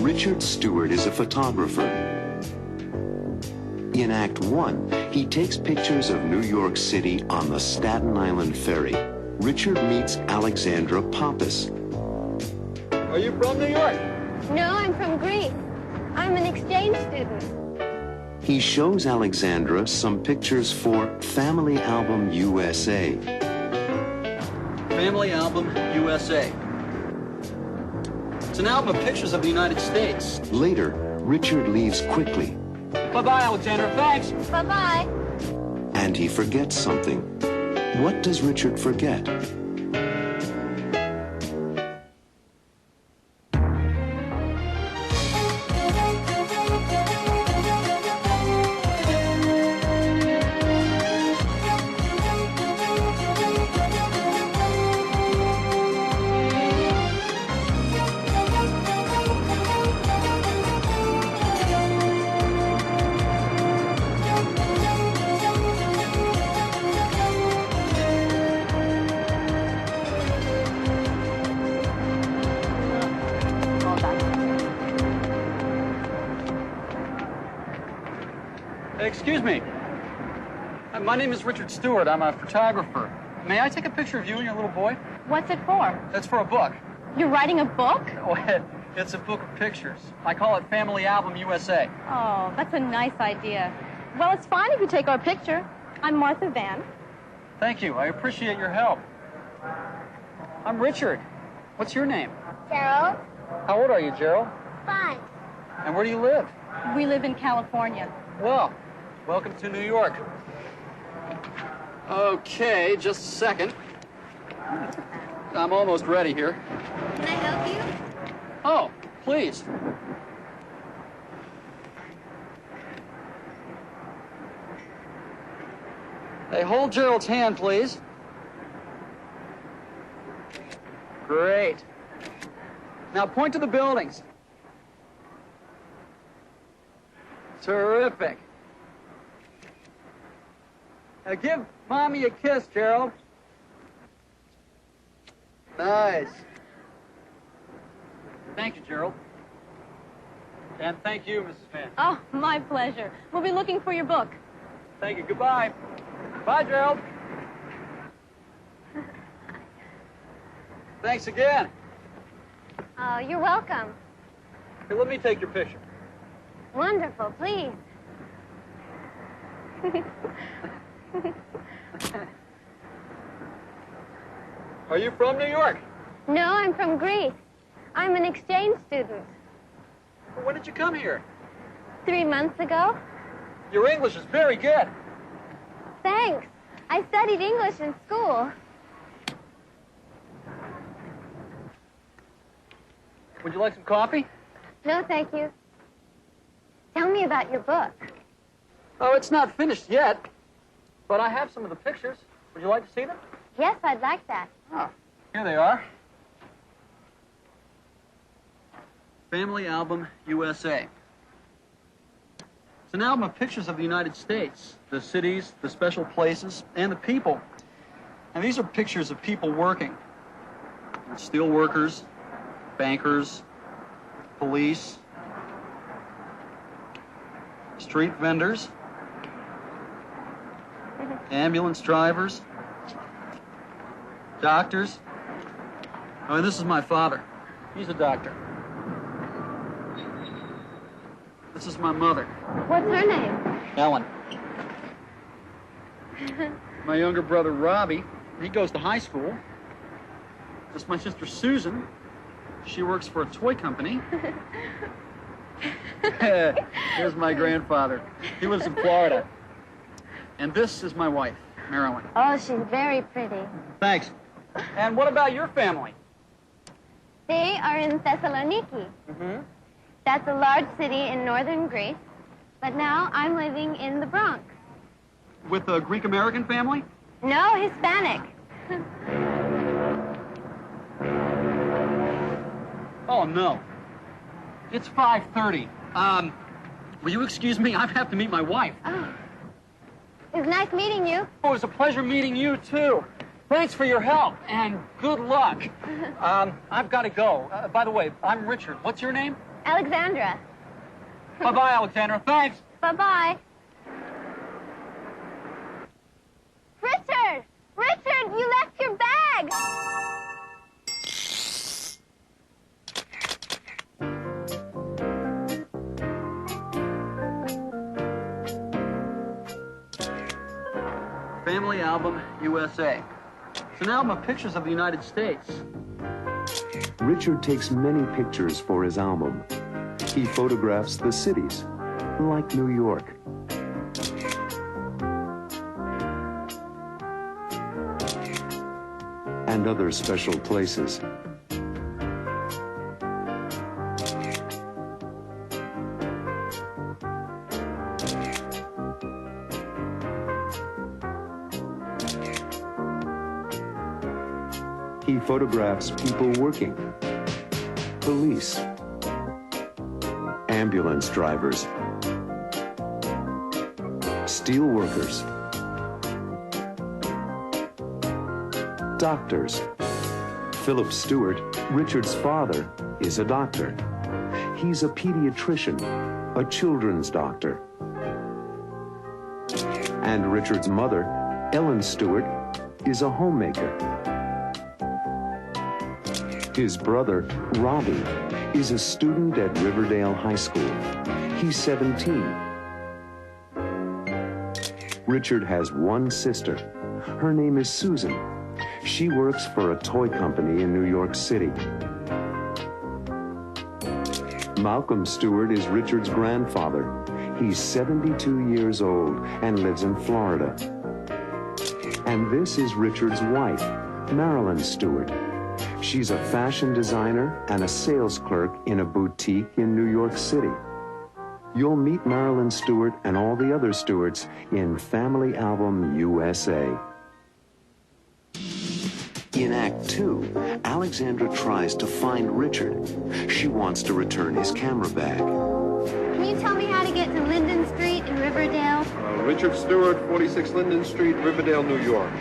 Richard Stewart is a photographer. In Act 1, he takes pictures of New York City on the Staten Island Ferry. Richard meets Alexandra Pappas. Are you from New York? No, I'm from Greece. I'm an exchange student. He shows Alexandra some pictures for Family Album USA. Family Album USA. It's an album of pictures of the United States. Later, Richard leaves quickly. Bye-bye, Alexandra. Thanks. Bye-bye. And he forgets something. What does Richard forget? Excuse me. My name is Richard Stewart. I'm a photographer. May I take a picture of you and your little boy? What's it for? That's for a book. You're writing a book? Oh, it's a book of pictures. I call it Family Album USA. Oh, that's a nice idea. Well, it's fine if you take our picture. I'm Martha Van. Thank you. I appreciate your help. I'm Richard. What's your name? Gerald. How old are you, Gerald? 5. And where do you live? We live in California. Well, welcome to New York. Okay, just a second. I'm almost ready here. Can I help you? Oh, please. Hey, hold Gerald's hand, please. Great. Now point to the buildings. Terrific. Now give Mommy a kiss, Gerald. Nice. Thank you, Gerald. And thank you, Mrs. Van. Oh, my pleasure. We'll be looking for your book. Thank you. Goodbye. Bye, Gerald. Thanks again. Oh, you're welcome. Here, let me take your picture. Wonderful, please. Are you from New York? No, I'm from Greece. I'm an exchange student. Well, when did you come here? 3 months ago. Your English is very good. Thanks. I studied English in school. Would you like some coffee? No, thank you. Tell me about your book. Oh, it's not finished yet, but I have some of the pictures. Would you like to see them? Yes, I'd like that. Oh, here they are. Family Album USA. It's an album of pictures of the United States, the cities, the special places, and the people. And these are pictures of people working. Steel workers, bankers, police, street vendors, ambulance drivers, doctors. Oh, and this is my father. He's a doctor. This is my mother. What's her name? Ellen. My younger brother, Robbie, he goes to high school. This is my sister, Susan. She works for a toy company. Here's my grandfather. He lives in Florida. And this is my wife, Marilyn. Oh, she's very pretty. Thanks. And what about your family? They are in Thessaloniki. Mm-hmm. That's a large city in northern Greece. But now I'm living in the Bronx. With a Greek-American family? No, Hispanic. Oh, no. It's 5:30. Will you excuse me? I have to meet my wife. Oh. It was nice meeting you. Oh, it was a pleasure meeting you, too. Thanks for your help, and good luck. I've got to go. By the way, I'm Richard. What's your name? Alexandra. Bye-bye, Alexandra. Thanks. Bye-bye. Richard! Richard, you left your bag! Family Album, USA. It's an album of pictures of the United States. Richard takes many pictures for his album. He photographs the cities, like New York. And other special places. He photographs people working, police, ambulance drivers, steel workers, doctors. Philip Stewart, Richard's father, is a doctor. He's a pediatrician, a children's doctor. And Richard's mother, Ellen Stewart, is a homemaker. His brother, Robbie, is a student at Riverdale High School. He's 17. Richard has one sister. Her name is Susan. She works for a toy company in New York City. Malcolm Stewart is Richard's grandfather. He's 72 years old and lives in Florida. And this is Richard's wife, Marilyn Stewart. She's a fashion designer and a sales clerk in a boutique in New York City. You'll meet Marilyn Stewart and all the other Stewarts in Family Album USA. In Act 2, Alexandra tries to find Richard. She wants to return his camera bag. Can you tell me how to get to Linden Street in Riverdale? Richard Stewart, 46 Linden Street, Riverdale, New York.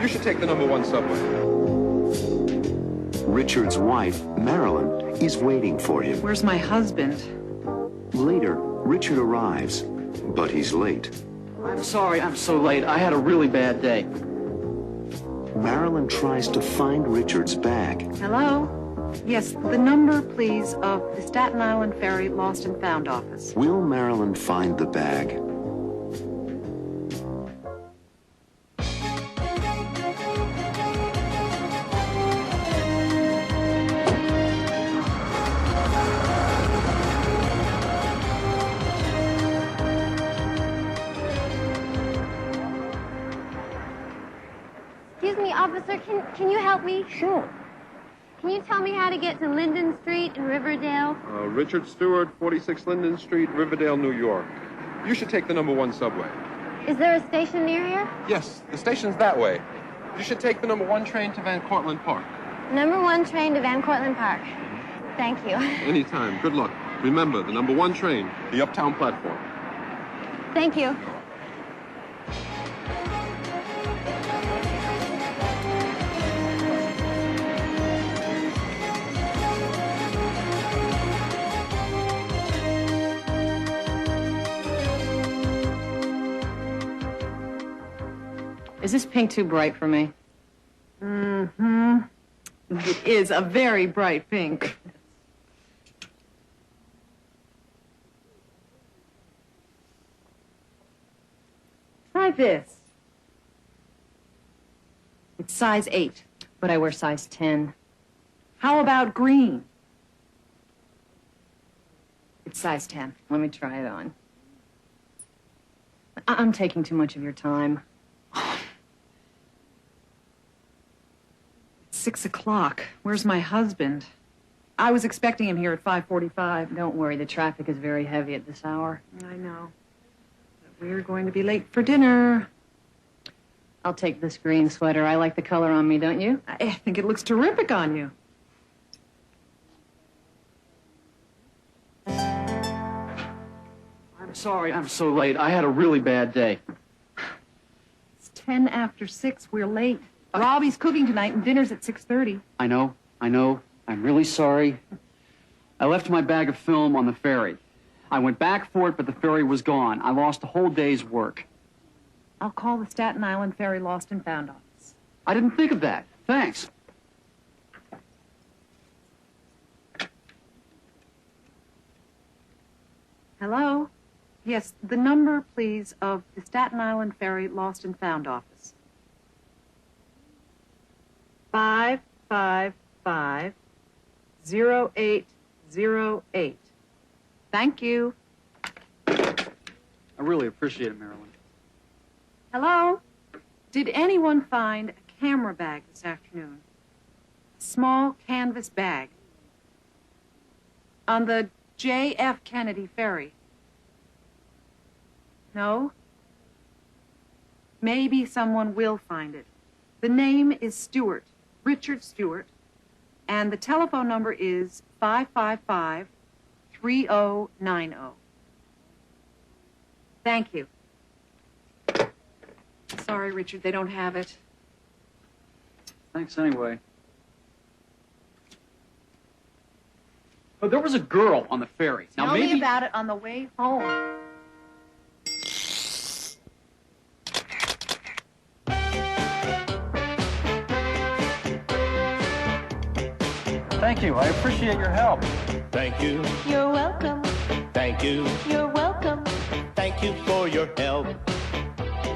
You should take the #1 subway. Richard's wife, Marilyn, is waiting for him. Where's my husband? Later, Richard arrives, but he's late. I'm sorry I'm so late. I had a really bad day. Marilyn tries to find Richard's bag. Hello? Yes, the number, please, of the Staten Island Ferry Lost and Found office. Will Marilyn find the bag? Excuse me, officer, can you help me? Sure. Can you tell me how to get to Linden Street in Riverdale? Richard Stewart, 46 Linden Street, Riverdale, New York. You should take the #1 subway. Is there a station near here? Yes, the station's that way. You should take the #1 train to Van Cortlandt Park. #1 train to Van Cortlandt Park. Thank you. Anytime. Good luck. Remember, the #1 train, the uptown platform. Thank you. Is this pink too bright for me? Mm-hmm. It is a very bright pink. Try this. It's size 8, but I wear size 10. How about green? It's size 10. Let me try it on. I'm taking too much of your time. 6 o'clock. Where's my husband? I was expecting him here at 5:45. Don't worry, the traffic is very heavy at this hour. I know. But we're going to be late for dinner. I'll take this green sweater. I like the color on me, don't you? I think it looks terrific on you. I'm sorry I'm so late. I had a really bad day. It's 10 after 6. We're late. Robbie's cooking tonight and dinner's at 6:30. I know. I'm really sorry. I left my bag of film on the ferry. I went back for it, but the ferry was gone. I lost a whole day's work. I'll call the Staten Island Ferry Lost and Found office. I didn't think of that. Thanks. Hello? Yes, the number, please, of the Staten Island Ferry Lost and Found office. 555-0808. Thank you. I really appreciate it, Marilyn. Hello? Did anyone find a camera bag this afternoon? A small canvas bag. On the J.F. Kennedy ferry. No? Maybe someone will find it. The name is Stewart, Richard Stewart, and the telephone number is 555-3090. Thank you. Sorry, Richard, they don't have it. Thanks anyway. But there was a girl on the ferry. Now Tell maybe me about it on the way home. Thank you. I appreciate your help. Thank you, You're welcome. thank you, You're welcome. thank you for your help.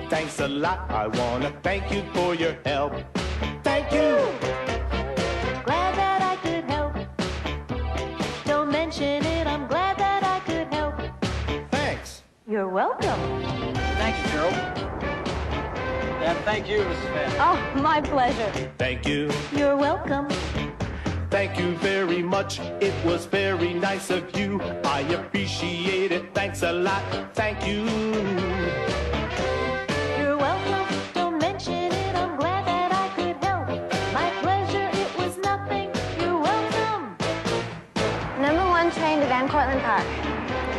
Thanks a lot, I wanna thank you for your help. Thank you. Glad that I could help. Don't mention it, I'm glad that I could help. Thanks. You're welcome. Thank you, Gerald. And thank you, Mrs. Van. Oh, my pleasure. Thank you, You're welcome. thank you very much. It was very nice of you. I appreciate it. Thanks a lot. Thank you. You're welcome. Don't mention it, I'm glad that I could help. My pleasure, it was nothing. You're welcome. Number 1 train to Van Cortlandt Park.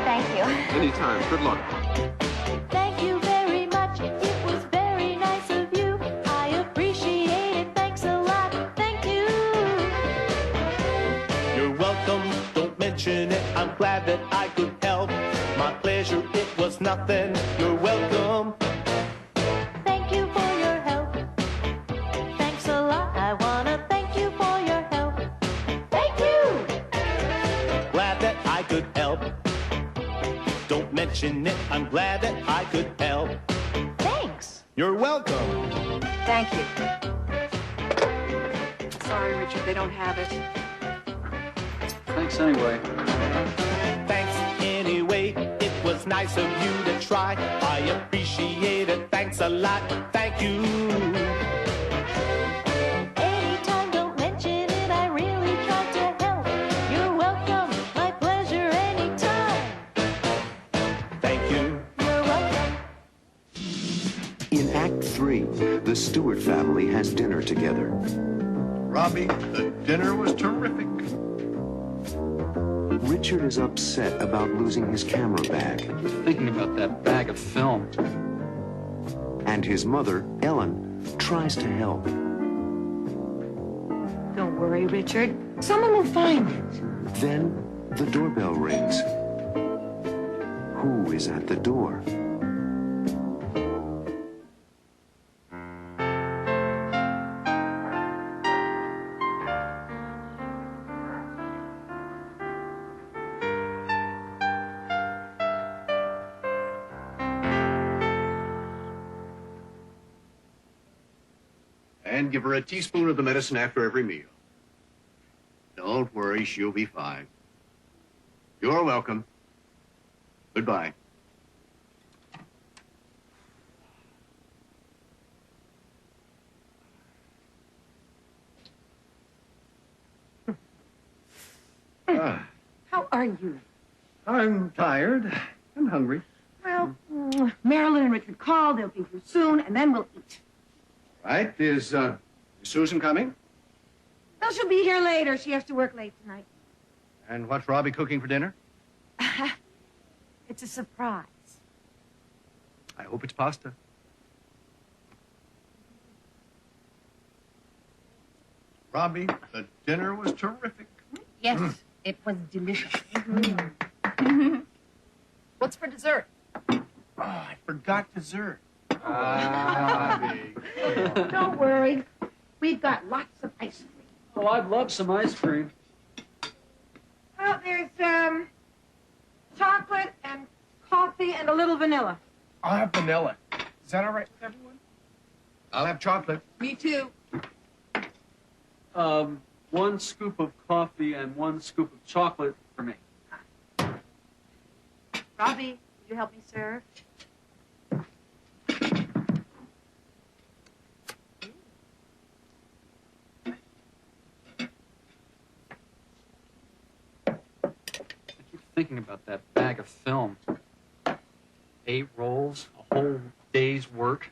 Thank you. Anytime. Good luck. Thank you very much. It was very nice of you. I appreciate it. Thanks a lot. Thank you. You're welcome. Don't mention it. I'm glad that I could help. My pleasure, it was nothing. You're welcome. Thank you for your help. Thanks a lot. I wanna thank you for your help. Thank you. Glad that I could help. Don't mention it. I'm glad that I could help. Thanks. You're welcome. Thank you. Sorry, Richard, they don't have it. Thanks anyway. Thanks anyway. It was nice of you to try. I appreciate it. Thanks a lot. Thank you. Anytime, don't mention it. I really tried to help. You're welcome. My pleasure anytime. Thank you. You're welcome. In Act 3, the Stewart family has dinner together. Robbie, the dinner was terrific. Richard is upset about losing his camera bag, Thinking about that bag of film. and his mother, Ellen, tries to help. Don't worry, Richard. Someone will find it. Then the doorbell rings. Who is at the door? And give her a teaspoon of the medicine after every meal. Don't worry, she'll be fine. You're welcome. Goodbye. How are you? I'm tired and hungry. Well, Marilyn and Richard called. They'll be here soon, and then we'll eat. Right? Is Susan coming? Well, she'll be here later. She has to work late tonight. And what's Robbie cooking for dinner? It's a surprise. I hope it's pasta. Robbie, the dinner was terrific. Yes, It was delicious. What's for dessert? Oh, I forgot dessert. Don't worry. We've got lots of ice cream. Oh, I'd love some ice cream. Oh, there's chocolate and coffee and a little vanilla. I'll have vanilla. Is that all right with everyone? I'll have chocolate. Me too. 1 scoop of coffee and 1 scoop of chocolate for me. Robbie, would you help me serve? I keep thinking about that bag of film. 8 rolls, a whole day's work.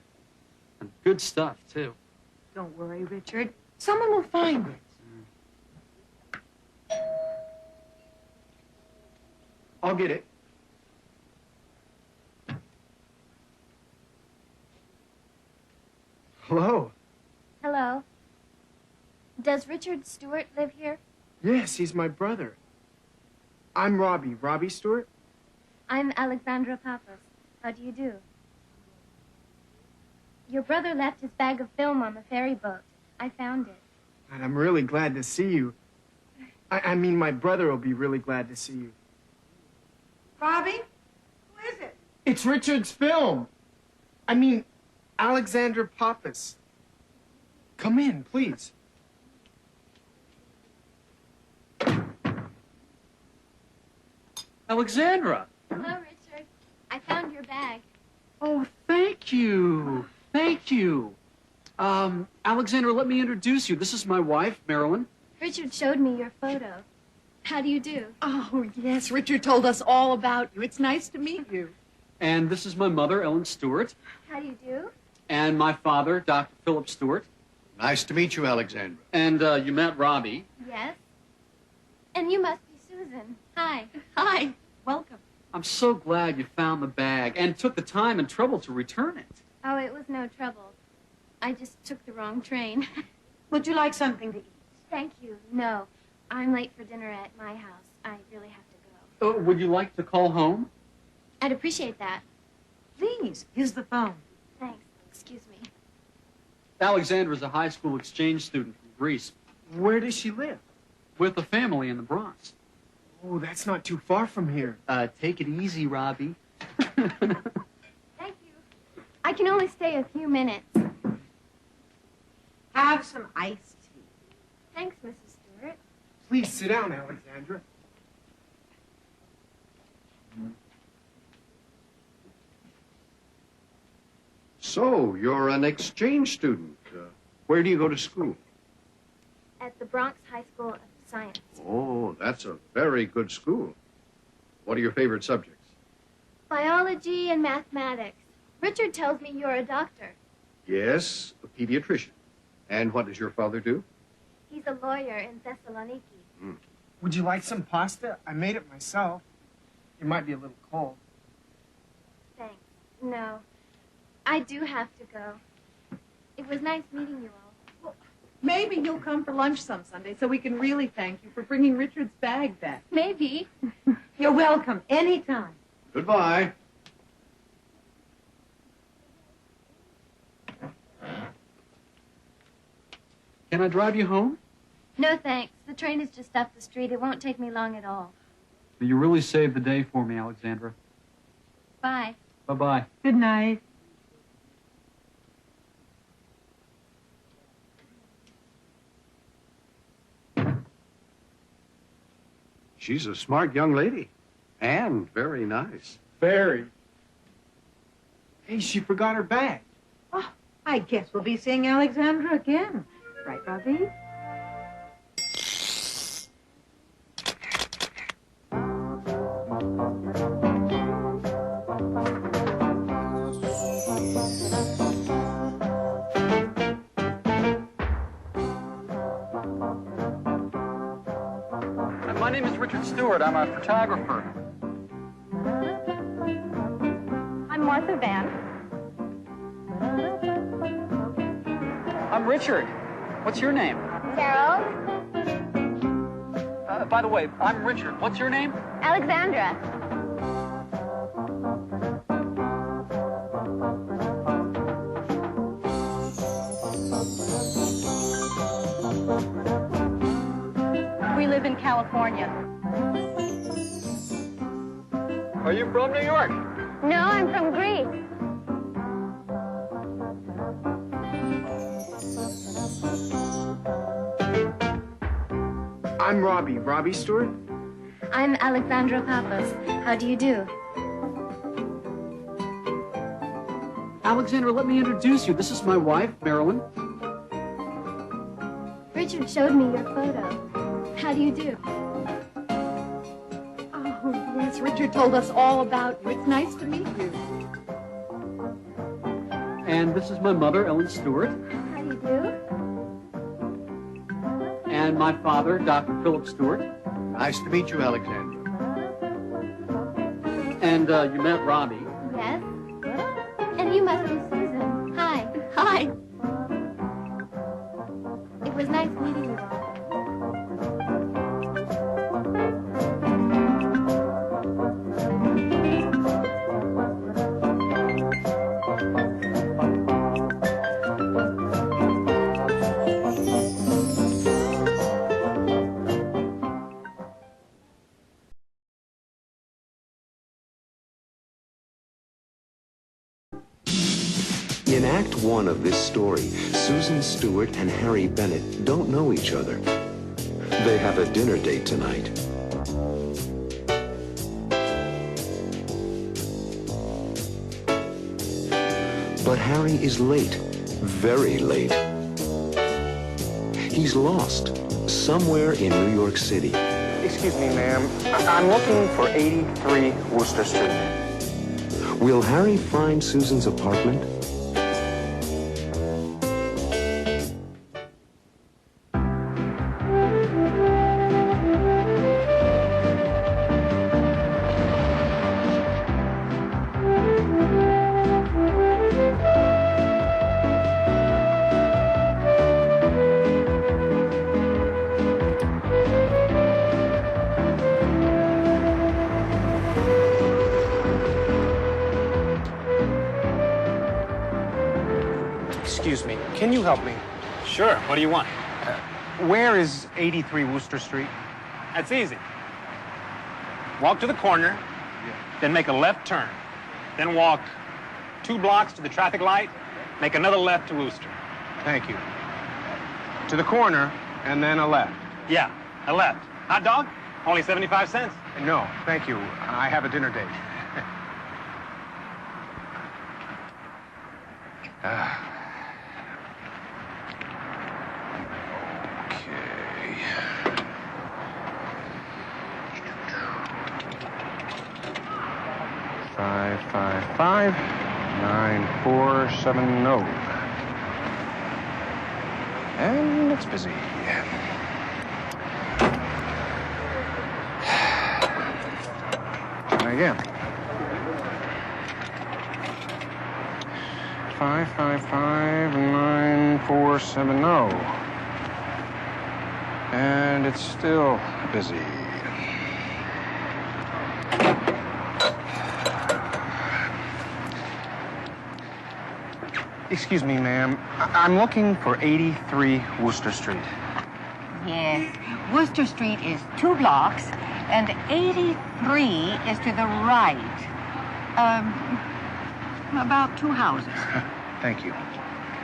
And good stuff, too. Don't worry, Richard. Someone will find it. I'll get it. Hello. Hello. Does Richard Stewart live here? Yes, he's my brother. I'm Robbie. Robbie Stewart? I'm Alexandra Pappas. How do you do? Your brother left his bag of film on the ferry boat. I found it. And I'm really glad to see you. I mean, my brother will be really glad to see you. Robbie? Who is it? It's Richard's film. I mean, Alexandra Pappas. Come in, please. Alexandra! Hello, Richard. I found your bag. Oh, thank you. Thank you. Alexandra, let me introduce you. This is my wife, Marilyn. Richard showed me your photo. How do you do? Oh, yes. Richard told us all about you. It's nice to meet you. And this is my mother, Ellen Stewart. How do you do? And my father, Dr. Philip Stewart. Nice to meet you, Alexandra. And you met Robbie. Yes. And you must be Susan. Hi. Hi. Welcome. I'm so glad you found the bag and took the time and trouble to return it. Oh, it was no trouble. I just took the wrong train. Would you like something to eat? Thank you. No. I'm late for dinner at my house. I really have to go. Would you like to call home? I'd appreciate that. Please, here's the phone. Thanks. Excuse me. Alexandra's a high school exchange student from Greece Where does she live? with a family in the Bronx. Oh, that's not too far from here. Take it easy, Robbie. Thank you. I can only stay a few minutes. Have some iced tea. Thanks, Mrs. Stewart. Please sit down, Alexandra. So, you're an exchange student. Where do you go to school? At the Bronx High School of Science. Oh, that's a very good school. What are your favorite subjects? Biology and mathematics. Richard tells me you're a doctor. Yes, a pediatrician. And what does your father do? He's a lawyer in Thessaloniki. Would you like some pasta? I made it myself. It might be a little cold. Thanks. No. I do have to go. It was nice meeting you all. Maybe you'll come for lunch some Sunday so we can really thank you for bringing Richard's bag back. Maybe. You're welcome anytime. Goodbye. Can I drive you home? No, thanks. The train is just up the street. It won't take me long at all. You really saved the day for me, Alexandra. Bye. Bye-bye. Good night. She's a smart young lady. And very nice. Very. Hey, she forgot her bag. Oh, I guess we'll be seeing Alexandra again. Right, Robbie? My name is Richard Stewart. I'm a photographer. I'm Martha Van. I'm Richard. What's your name? Carol. by the way, I'm Richard. What's your name? Alexandra. We live in California. Are you from New York? No, I'm from Greece. I'm Robbie Stewart. I'm Alexandra Pappas. How do you do? Alexandra, let me introduce you. This is my wife, Marilyn. Richard showed me your photo. How do you do? Oh, yes, Richard told us all about you. It's nice to meet you. And this is my mother, Ellen Stewart. How do you do? And my father, Dr. Philip Stewart. Nice to meet you, Alexandra. And you met Robbie. Yes. And you must be Susan. Hi. Hi. It was nice meeting you. In Act 1 of this story, Susan Stewart and Harry Bennett don't know each other. They have a dinner date tonight. But Harry is late, very late. He's lost, somewhere in New York City. Excuse me, ma'am. I'm looking for 83 Worcester Street. Will Harry find Susan's apartment? Excuse me, can you help me? Sure. What do you want? Where is 83 Worcester Street? That's easy. Walk to the corner, then make a left turn. Then walk 2 blocks to the traffic light, make another left to Worcester. Thank you. To the corner, and then a left. Yeah, a left. Hot dog? Only 75 cents. No, thank you. I have a dinner date. Okay. 555-9470. And it's busy. Try again. 555-9470. And it's still busy. Excuse me, ma'am. I'm looking for 83 Worcester Street. Yes. Worcester Street is 2 blocks, and 83 is to the right. About 2 houses. Thank you.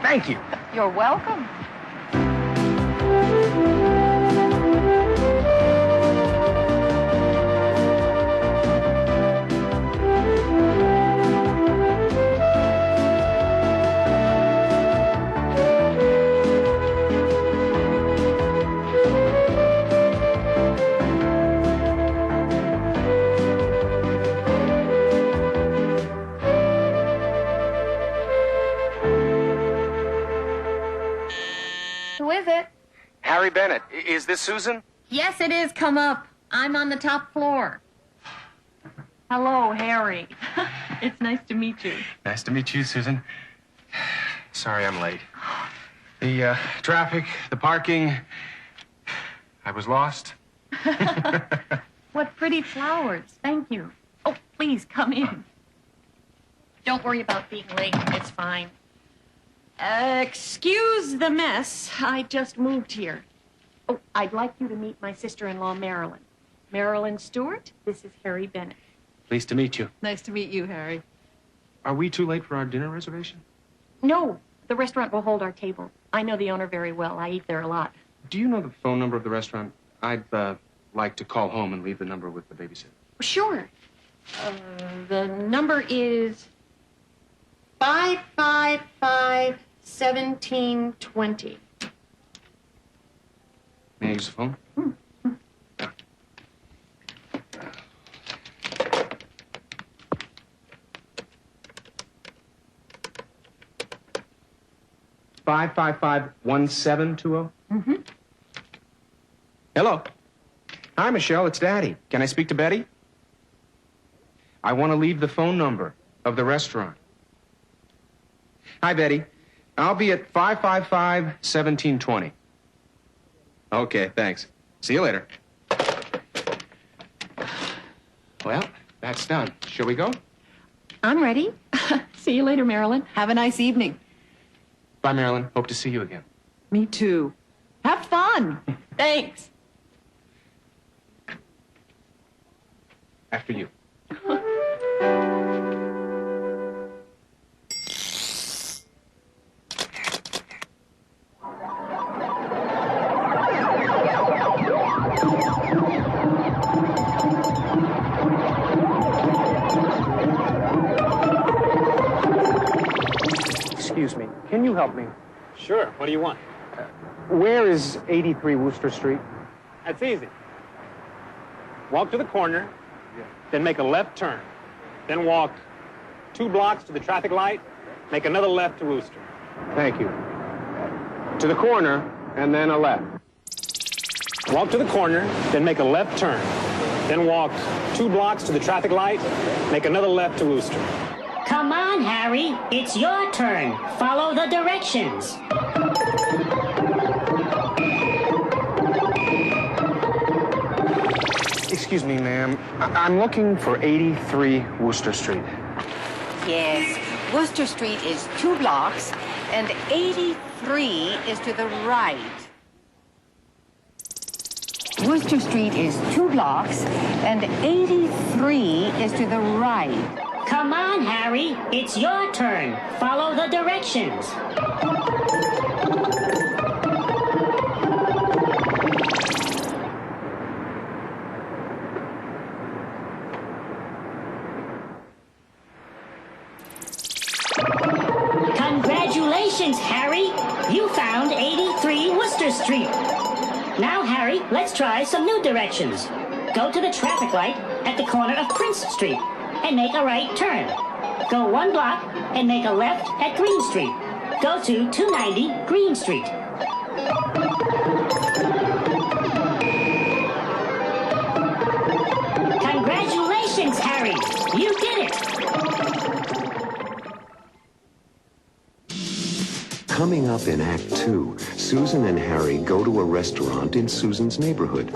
Thank you. You're welcome. Who is it? Harry Bennett. Is this Susan? Yes, it is. Come up. I'm on the top floor. Hello, Harry. It's nice to meet you. Nice to meet you, Susan. Sorry I'm late. The traffic, the parking. I was lost. What pretty flowers. Thank you. Oh, please, come in. Don't worry about being late. It's fine. Excuse the mess. I just moved here. Oh, I'd like you to meet my sister-in-law, Marilyn. Marilyn Stewart, this is Harry Bennett. Pleased to meet you. Nice to meet you, Harry. Are we too late for our dinner reservation? No, the restaurant will hold our table. I know the owner very well. I eat there a lot. Do you know the phone number of the restaurant? I'd like to call home and leave the number with the babysitter. Sure. The number is 555-1720. May I use the phone? Yeah. 555-1720? Mm-hmm. Hello. Hi, Michelle. It's Daddy. Can I speak to Betty? I want to leave the phone number of the restaurant. Hi, Betty. I'll be at 555-1720. Okay, thanks. See you later. Well, that's done. Shall we go? I'm ready. See you later, Marilyn. Have a nice evening. Bye, Marilyn. Hope to see you again. Me too. Have fun. Thanks. After you. Excuse me. Can you help me? Sure. What do you want? Where is 83 Worcester Street? That's easy. Walk to the corner, then make a left turn. Then walk 2 blocks to the traffic light, make another left to Worcester. Thank you. To the corner, and then a left. Walk to the corner, then make a left turn. Then walk 2 blocks to the traffic light, make another left to Worcester. Come on, Harry. It's your turn. Follow the directions. Excuse me, ma'am. I'm looking for 83 Worcester Street. Yes, Worcester Street is 2 blocks, and 83 is to the right. Worcester Street is 2 blocks, and 83 is to the right. Come on, Harry. It's your turn. Follow the directions. Congratulations, Harry. You found 83 Worcester Street. Now, Harry, let's try some new directions. Go to the traffic light at the corner of Prince Street and make a right turn. Go 1 block and make a left at Green Street. Go to 290 Green Street. Congratulations, Harry. You did it. Coming up in Act 2, Susan and Harry go to a restaurant in Susan's neighborhood.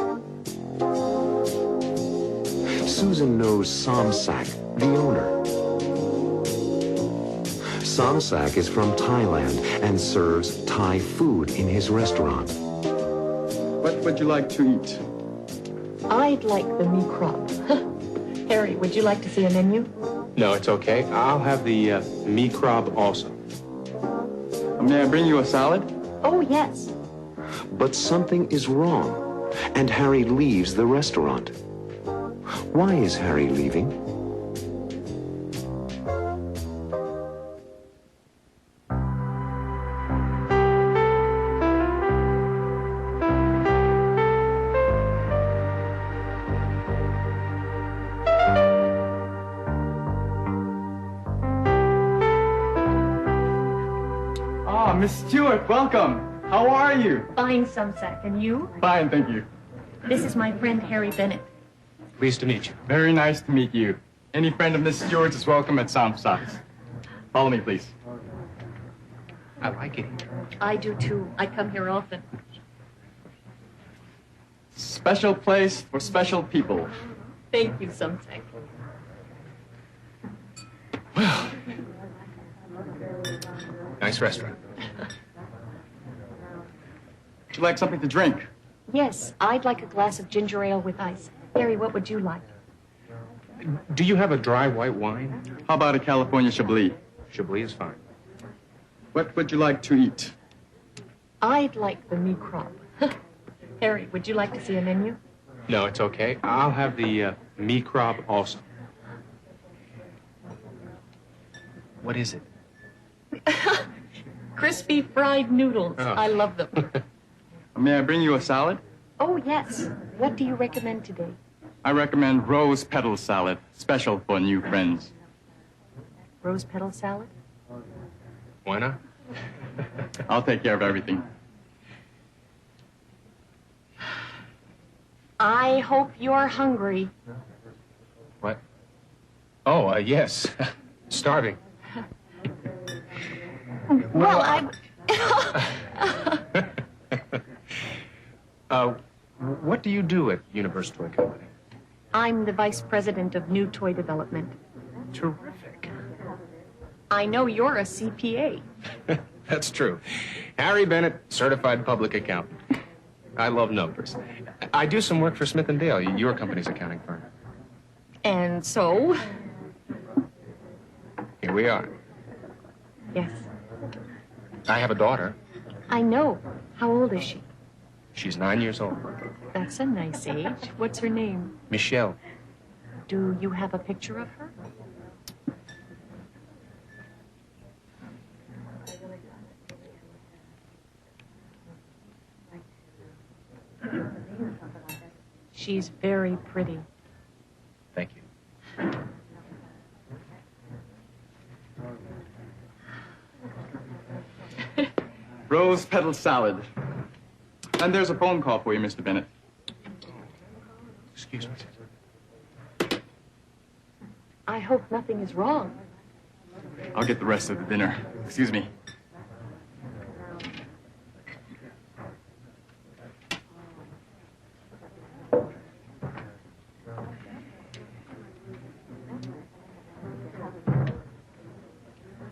Susan knows Somsak, the owner. Somsak is from Thailand and serves Thai food in his restaurant. What would you like to eat? I'd like the mee crab. Harry, would you like to see a menu? No, it's okay. I'll have the mee crab also. May I bring you a salad? Oh, yes. But something is wrong, and Harry leaves the restaurant. Why is Harry leaving? Ah, Miss Stewart, welcome. How are you? Fine, Somsak. And you? Fine, thank you. This is my friend Harry Bennett. Pleased to meet you. Very nice to meet you. Any friend of Miss Stewart's is welcome at Samsak's. Follow me, please. I like it here. I do too. I come here often. Special place for special people. Thank you, Sumsack. Nice restaurant. Would you like something to drink? Yes, I'd like a glass of ginger ale with ice. Harry, what would you like? Do you have a dry white wine? How about a California Chablis? Chablis is fine. What would you like to eat? I'd like the meat crop. Harry, would you like to see a menu? No, it's okay. I'll have the mee crab also. What is it? Crispy fried noodles. Oh. I love them. May I bring you a salad? Oh, yes. What do you recommend today? I recommend rose petal salad, special for new friends. Rose petal salad? Why not? I'll take care of everything. I hope you're hungry. What? Oh, yes. Starving. Well, I... What do you do at Universe Toy Company? I'm the vice president of new toy development. Terrific. I know you're a CPA. That's true. Harry Bennett, certified public accountant. I love numbers. I do some work for Smith & Dale, your company's accounting firm. And so? Here we are. Yes. I have a daughter. I know. How old is she? She's 9 years old. That's a nice age. What's her name? Michelle. Do you have a picture of her? She's very pretty. Thank you. Rose petal salad. And there's a phone call for you, Mr. Bennett. Excuse me. I hope nothing is wrong. I'll get the rest of the dinner. Excuse me.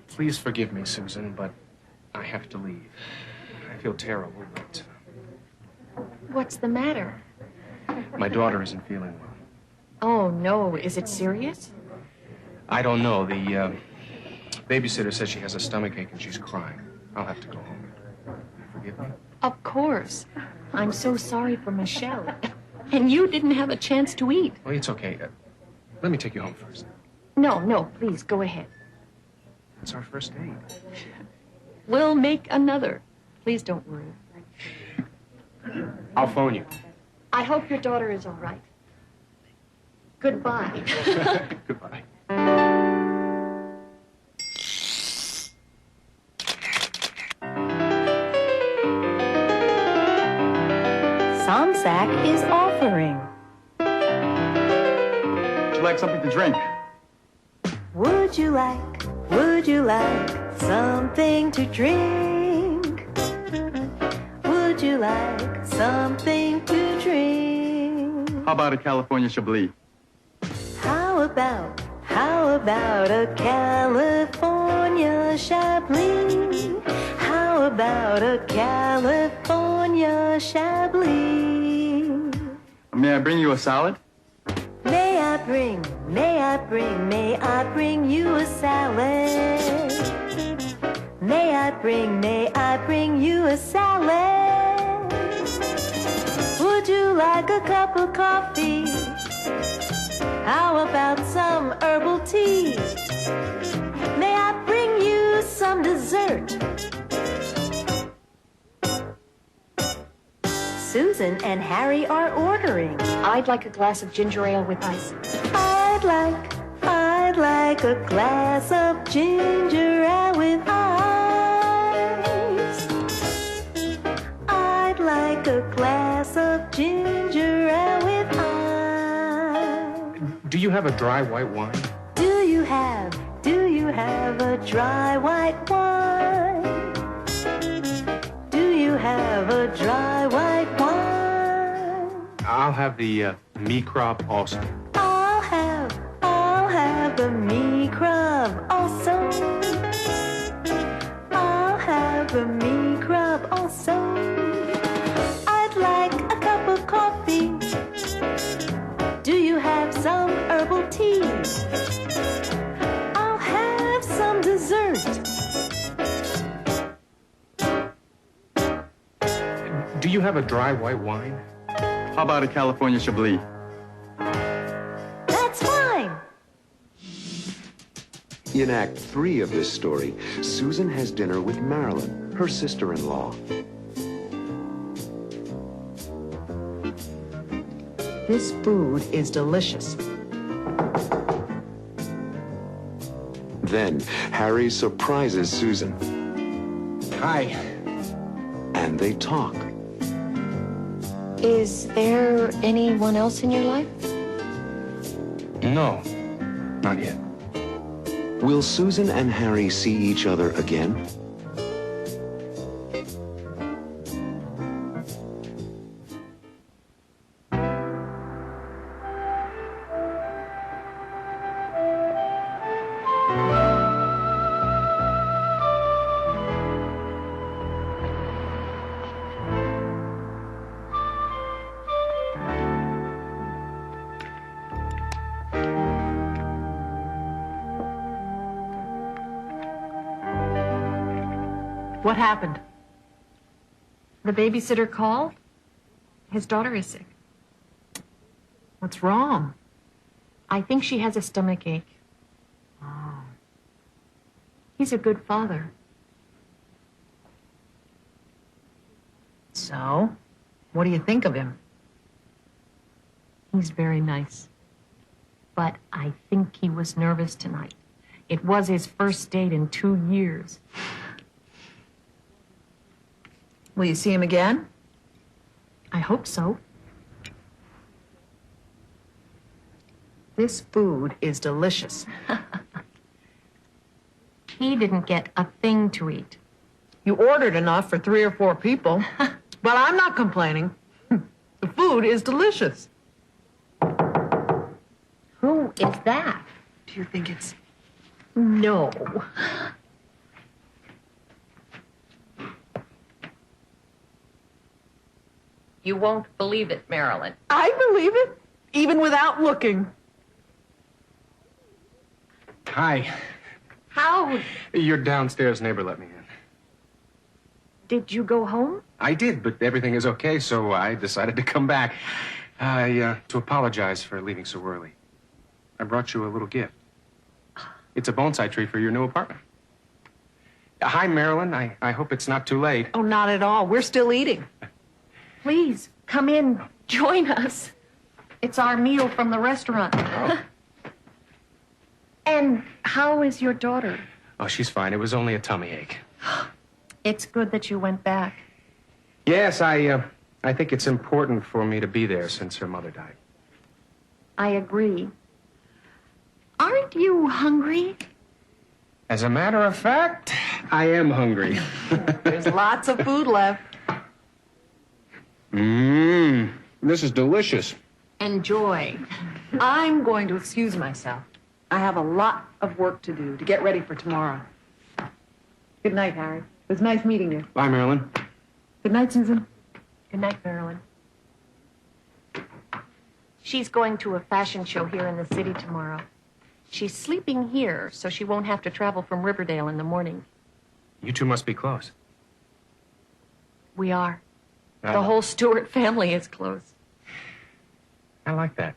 Please forgive me, Susan, but I have to leave. I feel terrible, but What's the matter? my daughter isn't feeling well. Oh, no. Is it serious? I don't know. The babysitter says she has a stomachache and she's crying. I'll have to go home. Forgive me? Of course. I'm so sorry for Michelle. And you didn't have a chance to eat. Well, it's okay. Let me take you home first. No, please, go ahead. It's our first date. We'll make another. Please don't worry. I'll phone you. I hope your daughter is all right. Goodbye. Goodbye. Somsack is offering. Would you like something to drink? Would you like something to drink? Would you like something to drink? How about a California Chablis? How about a California Chablis? How about a California Chablis? May I bring you a salad? May I bring you a salad? May I bring you a salad? Would you like a cup of coffee? How about some herbal tea? May I bring you some dessert? Susan and Harry are ordering. I'd like a glass of ginger ale with ice. I'd like a glass of ginger ale with ice. I'd like a glass of ginger ale with ice. Do you have a dry white wine? Do you have a dry white wine? Do you have a dry white wine? I'll have the me crop also. I'll have the me crab also. I'll have the me crab also. I'd like a cup of coffee. Do you have some herbal tea? I'll have some dessert. Do you have a dry white wine? How about a California Chablis? That's fine. In Act 3 of this story, Susan has dinner with Marilyn, her sister-in-law. This food is delicious. Then Harry surprises Susan. Hi. And they talk. Is there anyone else in your life? No, not yet. Will Susan and Harry see each other again? What happened? The babysitter called. His daughter is sick. What's wrong? I think she has a stomach ache. Oh. He's a good father. So, what do you think of him? He's very nice. But I think he was nervous tonight. It was his first date in 2 years. Will you see him again? I hope so. This food is delicious. He didn't get a thing to eat. You ordered enough for 3 or 4 people, but I'm not complaining. The food is delicious. Who is that? Do you think it's... No. You won't believe it, Marilyn. I believe it, even without looking. Hi. How Your downstairs neighbor let me in. did you go home? I did, but everything is okay, so I decided to come back. To apologize for leaving so early. I brought you a little gift. It's a bonsai tree for your new apartment. Hi, Marilyn. I hope it's not too late. Oh, not at all. We're still eating. Please, come in. Join us. It's our meal from the restaurant. Oh. And how is your daughter? Oh, she's fine. It was only a tummy ache. It's good that you went back. Yes, I think it's important for me to be there since her mother died. I agree. Aren't you hungry? As a matter of fact, I am hungry. There's lots of food left. This is delicious. Enjoy. I'm going to excuse myself. I have a lot of work to do to get ready for tomorrow. Good night, Harry. It was nice meeting you. Bye, Marilyn. Good night, Susan. Good night, Marilyn. She's going to a fashion show here in the city tomorrow. She's sleeping here, so she won't have to travel from Riverdale in the morning. You two must be close. We are. The whole Stewart family is close. I like that.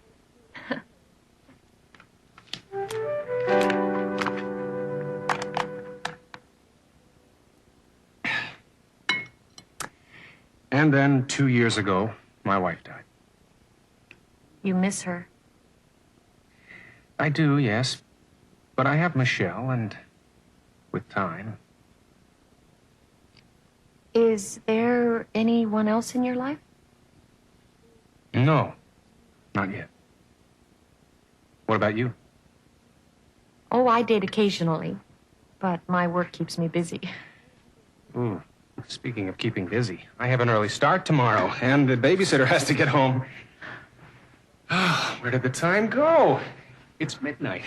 And then 2 years ago, my wife died. You miss her. I do, yes. But I have Michelle, and with time. Is there anyone else in your life? No, not yet. What about you? Oh, I date occasionally, but my work keeps me busy. Ooh, speaking of keeping busy, I have an early start tomorrow, and the babysitter has to get home. Where did the time go? It's midnight.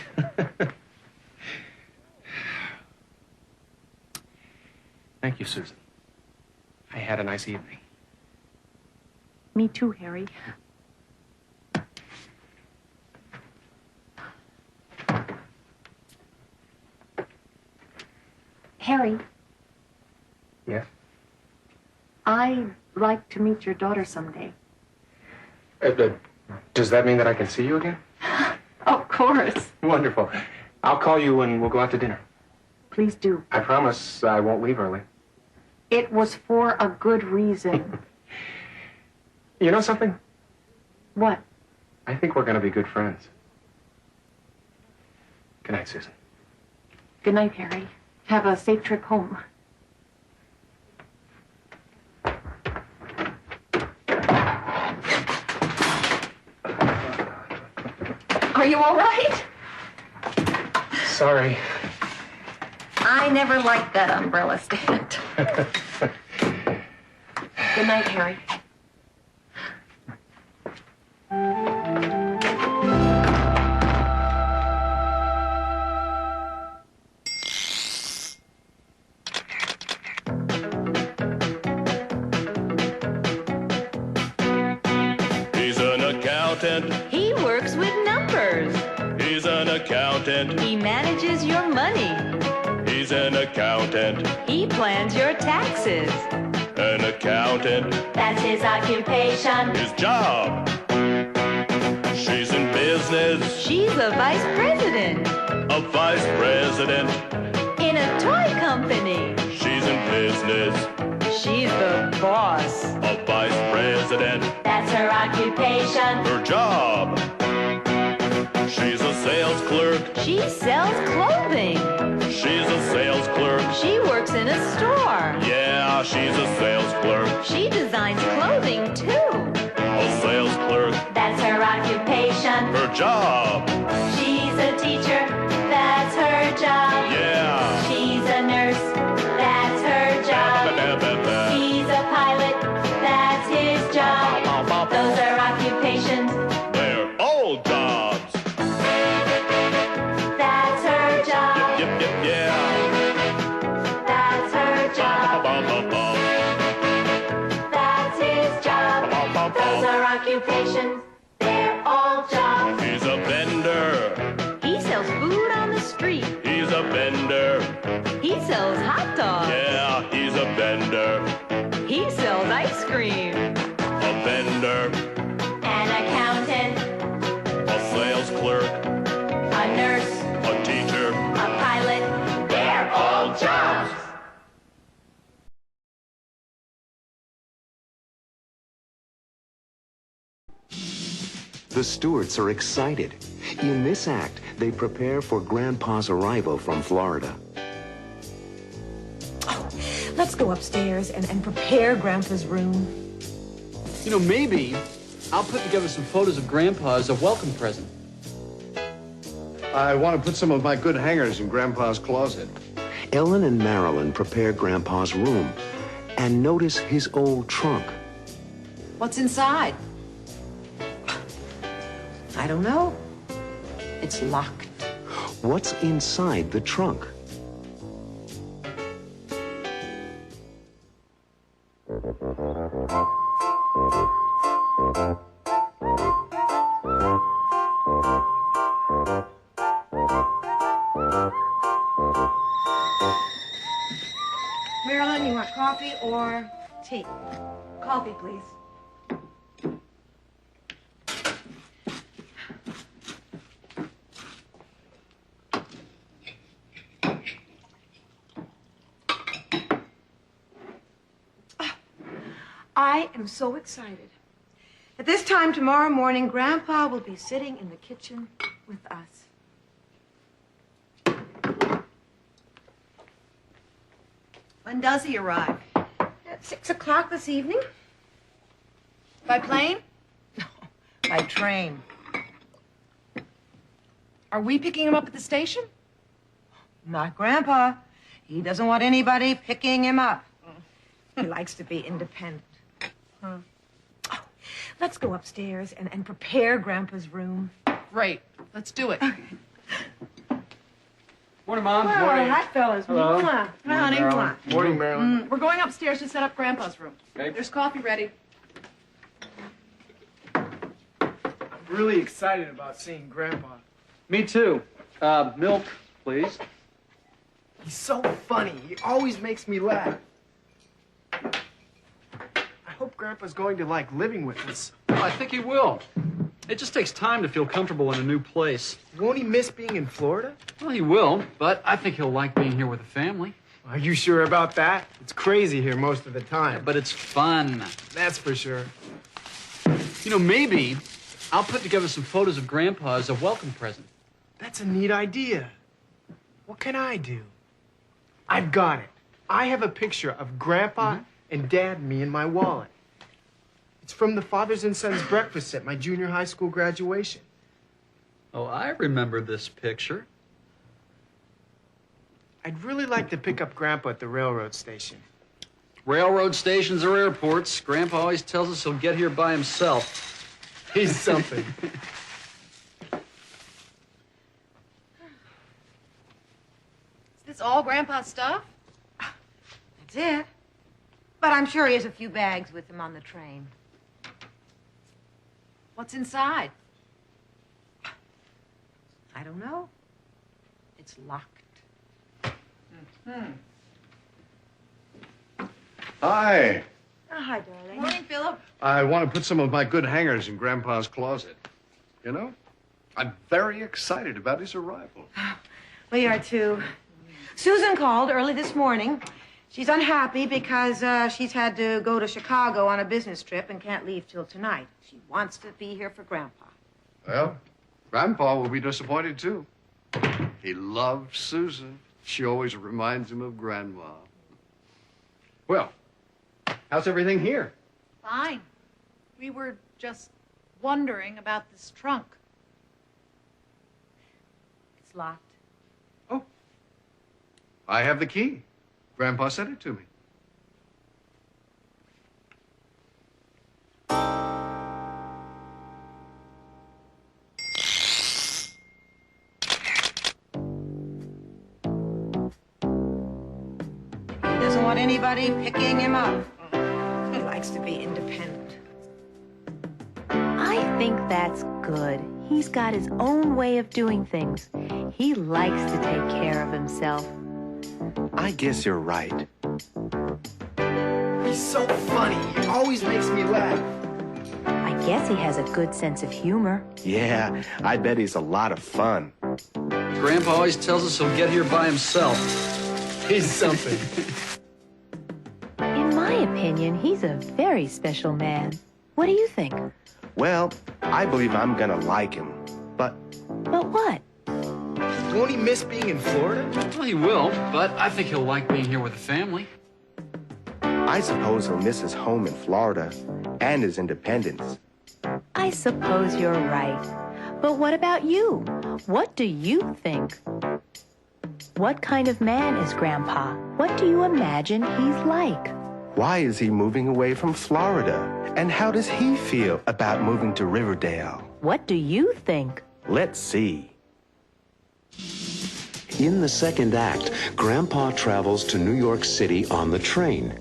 Thank you, Susan. I had a nice evening. Me too, Harry. Harry, Yes? I'd like to meet your daughter someday. Does that mean that I can see you again? Of course. Wonderful. I'll call you and we'll go out to dinner. Please do. I promise I won't leave early. It was for a good reason. You know something? What? I think we're going to be good friends. Good night, Susan. Good night, Harry. Have a safe trip home. Are you all right? Sorry. I never liked that umbrella stand. Good night, Harry. He's an accountant. He works with numbers. He's an accountant. He manages your money. He's an accountant. He plans your taxes. An accountant. That's his occupation. His job. She's in business. She's a vice president A vice president. in a toy company. She's in business. She's the boss. A vice president. That's her occupation. Her job. She's a sales clerk. She sells clothing. She's a sales clerk. She works in a store. Yeah, she's a sales clerk. She designs clothing too. A sales clerk. That's her occupation. Her job. She's a teacher. That's her job. Yeah. She's a nurse. That's her job. He's a pilot. That's his job. Those are occupations. They're all jobs. That's her job. Yep, yep, yeah. That's her job. That's his job. Those are occupations. They're all jobs. He's a vendor. He sells food on the street. He's a vendor. He sells hot dogs. Yeah, he's a vendor. He sells ice cream. A vendor. An accountant. A sales clerk. A nurse. A teacher. A pilot. They're all jobs. The Stewarts are excited. In this act, they prepare for Grandpa's arrival from Florida. Let's go upstairs and prepare Grandpa's room. You know, maybe I'll put together some photos of Grandpa as a welcome present. I want to put some of my good hangers in Grandpa's closet. Ellen and Marilyn prepare Grandpa's room and notice his old trunk. What's inside? I don't know. It's locked. What's inside the trunk? Marilyn, you want coffee or tea? Coffee, please. I am so excited. At this time tomorrow morning, Grandpa will be sitting in the kitchen with us. When does he arrive? At 6 o'clock this evening. By plane? No, by train. Are we picking him up at the station? Not Grandpa. He doesn't want anybody picking him up. He likes to be independent. Oh, Let's go upstairs and prepare Grandpa's room. Great. Let's do it. Morning, Mom. Well, Morning. hi, fellas. Hello. Mwah. Hi, honey. Marilyn. Mwah. Morning, Marilyn. We're going upstairs to set up Grandpa's room. Okay. There's coffee ready. I'm really excited about seeing Grandpa. Me too. Milk, please. He's so funny. He always makes me laugh. I hope Grandpa's going to like living with us. Well, I think he will. It just takes time to feel comfortable in a new place. Won't he miss being in Florida? Well, he will, but I think he'll like being here with the family. Are you sure about that? It's crazy here most of the time. But it's fun. That's for sure. You know, maybe I'll put together some photos of Grandpa as a welcome present. That's a neat idea. What can I do? I've got it. I have a picture of Grandpa and Dad and me in my wallet. It's from the Fathers and Sons breakfast at my junior high school graduation. Oh, I remember this picture. I'd really like to pick up Grandpa at the railroad station. Railroad stations or airports, Grandpa always tells us he'll get here by himself. He's something. Is this all Grandpa's stuff? That's it. But I'm sure he has a few bags with him on the train. What's inside? I don't know. It's locked. Hi. Oh, hi, darling. Morning, Philip. I want to put some of my good hangers in Grandpa's closet. You know, I'm very excited about his arrival. We are too. Susan called early this morning. She's unhappy because she's had to go to Chicago on a business trip and can't leave till tonight. She wants to be here for Grandpa. Well, Grandpa will be disappointed, too. He loves Susan. She always reminds him of Grandma. Well, how's everything here? Fine. We were just wondering about this trunk. It's locked. I have the key. Grandpa sent it to me. He doesn't want anybody picking him up. He likes to be independent. I think that's good. He's got his own way of doing things. He likes to take care of himself. I guess you're right. He's so funny. He always makes me laugh. I guess he has a good sense of humor. Yeah, I bet he's a lot of fun. Grandpa always tells us he'll get here by himself. He's something. In my opinion, he's a very special man. What do you think? Well, I believe I'm gonna like him. But what? Won't he miss being in Florida? Well, he will, but I think he'll like being here with the family. I suppose he'll miss his home in Florida and his independence. I suppose you're right. But what about you? What do you think? What kind of man is Grandpa? What do you imagine he's like? Why is he moving away from Florida? And how does he feel about moving to Riverdale? What do you think? Let's see. In the second act, Grandpa travels to New York City on the train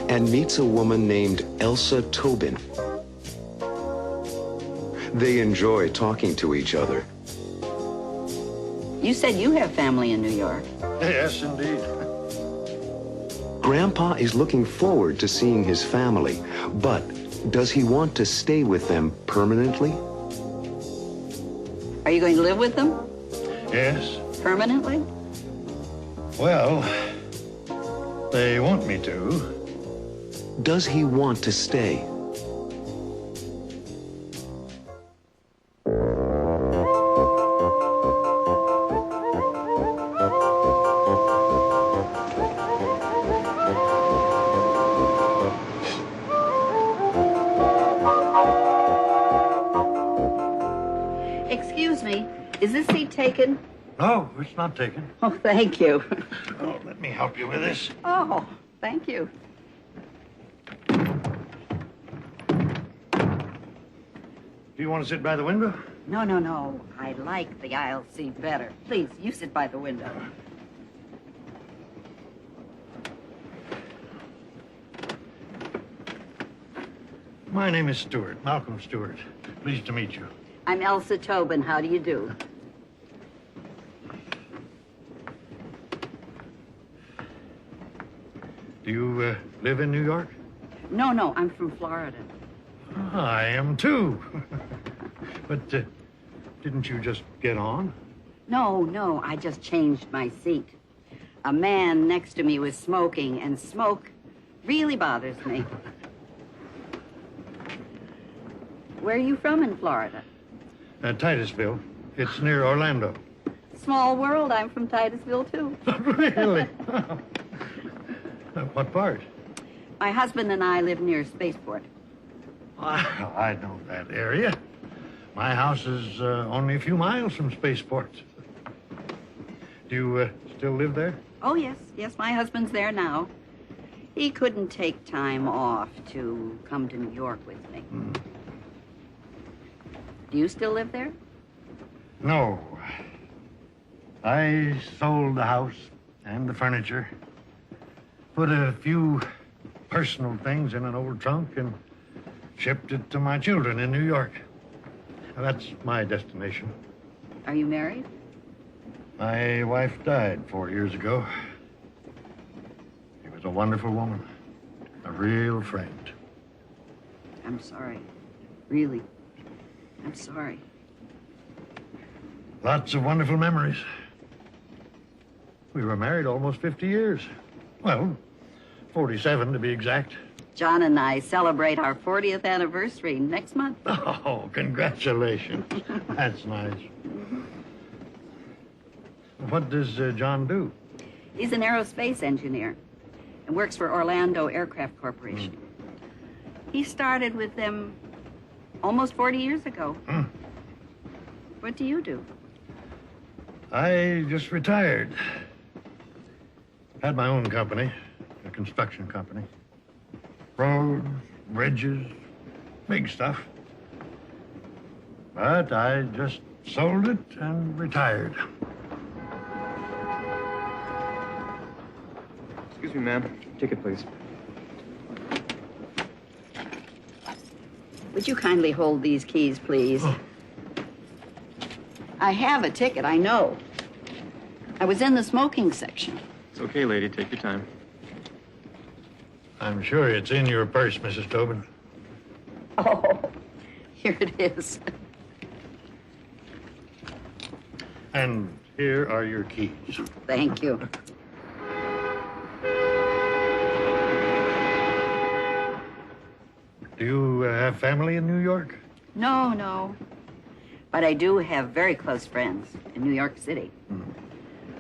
and meets a woman named Elsa Tobin. They enjoy talking to each other. You said you have family in New York. Yes, indeed. Grandpa is looking forward to seeing his family, but does he want to stay with them permanently? Are you going to live with them? Yes. Permanently? Well, they want me to. Does he want to stay? Excuse me, is this seat taken? No, it's not taken. Oh, thank you. Oh, let me help you with this. Oh, thank you. Do you want to sit by the window? No, no, no. I like the aisle seat better. Please, you sit by the window. My name is Stewart, Malcolm Stewart. Pleased to meet you. I'm Elsa Tobin. How do you do? Do you live in New York? No, no, I'm from Florida. I am too. But didn't you just get on? No, no, I just changed my seat. A man next to me was smoking, and smoke really bothers me. Where are you from in Florida? Titusville. It's near Orlando. Small world. I'm from Titusville, too. Really? What part? My husband and I live near Spaceport. I know that area. My house is only a few miles from Spaceport. Do you still live there? Oh, yes. Yes, my husband's there now. He couldn't take time off to come to New York with me. Do you still live there? No. I sold the house and the furniture, put a few personal things in an old trunk, and shipped it to my children in New York. That's my destination. Are you married? My wife died 4 years ago. She was a wonderful woman, a real friend. I'm sorry. Really. I'm sorry. Lots of wonderful memories. We were married almost 50 years. Well, 47 to be exact. John and I celebrate our 40th anniversary next month. Oh, congratulations. That's nice. What does John do? He's an aerospace engineer and works for Orlando Aircraft Corporation. He started with them almost 40 years ago. What do you do? I just retired. Had my own company, a construction company. Roads, bridges, big stuff. But I just sold it and retired. Excuse me, ma'am. Ticket, please. Would you kindly hold these keys, please? Oh. I have a ticket, I know. I was in the smoking section. It's okay, lady. Take your time. I'm sure it's in your purse, Mrs. Tobin. Oh, here it is. And here are your keys. Thank you. Do you have family in New York? No, no. But I do have very close friends in New York City.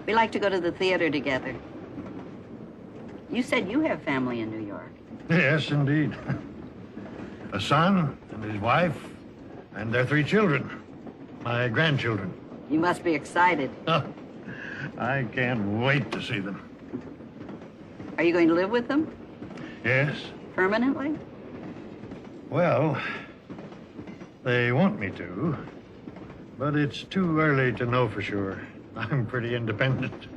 We like to go to the theater together. You said you have family in New York. Yes, indeed. A son and his wife and their 3 children, my grandchildren. You must be excited. I can't wait to see them. Are you going to live with them Yes? permanently? Well, they want me to, but it's too early to know for sure. I'm pretty independent.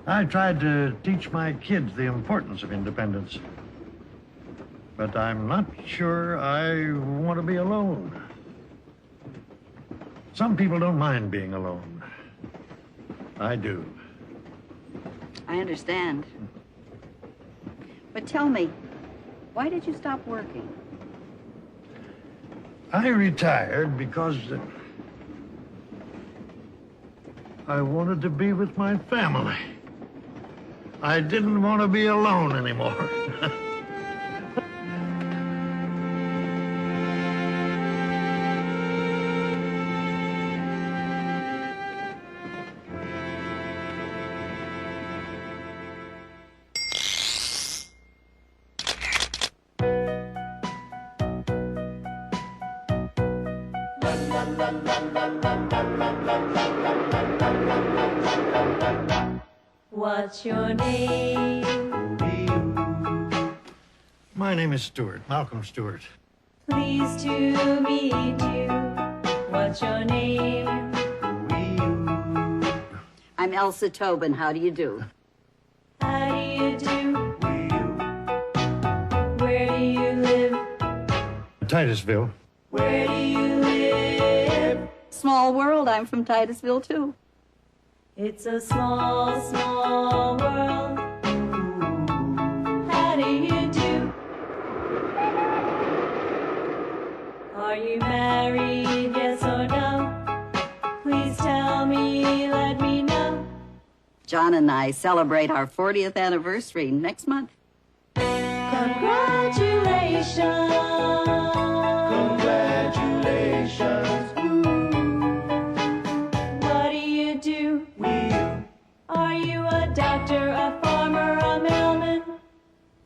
I tried to teach my kids the importance of independence, but I'm not sure I want to be alone. Some people don't mind being alone. I do. I understand. But tell me, why did you stop working? I retired because I wanted to be with my family. I didn't want to be alone anymore. What's your name? My name is Stewart, Malcolm Stewart. Pleased to meet you. What's your name? I'm Elsa Tobin. How do you do? How do you do? Where do you live? Titusville. Where do you live? Small world. I'm from Titusville, too. It's a small, small world. How do you do? Are you married, yes or no? Please tell me, let me know. John and I celebrate our 40th anniversary next month. Congratulations. Congratulations. What do you do? Are you a doctor, a farmer, a mailman,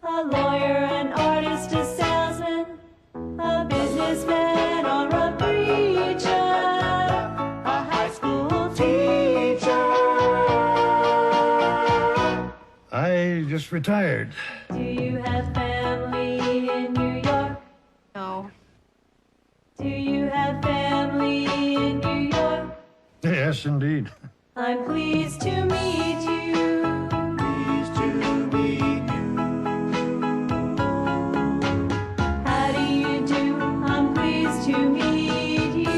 a lawyer, an artist, a salesman, a businessman, or a preacher, a high school teacher? I just retired. Do you have family in New York? No. Do you have family in New York? Yes, indeed. I'm pleased to meet you. Pleased to meet you. How do you do? I'm pleased to meet you.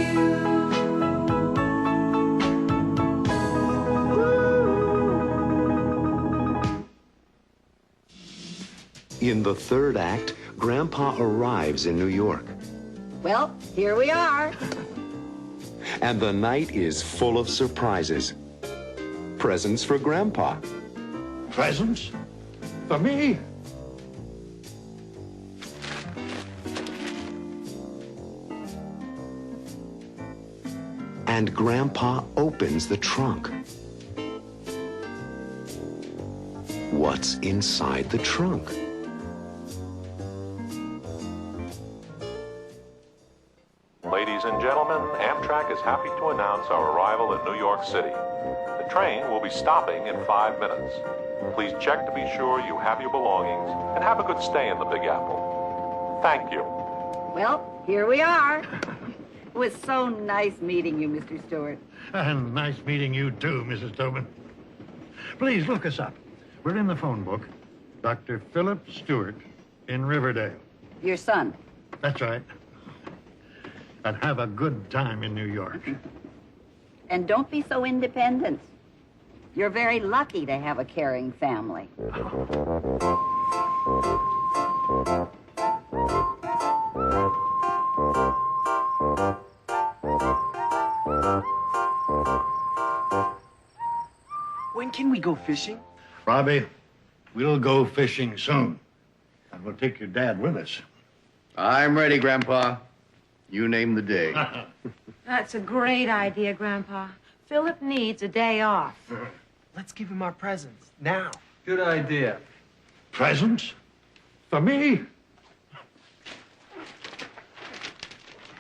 In the third act, Grandpa arrives in New York, Well, here we are. and the night is full of surprises. Presents for Grandpa. Presents? For me? And Grandpa opens the trunk. What's inside the trunk? Ladies and gentlemen, Amtrak is happy to announce our arrival in New York City. The train will be stopping in 5 minutes. Please check to be sure you have your belongings and have a good stay in the Big Apple. Thank you. Well, here we are. It was so nice meeting you, Mr. Stewart. And nice meeting you, too, Mrs. Tobin. Please look us up. We're in the phone book. Dr. Philip Stewart in Riverdale. Your son. That's right. And have a good time in New York. And don't be so independent. You're very lucky to have a caring family. When can we go fishing? Robbie, we'll go fishing soon. And we'll take your dad with us. I'm ready, Grandpa. You name the day. That's a great idea, Grandpa. Philip needs a day off. Let's give him our presents now. Good idea. Presents? For me?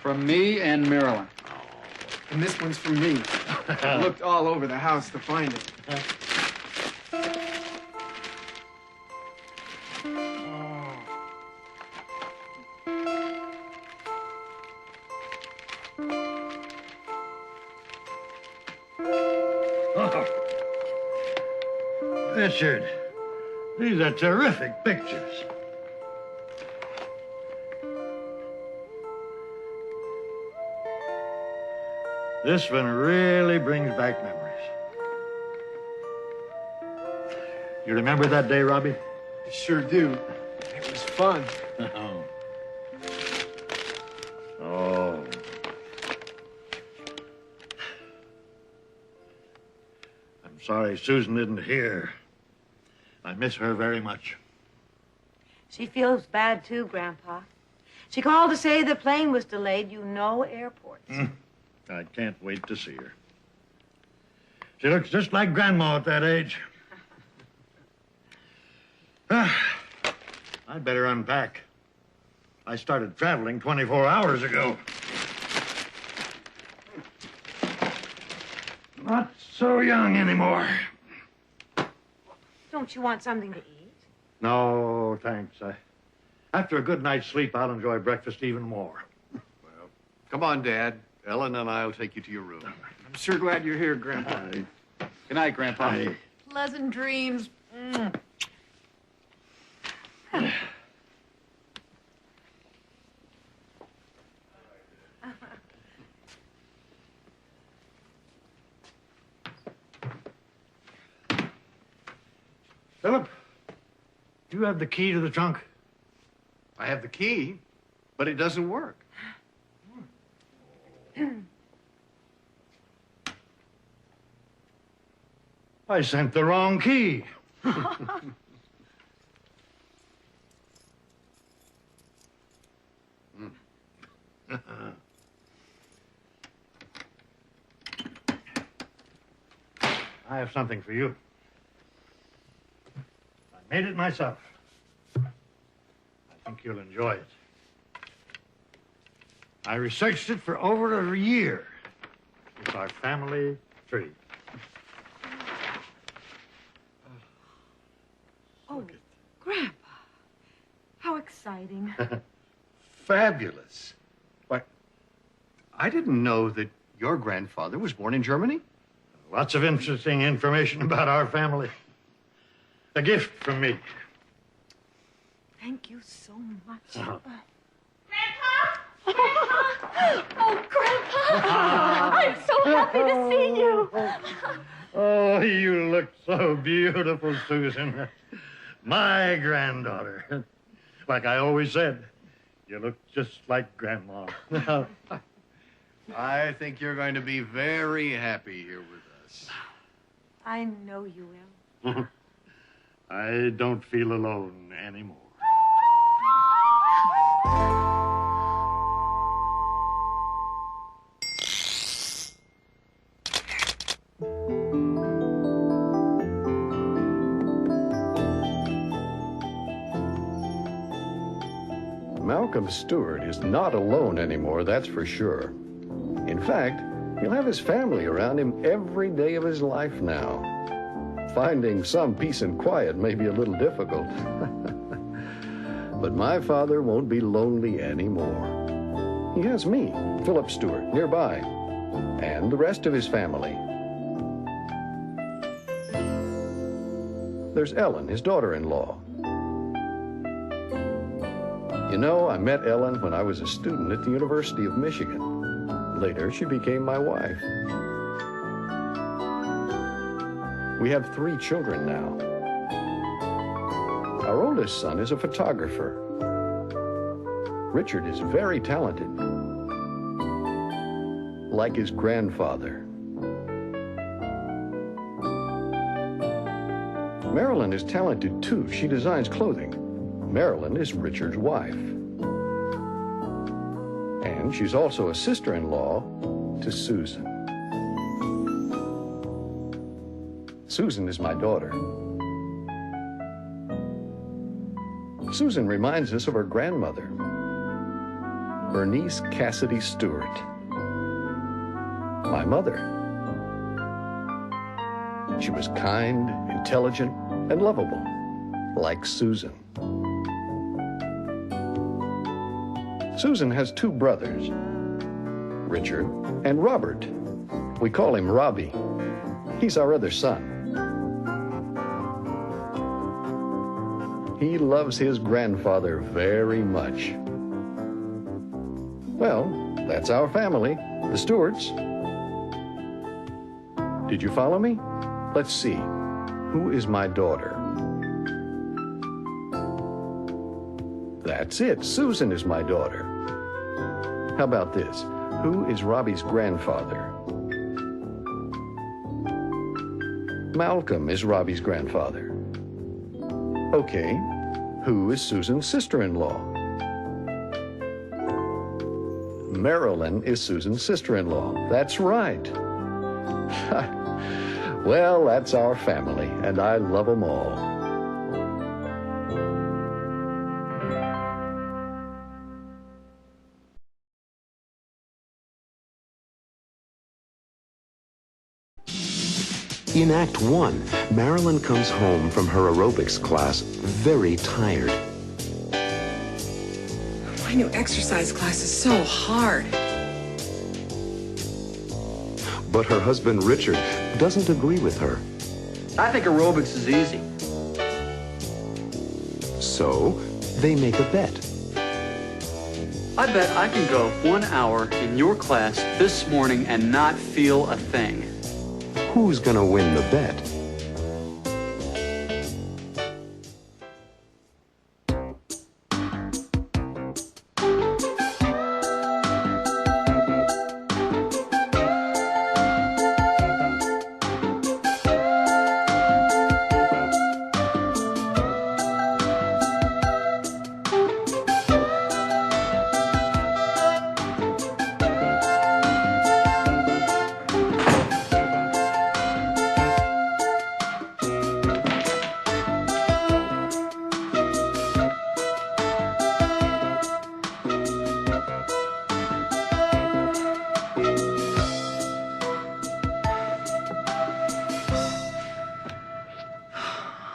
From me and Marilyn. And this one's from me. I looked all over the house to find it. Richard, these are terrific pictures. This one really brings back memories. You remember that day, Robbie? I sure do. It was fun. Oh. I'm sorry Susan isn't here. I miss her very much. She feels bad, too, Grandpa. She called to say the plane was delayed. You know airports. I can't wait to see her. She looks just like Grandma at that age. I'd better unpack. I started traveling 24 hours ago. Not so young anymore. Don't you want something to eat? No, thanks. After a good night's sleep, I'll enjoy breakfast even more. Come on, Dad. Ellen and I will take you to your room. I'm sure glad you're here, Grandpa. Good night, Grandpa. Pleasant dreams. Philip, you have the key to the trunk? I have the key, but it doesn't work. I sent the wrong key. I have something for you. I made it myself. I think you'll enjoy it. I researched it for over a year. It's our family tree. Oh, Grandpa, how exciting. Fabulous. But I didn't know that your grandfather was born in Germany. Lots of interesting information about our family. A gift from me. Thank you so much. Oh, Grandpa! I'm so happy to see you. Oh, you look so beautiful, Susan. My granddaughter. Like I always said, you look just like Grandma. I think you're going to be very happy here with us. I know you will. I don't feel alone anymore. Malcolm Stewart is not alone anymore, that's for sure. In fact, he'll have his family around him every day of his life now. Finding some peace and quiet may be a little difficult. But my father won't be lonely anymore. He has me, Philip Stewart, nearby, and the rest of his family. There's Ellen, his daughter-in-law. You know, I met Ellen when I was a student at the University of Michigan. Later, she became my wife. We have 3 children now. Our oldest son is a photographer. Richard is very talented, like his grandfather. Marilyn is talented too. She designs clothing. Marilyn is Richard's wife. And she's also a sister-in-law to Susan. Susan is my daughter. Susan reminds us of her grandmother, Bernice Cassidy Stewart, my mother. She was kind, intelligent, and lovable, like Susan. Susan has 2 brothers, Richard and Robert. We call him Robbie. He's our other son. He loves his grandfather very much. Well, that's our family, the Stewarts. Did you follow me? Let's see. Who is my daughter? That's it. Susan is my daughter. How about this? Who is Robbie's grandfather? Malcolm is Robbie's grandfather. Okay. Who is Susan's sister-in-law? Marilyn is Susan's sister-in-law. That's right. Well, that's our family, and I love them all. In Act 1, Marilyn comes home from her aerobics class very tired. My new exercise class is so hard. But her husband, Richard, doesn't agree with her. I think aerobics is easy. So, they make a bet. I bet I can go 1 hour in your class this morning and not feel a thing. Who's gonna win the bet?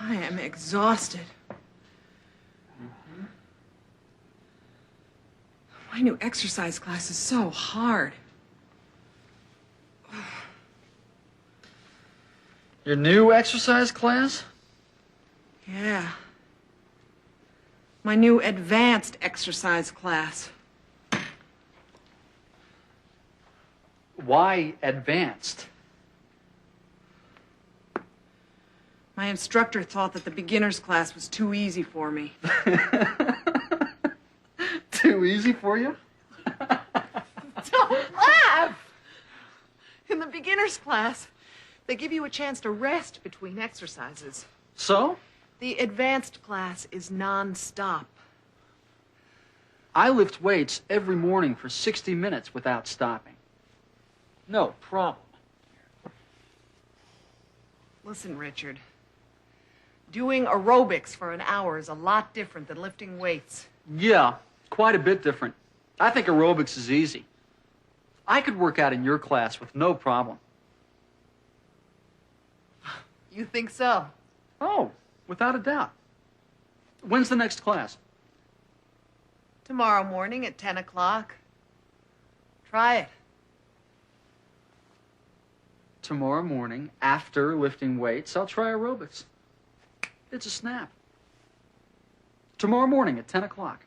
I am exhausted. My new exercise class is so hard. Your new exercise class? Yeah. My new advanced exercise class. Why advanced? My instructor thought that the beginner's class was too easy for me. Too easy for you? Don't laugh! In the beginner's class, they give you a chance to rest between exercises. So? The advanced class is non-stop. I lift weights every morning for 60 minutes without stopping. No problem. Listen, Richard. Doing aerobics for an hour is a lot different than lifting weights. Yeah, quite a bit different. I think aerobics is easy. I could work out in your class with no problem. You think so? Oh, without a doubt. When's the next class? Tomorrow morning at 10 o'clock. Try it. Tomorrow morning, after lifting weights, I'll try aerobics. It's a snap. Tomorrow morning at 10 o'clock.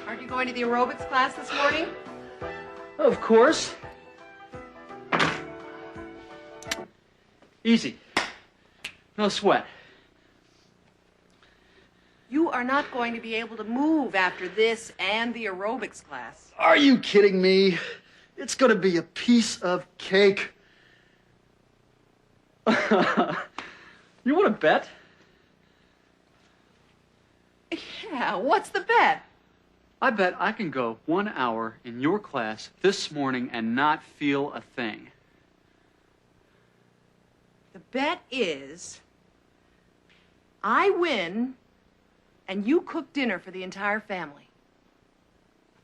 Aren't you going to the aerobics class this morning? Of course. Easy. No sweat. You are not going to be able to move after this and the aerobics class. Are you kidding me? It's going to be a piece of cake. You want to bet? Yeah, what's the bet? I bet I can go 1 hour in your class this morning and not feel a thing. The bet is I win and you cook dinner for the entire family.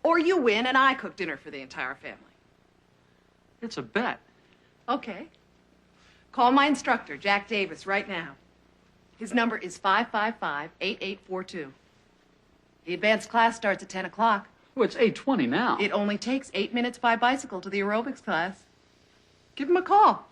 Or you win and I cook dinner for the entire family. It's a bet. Okay. Call my instructor, Jack Davis, right now. His number is 555-8842. The advanced class starts at 10 o'clock. Oh, it's 8:20 now. It only takes 8 minutes by bicycle to the aerobics class. Give him a call.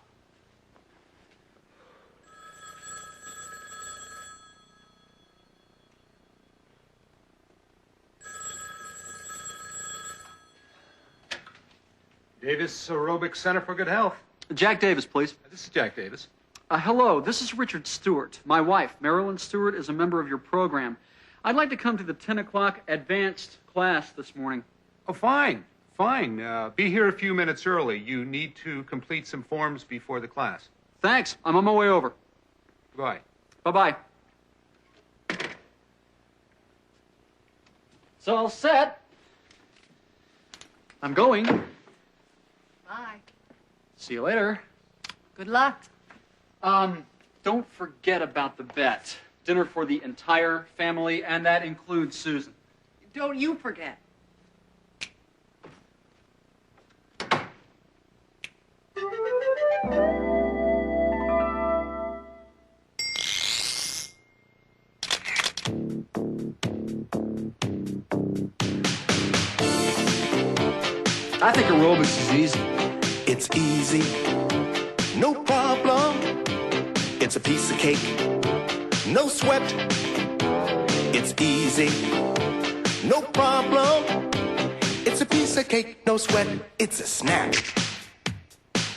Davis Aerobic Center for Good Health. Jack Davis, please. This is Jack Davis. Hello, this is Richard Stewart. My wife, Marilyn Stewart, is a member of your program. I'd like to come to the 10 o'clock advanced class this morning. Oh, fine. Fine. Be here a few minutes early. You need to complete some forms before the class. Thanks. I'm on my way over. Goodbye. Bye-bye. It's all set. I'm going. Bye. See you later. Good luck. Don't forget about the bet. Dinner for the entire family, and that includes Susan. Don't you forget. I think aerobics is easy. It's easy, no problem. It's a piece of cake, no sweat. It's easy, no problem. It's a piece of cake, no sweat. It's a snack.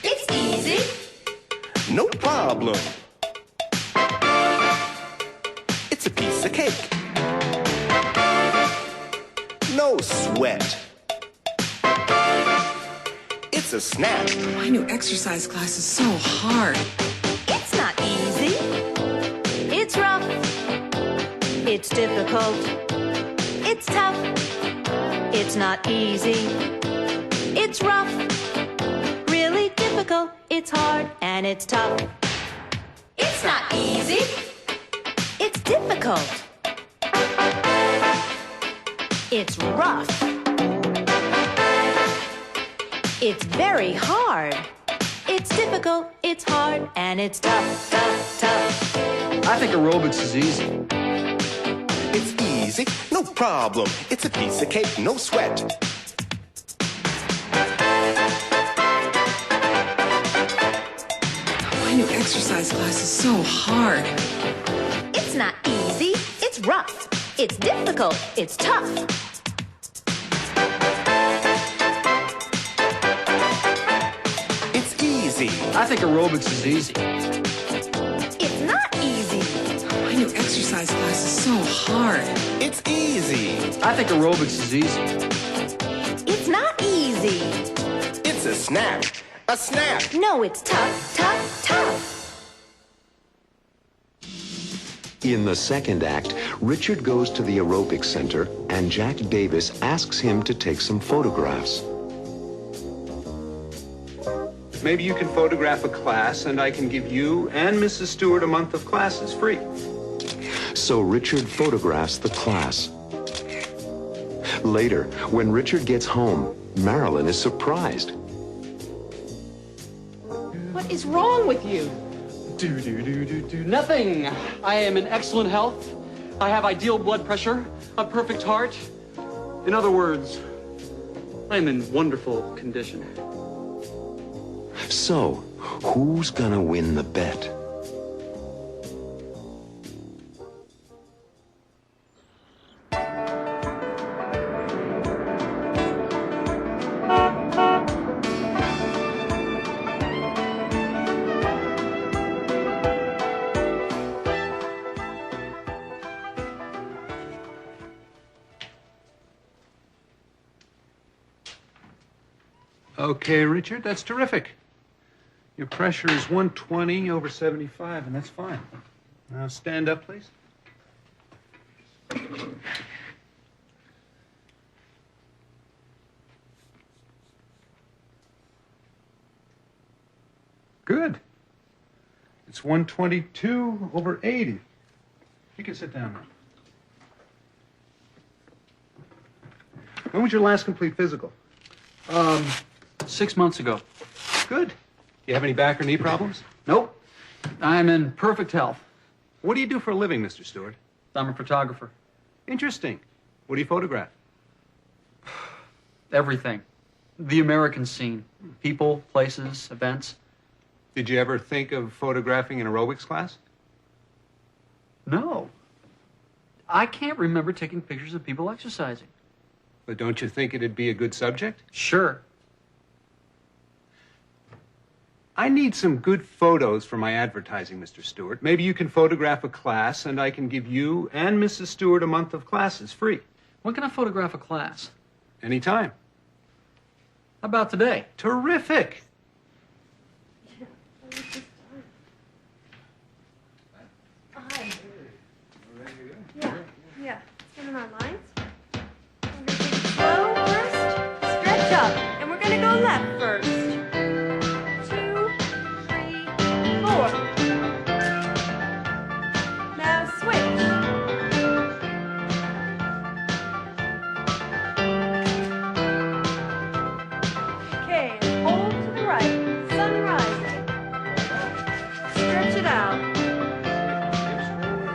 It's easy. No problem. It's a piece of cake. No sweat. It's a snack. My new exercise class is so hard. It's not easy. It's rough. It's difficult. It's tough. It's not easy. It's rough. Really difficult. It's hard and it's tough. It's not easy. It's difficult. It's rough. It's very hard. It's difficult, it's hard, and it's tough, tough, tough. I think aerobics is easy. It's easy, no problem. It's a piece of cake, no sweat. My new exercise class is so hard. It's not easy, it's rough. It's difficult, it's tough. It's easy. I think aerobics is easy. It's not easy. My new exercise class is so hard. It's easy. I think aerobics is easy. It's not easy. It's a snack. A snack. No, it's tough, tough, tough. In the second act, Richard goes to the aerobics center and Jack Davis asks him to take some photographs. Maybe you can photograph a class and I can give you and Mrs. Stewart a month of classes free. So Richard photographs the class. Later, when Richard gets home, Marilyn is surprised. What is wrong with you? Nothing. I am in excellent health. I have ideal blood pressure, a perfect heart. In other words, I am in wonderful condition. So, who's gonna win the bet? Okay, Richard, that's terrific. Your pressure is 120 over 75, and that's fine. Now stand up, please. Good. It's 122 over 80. You can sit down now. When was your last complete physical? 6 months ago. Good. Do you have any back or knee problems? Nope. I'm in perfect health. What do you do for a living, Mr. Stewart? I'm a photographer. Interesting. What do you photograph? Everything. The American scene. People, places, events. Did you ever think of photographing an aerobics class? No. I can't remember taking pictures of people exercising. But don't you think it'd be a good subject? Sure. I need some good photos for my advertising, Mr. Stewart. Maybe you can photograph a class and I can give you and Mrs. Stewart a month of classes free. When can I photograph a class? Anytime. How about today? Terrific. Yeah. Stand on our lines. Slow first. Stretch up. And we're going to go left first. 2, 3, 4. Now switch. Okay, and hold to the right. Sun rising. Stretch it out.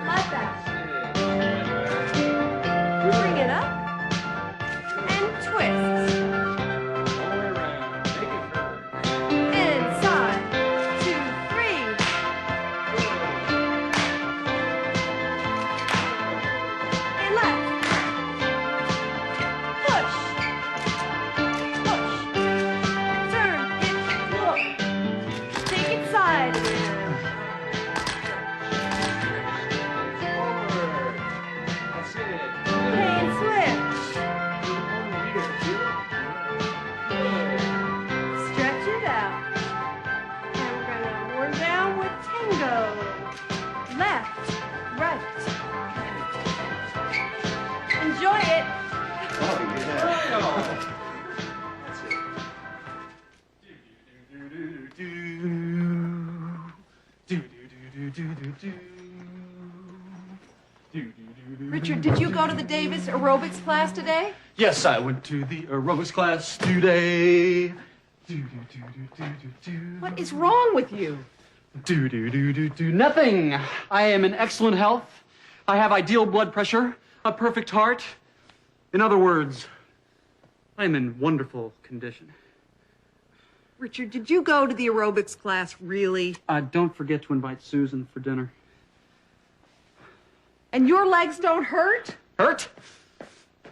Like that. Bring it up and twist. Richard, did you go to the Davis aerobics class today? Yes, I went to the aerobics class today. What is wrong with you? Nothing. I am in excellent health. I have ideal blood pressure, a perfect heart. In other words, I am in wonderful condition. Richard, did you go to the aerobics class really? Don't forget to invite Susan for dinner. And your legs don't hurt? Hurt?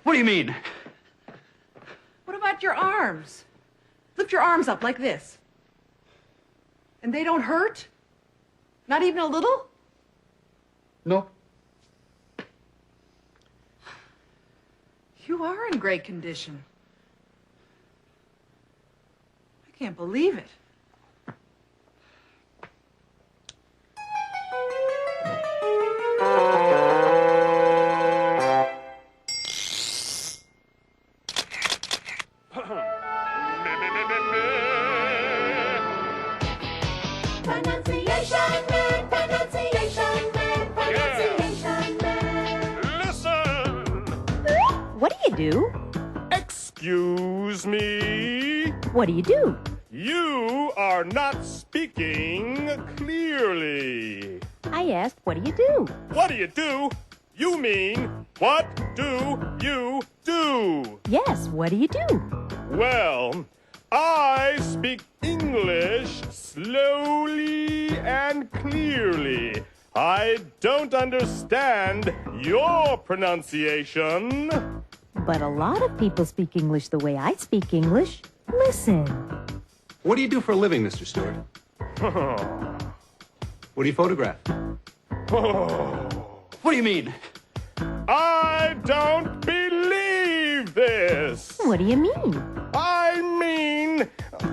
What do you mean? What about your arms? Lift your arms up like this. And they don't hurt? Not even a little? No. You are in great condition. I can't believe it. What do you do? Excuse me? What do you do? You are not speaking clearly. I asked, what do you do? What do you do? You mean, what do you do? Yes, what do you do? Well, I speak English slowly and clearly. I don't understand your pronunciation. But a lot of people speak English the way I speak English. Listen. What do you do for a living, Mr. Stewart? What do you photograph? What do you mean? I don't believe this. What do you mean? I mean,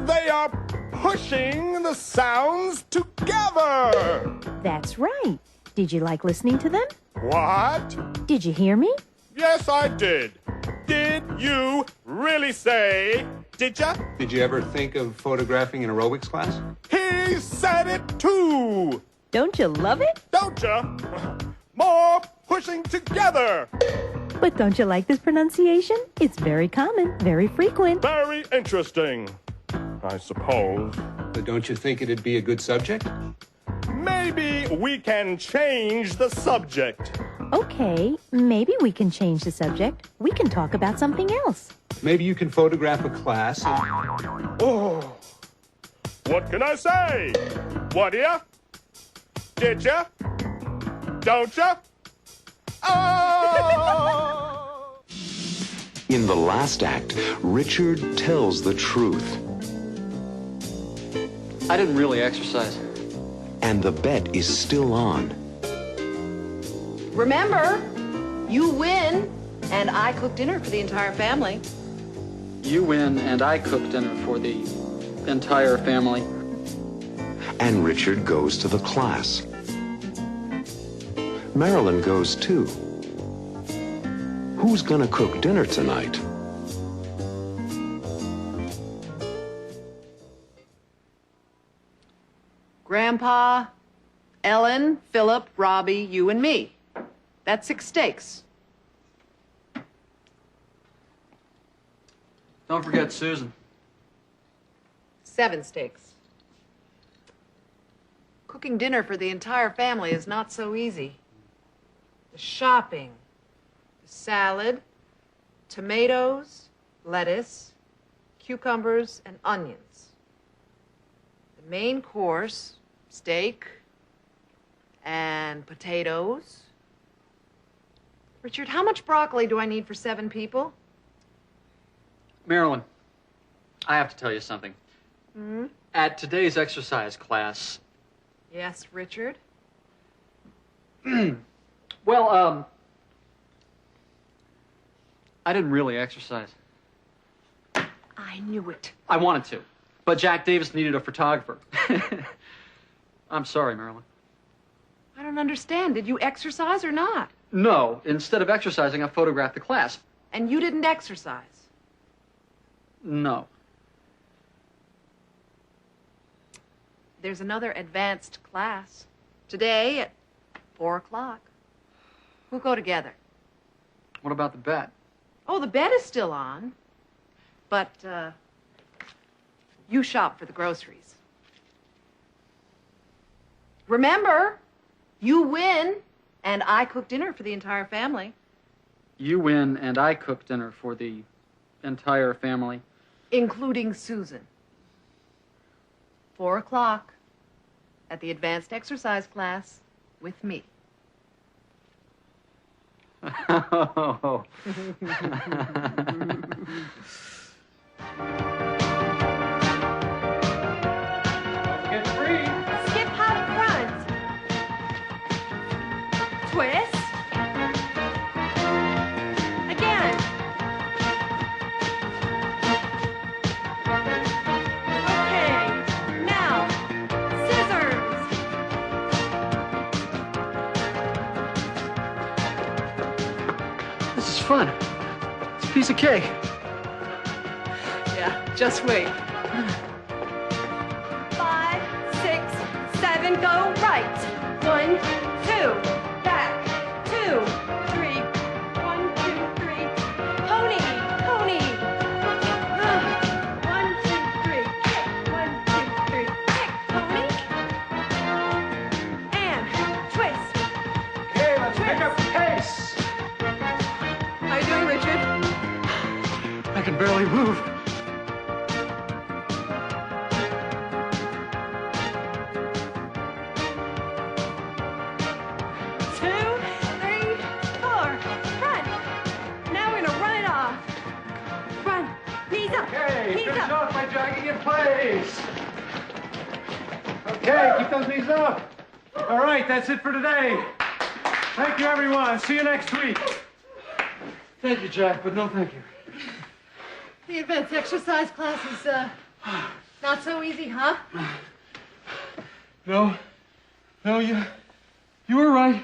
they are pushing the sounds together. That's right. Did you like listening to them? What? Did you hear me? Yes, I did. Did you really say, did ya? Did you ever think of photographing an aerobics class? He said it too. Don't you love it? Don't ya? More pushing together. But don't you like this pronunciation? It's very common, very frequent. Very interesting, I suppose. But don't you think it'd be a good subject? Maybe we can change the subject. Okay, maybe we can change the subject. We can talk about something else. Maybe you can photograph a class. Oh, what can I say? What ya? Did ya? Don't ya? Oh! In the last act, Richard tells the truth. I didn't really exercise. And the bet is still on. Remember, you win, and I cook dinner for the entire family. You win, and I cook dinner for the entire family. And Richard goes to the class. Marilyn goes too. Who's gonna cook dinner tonight? Grandpa, Ellen, Philip, Robbie, you, and me. That's 6 steaks. Don't forget Susan. 7 steaks. Cooking dinner for the entire family is not so easy. The shopping, the salad, tomatoes, lettuce, cucumbers, and onions. The main course, steak and potatoes. Richard, how much broccoli do I need for 7 people? Marilyn, I have to tell you something. Hmm? At today's exercise class, Yes, Richard? well, I didn't really exercise. I knew it. I wanted to, but Jack Davis needed a photographer. I'm sorry, Marilyn. I don't understand. Did you exercise or not? No, instead of exercising, I photographed the class. And you didn't exercise? No. There's another advanced class. Today at 4 o'clock. We'll go together. What about the bet? Oh, the bet is still on. But, you shop for the groceries. Remember, you win, and I cook dinner for the entire family. You win, and I cook dinner for the entire family. Including Susan. 4 o'clock at the advanced exercise class with me. Oh. Get free. Skip hop front. Twist. Again. Okay. Now, scissors. This is fun. It's a piece of cake. Yeah, just wait. 5, 6, 7, go right. 1, 2, back. 2, 3. 1, 2, 3. Pony, pony. 1, 2, 3. Kick. 1, 2, 3. Kick, pony. And twist. Okay, let's pick up the pace. How you doing, Richard? I can barely move. Finish off by jogging in place. Okay, keep those knees up. All right, that's it for today. Thank you, everyone. See you next week. Thank you, Jack, but no thank you. The advanced exercise class is, not so easy, huh? No, you were right.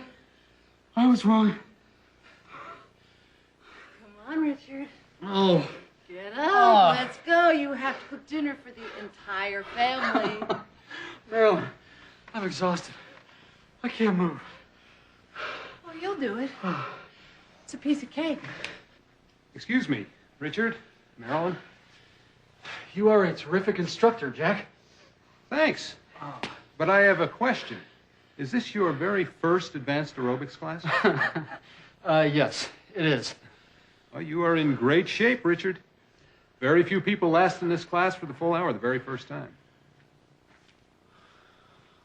I was wrong. Come on, Richard. Oh. Get up. Let's go. You have to cook dinner for the entire family. Marilyn, I'm exhausted. I can't move. Well, you'll do it. It's a piece of cake. Excuse me, Richard, Marilyn. You are a terrific instructor, Jack. Thanks. But I have a question. Is this your very first advanced aerobics class? Yes, it is. Well, you are in great shape, Richard. Very few people last in this class for the full hour the very first time.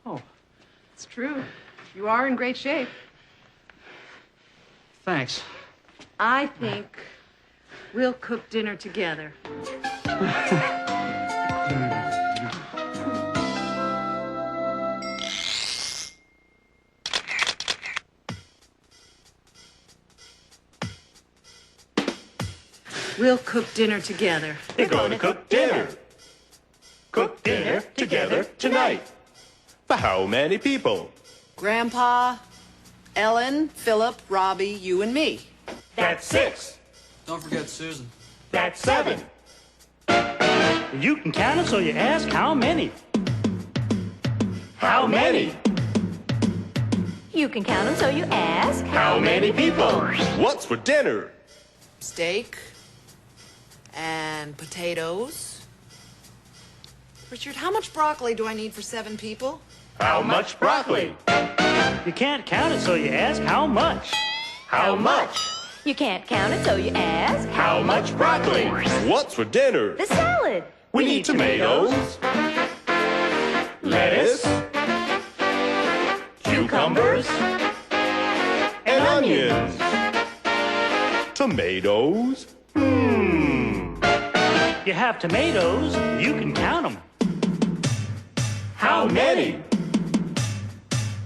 Oh, it's true. You are in great shape. Thanks. I think we'll cook dinner together. We'll cook dinner together. We're gonna cook dinner. Cook dinner together tonight. For how many people? Grandpa, Ellen, Philip, Robbie, you and me. That's 6. Don't forget Susan. That's 7. You can count them, so you ask how many. How many? You can count them, so you ask. How many people? What's for dinner? Steak and potatoes. Richard, how much broccoli do I need for 7 people? How much broccoli? You can't count it, so you ask how much. How much? You can't count it, so you ask. How much broccoli? What's for dinner? The salad. We need tomatoes, lettuce, cucumbers, and onions. Tomatoes? You have tomatoes, you can count them. How many?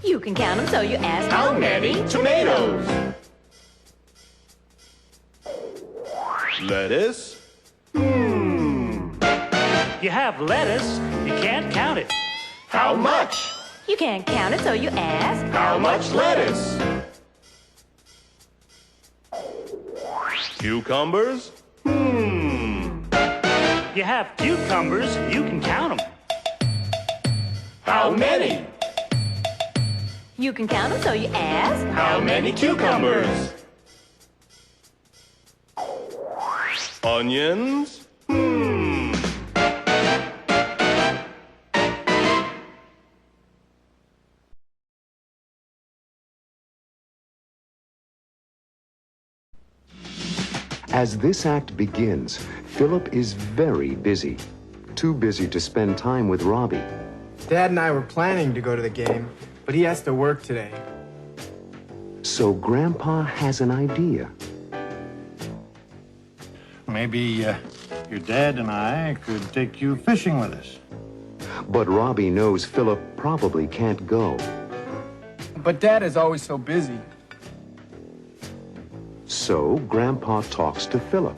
You can count them, so you ask. How many tomatoes? Lettuce? You have lettuce, you can't count it. How much? You can't count it, so you ask. How much lettuce? Cucumbers? You have cucumbers, you can count them. How many? You can count them, so you ask. How many cucumbers? Onions? As this act begins, Philip is very busy. Too busy to spend time with Robbie. Dad and I were planning to go to the game, but he has to work today. So Grandpa has an idea. Maybe your dad and I could take you fishing with us. But Robbie knows Philip probably can't go. But Dad is always so busy. So Grandpa talks to Philip.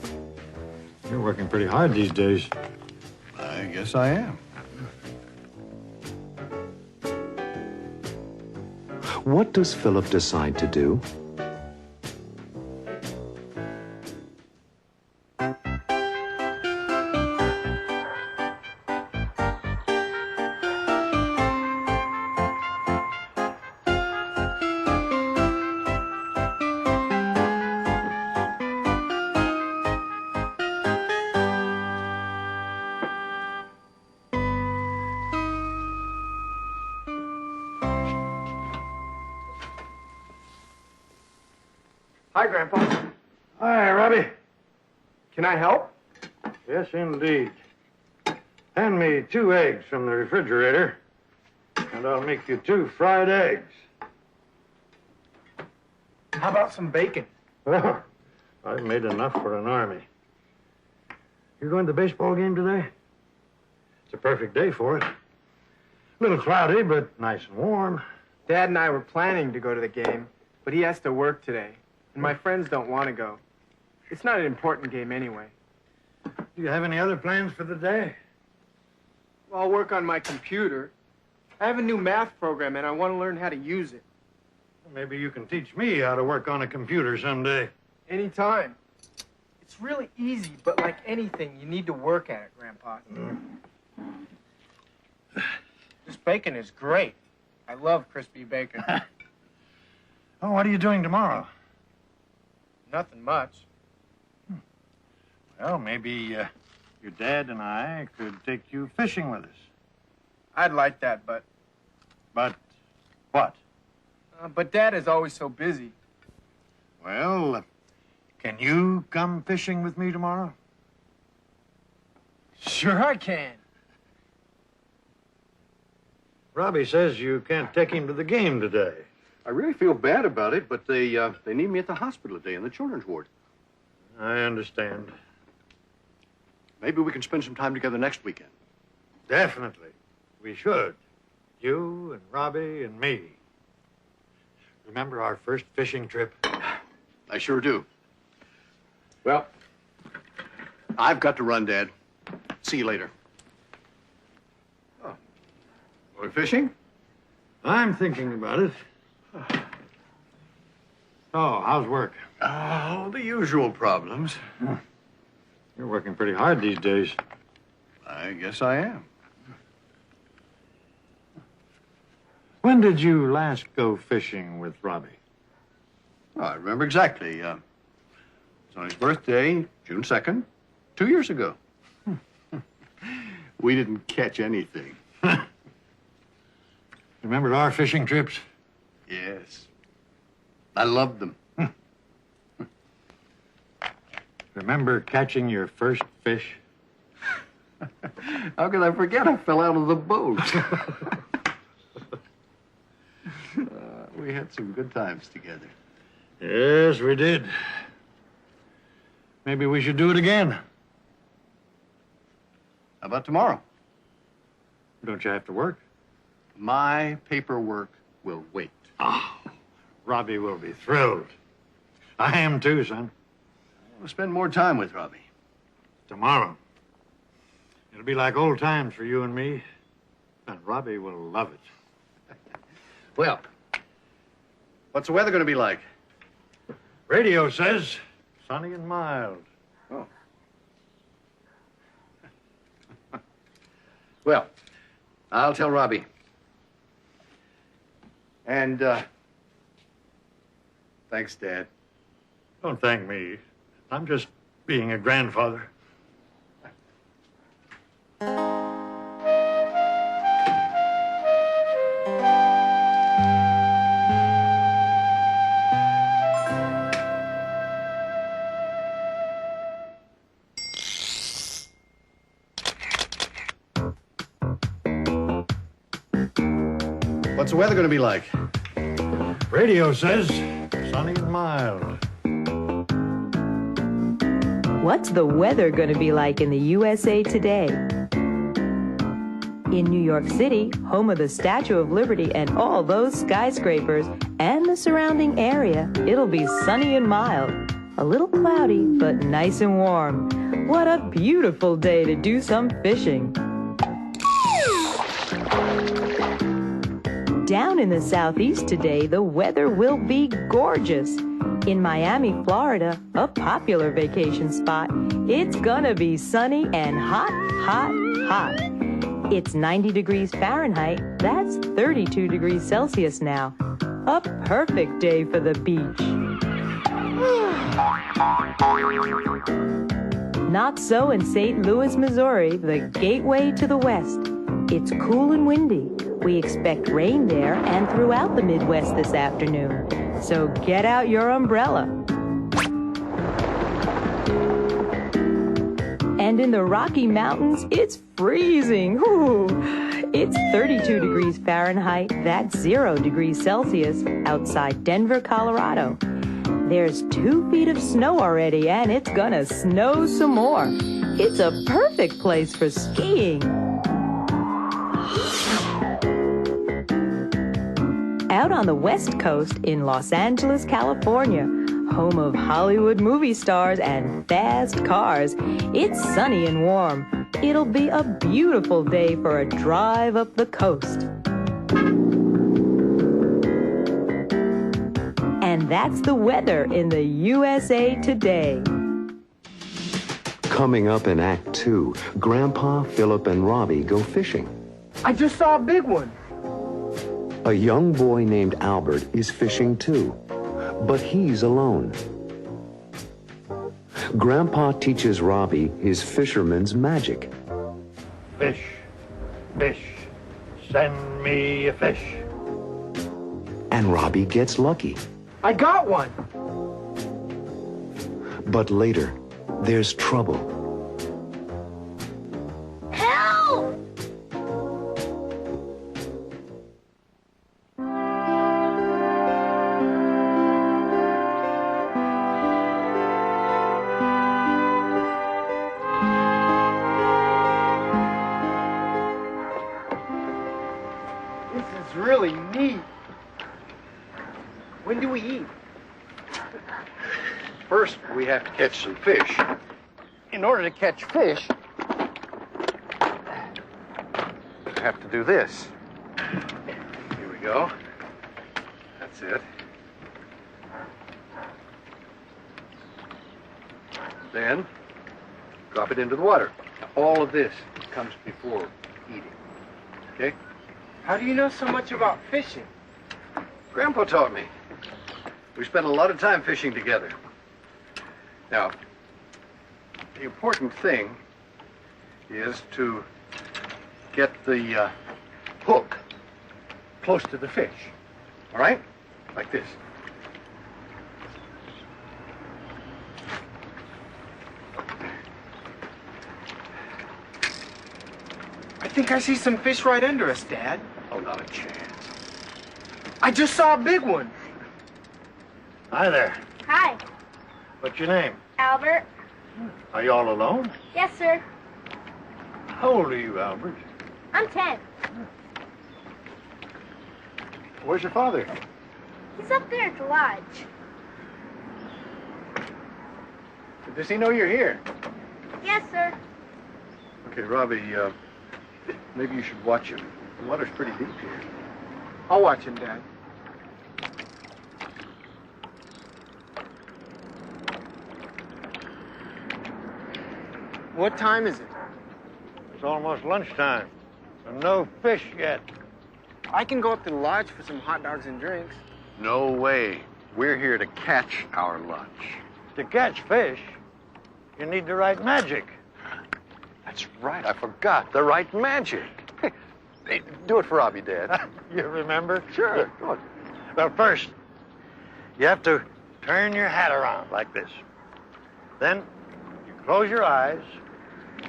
You're working pretty hard these days. I guess I am. What does Philip decide to do? Hi, Grandpa. Hi, Robbie. Can I help? Yes, indeed. Hand me 2 eggs from the refrigerator, and I'll make you 2 fried eggs. How about some bacon? Well, I've made enough for an army. You going to the baseball game today? It's a perfect day for it. A little cloudy, but nice and warm. Dad and I were planning to go to the game, but he has to work today, and my friends don't want to go. It's not an important game anyway. Do you have any other plans for the day? Well, I'll work on my computer. I have a new math program, and I want to learn how to use it. Maybe you can teach me how to work on a computer someday. Anytime. It's really easy, but like anything, you need to work at it, Grandpa. This bacon is great. I love crispy bacon. Oh, what are you doing tomorrow? Nothing much. Well, maybe your dad and I could take you fishing with us. I'd like that, but... But what? But Dad is always so busy. Well, can you come fishing with me tomorrow? Sure I can. Robbie says you can't take him to the game today. I really feel bad about it, but they need me at the hospital today in the children's ward. I understand. Maybe we can spend some time together next weekend. Definitely. We should. You and Robbie and me. Remember our first fishing trip? I sure do. Well, I've got to run, Dad. See you later. Oh. Going fishing? I'm thinking about it. Oh, how's work? Oh, the usual problems. You're working pretty hard these days. I guess I am. When did you last go fishing with Robbie? Oh, I remember exactly. It was on his birthday, June 2nd, 2 years ago. We didn't catch anything. Remember our fishing trips? Yes. I loved them. Remember catching your first fish? How could I forget? I fell out of the boat. We had some good times together. Yes, we did. Maybe we should do it again. How about tomorrow? Don't you have to work? My paperwork will wait. Oh, Robbie will be thrilled. I am too, son. We'll spend more time with Robbie. Tomorrow. It'll be like old times for you and me. And Robbie will love it. Well, what's the weather going to be like? Radio says sunny and mild. Oh. Well, I'll tell Robbie. And, thanks, Dad. Don't thank me. I'm just being a grandfather. What's the weather going to be like? Radio says sunny and mild. What's the weather going to be like in the USA today? In New York City, home of the Statue of Liberty and all those skyscrapers and the surrounding area, it'll be sunny and mild. A little cloudy, but nice and warm. What a beautiful day to do some fishing. Down in the southeast today, the weather will be gorgeous. In Miami, Florida, a popular vacation spot, it's gonna be sunny and hot, hot, hot. It's 90 degrees Fahrenheit, that's 32 degrees Celsius now. A perfect day for the beach. Not so in St. Louis, Missouri, the gateway to the West. It's cool and windy. We expect rain there and throughout the Midwest this afternoon. So get out your umbrella. And in the Rocky Mountains, it's freezing. Ooh. It's 32 degrees Fahrenheit, that's 0 degrees Celsius, outside Denver, Colorado. There's 2 feet of snow already, and it's gonna snow some more. It's a perfect place for skiing. Out on the West Coast in Los Angeles, California, home of Hollywood movie stars and fast cars, it's sunny and warm. It'll be a beautiful day for a drive up the coast. And that's the weather in the USA today. Coming up in Act 2, Grandpa, Philip, and Robbie go fishing. I just saw a big one. A young boy named Albert is fishing too, but he's alone. Grandpa teaches Robbie his fisherman's magic. Fish, fish, send me a fish. And Robbie gets lucky. I got one. But later, there's trouble. Help! This is really neat. When do we eat? First, we have to catch some fish. In order to catch fish, We have to do this. Here we go. That's it. Then, drop it into the water. Now, all of this comes before eating. Okay? how do you know so much about fishing? Grandpa taught me. We spent a lot of time fishing together. Now, the important thing is to get the hook close to the fish. All right? Like this. I think I see some fish right under us, Dad. Oh, not a chance. I just saw a big one. Hi there. Hi, What's your name? Albert. Are you all alone? Yes, sir. How old are you, Albert? I'm 10. Where's your father? He's up there at the lodge. Does he know you're here? Yes, sir. Okay, Robbie, maybe you should watch him. The water's pretty deep here. I'll watch him, Dad. What time is it? It's almost lunchtime, and no fish yet. I can go up to the lodge for some hot dogs and drinks. No way. We're here to catch our lunch. To catch fish, you need the right magic. That's right. I forgot. The right magic. Hey, do it for Robbie, Dad. You remember? Sure. Yeah. Go on. Well, first, you have to turn your hat around like this. Then you close your eyes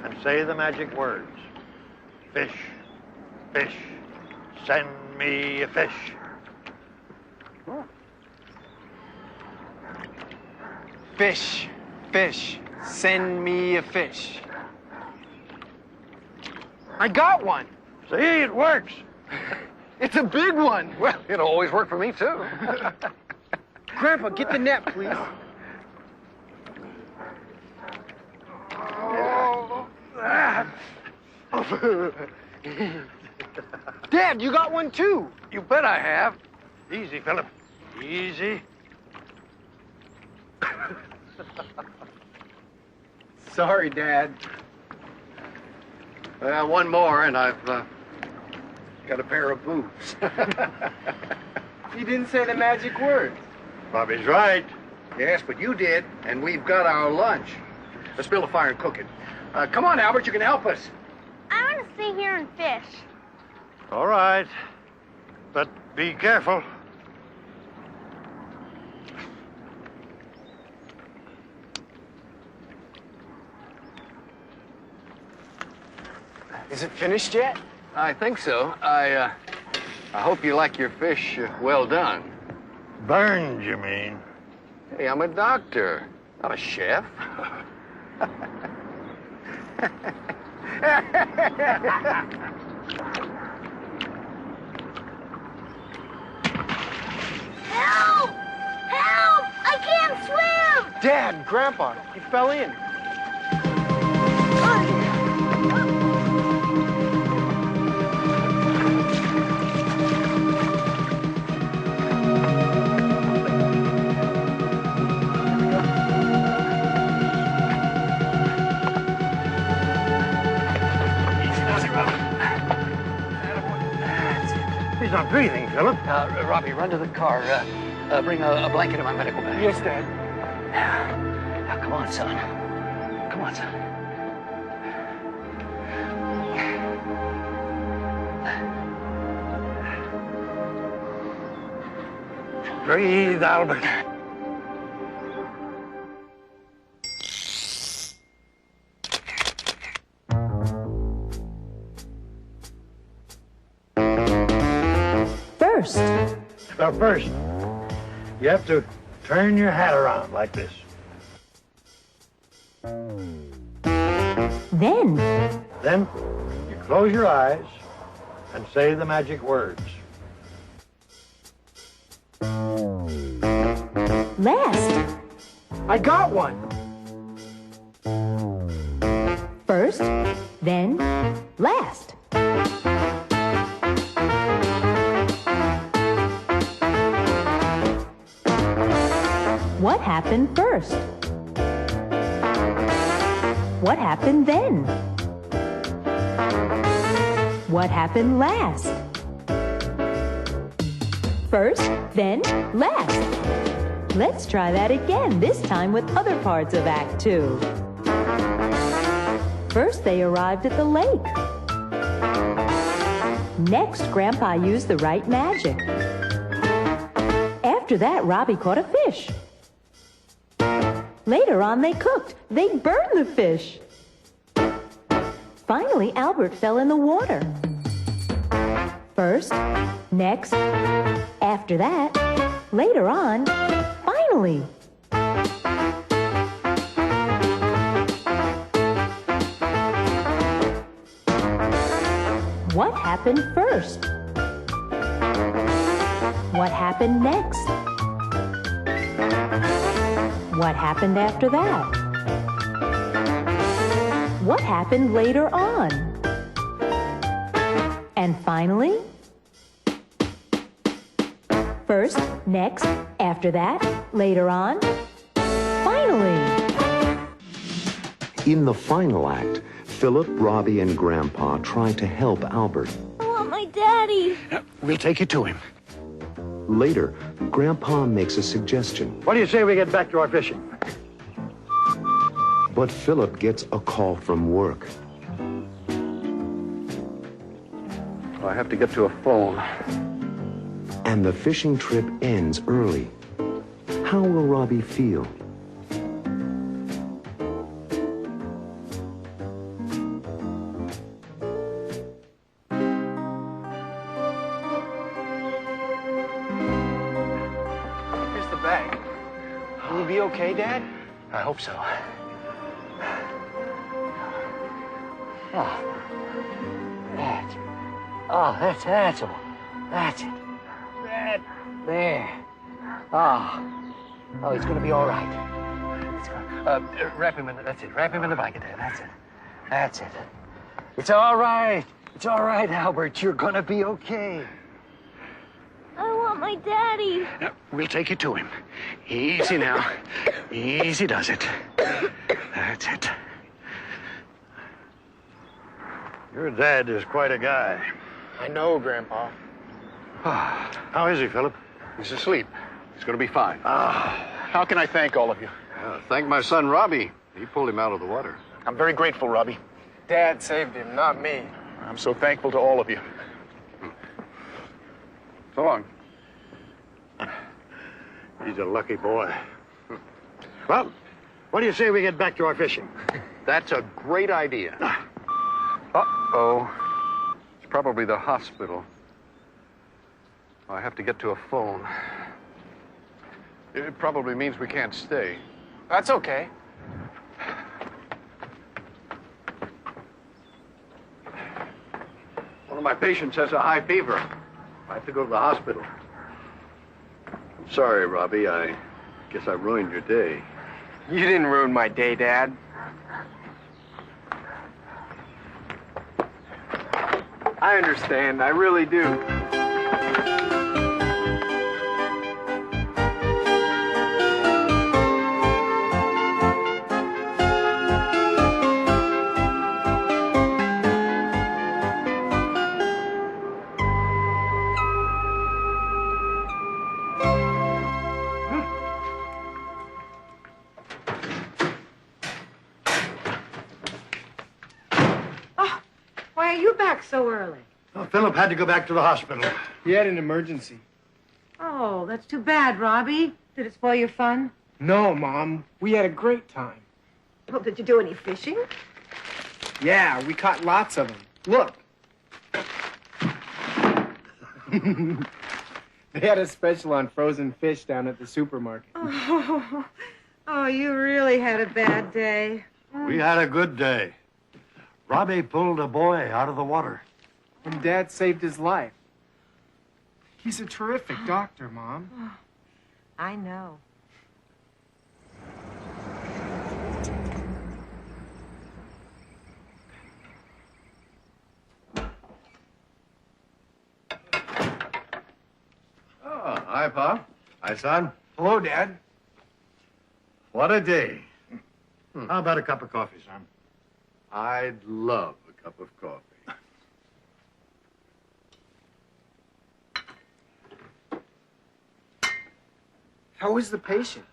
and say the magic words. Fish, fish, send me a fish. Fish, fish, send me a fish. I got one. See, it works. It's a big one. Well, it'll always work for me, too. Grandpa, get the net, please. Dad, you got one too. You bet I have. Easy, Philip. Easy. Sorry, Dad. Well, one more, and I've got a pair of boots. You didn't say the magic word. Bobby's right. Yes, but you did, and we've got our lunch. Let's build a fire and cook it. Come on, Albert, you can help us. I want to stay here and fish. All right. But be careful. Is it finished yet? I think so. I hope you like your fish well done. Burned, you mean? Hey, I'm a doctor, not a chef. Help! Help! I can't swim! Dad, Grandpa, he fell in. He's not breathing, Philip. Robbie, run to the car. Bring a blanket in my medical bag. Yes, Dad. Now, come on, son. Come on, son. Breathe, Albert. Well, first, you have to turn your hat around like this. Then You close your eyes and say the magic words. last. I got one. First, then last. What happened first? What happened then? What happened last? First, then last. Let's try that again, this time with other parts of Act 2. First, they arrived at the lake. Next, Grandpa used the right magic. After that, Robbie caught a fish. Later on, they cooked. They burned the fish. Finally, Albert fell in the water. First, next, after that, later on, finally. What happened first? What happened next? What happened after that? What happened later on? And finally, first, next, after that, later on, finally. In the final act, Philip, Robbie, and Grandpa try to help Albert. I want my dad. Daddy. We'll take you to him. Later, Grandpa makes a suggestion, What do you say we get back to our fishing? but Philip gets a call from work. I have to get to a phone. And the fishing trip ends early. How will Robbie feel? Here's the bag. Will you be okay, Dad? I hope so. That's all. That's it. There. Oh, he's gonna be all right. Wrap him in. That's it. Wrap him in the blanket there. That's it. That's it. It's all right. It's all right, Albert. You're gonna be okay. I want my daddy. We'll take you to him. Easy now. Easy does it. That's it. Your dad is quite a guy. I know, Grandpa. How is he, Philip? He's asleep. He's going to be fine. How can I thank all of you? Thank my son, Robbie. He pulled him out of the water. I'm very grateful, Robbie. Dad saved him, not me. I'm so thankful to all of you. So long. He's a lucky boy. Well, what do you say we get back to our fishing? That's a great idea. Uh-oh. It's probably the hospital. I have to get to a phone. It probably means we can't stay. That's okay. One of my patients has a high fever. I have to go to the hospital. I'm sorry, Robbie. I guess I ruined your day. You didn't ruin my day, Dad. I understand. I really do. Why are you back so early? Well, Philip had to go back to the hospital. He had an emergency. Oh, that's too bad, Robbie. Did it spoil your fun? No, Mom. We had a great time. Well, did you do any fishing? Yeah, we caught lots of them. Look. They had a special on frozen fish down at the supermarket. Oh, you really had a bad day. We had a good day. Robbie pulled a boy out of the water. And Dad saved his life. He's a terrific doctor, Mom. I know. Oh, hi, Pop. Hi, son. Hello, Dad. What a day. How about a cup of coffee, son? I'd love a cup of coffee. How is the patient?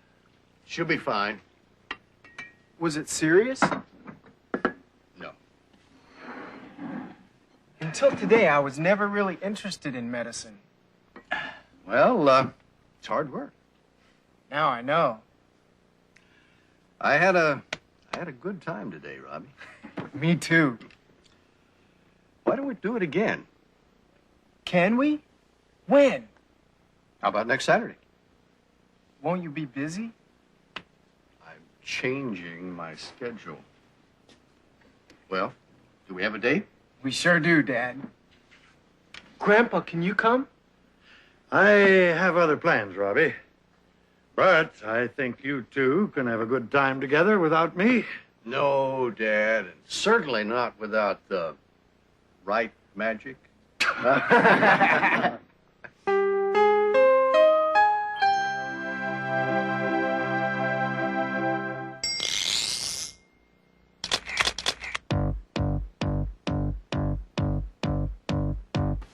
She'll be fine. Was it serious? No. Until today, I was never really interested in medicine. Well, it's hard work. Now I know. I had a good time today, Robbie. Me too. Why don't we do it again? Can we? When? How about next Saturday? Won't you be busy? I'm changing my schedule. Well, do we have a date? We sure do, Dad. Grandpa, can you come? I have other plans, Robbie. But I think you two can have a good time together without me. No, Dad, and certainly not without the right magic.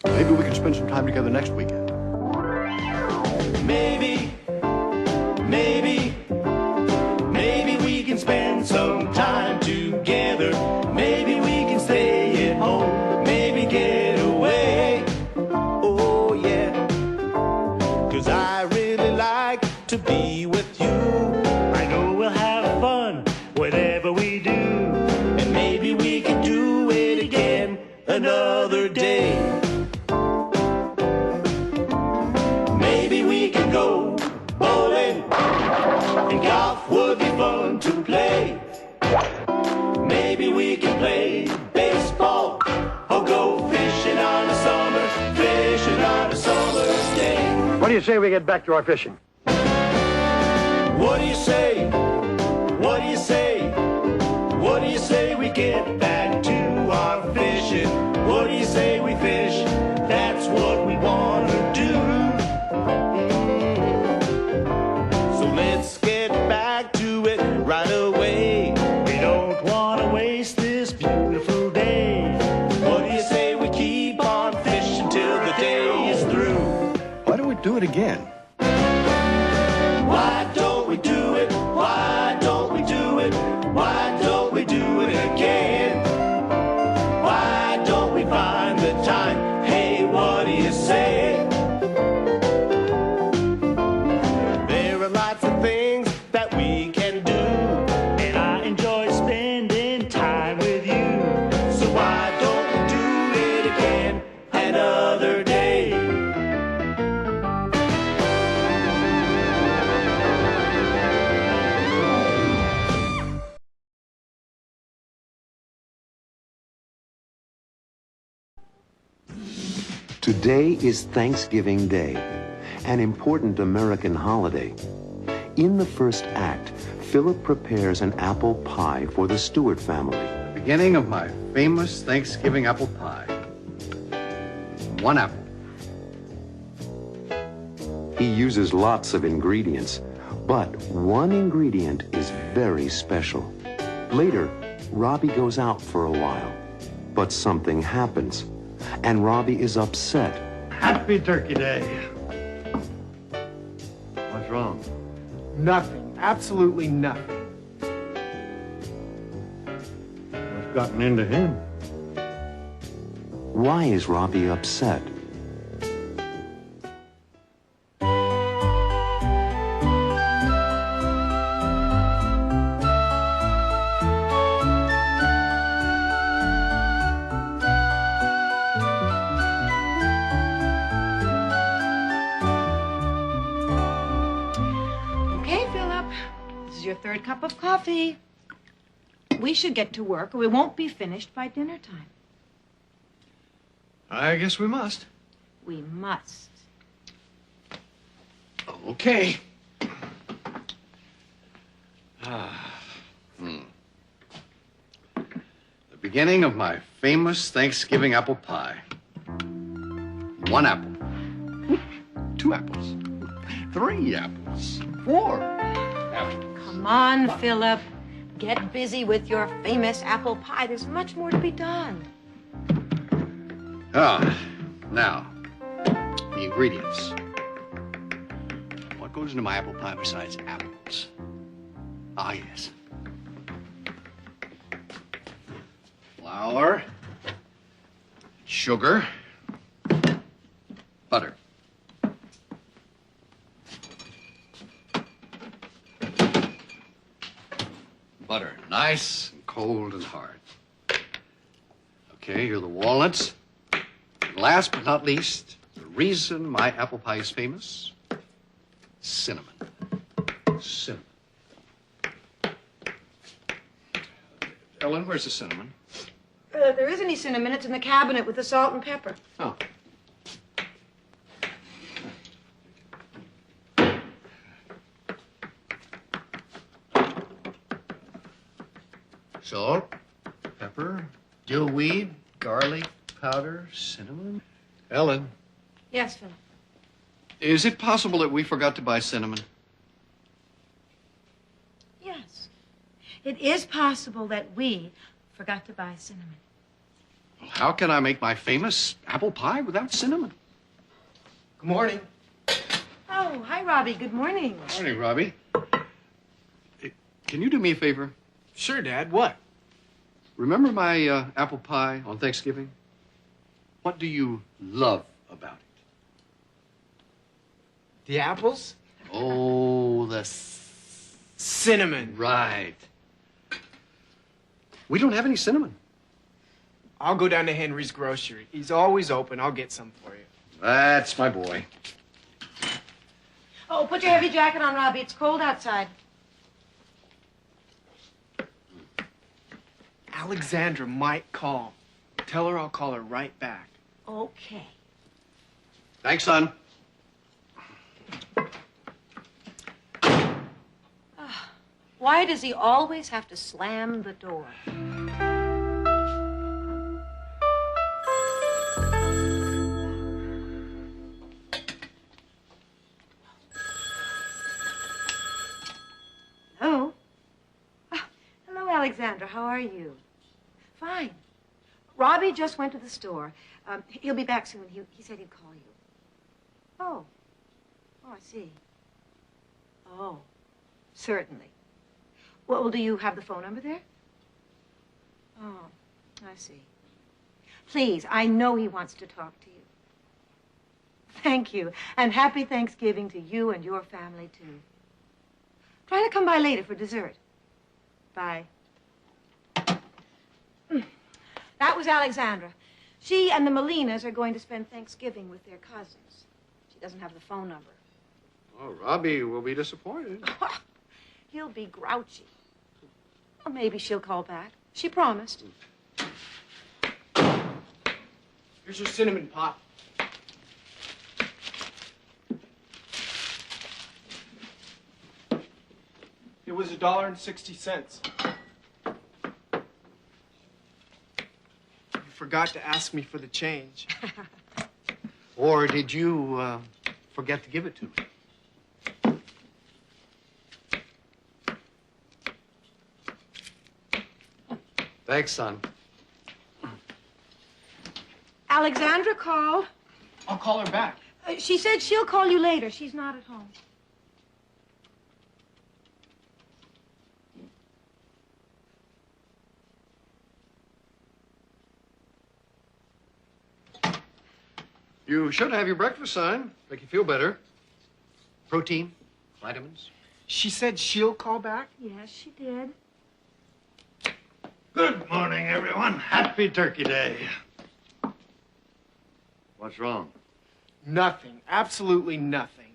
Maybe we can spend some time together next weekend. Maybe, maybe, maybe we can spend some time together. Maybe we can stay at home, maybe get away. Oh yeah, 'cause I really like to be with you. I know we'll have fun, whatever we do. And maybe we can do it again another day. Maybe we can go bowling, and golf would be fun to play. Maybe we can play baseball, or go fishing on a summer's day. What do you say we get back to our fishing? What do you say? What do you say? What do you say we get back to our fishing? What do you say we fish? That's what we want to do. So let's get back to it right away. We don't want to waste this beautiful day. What do you say we keep on fishing till the day is through? Why don't we do it again? Why don't we do it? Why don't we do it? Why don't we do it again? Why don't we find the time? Hey, what do you say? There are lots of things that we can do, and I enjoy spending time with you. So why don't we do it again another day? Today is Thanksgiving Day, an important American holiday. In the first act, Philip prepares an apple pie for the Stewart family. Beginning of my famous Thanksgiving apple pie. 1 apple. He uses lots of ingredients, but one ingredient is very special. Later, Robbie goes out for a while, but something happens, and Robbie is upset. Happy Turkey Day. What's wrong? Nothing. Absolutely nothing. What's gotten into him? Why is Robbie upset? Okay, Philip. This is your third cup of coffee. We should get to work, or we won't be finished by dinner time. I guess we must. We must. Okay. The beginning of my famous Thanksgiving apple pie. 1 apple. 2 apples. 3 apples. 4 apples. Come on, Philip. Get busy with your famous apple pie. There's much more to be done. Now, the ingredients. What goes into my apple pie besides apples? Ah, yes. Flour, sugar, butter. Butter, nice and cold and hard. Okay, here are the walnuts. And last but not least, the reason my apple pie is famous, cinnamon. Cinnamon. Ellen, where's the cinnamon? There isn't any cinnamon. It's in the cabinet with the salt and pepper. Oh. Salt, pepper, dillweed, garlic powder, cinnamon. Ellen, Yes, Philip. is it possible that we forgot to buy cinnamon? Yes. It is possible that we forgot to buy cinnamon. Well, how can I make my famous apple pie without cinnamon? Good morning. Oh, hi, Robbie. Good morning. Morning, Robbie. Hey, can you do me a favor? Sure, Dad. What? Remember my apple pie on Thanksgiving? What do you love about it? The apples? Oh, the cinnamon. Right. We don't have any cinnamon. I'll go down to Henry's grocery. He's always open. I'll get some for you. That's my boy. Oh, put your heavy jacket on, Robbie. It's cold outside. Alexandra might call. Tell her I'll call her right back. Okay. Thanks, son. Why does he always have to slam the door? Hello? Hello, Alexandra. How are you? Fine. Robbie just went to the store. He'll be back soon. He said he'd call you. Oh. Oh, I see. Oh, certainly. Well, do you have the phone number there? Oh, I see. Please, I know he wants to talk to you. Thank you, and happy Thanksgiving to you and your family, too. Try to come by later for dessert. Bye. That was Alexandra. She and the Molinas are going to spend Thanksgiving with their cousins. She doesn't have the phone number. Oh, Robbie will be disappointed. He'll be grouchy. Well, maybe she'll call back. She promised. Here's your cinnamon pop. It was $1.60. You forgot to ask me for the change. Or did you forget to give it to me? Thanks, son. Alexandra called. I'll call her back. She said she'll call you later. She's not at home. You should have your breakfast, son. Make you feel better. Protein, vitamins. She said she'll call back? Yes, she did. Good morning, everyone. Happy Turkey Day. What's wrong? Nothing. Absolutely nothing.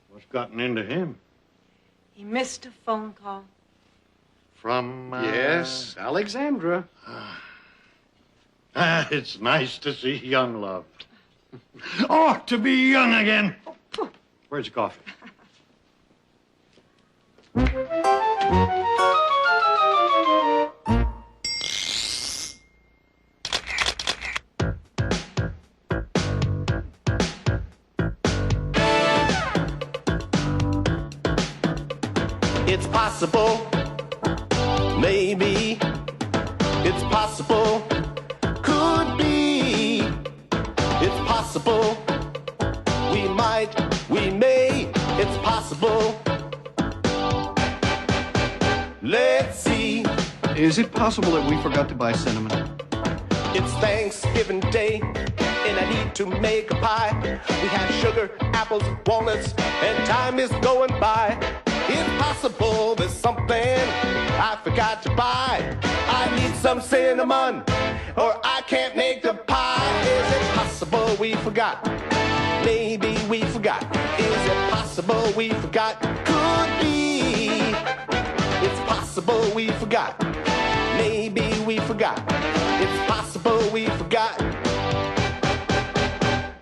What's gotten into him? He missed a phone call. From, Yes, Alexandra. It's nice to see young love. Oh, to be young again. Where's the coffee? It's possible, maybe, it's possible, could be, it's possible, we might, we may, it's possible. Let's see. Is it possible that we forgot to buy cinnamon? It's Thanksgiving Day, and I need to make a pie. We have sugar, apples, walnuts, and time is going by. It's possible there's something I forgot to buy. I need some cinnamon, or I can't make the pie. Is it possible we forgot? Maybe we forgot. Is it possible we forgot? Could be. It's possible we forgot. Maybe we forgot. It's possible we forgot.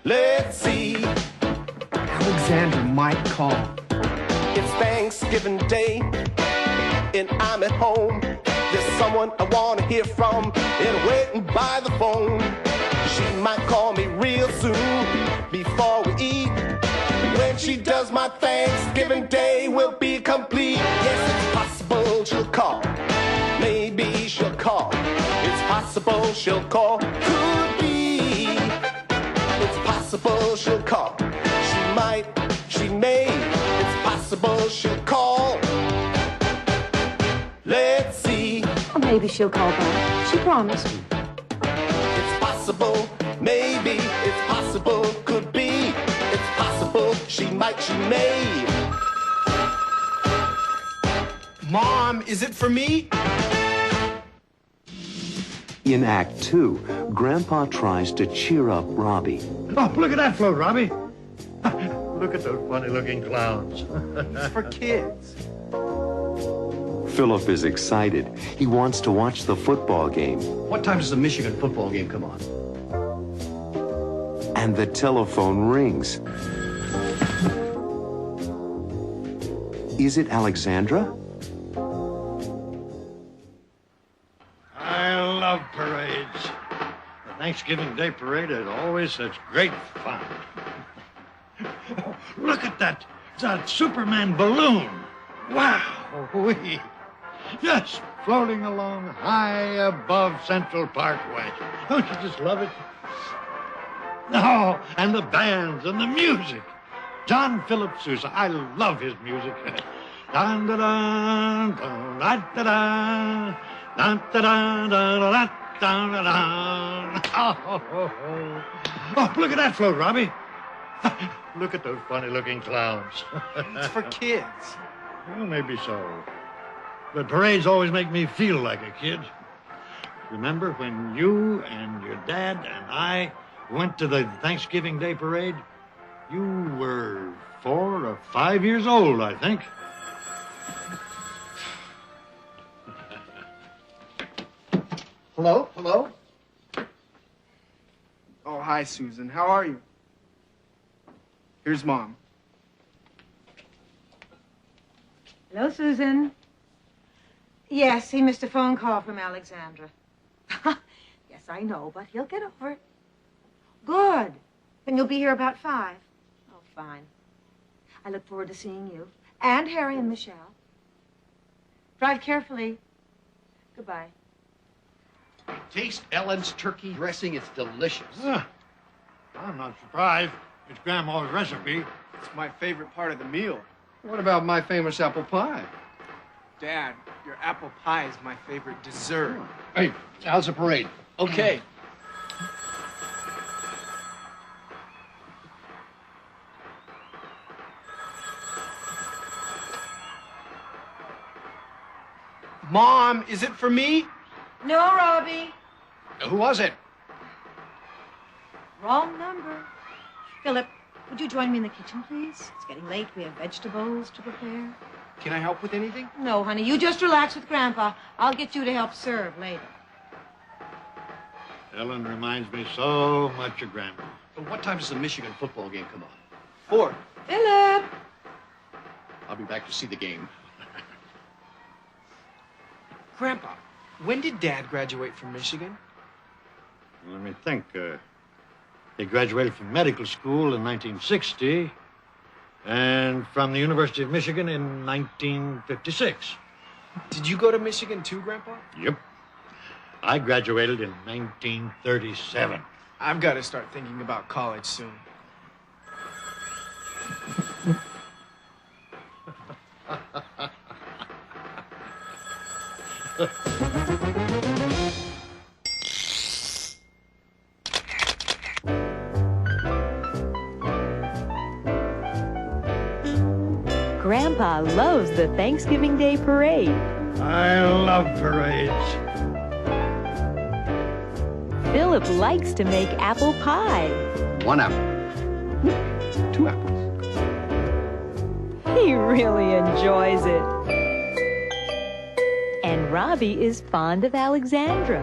Let's see. Alexandra might call. It's Thanksgiving Day, and I'm at home. There's someone I want to hear from, and waiting by the phone. She might call me real soon, before we eat. When she does, my Thanksgiving Day will be complete. Yes, it's possible she'll call. Maybe she'll call. possible she'll call. Could be. It's possible she'll call. She might, she may. It's possible she'll call. Let's see. Or maybe she'll call back. She promised. It's possible, maybe. It's possible, could be. It's possible, she might, she may. Mom, is it for me? In Act 2, Grandpa tries to cheer up Robbie. Oh, look at that float, Robbie. Look at those funny-looking clowns. It's for kids. Philip is excited. He wants to watch the football game. What time does the Michigan football game come on? And the telephone rings. Is it Alexandra? I love parades. The Thanksgiving Day Parade is always such great fun. Oh, look at that Superman balloon. Wow, wee. Just floating along high above Central Parkway. Don't you just love it? Oh, and the bands and the music. John Philip Sousa, I love his music. Dun, da, dun, dun, da, da, da. Dun, da, dun, da, da, da, dun, da, dun. Oh, look at that float, Robbie. Look at those funny-looking clowns. It's for kids. Well, maybe so. But parades always make me feel like a kid. Remember when you and your dad and I went to the Thanksgiving Day Parade? You were 4 or 5 years old, I think. Hello? Hello? Oh, hi, Susan. How are you? Here's Mom. Hello, Susan. Yes, he missed a phone call from Alexandra. Yes, I know, but he'll get over it. Good. Then you'll be here about 5. Oh, fine. I look forward to seeing you. And Harry and Michelle. Drive carefully. Goodbye. Taste Ellen's turkey dressing. It's delicious. I'm not surprised. It's Grandma's recipe. It's my favorite part of the meal. What about my famous apple pie? Dad, your apple pie is my favorite dessert. Hey, how's the parade? Okay. Mom, is it for me? No, Robbie. Who was it? Wrong number. Philip, would you join me in the kitchen, please? It's getting late. We have vegetables to prepare. Can I help with anything? No, honey. You just relax with Grandpa. I'll get you to help serve later. Ellen reminds me so much of Grandma. What time does the Michigan football game come on? 4. Philip! I'll be back to see the game. Grandpa, when did Dad graduate from Michigan? Let me think. He graduated from medical school in 1960 and from the University of Michigan in 1956. Did you go to Michigan too, Grandpa? Yep. I graduated in 1937. I've got to start thinking about college soon. Grandpa loves the Thanksgiving Day Parade. I love parades. Philip likes to make apple pie. 1 apple. 2 apples. He really enjoys it. And Robbie is fond of Alexandra.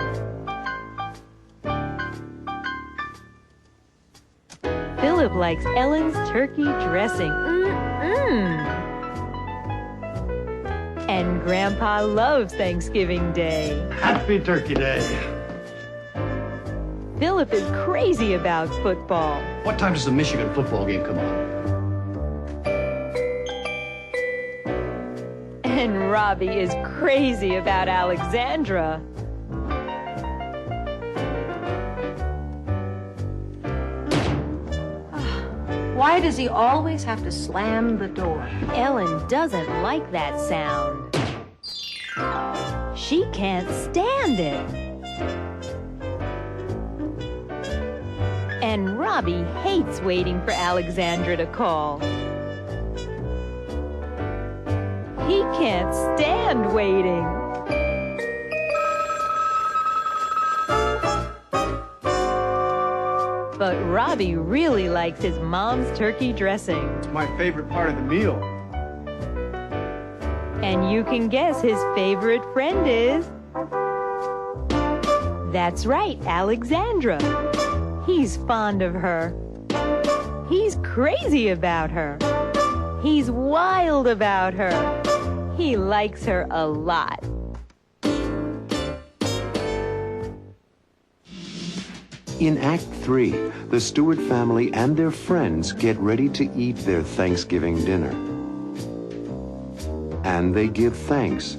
Philip likes Ellen's turkey dressing. And Grandpa loves Thanksgiving Day. Happy Turkey Day. Philip is crazy about football. What time does the Michigan football game come on? And Robbie is crazy about Alexandra. Why does he always have to slam the door? Ellen doesn't like that sound. She can't stand it. And Robbie hates waiting for Alexandra to call. He can't stand waiting. But Robbie really likes his mom's turkey dressing. It's my favorite part of the meal. And you can guess his favorite friend is... That's right, Alexandra. He's fond of her. He's crazy about her. He's wild about her. He likes her a lot. In Act 3, the Stewart family and their friends get ready to eat their Thanksgiving dinner. And they give thanks.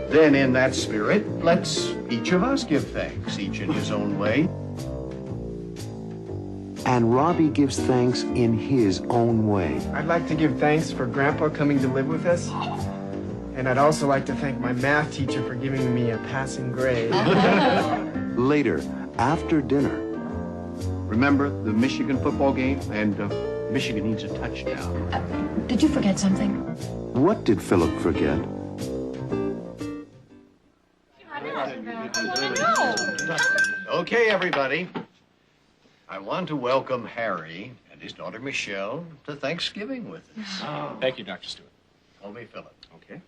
Then in that spirit, let's each of us give thanks, each in his own way. And Robbie gives thanks in his own way. I'd like to give thanks for Grandpa coming to live with us. And I'd also like to thank my math teacher for giving me a passing grade. Later, after dinner, remember the Michigan football game? And Michigan needs a touchdown. Did you forget something? what did Philip forget? Okay, everybody. I want to welcome Harry and his daughter Michelle to Thanksgiving with us. Thank you, Dr. Stewart. Call me Philip. Okay.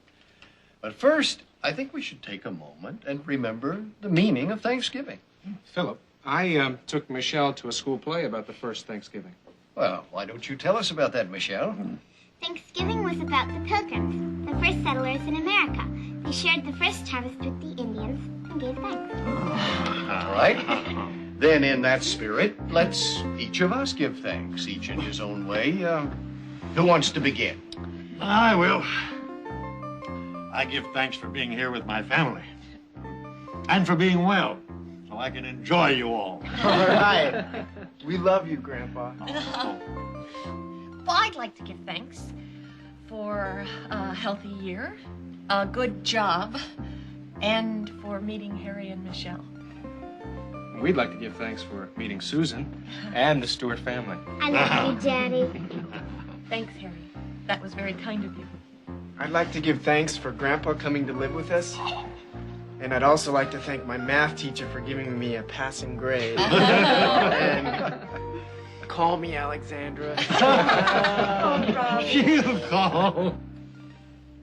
But first, I think we should take a moment and remember the meaning of Thanksgiving. Philip, I took Michelle to a school play about the first Thanksgiving. Well, why don't you tell us about that, Michelle? Thanksgiving was about the Pilgrims, the first settlers in America. They shared the first harvest with the Indians and gave thanks. All right. Then in that spirit, let's each of us give thanks, each in his own way. Who wants to begin? I will. I give thanks for being here with my family. And for being well, so I can enjoy you all. All right. We love you, Grandpa. Well, I'd like to give thanks for a healthy year, a good job, and for meeting Harry and Michelle. We'd like to give thanks for meeting Susan and the Stewart family. I love you, Daddy. Thanks, Harry. That was very kind of you. I'd like to give thanks for Grandpa coming to live with us. And I'd also like to thank my math teacher for giving me a passing grade. And call me Alexandra. You call.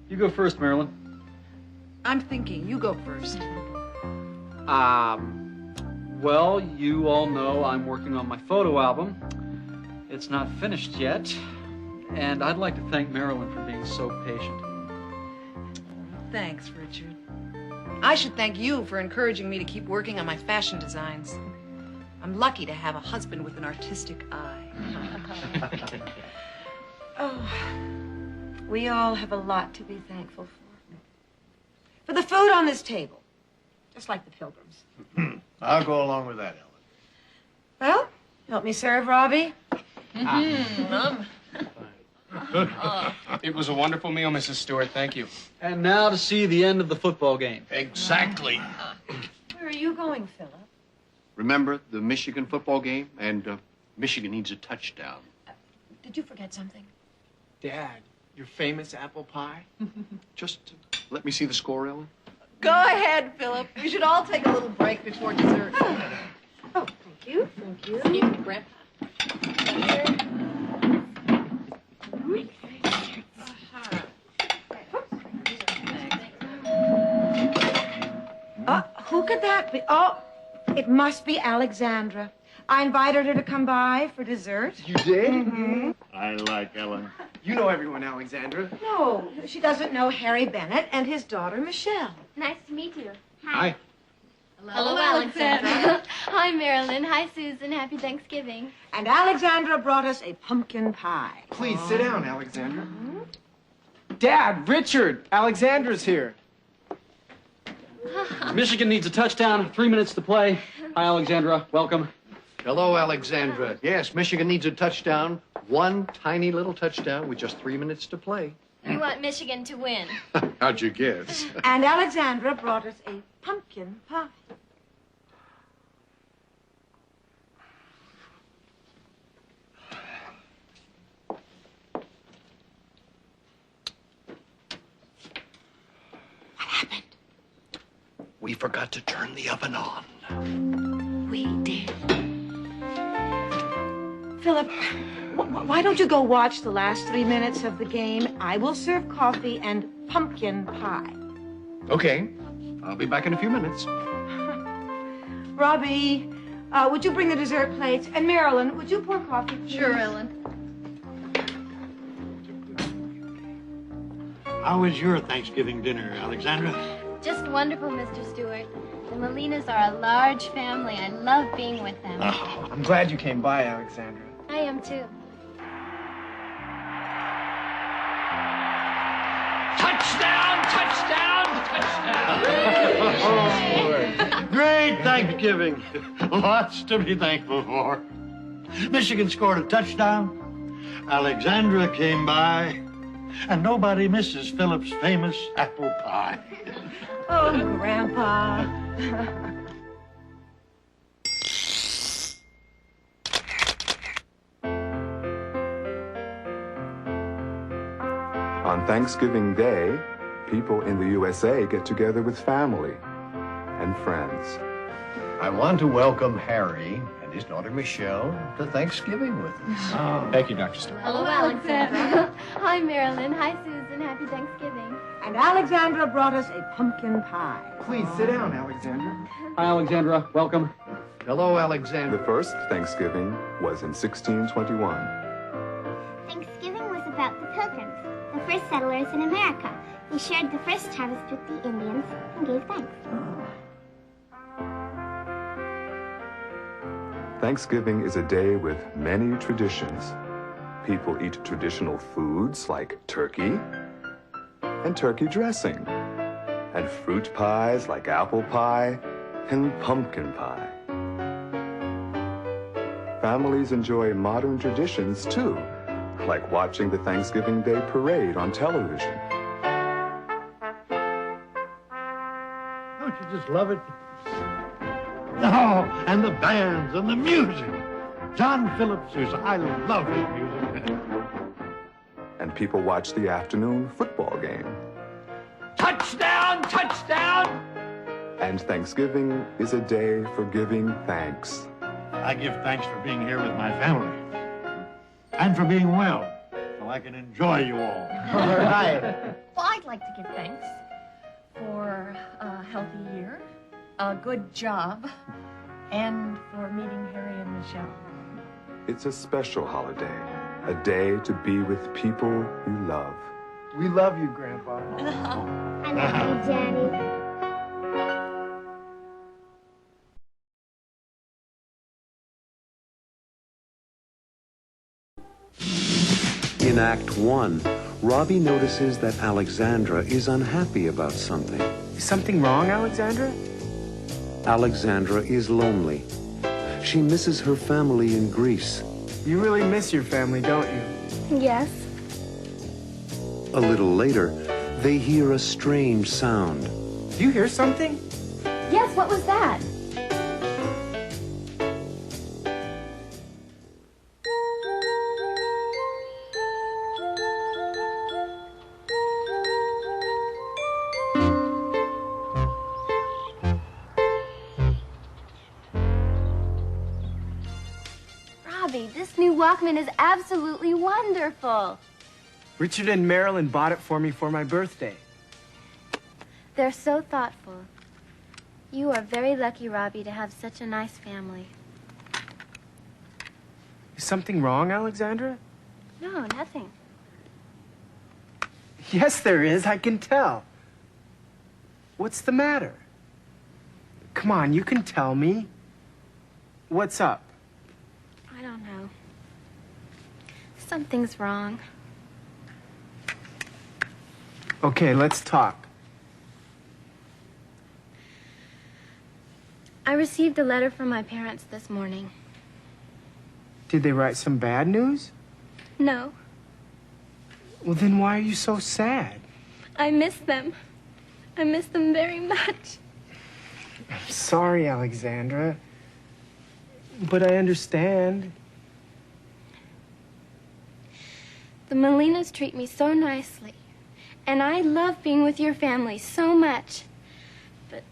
You go first, Marilyn. I'm thinking. You go first. Well, you all know I'm working on my photo album. It's not finished yet. And I'd like to thank Marilyn for being so patient. Thanks, Richard. I should thank you for encouraging me to keep working on my fashion designs. I'm lucky to have a husband with an artistic eye. Oh, we all have a lot to be thankful for. For the food on this table, just like the Pilgrims. I'll go along with that, Ellen. Well, help me serve, Robbie. It was a wonderful meal, Mrs. Stewart. Thank you. And now to see the end of the football game. Exactly. Where are you going, Philip? Remember the Michigan football game? And Michigan needs a touchdown. Did you forget something? Dad, your famous apple pie? Just let me see the score, Ellen. Go ahead, Philip. We should all take a little break before dessert. Oh, thank you. Thank you. Excuse me, Grandpa. Who could that be? Oh, it must be Alexandra. I invited her to come by for dessert. You did? Mm-hmm. I like Ellen. You know everyone, Alexandra. No, she doesn't know Harry Bennett and his daughter, Michelle. Nice to meet you. Hi. Hello, Alexandra. Hi, Marilyn. Hi, Susan. Happy Thanksgiving. And Alexandra brought us a pumpkin pie. Please sit down, Alexandra. Dad, Richard, Alexandra's here. Michigan needs a touchdown. 3 minutes to play. Hi, Alexandra. Welcome. Hello, Alexandra. Yes, Michigan needs a touchdown. One tiny little touchdown with just 3 minutes to play. You want Michigan to win. How'd you guess? And Alexandra brought us a pumpkin pie. We forgot to turn the oven on. We did. Philip, why don't you go watch the last 3 minutes of the game? I will serve coffee and pumpkin pie. Okay. I'll be back in a few minutes. Robbie, would you bring the dessert plates? And Marilyn, would you pour coffee, please? Sure, Ellen. How was your Thanksgiving dinner, Alexandra? Just wonderful, Mr. Stewart. The Molinas are a large family. I love being with them. Oh, I'm glad you came by, Alexandra. I am too. Touchdown! Touchdown! Touchdown! Great Thanksgiving. Lots to be thankful for. Michigan scored a touchdown. Alexandra came by. And nobody misses Philip's famous apple pie. Oh, Grandpa. On Thanksgiving Day, people in the USA get together with family and friends. I want to welcome Harry and his daughter Michelle to Thanksgiving with us. Thank you, Dr. Stewart. Hello, Alexandra. Hi, Marilyn. Hi, Susan. Happy Thanksgiving. And Alexandra brought us a pumpkin pie. Please sit down, Alexandra. Hi, Alexandra. Welcome. Hello, Alexandra. The first Thanksgiving was in 1621. Thanksgiving was about the Pilgrims, the first settlers in America. They shared the first harvest with the Indians and gave thanks. Thanksgiving is a day with many traditions. People eat traditional foods like turkey and turkey dressing, and fruit pies like apple pie and pumpkin pie. Families enjoy modern traditions too, like watching the Thanksgiving Day parade on television. Don't you just love it? Oh, and the bands and the music. John Phillips, I love his music. And people watch the afternoon football game. Touchdown! Touchdown! And Thanksgiving is a day for giving thanks. I give thanks for being here with my family. And for being well, so I can enjoy you all. All right. Well, I'd like to give thanks for a healthy year, a good job, and for meeting Harry and Michelle. It's a special holiday, a day to be with people you love. We love you, Grandpa. I love you, Daddy. In Act 1, Robbie notices that Alexandra is unhappy about something. Is something wrong, Alexandra? Alexandra is lonely. She misses her family in Greece. You really miss your family, don't you? Yes. A little later, they hear a strange sound. Do you hear something? Yes, what was that? Robbie, this new Walkman is absolutely wonderful. Richard and Marilyn bought it for me for my birthday. They're so thoughtful. You are very lucky, Robbie, to have such a nice family. Is something wrong, Alexandra? No, nothing. Yes, there is. I can tell. What's the matter? Come on, you can tell me. What's up? I don't know. Something's wrong. Okay, let's talk. I received a letter from my parents this morning. Did they write some bad news? No. Well, then why are you so sad? I miss them. I miss them very much. I'm sorry, Alexandra. But I understand. The Molinas treat me so nicely. And I love being with your family so much. But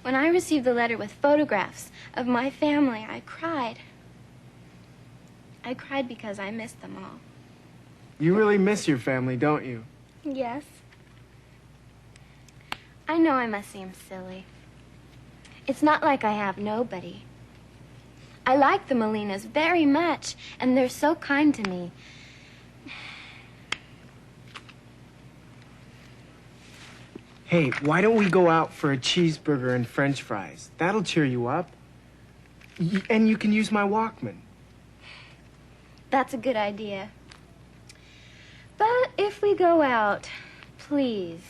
when I received the letter with photographs of my family, I cried. I cried because I missed them all. You really miss your family, don't you? Yes. I know I must seem silly. It's not like I have nobody. I like the Molinas very much, and they're so kind to me. Hey, why don't we go out for a cheeseburger and french fries? That'll cheer you up. And you can use my Walkman. That's a good idea. But if we go out, please,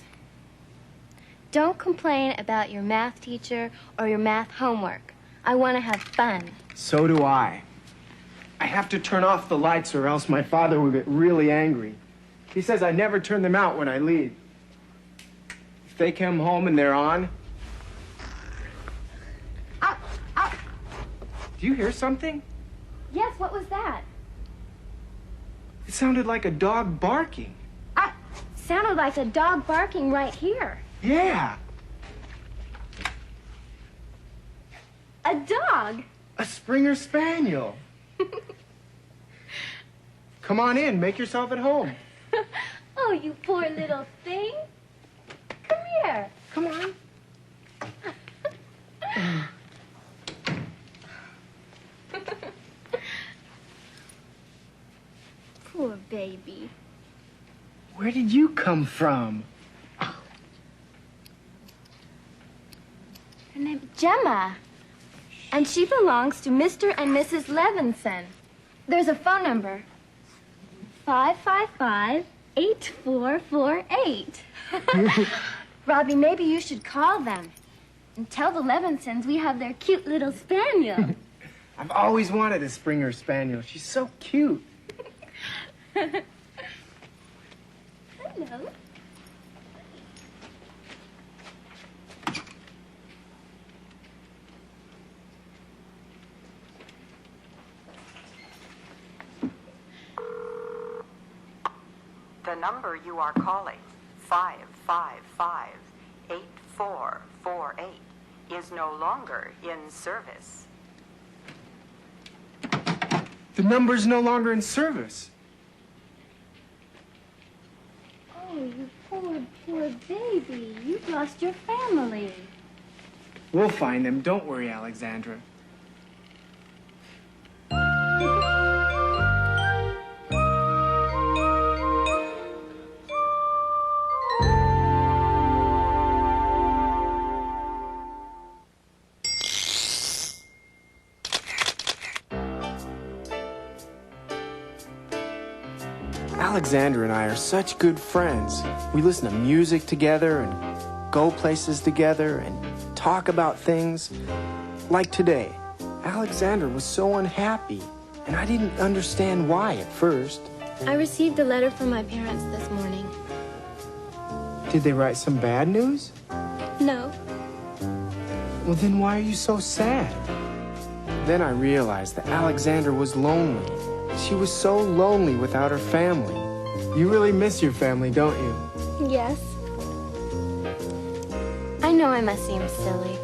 don't complain about your math teacher or your math homework. I want to have fun. So do I. I have to turn off the lights or else my father will get really angry. He says I never turn them out when I leave. If they come home and they're on... Do you hear something? Yes, what was that? It sounded like a dog barking. Sounded like a dog barking right here. Yeah, A dog? a Springer Spaniel. Come on in, make yourself at home. Oh, you poor little thing. Come here. Come on. Poor baby. Where did you come from? Her name's Gemma. And she belongs to Mr. and Mrs. Levinson. There's a phone number. 555-8448. Robbie, maybe you should call them and tell the Levinsons we have their cute little spaniel. I've always wanted a Springer Spaniel. She's so cute. Hello. The number you are calling, 555-8448, is no longer in service. The number's no longer in service. Oh, you poor baby. You've lost your family. We'll find them. Don't worry, Alexandra. Alexandra and I are such good friends. We listen to music together and go places together and talk about things. Like today, Alexandra was so unhappy, and I didn't understand why at first. I received a letter from my parents this morning. Did they write some bad news? No. Well, then why are you so sad? Then I realized that Alexandra was lonely. She was so lonely without her family. You really miss your family, don't you? Yes. I know I must seem silly.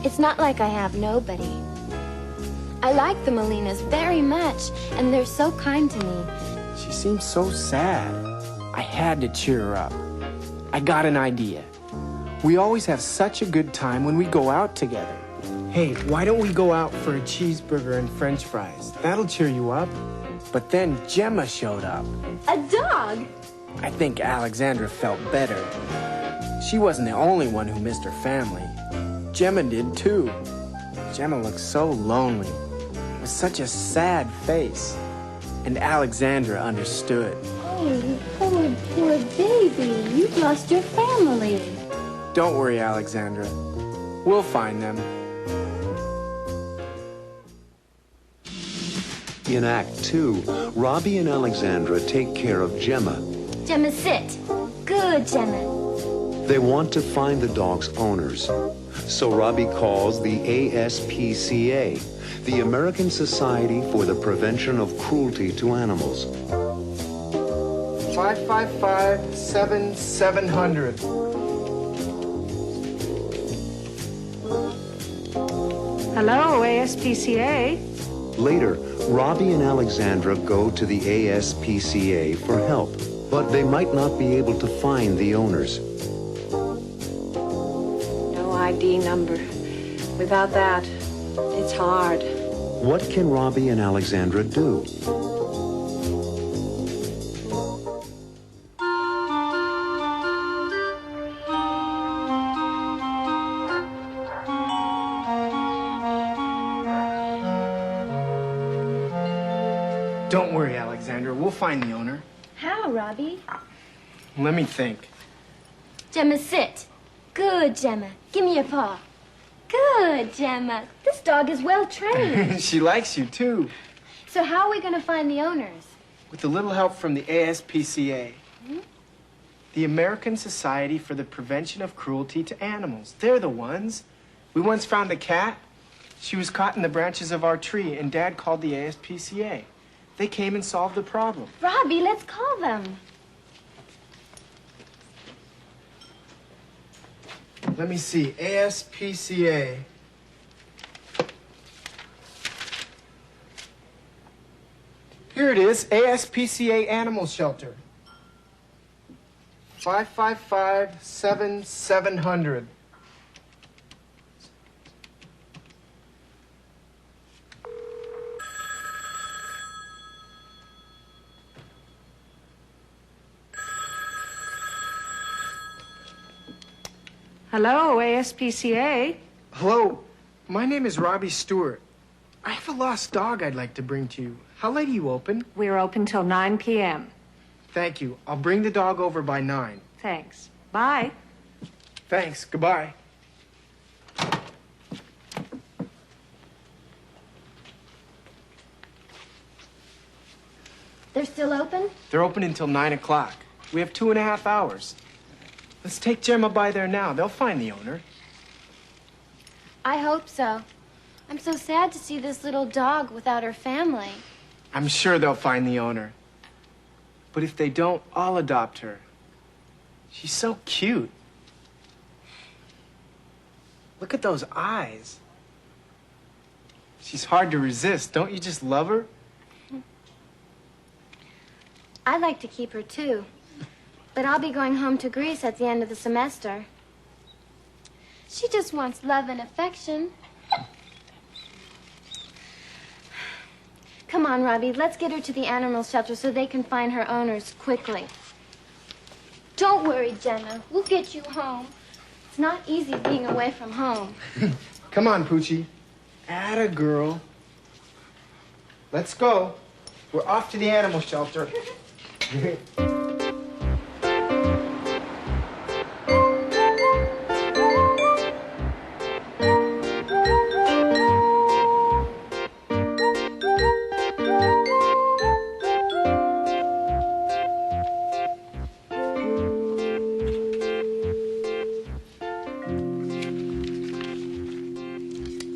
It's not like I have nobody. I like the Molinas very much, and they're so kind to me. She seems so sad. I had to cheer her up. I got an idea. We always have such a good time when we go out together. Hey, why don't we go out for a cheeseburger and french fries? That'll cheer you up. But then Gemma showed up. A dog? I think Alexandra felt better. She wasn't the only one who missed her family. Gemma did too. Gemma looked so lonely, with such a sad face. And Alexandra understood. Oh, you poor baby. You've lost your family. Don't worry, Alexandra. We'll find them. In Act 2, Robbie and Alexandra take care of Gemma. Gemma, sit. Good, Gemma. They want to find the dog's owners. So Robbie calls the ASPCA, the American Society for the Prevention of Cruelty to Animals. 555-7700. Hello, ASPCA. Later, Robbie and Alexandra go to the ASPCA for help, but they might not be able to find the owners. No ID number. Without that, it's hard. What can Robbie and Alexandra do? Don't worry, Alexandra. We'll find the owner. How, Robbie? Let me think. Gemma, sit. Good, Gemma. Give me your paw. Good, Gemma. This dog is well trained. She likes you, too. So how are we going to find the owners? With a little help from the ASPCA. The American Society for the Prevention of Cruelty to Animals. They're the ones. We once found a cat. She was caught in the branches of our tree, and Dad called the ASPCA. They came and solved the problem. Robbie, let's call them. Let me see. ASPCA. Here it is. ASPCA Animal Shelter. 555-7700. Hello, ASPCA. Hello. My name is Robbie Stewart. I have a lost dog I'd like to bring to you. How late are you open? We're open till 9 p.m. Thank you. I'll bring the dog over by 9. Thanks. Bye. Thanks. Goodbye. They're still open? They're open until 9 o'clock. We have 2.5 hours. Let's take Gemma by there now. They'll find the owner. I hope so. I'm so sad to see this little dog without her family. I'm sure they'll find the owner. But if they don't, I'll adopt her. She's so cute. Look at those eyes. She's hard to resist. Don't you just love her? I'd like to keep her too. But I'll be going home to Greece at the end of the semester. She just wants love and affection. Come on, Robbie, let's get her to the animal shelter so they can find her owners quickly. Don't worry, Jenna. We'll get you home. It's not easy being away from home. Come on, Poochie. Atta girl. Let's go. We're off to the animal shelter.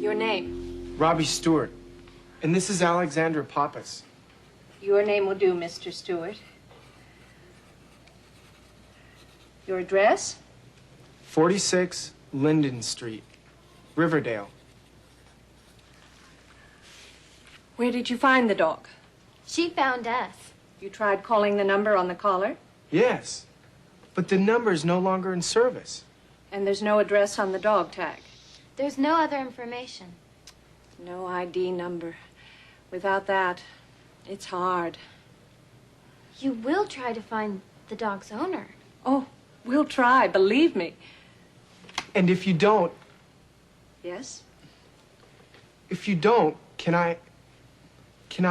Your name? Robbie Stewart. And this is Alexandra Pappas. Your name will do, Mr. Stewart. Your address? 46 Linden Street, Riverdale. Where did you find the dog? She found us. You tried calling the number on the collar? Yes, but the number is no longer in service. And there's no address on the dog tag? There's no other information. No ID number. Without that, it's hard. You will try to find the dog's owner. Oh, we'll try, believe me. And if you don't, Yes? if you don't, can I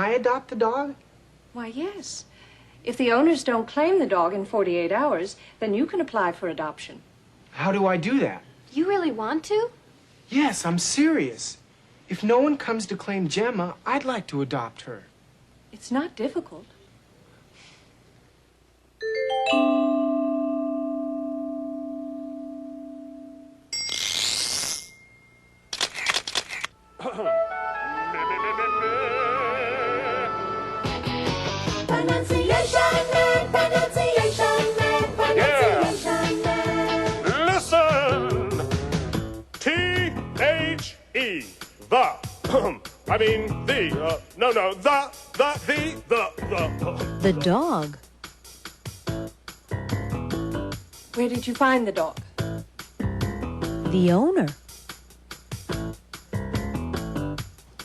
adopt the dog? Why, yes. If the owners don't claim the dog in 48 hours, then you can apply for adoption. How do I do that? You really want to? Yes, I'm serious. If no one comes to claim Gemma, I'd like to adopt her. It's not difficult. Listen! T-H-E. The. I mean, the. No, the. The dog. Where did you find the dog? The owner.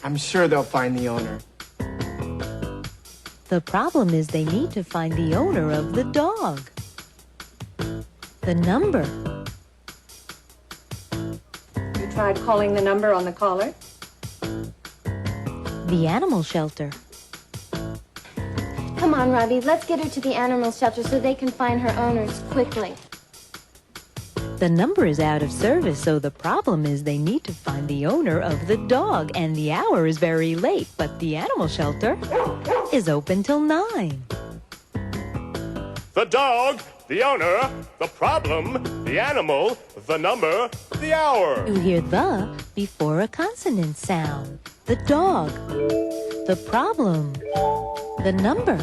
I'm sure they'll find the owner. The problem is they need to find the owner of the dog. The number. You tried calling the number on the collar? The animal shelter. Come on, Robbie, let's get her to the animal shelter so they can find her owners quickly. The number is out of service, so the problem is they need to find the owner of the dog, and the hour is very late, but the animal shelter is open till 9. The dog, the owner, the problem, the animal, the number, the hour. You hear the before a consonant sound. The dog. The problem. The number.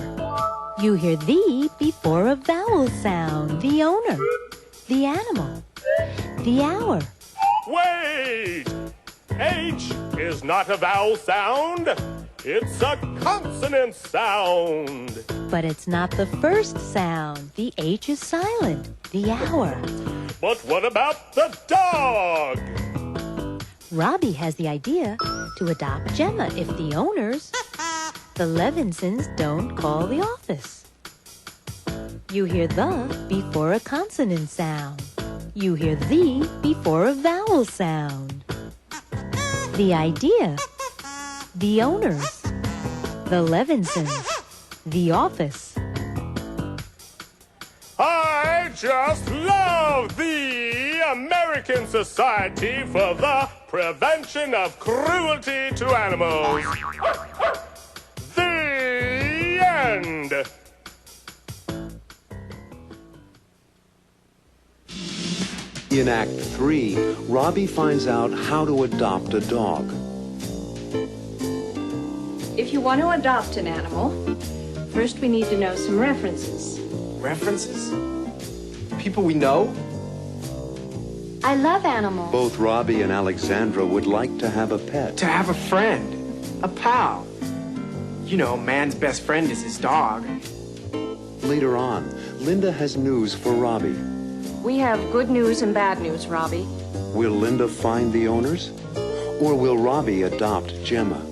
You hear the before a vowel sound. The owner. The animal. The hour. Wait! H is not a vowel sound. It's a consonant sound. But it's not the first sound. The H is silent. The hour. But what about the dog? Robbie has the idea to adopt Gemma if the owners, the Levinsons, don't call the office. You hear the before a consonant sound. You hear the before a vowel sound. The idea, the owners, the Levinsons, the office. I just love the American Society for the Prevention of Cruelty to Animals. The end. In Act 3, Robbie finds out how to adopt a dog. If you want to adopt an animal, first we need to know some references. References? People we know? I love animals. Both Robbie and Alexandra would like to have a pet. To have a friend. A pal. You know, man's best friend is his dog. Later on, Linda has news for Robbie. We have good news and bad news, Robbie. Will Linda find the owners? Or will Robbie adopt Gemma?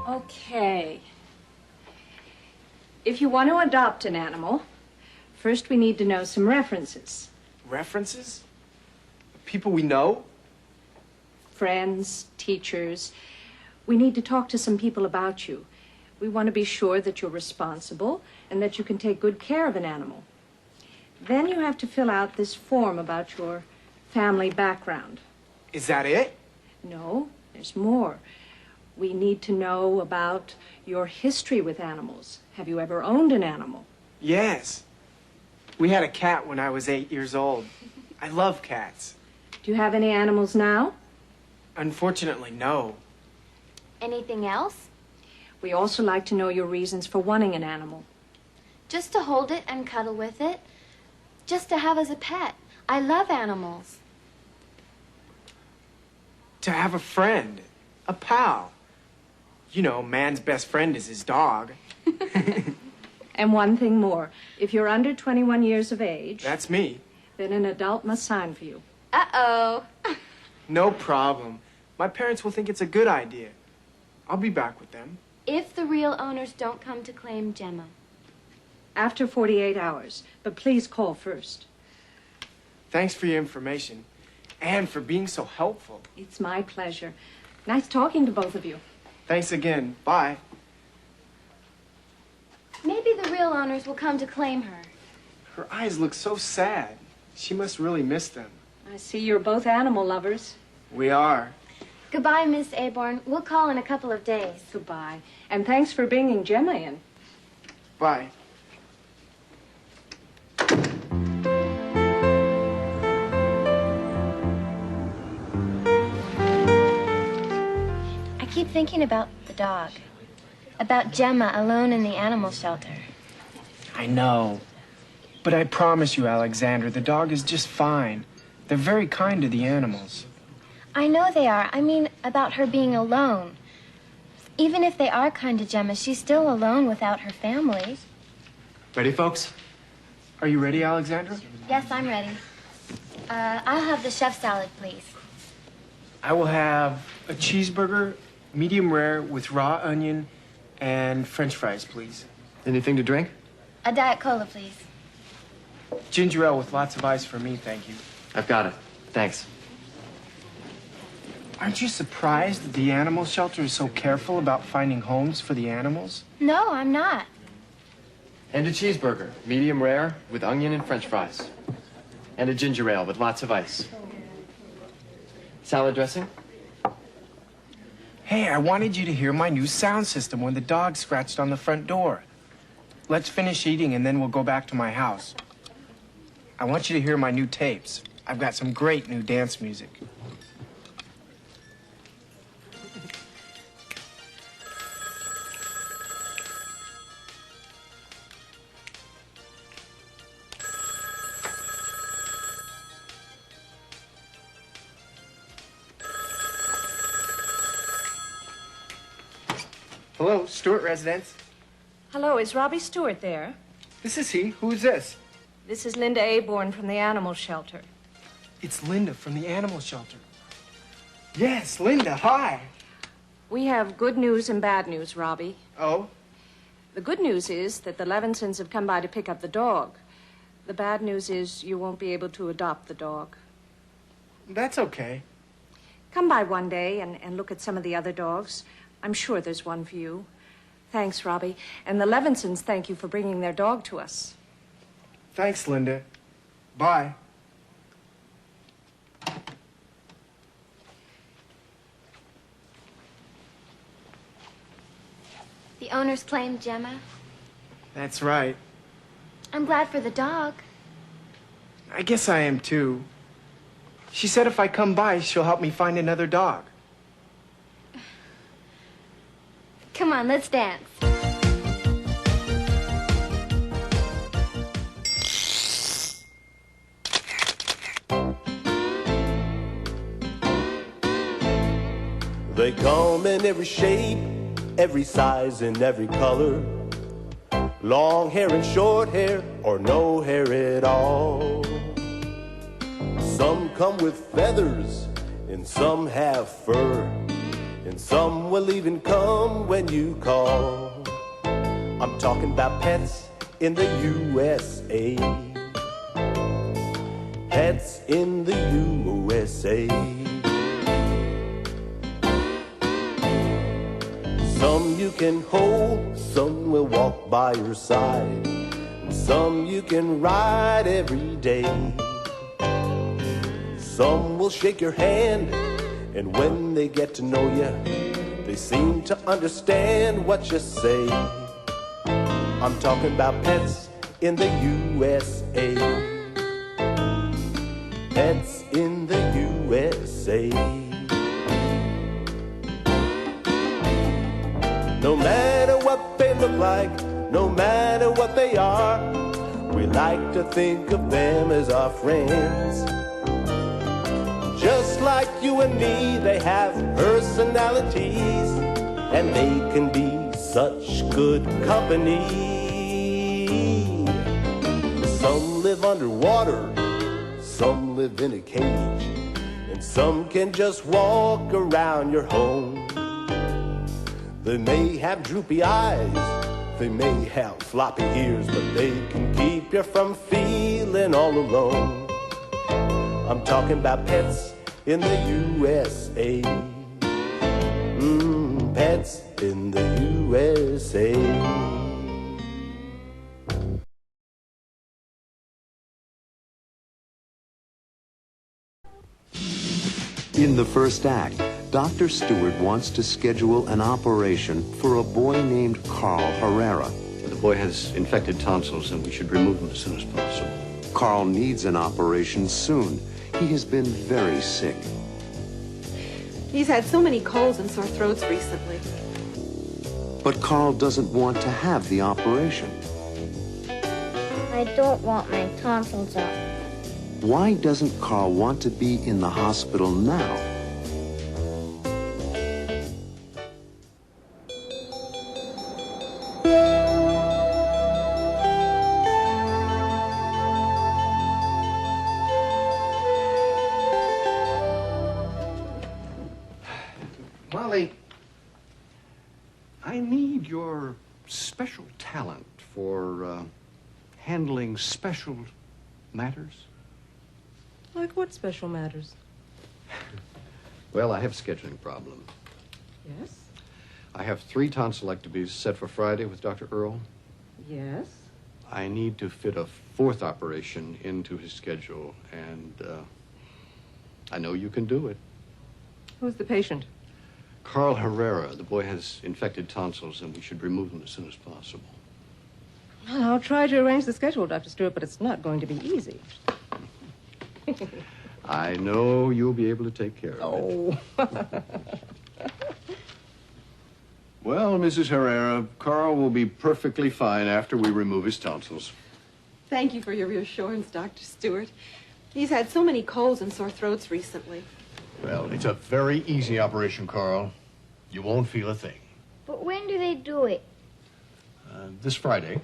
Okay. If you want to adopt an animal, first we need to know some references. References? People we know? Friends, teachers. We need to talk to some people about you. We want to be sure that you're responsible and that you can take good care of an animal. Then you have to fill out this form about your family background. Is that it? No, there's more. We need to know about your history with animals. Have you ever owned an animal? Yes. We had a cat when I was 8 years old. I love cats. Do you have any animals now? Unfortunately, no. Anything else? We also like to know your reasons for wanting an animal. Just to hold it and cuddle with it. Just to have as a pet. I love animals. To have a friend. A pal. You know, man's best friend is his dog. And one thing more. If you're under 21 years of age... That's me. Then an adult must sign for you. Uh-oh. No problem. My parents will think it's a good idea. I'll be back with them. If the real owners don't come to claim Gemma. After 48 hours. But please call first. Thanks for your information. And for being so helpful. It's my pleasure. Nice talking to both of you. Thanks again. Bye. Maybe the real real owners will come to claim her. Her eyes look so sad. She must really miss them. I see you're both animal lovers. We are. Goodbye, Miss Aborn. We'll call in a couple of days. Goodbye. And thanks for bringing Gemma in. Bye. I keep thinking about the dog. About Gemma alone in the animal shelter. I know. But I promise you, Alexandra, the dog is just fine. They're very kind to the animals. I know they are. I mean, about her being alone. Even if they are kind to Gemma, she's still alone without her family. Ready, folks? Are you ready, Alexandra? Yes, I'm ready. I'll have the chef salad, please. I will have a cheeseburger, medium rare, with raw onion and French fries, please. Anything to drink? A Diet Cola, please. Ginger ale with lots of ice for me, thank you. I've got it. Thanks. Aren't you surprised that the animal shelter is so careful about finding homes for the animals? No, I'm not. And a cheeseburger, medium rare, with onion and French fries. And a ginger ale with lots of ice. Salad dressing? Hey, I wanted you to hear my new sound system when the dog scratched on the front door. Let's finish eating and then we'll go back to my house. I want you to hear my new tapes. I've got some great new dance music. Hello, Stewart residence. Hello, is Robbie Stewart there? This is he. Who's this? This is Linda Aborn from the animal shelter. It's Linda from the animal shelter. Yes, Linda, hi. We have good news and bad news, Robbie. Oh? The good news is that the Levinsons have come by to pick up the dog. The bad news is you won't be able to adopt the dog. That's okay. Come by one day and look at some of the other dogs. I'm sure there's one for you. Thanks, Robbie. And the Levinsons thank you for bringing their dog to us. Thanks, Linda. Bye. The owners claimed Gemma. That's right. I'm glad for the dog. I guess I am too. She said if I come by, she'll help me find another dog. Come on, let's dance. They come in every shape, every size, and every color. Long hair and short hair, or no hair at all. Some come with feathers, and some have fur. And some will even come when you call. I'm talking about pets in the USA. Pets in the USA. Some you can hold, some will walk by your side, and some you can ride every day. Some will shake your hand, and when they get to know you, they seem to understand what you say. I'm talking about pets in the USA. Pets in the USA. No matter what they look like, no matter what they are, we like to think of them as our friends. Just like you and me, they have personalities, and they can be such good company. Some live underwater, some live in a cage, and some can just walk around your home. They may have droopy eyes, they may have floppy ears, but they can keep you from feeling all alone. I'm talking about pets in the USA. Pets in the USA. In the first act, Dr. Stewart wants to schedule an operation for a boy named Carl Herrera. The boy has infected tonsils, and we should remove them as soon as possible. Carl needs an operation soon. He has been very sick. He's had so many colds and sore throats recently. But Carl doesn't want to have the operation. I don't want my tonsils out. Why doesn't Carl want to be in the hospital now? Molly, I need your special talent for handling special matters. Like what special matters? Well, I have a scheduling problem. Yes? I have 3 tonsillectomies set for Friday with Dr. Earl. Yes? I need to fit a 4th operation into his schedule, and I know you can do it. Who's the patient? Carl Herrera. The boy has infected tonsils, and we should remove them as soon as possible. Well, I'll try to arrange the schedule, Dr. Stewart, but it's not going to be easy. I know you'll be able to take care of it. Well, Mrs. Herrera, Carl will be perfectly fine after we remove his tonsils. Thank you for your reassurance, Dr. Stewart. He's had so many colds and sore throats recently. Well, it's a very easy operation, Carl. You won't feel a thing. But when do they do it? This Friday.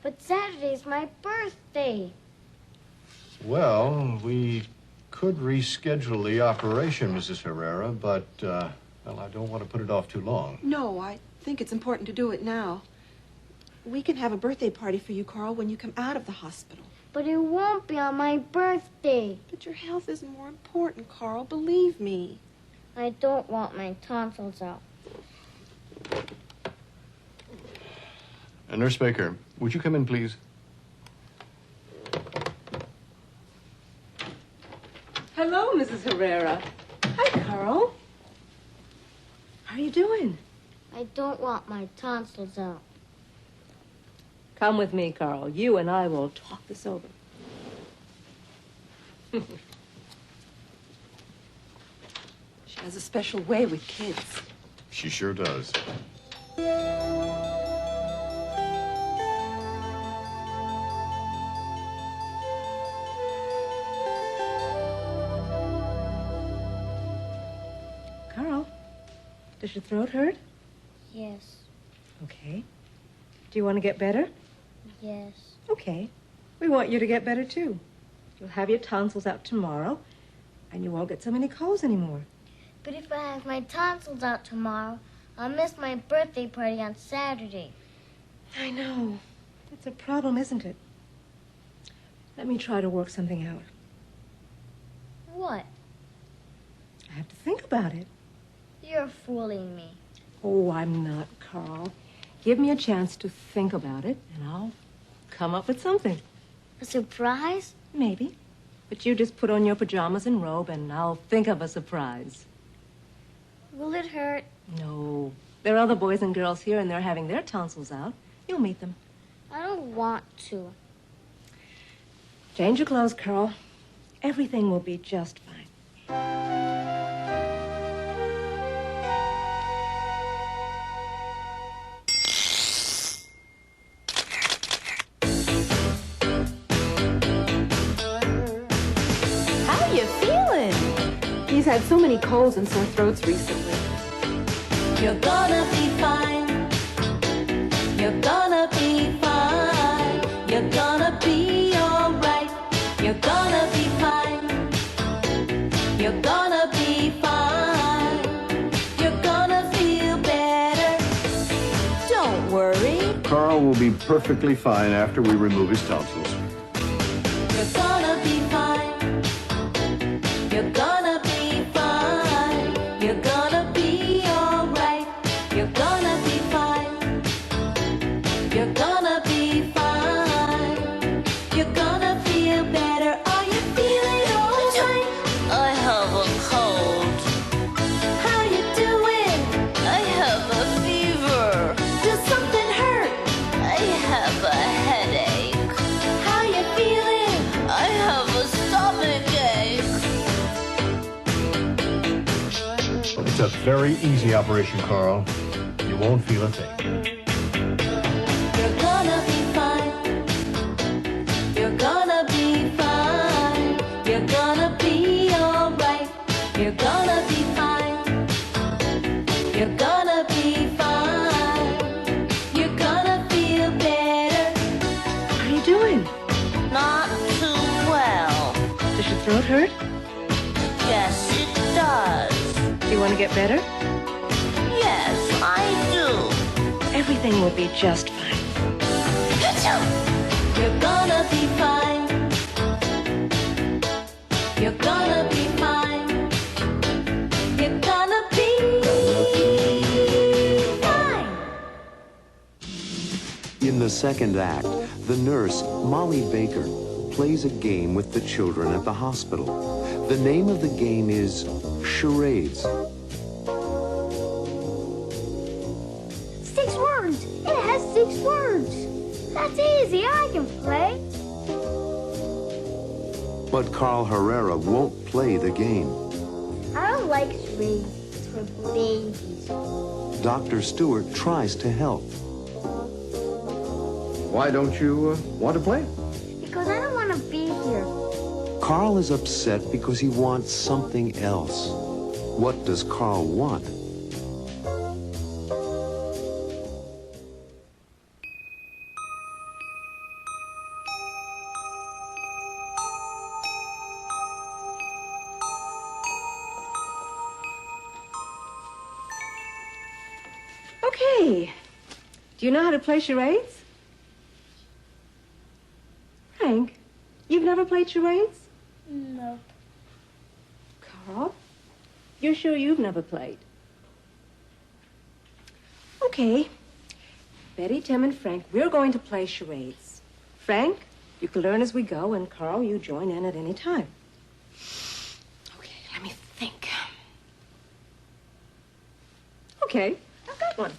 But Saturday's my birthday. Well, we could reschedule the operation, Mrs. Herrera, but, well, I don't want to put it off too long. No, I think it's important to do it now. We can have a birthday party for you, Carl, when you come out of the hospital. But it won't be on my birthday. But your health is more important, Carl. Believe me. I don't want my tonsils out. Nurse Baker, would you come in, please? Hello, Mrs. Herrera. Hi, Carl. How are you doing? I don't want my tonsils out. Come with me, Carl. You and I will talk this over. She has a special way with kids. She sure does. Carl, does your throat hurt? Yes. Okay. Do you want to get better? Yes. Okay. We want you to get better, too. You'll have your tonsils out tomorrow, and you won't get so many colds anymore. But if I have my tonsils out tomorrow, I'll miss my birthday party on Saturday. I know. It's a problem, isn't it? Let me try to work something out. What? I have to think about it. You're fooling me. Oh, I'm not, Carl. Give me a chance to think about it, and I'll come up with something. A surprise? Maybe. But you just put on your pajamas and robe, and I'll think of a surprise. Will it hurt? No. There are other boys and girls here, and they're having their tonsils out. You'll meet them. I don't want to. Change your clothes, Carl. Everything will be just fine. How are you feeling? He's had so many colds and sore throats recently. You're gonna be fine. You're gonna be fine. You're gonna be alright. You're gonna be fine. You're gonna be fine. You're gonna feel better. Don't worry. Carl will be perfectly fine after we remove his tonsils. You're gonna be fine. You're gonna be fine. You're gonna be alright. You're gonna be fine. You're gonna be fine. You're gonna feel better. Are you feeling alright? I have a cold. very easy operation, Carl. You won't feel a thing. You're gonna be fine. You're gonna be fine. You're gonna be alright. You're gonna be fine. You're gonna be fine. You're gonna feel better. How are you doing? Not too well. Does your throat hurt? Yes, it does. Do you want to get better? Yes, I do. Everything will be just fine. You're gonna be fine. You're gonna be fine. You're gonna be fine. In the second act, the nurse, Molly Baker, plays a game with the children at the hospital. The name of the game is charades. 6 words. It has 6 words. That's easy. I can play. But Carl Herrera won't play the game. I don't like charades. It's for babies. Dr. Stewart tries to help. Why don't you want to play? Because I don't want to be here. Carl is upset because he wants something else. What does Carl want? Okay. Do you know how to play charades? Frank, you've never played charades? No. Carl, you're sure you've never played? Okay. Betty, Tim, and Frank, we're going to play charades. Frank, you can learn as we go, and Carl, you join in at any time. Okay, let me think. Okay, I've got one.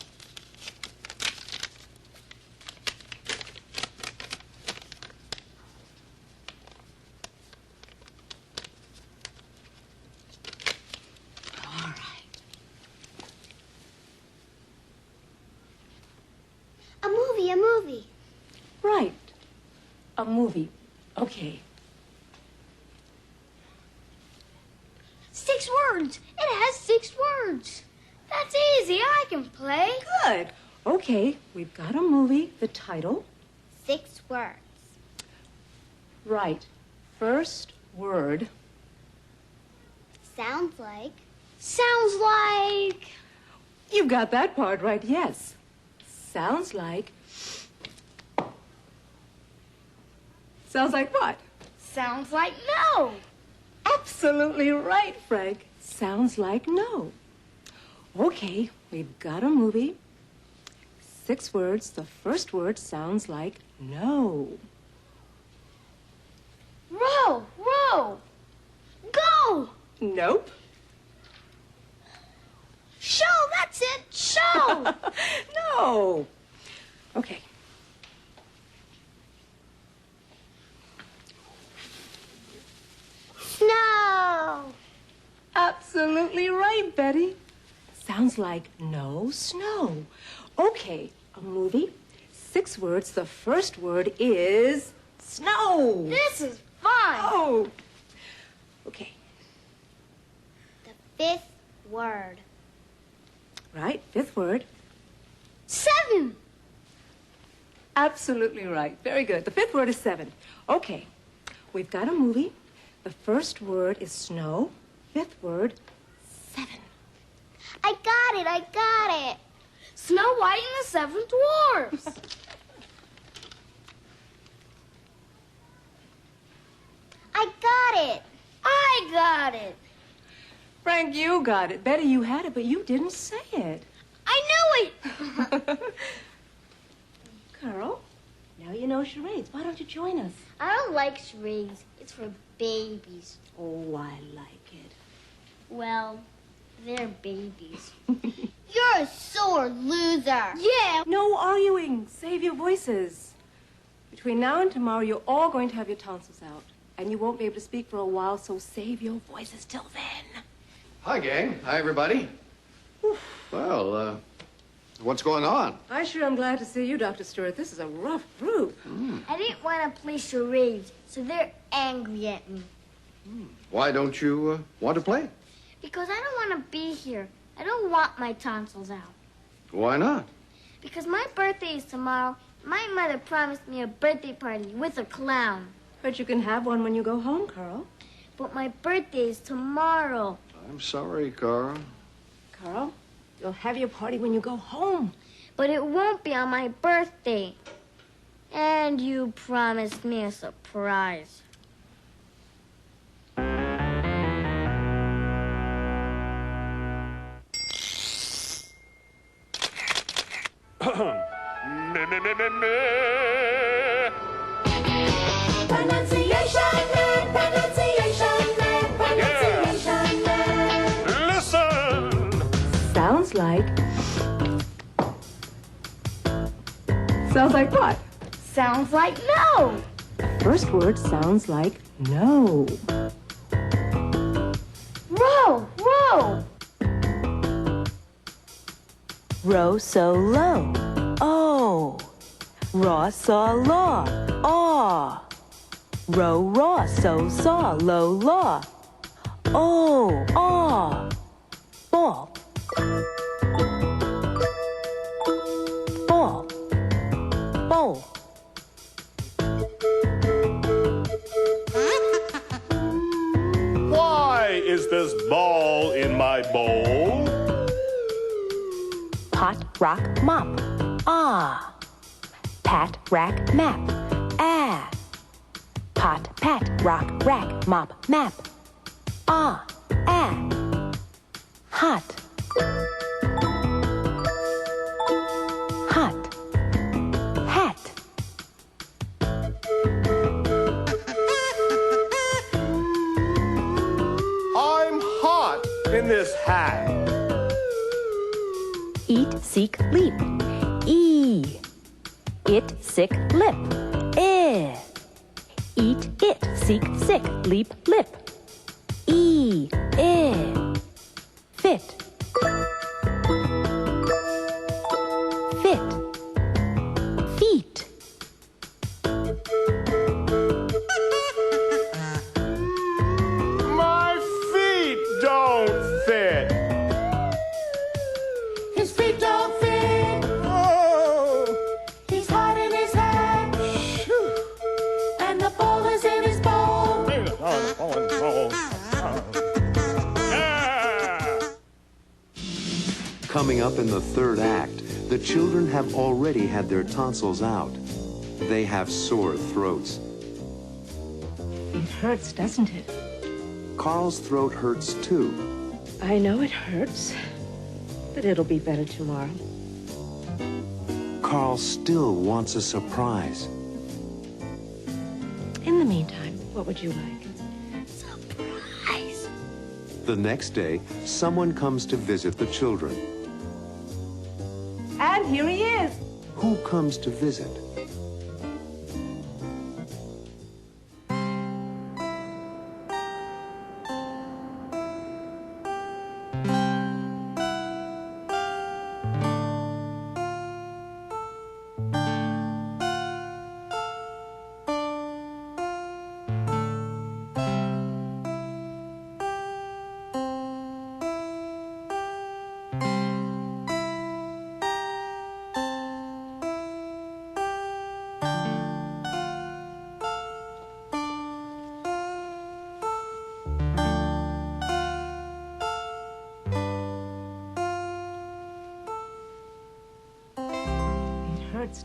A movie. Right. A movie. Okay. 6 words. It has 6 words. That's easy. I can play. Good. Okay, we've got a movie. The title? 6 words. Right. First word. Sounds like. Sounds like. You got that part right, yes. Sounds like. Sounds like what? Sounds like no. Absolutely right, Frank. Sounds like no. Okay, we've got a movie. 6 words. The first word sounds like no. Row, row. Go. Nope. Show, that's it. Show. No. Okay. Snow. Absolutely right, Betty. Sounds like no snow. Okay, a movie. 6 words. The first word is snow. This is fun. Oh. Okay. The 5th word. Right, 5th word. 7. Absolutely right. Very good. The 5th word is 7. Okay, we've got a movie. The first word is snow. 5th word, 7. I got it. I got it. Snow White and the 7 Dwarfs. I got it. I got it. Frank, you got it. Betty, you had it, but you didn't say it. I knew it. Carl, now you know charades. Why don't you join us? I don't like charades. It's for babies. Oh, I like it. Well, they're babies. You're a sore loser. Yeah. No arguing. Save your voices. Between now and tomorrow, you're all going to have your tonsils out. And you won't be able to speak for a while, so save your voices till then. Hi, gang. Hi, everybody. Well, what's going on? I sure am glad to see you, Dr. Stewart. This is a rough group. I didn't want to play charades, so they're angry at me. Why don't you want to play? Because I don't want to be here. I don't want my tonsils out. Why not? Because my birthday is tomorrow. My mother promised me a birthday party with a clown. But you can have one when you go home, Carl. But my birthday is tomorrow. I'm sorry, Carl. Carl, you'll have your party when you go home. But it won't be on my birthday. And you promised me a surprise. Pronunciation man, pronunciation man, pronunciation man. Listen! Sounds like... Sounds like what? Sounds like no. First word sounds like no. Row, row. Row so low. Oh. Raw saw law. Aw. Row raw so saw low law. Oh. Aw. Ball. Ball. Bowl. Why is this ball in my bowl? Pot, rock, mop. Ah. Pat, rack, map. Ah. Pot, pat, rock, rack, mop, map. Ah. Ah. Hot. Hot. Hat. I'm hot in this hat. Eat, seek, leap. E. It, sick, lip. Eh. Eat, it, seek, sick, leap, lip. E. Eh. Fit. Fit. Feet. My feet don't fit. His feet don't fit. Oh. He's hot in his head. And the ball is in his bowl. Coming up in the third act, the children have already had their tonsils out. They have sore throats. It hurts, doesn't it? Carl's throat hurts too. I know it hurts, but it'll be better tomorrow. Carl still wants a surprise. In the meantime, what would you like? The next day, someone comes to visit the children. And here he is. Who comes to visit?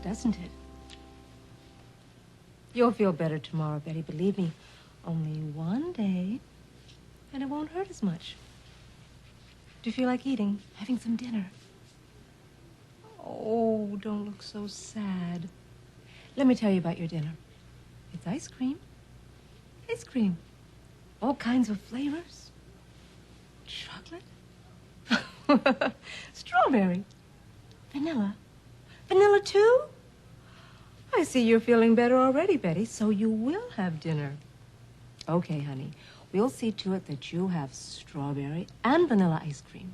Doesn't it? You'll feel better tomorrow, Betty. Believe me. Only one day, and it won't hurt as much. Do you feel like eating? Having some dinner? Oh, don't look so sad. Let me tell you about your dinner. It's ice cream. Ice cream. All kinds of flavors. Chocolate. Strawberry. Vanilla. Vanilla too? I see you're feeling better already, Betty, so you will have dinner. Okay, honey. We'll see to it that you have strawberry and vanilla ice cream.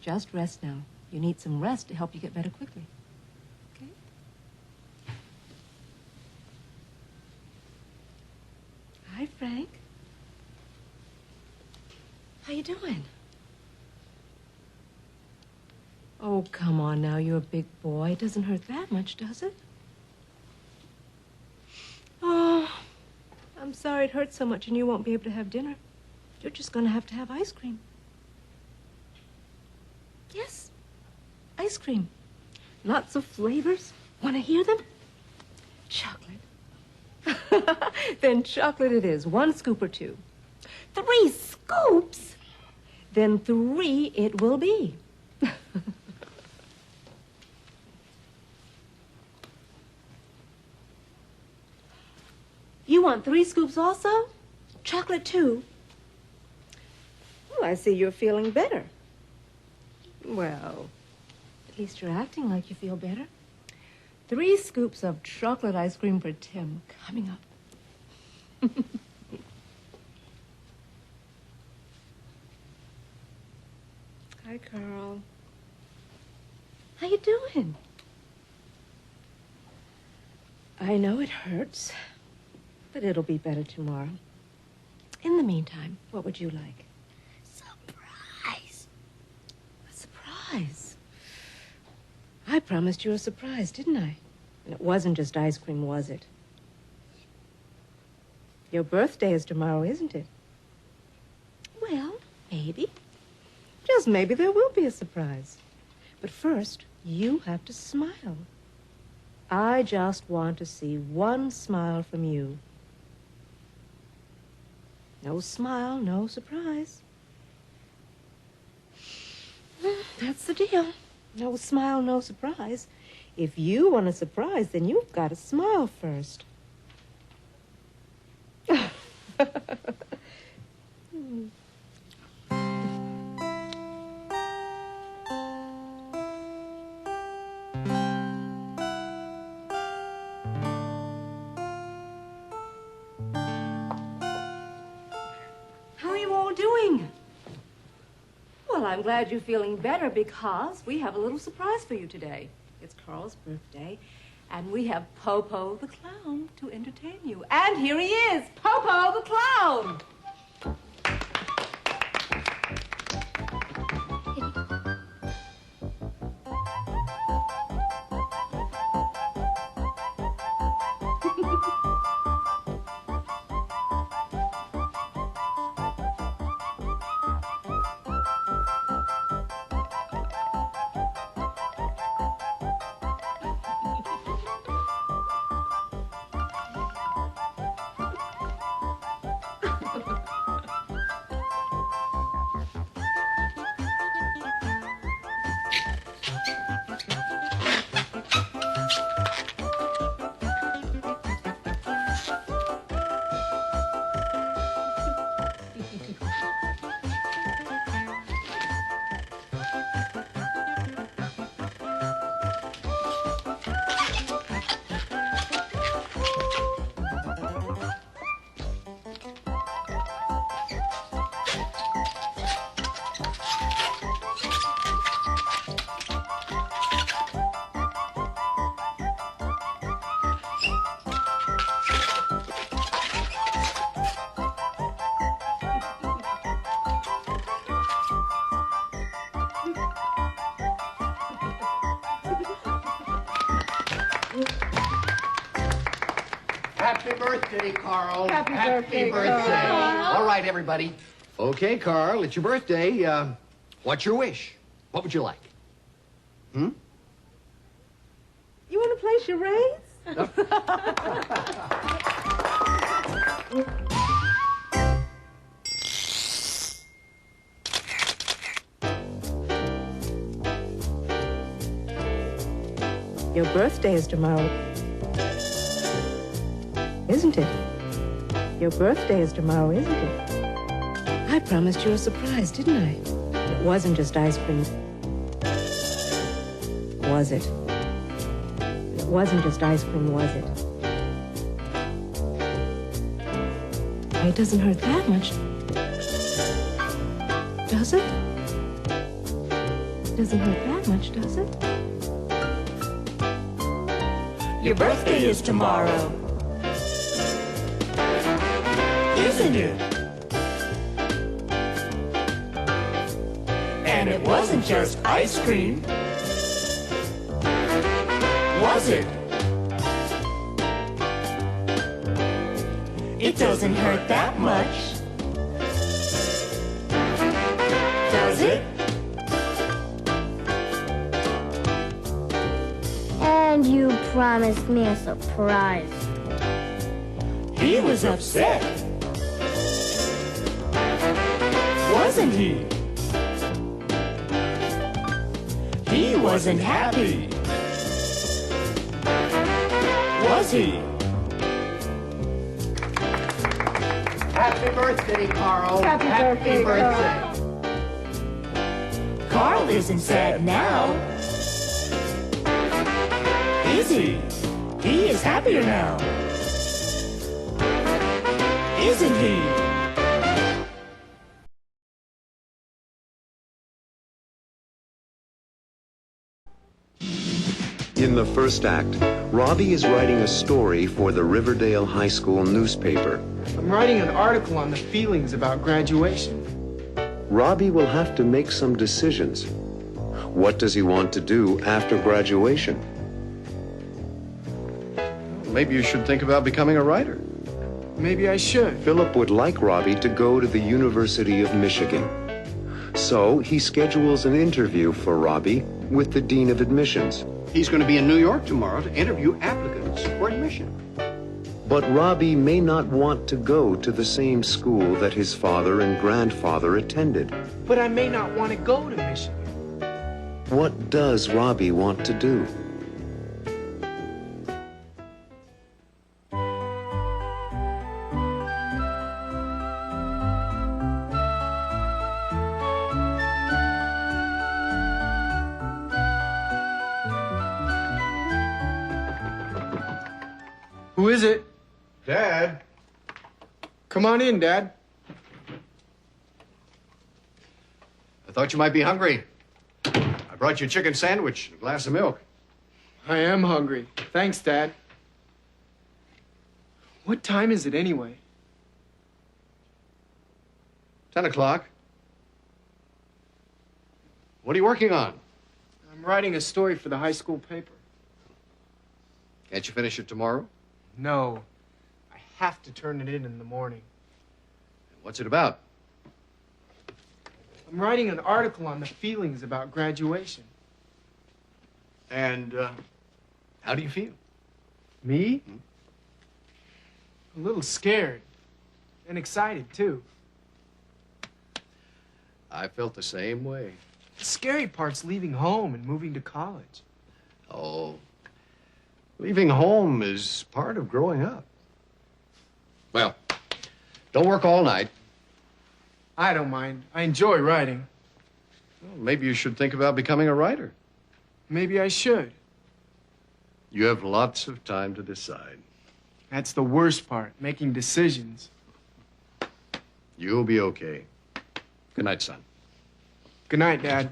Just rest now. You need some rest to help you get better quickly. Okay? Hi, Frank. How you doing? Oh, come on now. You're a big boy. It doesn't hurt that much, does it? Oh, I'm sorry it hurts so much and you won't be able to have dinner. You're just going to have ice cream. Yes, ice cream. Lots of flavors. Want to hear them? Chocolate. Then chocolate it is. 1 scoop or 2. 3 scoops? Then 3 it will be. You want 3 scoops also? Chocolate too? Oh, I see you're feeling better. Well, at least you're acting like you feel better. 3 scoops of chocolate ice cream for Tim coming up. Hi, Carl. How you doing? I know it hurts, but it'll be better tomorrow. In the meantime, what would you like? Surprise. A surprise? I promised you a surprise, didn't I? And it wasn't just ice cream, was it? Your birthday is tomorrow, isn't it? Well, maybe. Just maybe there will be a surprise. But first, you have to smile. I just want to see 1 smile from you. No smile, no surprise. That's the deal. No smile, no surprise. If you want a surprise, then you've got to smile first. Well, I'm glad you're feeling better because we have a little surprise for you today. It's Carl's birthday, and we have Popo the Clown to entertain you. And here he is, Popo the Clown! Happy birthday, Carl. Happy birthday, birthday. Carl. All right, everybody. Okay, Carl, it's your birthday. What's your wish? What would you like? Hmm? You want to play charades? Your birthday is tomorrow, isn't it? Your birthday is tomorrow, isn't it? I promised you a surprise, didn't I? It wasn't just ice cream. Was it? It wasn't just ice cream, was it? It doesn't hurt that much, does it? Doesn't hurt that much, does it? Your birthday is tomorrow, isn't it? And it wasn't just ice cream, was it? It doesn't hurt that much, does it? And you promised me a surprise. He was upset, wasn't he? He wasn't happy, was he? Happy birthday, Carl. Happy birthday. Carl isn't sad now, is he? He is happier now, isn't he? In the first act, Robbie is writing a story for the Riverdale High School newspaper. I'm writing an article on the feelings about graduation. Robbie will have to make some decisions. What does he want to do after graduation? Maybe you should think about becoming a writer. Maybe I should. Philip would like Robbie to go to the University of Michigan. So he schedules an interview for Robbie with the Dean of Admissions. He's going to be in New York tomorrow to interview applicants for admission. But Robbie may not want to go to the same school that his father and grandfather attended. But I may not want to go to Michigan. What does Robbie want to do? Who is it? Dad. Come on in, Dad. I thought you might be hungry. I brought you a chicken sandwich and a glass of milk. I am hungry. Thanks, Dad. What time is it anyway? 10 o'clock. What are you working on? I'm writing a story for the high school paper. Can't you finish it tomorrow? No. I have to turn it in the morning. What's it about? I'm writing an article on the feelings about graduation. And how do you feel? Me? A little scared. And excited, too. I felt the same way. The scary part's leaving home and moving to college. Oh, leaving home is part of growing up. Well, don't work all night. I don't mind. I enjoy writing. Well, maybe you should think about becoming a writer. Maybe I should. You have lots of time to decide. That's the worst part, making decisions. You'll be okay. Good night, son. Good night, Dad.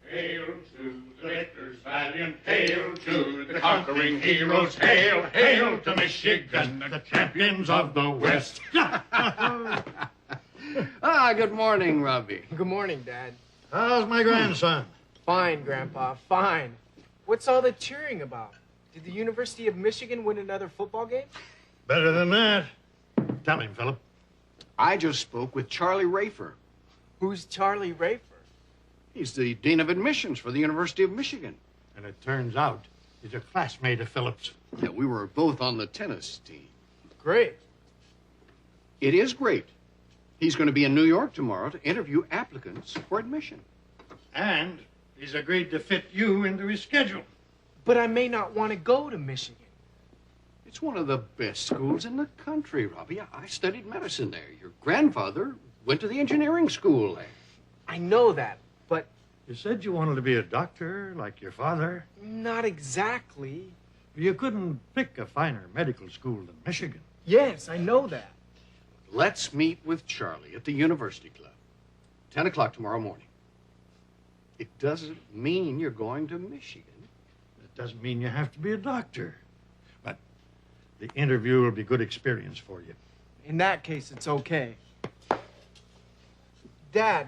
Hail to the victors valiant, hail to the conquering heroes, hail, hail to Michigan, the champions of the West. Good morning, Robbie. Good morning, Dad. How's my grandson? Fine, Grandpa, fine. What's all the cheering about? Did the University of Michigan win another football game? Better than that. Tell him, Philip. I just spoke with Charlie Rafer. Who's Charlie Rafer? He's the Dean of Admissions for the University of Michigan. And it turns out he's a classmate of Philip's. Yeah, we were both on the tennis team. Great. It is great. He's going to be in New York tomorrow to interview applicants for admission. And he's agreed to fit you into his schedule. But I may not want to go to Michigan. It's one of the best schools in the country, Robbie. I studied medicine there. Your grandfather went to the engineering school there. I know that, but... You said you wanted to be a doctor like your father. Not exactly. You couldn't pick a finer medical school than Michigan. Yes, I know that. Let's meet with Charlie at the University Club. 10 o'clock tomorrow morning. It doesn't mean you're going to Michigan. It doesn't mean you have to be a doctor. But the interview will be good experience for you. In that case, it's okay. Dad,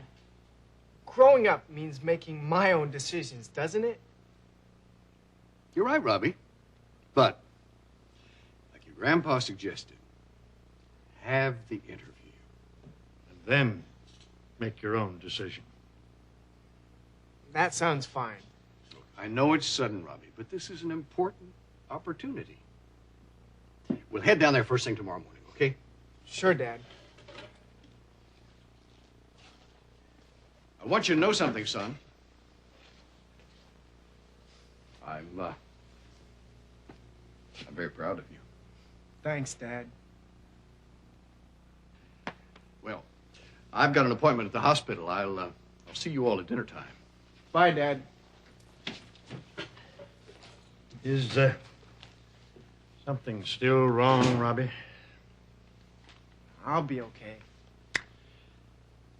growing up means making my own decisions, doesn't it? You're right, Robbie. But, like your grandpa suggested, have the interview. And then make your own decision. That sounds fine. Look, I know it's sudden, Robbie, but this is an important opportunity. We'll head down there first thing tomorrow morning, okay? Sure, Dad. I want you to know something, son. I'm very proud of you. Thanks, Dad. Well, I've got an appointment at the hospital. I'll see you all at dinner time. Bye, Dad. Is something still wrong, Robbie? I'll be okay.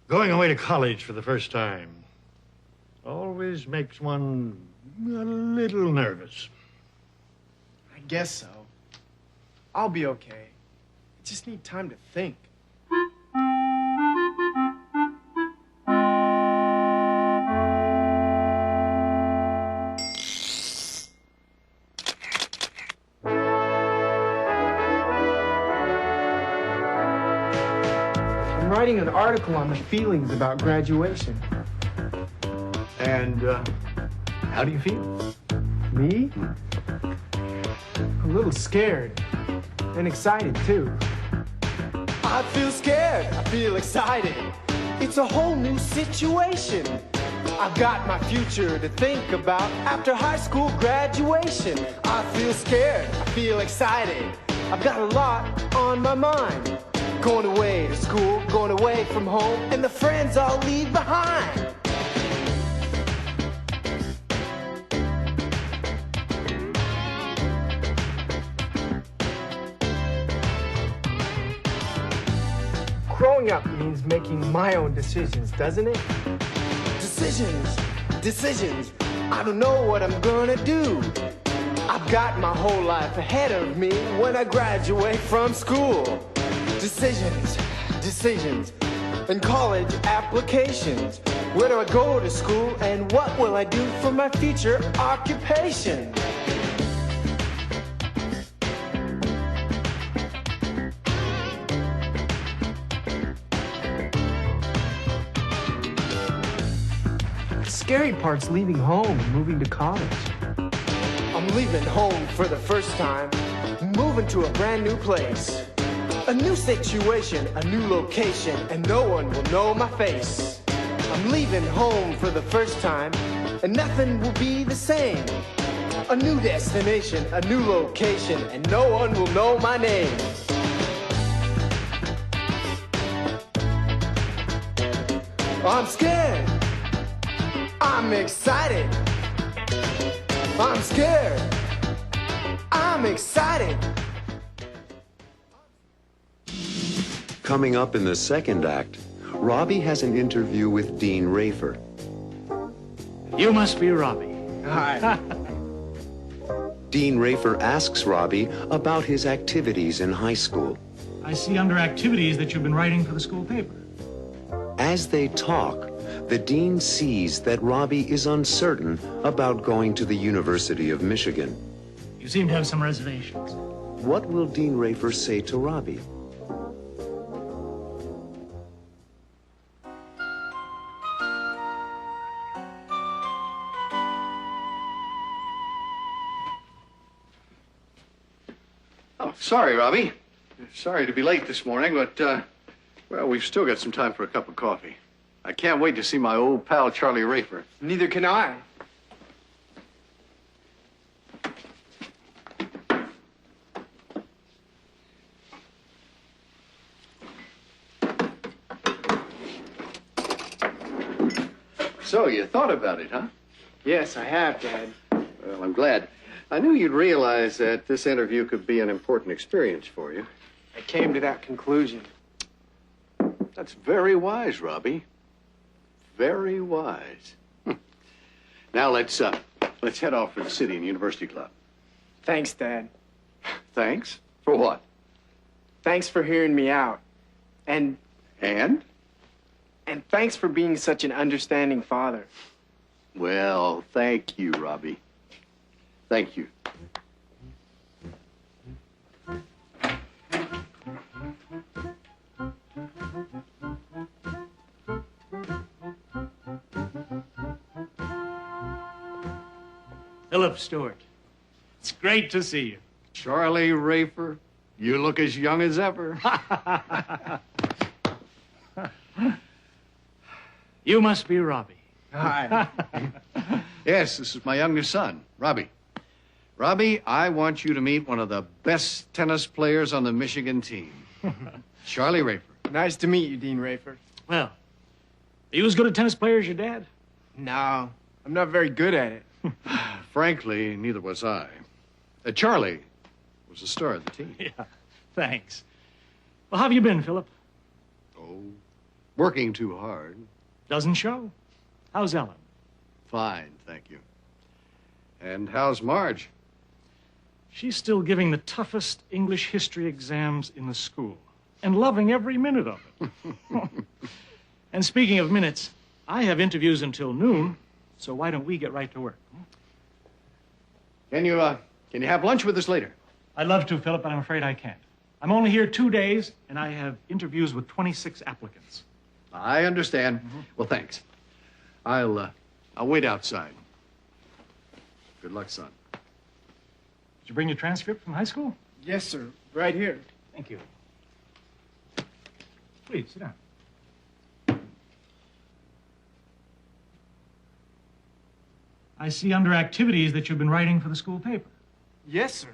Going away to college for the first time always makes one a little nervous. I guess so. I'll be okay. I just need time to think. I'm writing an article on the feelings about graduation. And how do you feel? Me? A little scared. And excited, too. I feel scared. I feel excited. It's a whole new situation. I've got my future to think about after high school graduation. I feel scared. I feel excited. I've got a lot on my mind. Going away to school, going away from home, and the friends I'll leave behind. Growing up means making my own decisions, doesn't it? Decisions. I don't know what I'm gonna do. I've got my whole life ahead of me when I graduate from school. Decisions. And college applications. Where do I go to school and what will I do for my future occupation? The scary part's leaving home and moving to college. I'm leaving home for the first time, moving to a brand new place. A new situation, a new location, and no one will know my face. I'm leaving home for the first time, and nothing will be the same. A new destination, a new location, and no one will know my name. I'm scared. I'm excited. I'm scared. I'm excited. Coming up in the second act, Robbie has an interview with Dean Rafer. You must be Robbie. Hi. Dean Rafer asks Robbie about his activities in high school. I see under activities that you've been writing for the school paper. As they talk, the dean sees that Robbie is uncertain about going to the University of Michigan. You seem to have some reservations. What will Dean Rafer say to Robbie? Oh, sorry, Robbie. Sorry to be late this morning, but, well, we've still got some time for a cup of coffee. I can't wait to see my old pal, Charlie Rafer. Neither can I. So, you thought about it, huh? Yes, I have, Dad. Well, I'm glad. I knew you'd realize that this interview could be an important experience for you. I came to that conclusion. That's very wise, Robbie. Very wise. Now let's head off for the City and University Club. Thanks, Dad. Thanks? For what? Thanks for hearing me out. And thanks for being such an understanding father. Well, thank you, Robbie. Thank you. Philip Stewart, it's great to see you. Charlie Rafer, you look as young as ever. You must be Robbie. Hi. Yes, this is my youngest son, Robbie. Robbie, I want you to meet one of the best tennis players on the Michigan team, Charlie Rafer. Nice to meet you, Dean Rafer. Well, are you as good a tennis player as your dad? No, I'm not very good at it. Frankly, neither was I. Charlie was the star of the team. Yeah, thanks. Well, how have you been, Philip? Oh, working too hard. Doesn't show. How's Ellen? Fine, thank you. And how's Marge? She's still giving the toughest English history exams in the school and loving every minute of it. And speaking of minutes, I have interviews until noon, so why don't we get right to work? Can you have lunch with us later? I'd love to, Philip, but I'm afraid I can't. I'm only here 2 days, and I have interviews with 26 applicants. I understand. Well, thanks. I'll wait outside. Good luck, son. Did you bring your transcript from high school? Yes, sir. Right here. Thank you. Please, sit down. I see under activities that you've been writing for the school paper. Yes, sir.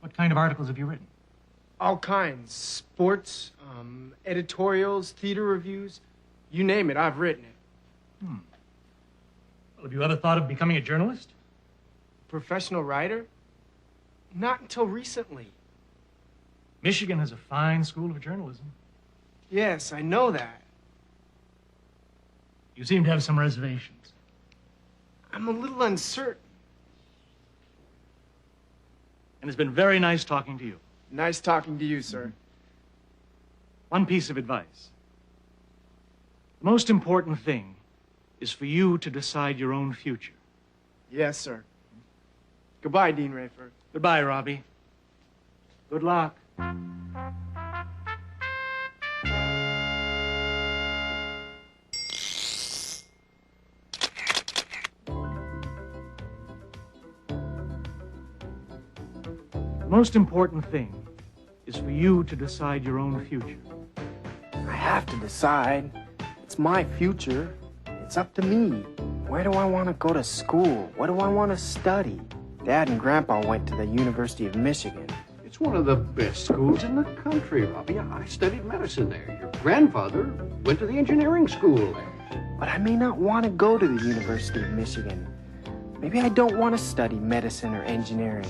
What kind of articles have you written? All kinds. Sports, editorials, theater reviews. You name it, I've written it. Well, have you ever thought of becoming a journalist? Professional writer? Not until recently. Michigan has a fine school of journalism. Yes, I know that. You seem to have some reservations. I'm a little uncertain. And it's been very nice talking to you. Nice talking to you, sir. One piece of advice. The most important thing is for you to decide your own future. Yes, sir. Goodbye, Dean Rafer. Goodbye, Robbie. Good luck. The most important thing is for you to decide your own future. I have to decide. It's my future. It's up to me. Where do I want to go to school? What do I want to study? Dad and Grandpa went to the University of Michigan. It's one of the best schools in the country, Robbie. I studied medicine there. Your grandfather went to the engineering school there. But I may not want to go to the University of Michigan. Maybe I don't want to study medicine or engineering.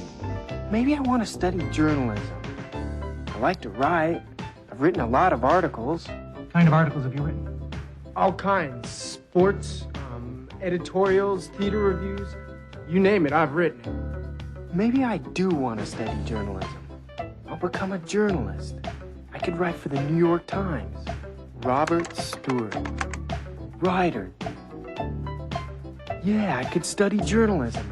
Maybe I want to study journalism. I like to write. I've written a lot of articles. What kind of articles have you written? All kinds. Sports, editorials, theater reviews. You name it, I've written it. Maybe I do want to study journalism. I'll become a journalist. I could write for the New York Times. Robert Stewart. Writer. Yeah, I could study journalism.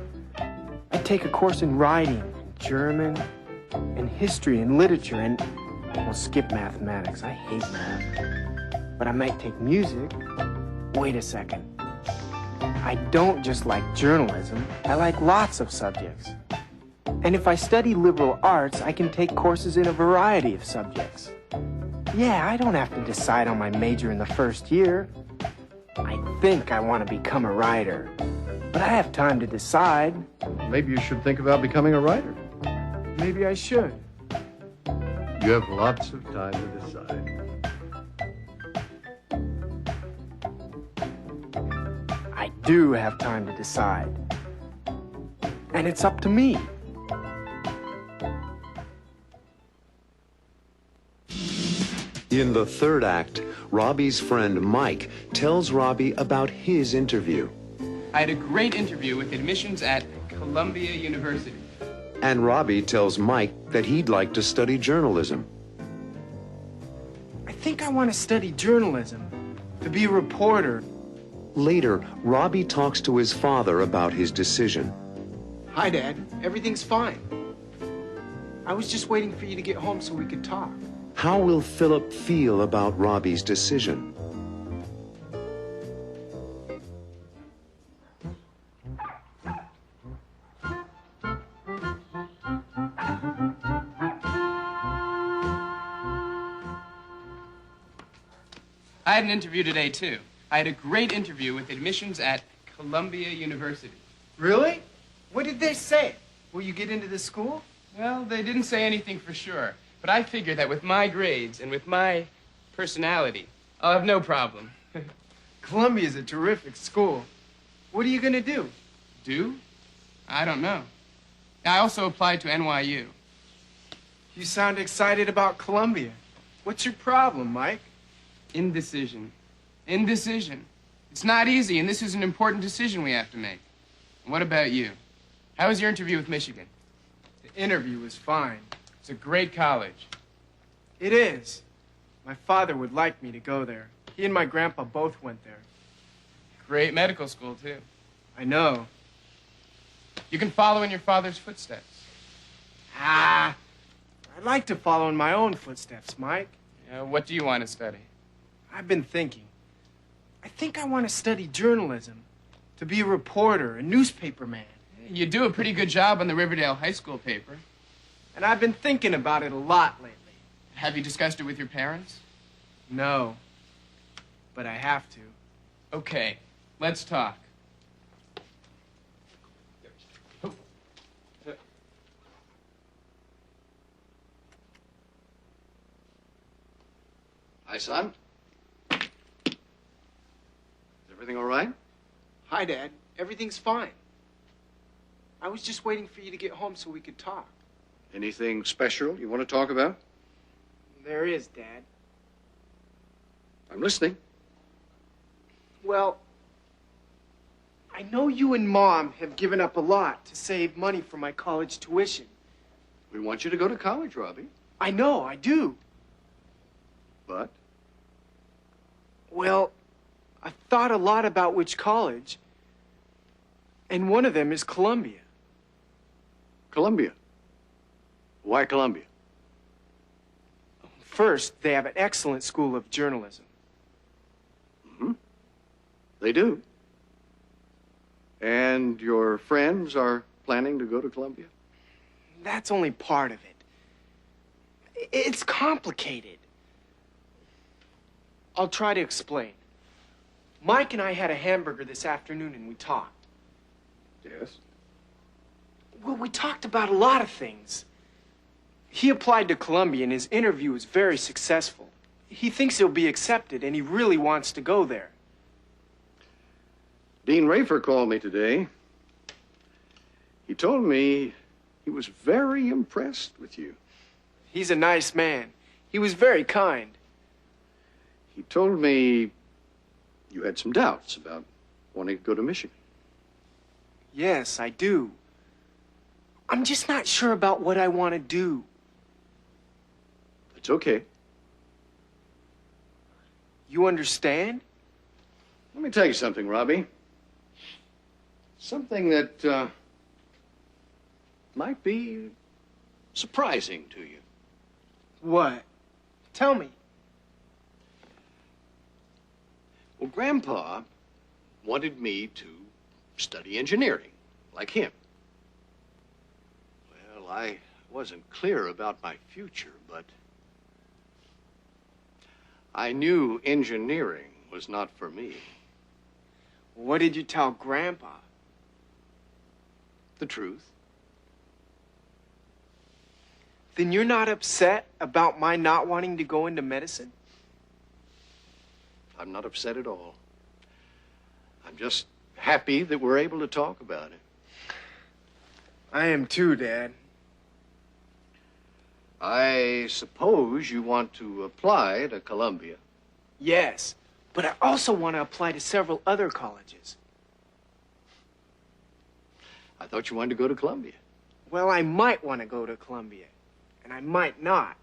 I'd take a course in writing, German, and history and literature, and we'll skip mathematics. I hate math. But I might take music. Wait a second. I don't just like journalism. I like lots of subjects. And if I study liberal arts, I can take courses in a variety of subjects. Yeah, I don't have to decide on my major in the first year. I think I want to become a writer. But I have time to decide. Maybe you should think about becoming a writer. Maybe I should. You have lots of time to decide. I do have time to decide. And it's up to me. In the third act, Robbie's friend Mike tells Robbie about his interview. I had a great interview with admissions at Columbia University. And Robbie tells Mike that he'd like to study journalism. I think I want to study journalism, to be a reporter. Later, Robbie talks to his father about his decision. Hi, Dad. Everything's fine. I was just waiting for you to get home so we could talk. How will Philip feel about Robbie's decision? I had an interview today, too. I had a great interview with admissions at Columbia University. Really? What did they say? Will you get into the school? Well, they didn't say anything for sure, but I figure that with my grades and with my personality, I'll have no problem. Columbia's a terrific school. What are you going to do? Do? I don't know. I also applied to NYU. You sound excited about Columbia. What's your problem, Mike? Indecision. Indecision. It's not easy, and this is an important decision we have to make. And what about you? How was your interview with Michigan? The interview was fine. It's a great college. It is. My father would like me to go there. He and my grandpa both went there. Great medical school, too. I know. You can follow in your father's footsteps. I'd like to follow in my own footsteps, Mike. What do you want to study? I've been thinking. I think I want to study journalism, to be a reporter, a newspaper man. You do a pretty good job on the Riverdale High School paper. And I've been thinking about it a lot lately. Have you discussed it with your parents? No, but I have to. Okay, let's talk. Hi, son. Is everything all right? Hi, Dad. Everything's fine. I was just waiting for you to get home so we could talk. Anything special you want to talk about? There is, Dad. I'm listening. Well, I know you and Mom have given up a lot to save money for my college tuition. We want you to go to college, Robbie. I know, I do. But? Well, I've thought a lot about which college, and one of them is Columbia. Columbia? Why Columbia? First, they have an excellent school of journalism. Mm-hmm. They do. And your friends are planning to go to Columbia? That's only part of it. It's complicated. I'll try to explain. Mike and I had a hamburger this afternoon and we talked. Yes? Well, we talked about a lot of things. He applied to Columbia and his interview was very successful. He thinks he'll be accepted and he really wants to go there. Dean Rafer called me today. He told me he was very impressed with you. He's a nice man. He was very kind. He told me you had some doubts about wanting to go to Michigan. Yes, I do. I'm just not sure about what I want to do. It's okay. You understand? Let me tell you something, Robbie. Something that might be surprising to you. What? Tell me. Well, Grandpa wanted me to study engineering, like him. Well, I wasn't clear about my future, but I knew engineering was not for me. What did you tell Grandpa? The truth. Then you're not upset about my not wanting to go into medicine? I'm not upset at all. I'm just happy that we're able to talk about it. I am too, Dad. I suppose you want to apply to Columbia. Yes, but I also want to apply to several other colleges. I thought you wanted to go to Columbia. Well, I might want to go to Columbia, and I might not.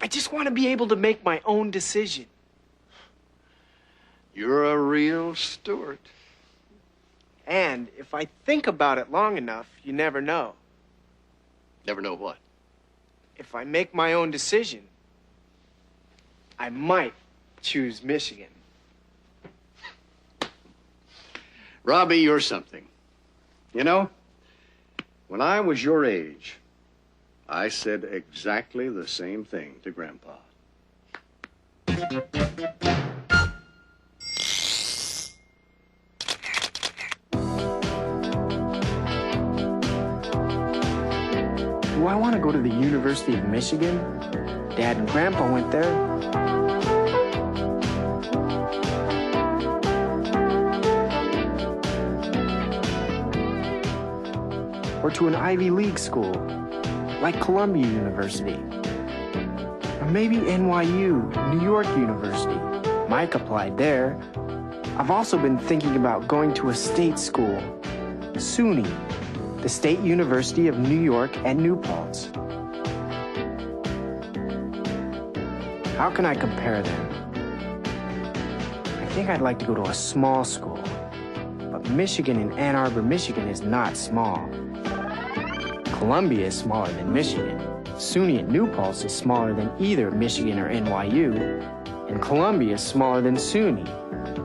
I just want to be able to make my own decision. You're a real Stewart. And if I think about it long enough, you never know. Never know what? If I make my own decision, I might choose Michigan. Robbie, you're something. You know, when I was your age, I said exactly the same thing to Grandpa. Do I want to go to the University of Michigan? Dad and Grandpa went there. Or to an Ivy League school, like Columbia University. Or maybe NYU, New York University. Mike applied there. I've also been thinking about going to a state school, SUNY, the State University of New York at New Paltz. How can I compare them? I think I'd like to go to a small school, but Michigan in Ann Arbor, Michigan is not small. Columbia is smaller than Michigan. SUNY at New Paltz is smaller than either Michigan or NYU, and Columbia is smaller than SUNY.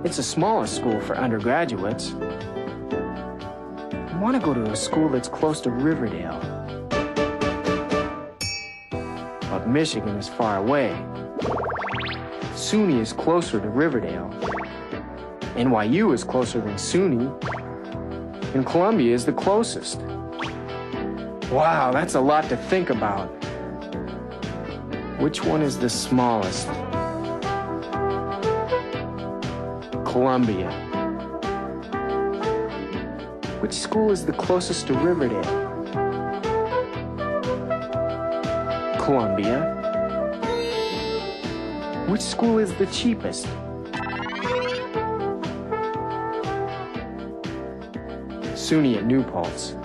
It's the smallest school for undergraduates. I want to go to a school that's close to Riverdale. But Michigan is far away. SUNY is closer to Riverdale. NYU is closer than SUNY. And Columbia is the closest. Wow, that's a lot to think about. Which one is the smallest? Columbia. Which school is the closest to Riverdale? Columbia. Which school is the cheapest? SUNY at New Paltz.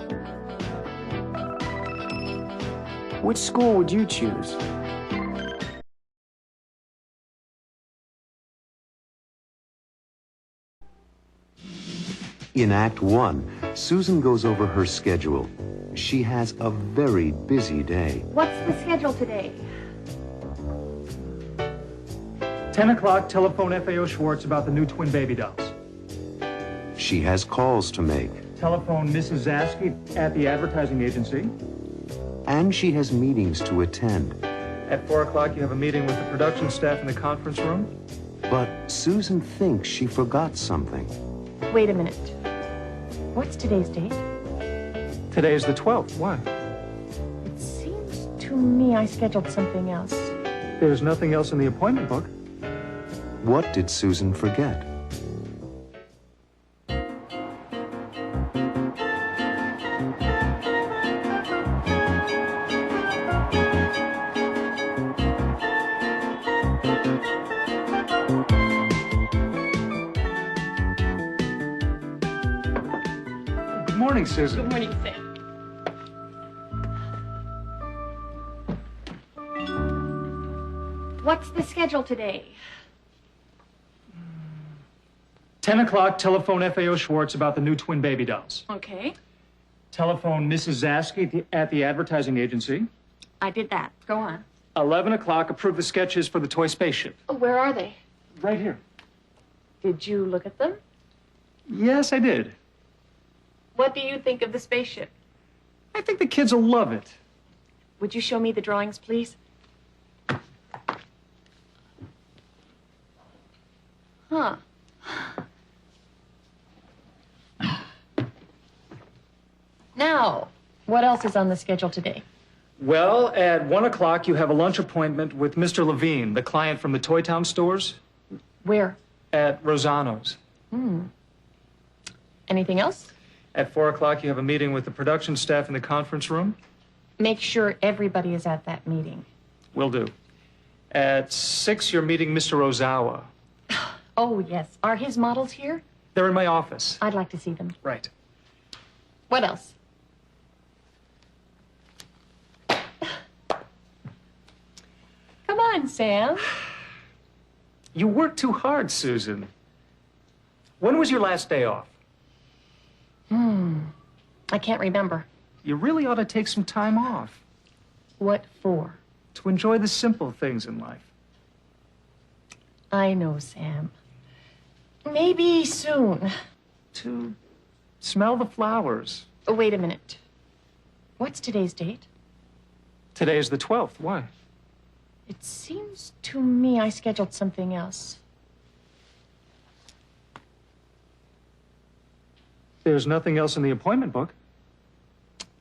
Which school would you choose? In Act 1, Susan goes over her schedule. She has a very busy day. What's the schedule today? 10 o'clock, telephone FAO Schwartz about the new twin baby dolls. She has calls to make. Telephone Mrs. Zaski at the advertising agency. And she has meetings to attend. At 4 o'clock, you have a meeting with the production staff in the conference room. But Susan thinks she forgot something. Wait a minute. What's today's date? Today is the 12th. Why? It seems to me I scheduled something else. There's nothing else in the appointment book. What did Susan forget? Good morning, Susan. Good morning, Sam. What's the schedule today? 10 o'clock, telephone FAO Schwartz about the new twin baby dolls. Okay. Telephone Mrs. Zaski at the advertising agency. I did that. Go on. 11 o'clock, approve the sketches for the toy spaceship. Oh, where are they? Right here. Did you look at them? Yes, I did. What do you think of the spaceship? I think the kids will love it. Would you show me the drawings, please? Huh. Now, what else is on the schedule today? Well, at 1 o'clock, you have a lunch appointment with Mr. Levine, the client from the Toy Town stores. Where? At Rosano's. Anything else? At 4 o'clock, you have a meeting with the production staff in the conference room? Make sure everybody is at that meeting. Will do. At 6, you're meeting Mr. Ozawa. Oh, yes. Are his models here? They're in my office. I'd like to see them. Right. What else? Come on, Sam. You work too hard, Susan. When was your last day off? I can't remember. You really ought to take some time off. What for? To enjoy the simple things in life. I know, Sam. Maybe soon. To smell the flowers. Oh, wait a minute. What's today's date? Today is the 12th. Why? It seems to me I scheduled something else. There's nothing else in the appointment book.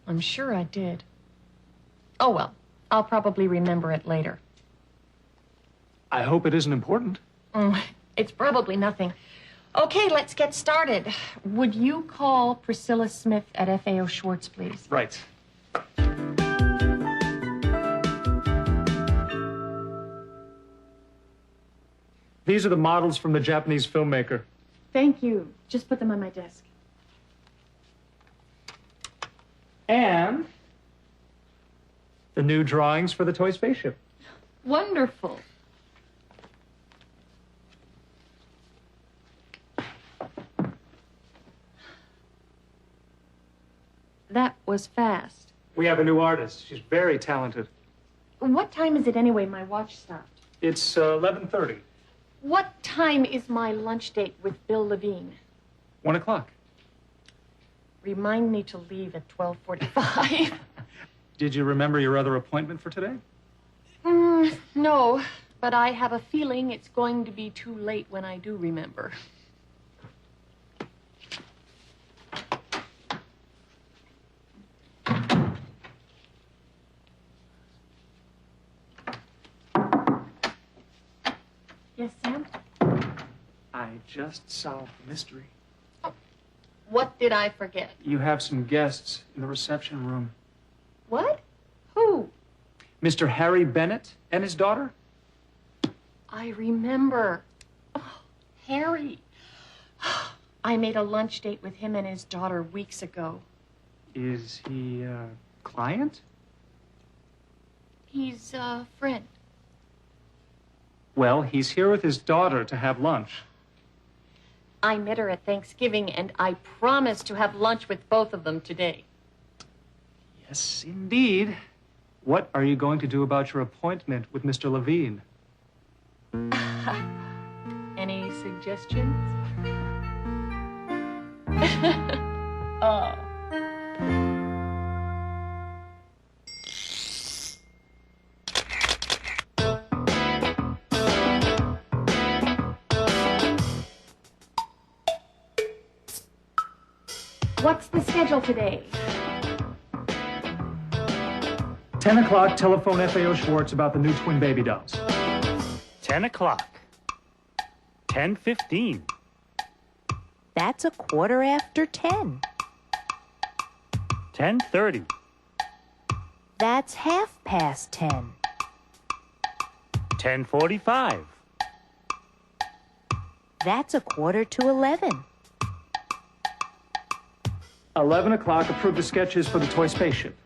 I'm sure I did. Oh, well. I'll probably remember it later. I hope it isn't important. It's probably nothing. Okay, let's get started. Would you call Priscilla Smith at FAO Schwartz, please? Right. These are the models from the Japanese filmmaker. Thank you. Just put them on my desk. And the new drawings for the toy spaceship. Wonderful. That was fast. We have a new artist. She's very talented. What time is it anyway? My watch stopped. It's 11:30. What time is my lunch date with Bill Levine? 1 o'clock. Remind me to leave at 12:45. Did you remember your other appointment for today? No, but I have a feeling it's going to be too late when I do remember. Yes, Sam? I just solved the mystery. What did I forget? You have some guests in the reception room. What? Who? Mr. Harry Bennett and his daughter? I remember. Oh, Harry. I made a lunch date with him and his daughter weeks ago. Is he a client? He's a friend. Well, he's here with his daughter to have lunch. I met her at Thanksgiving, and I promised to have lunch with both of them today. Yes, indeed. What are you going to do about your appointment with Mr. Levine? Any suggestions? Oh. What's the schedule today? 10 o'clock, telephone FAO Schwartz about the new twin baby dolls. 10 o'clock. 10:15. That's a quarter after 10. 10:30. That's half past 10. 10:45. That's a quarter to 11. 11 o'clock, approve the sketches for the toy spaceship.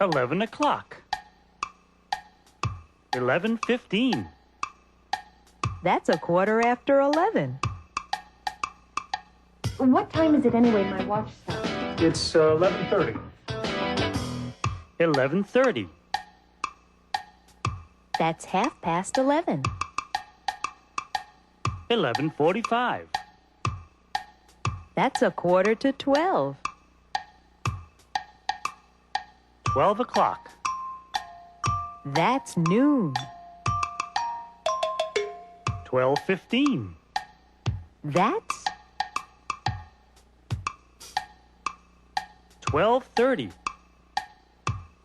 11 o'clock. 11:15. That's a quarter after 11. What time is it anyway? My watch stopped. It's 11:30. 11:30. That's half past 11. 11:45. That's a quarter to 12. 12 o'clock. That's noon. 12:15. That's 12:30.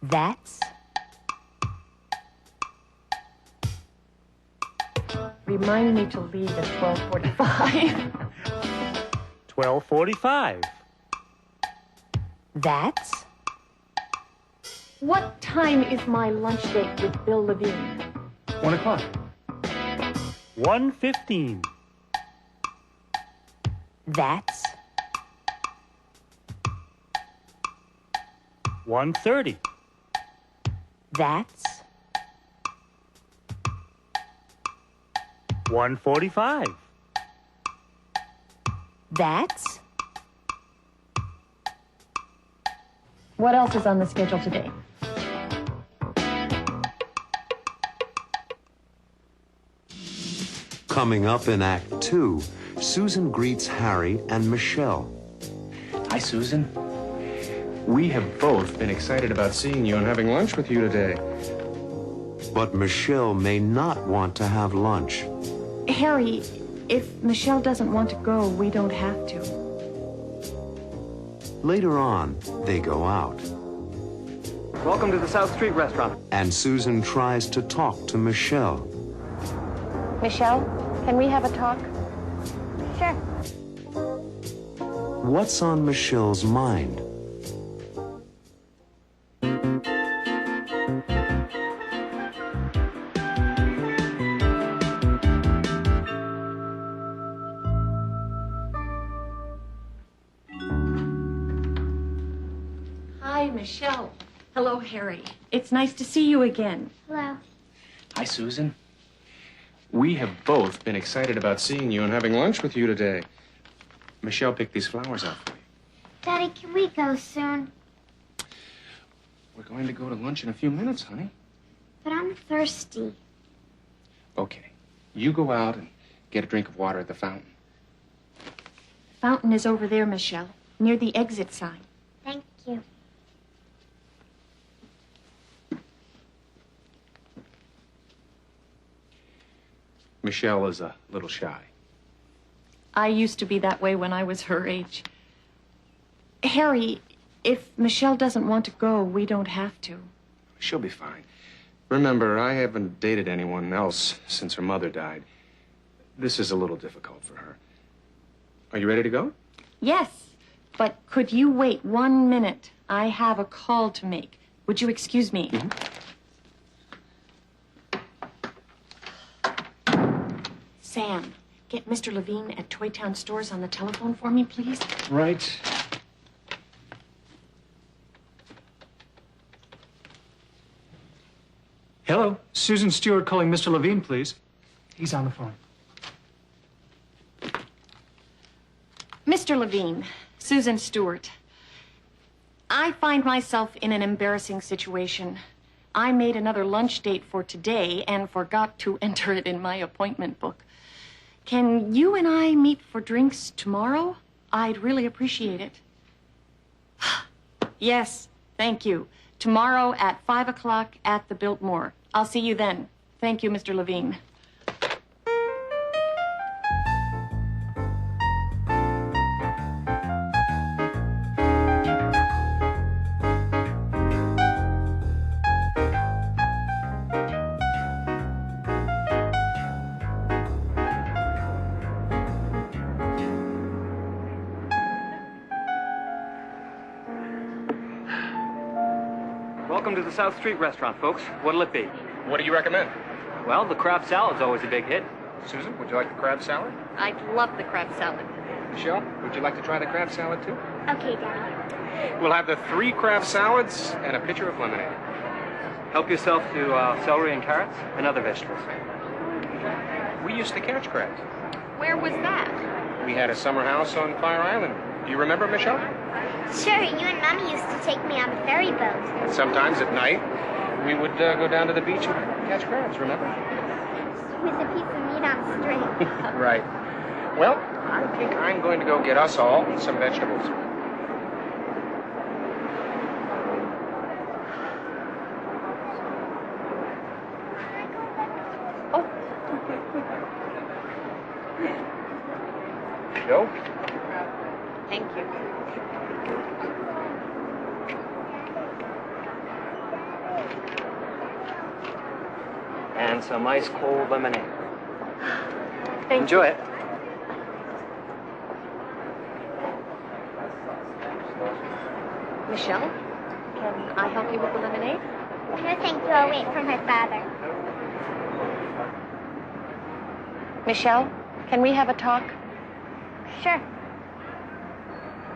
That's Remind me to leave at 12:45. 12:45. That's What time is my lunch date with Bill Levine? 1 o'clock. 1:15. That's 1:30. That's 1:45. That's What else is on the schedule today? Coming up in Act 2, Susan greets Harry and Michelle. Hi, Susan. We have both been excited about seeing you and having lunch with you today. But Michelle may not want to have lunch. Harry, if Michelle doesn't want to go, we don't have to. Later on, they go out. Welcome to the South Street restaurant. And Susan tries to talk to Michelle. Michelle, can we have a talk? Sure. What's on Michelle's mind? Hi, Michelle. Hello, Harry. It's nice to see you again. Hello. Hi, Susan. We have both been excited about seeing you and having lunch with you today. Michelle picked these flowers out for you. Daddy, can we go soon? We're going to go to lunch in a few minutes, honey. But I'm thirsty. Okay. You go out and get a drink of water at the fountain. Fountain is over there, Michelle, near the exit sign. Thank you. Michelle is a little shy. I used to be that way when I was her age. Harry, if Michelle doesn't want to go, we don't have to. She'll be fine. Remember, I haven't dated anyone else since her mother died. This is a little difficult for her. Are you ready to go? Yes, but could you wait 1 minute? I have a call to make. Would you excuse me? Sam, get Mr. Levine at Toy Town Stores on the telephone for me, please. Right. Hello, Susan Stewart calling Mr. Levine, please. He's on the phone. Mr. Levine, Susan Stewart. I find myself in an embarrassing situation. I made another lunch date for today and forgot to enter it in my appointment book. Can you and I meet for drinks tomorrow? I'd really appreciate it. Yes, thank you. Tomorrow at 5 o'clock at the Biltmore. I'll see you then. Thank you, Mr. Levine. Welcome to the South Street restaurant, folks. What'll it be? What do you recommend? Well, the crab salad's always a big hit. Susan, would you like the crab salad? I'd love the crab salad. Michelle, would you like to try the crab salad too? Okay, Daddy. We'll have the 3 crab salads and a pitcher of lemonade. Help yourself to celery and carrots and other vegetables. We used to catch crabs. Where was that? We had a summer house on Fire Island. Do you remember, Michelle? Sure, you and Mommy used to take me on the ferry boat. Sometimes at night, we would go down to the beach and catch crabs, remember? With a piece of meat on a string. Right. Well, I think I'm going to go get us all some vegetables. Joe? Thank you. And some ice cold lemonade. Thank Enjoy it. Michelle, can I help you with the lemonade? No, thank you. I'll wait for my father. Michelle, can we have a talk? Sure.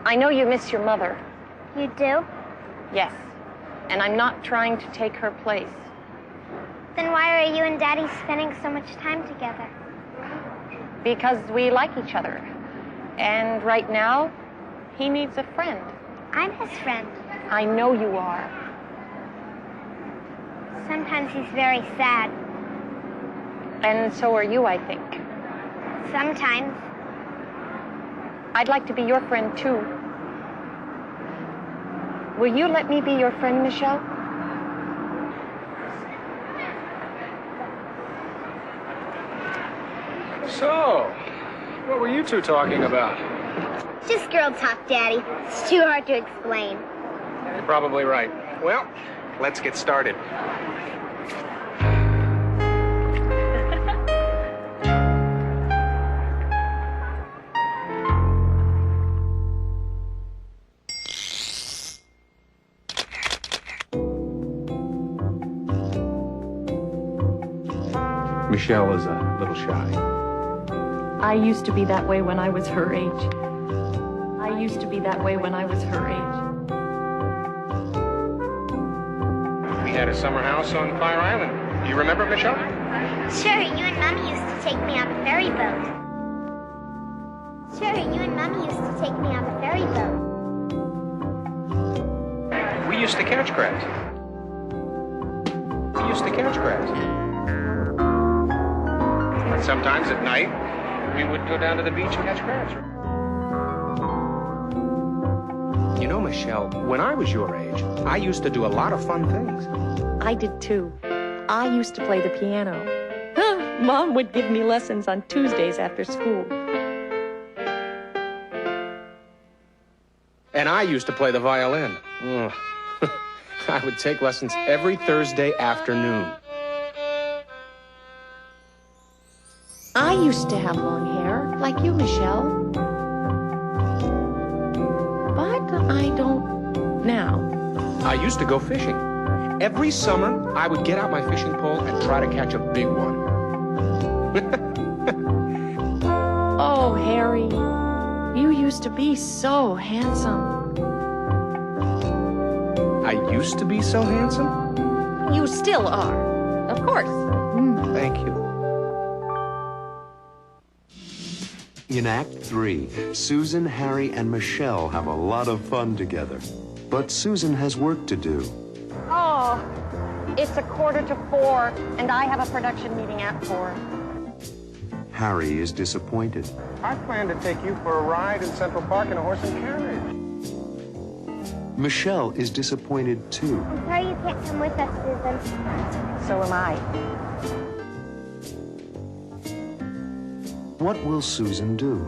I know you miss your mother. You do? Yes. And I'm not trying to take her place. Then why are you and Daddy spending so much time together? Because we like each other. And right now, he needs a friend. I'm his friend. I know you are. Sometimes he's very sad. And so are you, I think. Sometimes. I'd like to be your friend, too. Will you let me be your friend, Michelle? So, what were you two talking about? Just girl talk, Daddy. It's too hard to explain. You're probably right. Well, let's get started. Michelle is a little shy. I used to be that way when I was her age. I used to be that way when I was her age. We had a summer house on Fire Island. Do you remember, Michelle? Sure, you and Mommy used to take me on the ferry boat. Sure, you and Mommy used to take me on the ferry boat. We used to catch crabs. We used to catch crabs. And sometimes at night, we would go down to the beach and catch crabs. You know, Michelle, when I was your age, I used to do a lot of fun things. I did too. I used to play the piano. Mom would give me lessons on Tuesdays after school. And I used to play the violin. Ugh. I would take lessons every Thursday afternoon. I used to have long hair, like you, Michelle. But I don't now. I used to go fishing. Every summer, I would get out my fishing pole and try to catch a big one. Oh, Harry, you used to be so handsome. I used to be so handsome? You still are, of course. Thank you. In Act 3, Susan, Harry, and Michelle have a lot of fun together. But Susan has work to do. Oh, it's 3:45, and I have a production meeting at 4. Harry is disappointed. I plan to take you for a ride in Central Park in a horse and carriage. Michelle is disappointed too. I'm sorry you can't come with us, Susan. So am I. What will Susan do?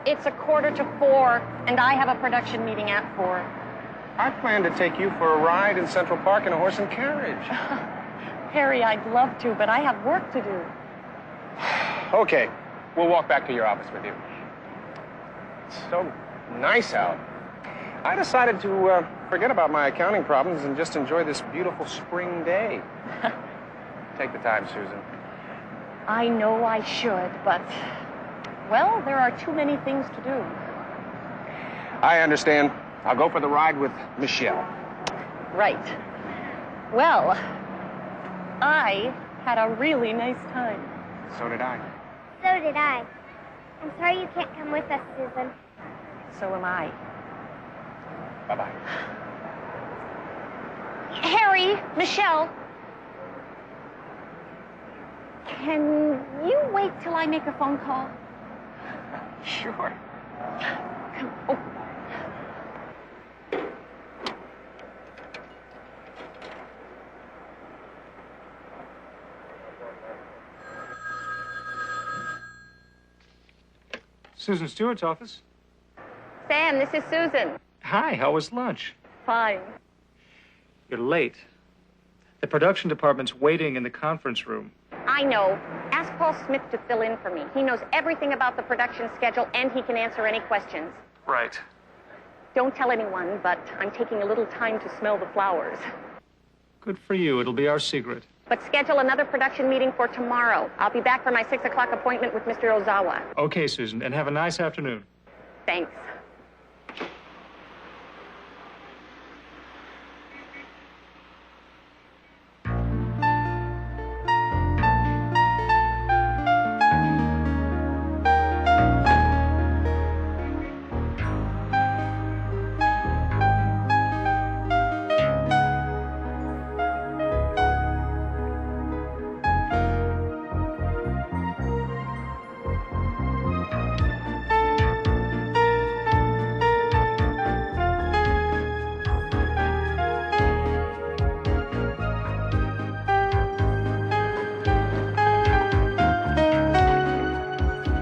It's 3:45, and I have a production meeting at 4. I plan to take you for a ride in Central Park in a horse and carriage. Harry, I'd love to, but I have work to do. Okay, we'll walk back to your office with you. It's so nice out. I decided to forget about my accounting problems and just enjoy this beautiful spring day. Take the time, Susan. I know I should, but Well, there are too many things to do. I understand. I'll go for the ride with Michelle. Right. Well, I had a really nice time. So did I. So did I. I'm sorry you can't come with us, Susan. So am I. Bye-bye. Harry, Michelle, can you wait till I make a phone call? Sure. Come. Oh. Susan Stewart's office. Sam, this is Susan. Hi, how was lunch? Fine. You're late. The production department's waiting in the conference room. I know. Ask Paul Smith to fill in for me. He knows everything about the production schedule, and he can answer any questions. Right. Don't tell anyone, but I'm taking a little time to smell the flowers. Good for you. It'll be our secret. But schedule another production meeting for tomorrow. I'll be back for my 6 o'clock appointment with Mr. Ozawa. Okay, Susan, and have a nice afternoon. Thanks.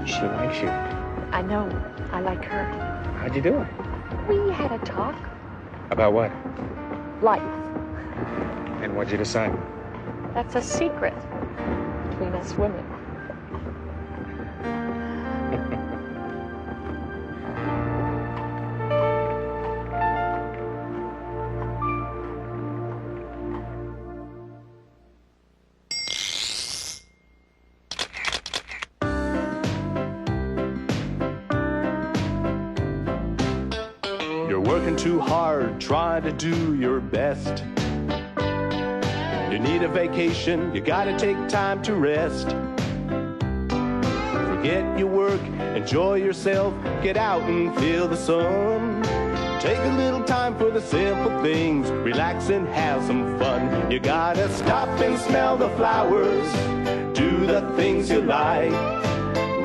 She likes you. I know. I like her. How'd you do it? We had a talk. About what? Life. And what'd you decide? That's a secret between us women. You're working too hard, trying to do your best. You need a vacation, you gotta take time to rest. Forget your work, enjoy yourself, get out and feel the sun. Take a little time for the simple things, relax and have some fun. You gotta stop and smell the flowers, do the things you like.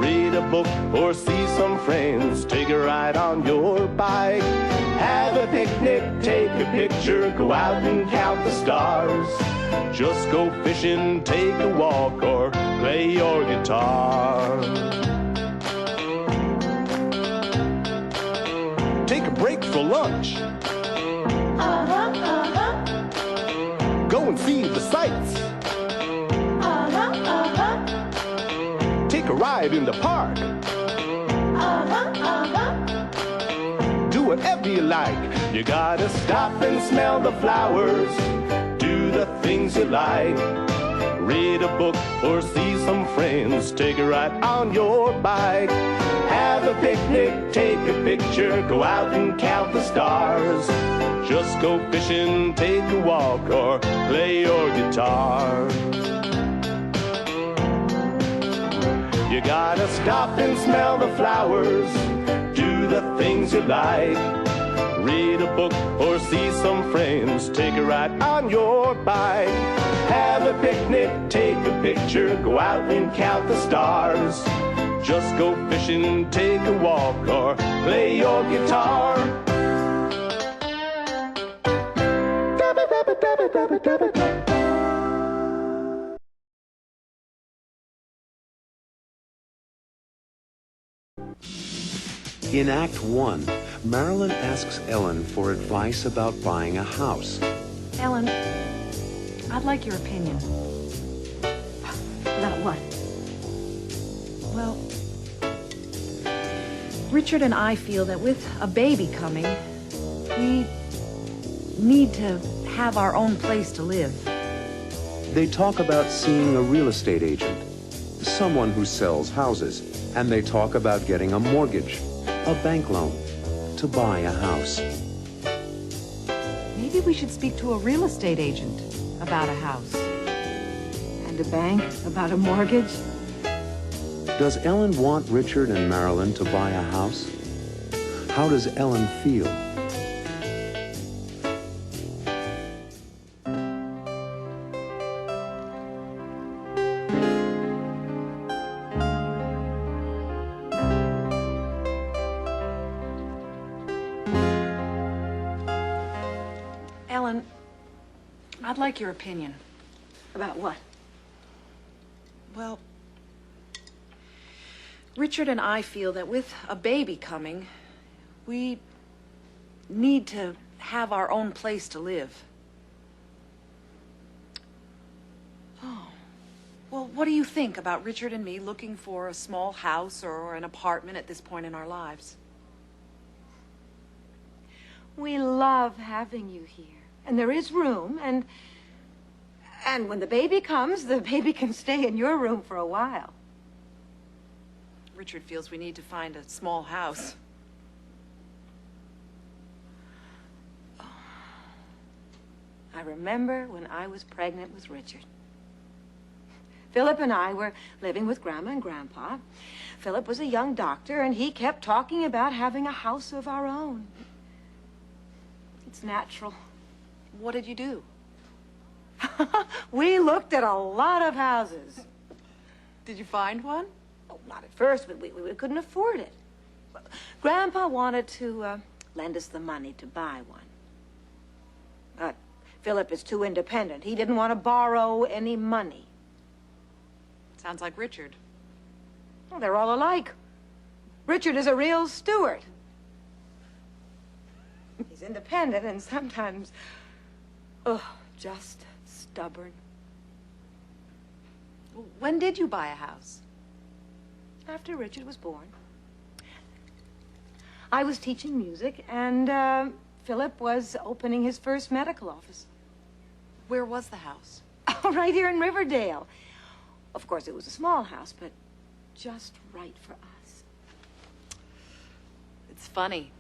Read a book or see some friends, take a ride on your bike. Have a picnic, take a picture, go out and count the stars. Just go fishing, take a walk, or play your guitar. Take a break for lunch. Go and see the sights. Take a ride in the park. Do whatever you like. You gotta stop and smell the flowers. Do the things you like. Read a book or see some friends. Take a ride on your bike. Have a picnic, take a picture, go out and count the stars. Just go fishing, take a walk, or play your guitar. You gotta stop and smell the flowers. Do the things you like. Read a book or see some friends. Take a ride on your bike. Have a picnic, take a picture, go out and count the stars. Just go fishing, take a walk, or play your guitar. In Act 1, Marilyn asks Ellen for advice about buying a house. Ellen, I'd like your opinion. About what? Well, Richard and I feel that with a baby coming, we need to have our own place to live. They talk about seeing a real estate agent, someone who sells houses. And they talk about getting a mortgage, a bank loan, to buy a house. Maybe we should speak to a real estate agent about a house. And a bank about a mortgage. Does Ellen want Richard and Marilyn to buy a house? How does Ellen feel? Ellen, I'd like your opinion. About what? Well, Richard and I feel that with a baby coming, we need to have our own place to live. Oh. Well, what do you think about Richard and me looking for a small house or an apartment at this point in our lives? We love having you here. And there is room, and when the baby comes, the baby can stay in your room for a while. Richard feels we need to find a small house. Oh. I remember when I was pregnant with Richard. Philip and I were living with Grandma and Grandpa. Philip was a young doctor, and he kept talking about having a house of our own. It's natural. What did you do? We looked at a lot of houses. Did you find one? Oh, not at first, but we couldn't afford it. Grandpa wanted to lend us the money to buy one. But Philip is too independent. He didn't want to borrow any money. Sounds like Richard. Well, they're all alike. Richard is a real Stewart. He's independent and sometimes, just stubborn. When did you buy a house? After Richard was born. I was teaching music, and Philip was opening his first medical office. Where was the house? Oh, right here in Riverdale. Of course, it was a small house, but just right for us. It's funny.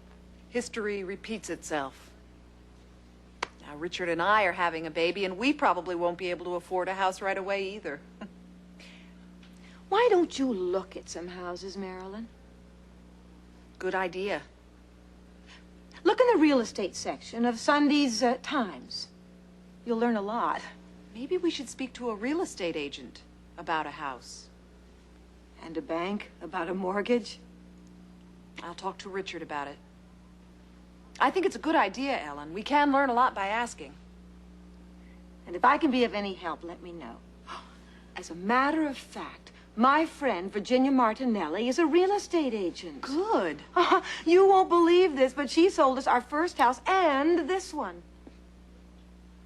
History repeats itself. Now, Richard and I are having a baby, and we probably won't be able to afford a house right away either. Why don't you look at some houses, Marilyn? Good idea. Look in the real estate section of Sunday's Times. You'll learn a lot. Maybe we should speak to a real estate agent about a house. And a bank about a mortgage? I'll talk to Richard about it. I think it's a good idea, Ellen. We can learn a lot by asking. And if I can be of any help, let me know. As a matter of fact, my friend, Virginia Martinelli, is a real estate agent. Good. You won't believe this, but she sold us our first house and this one.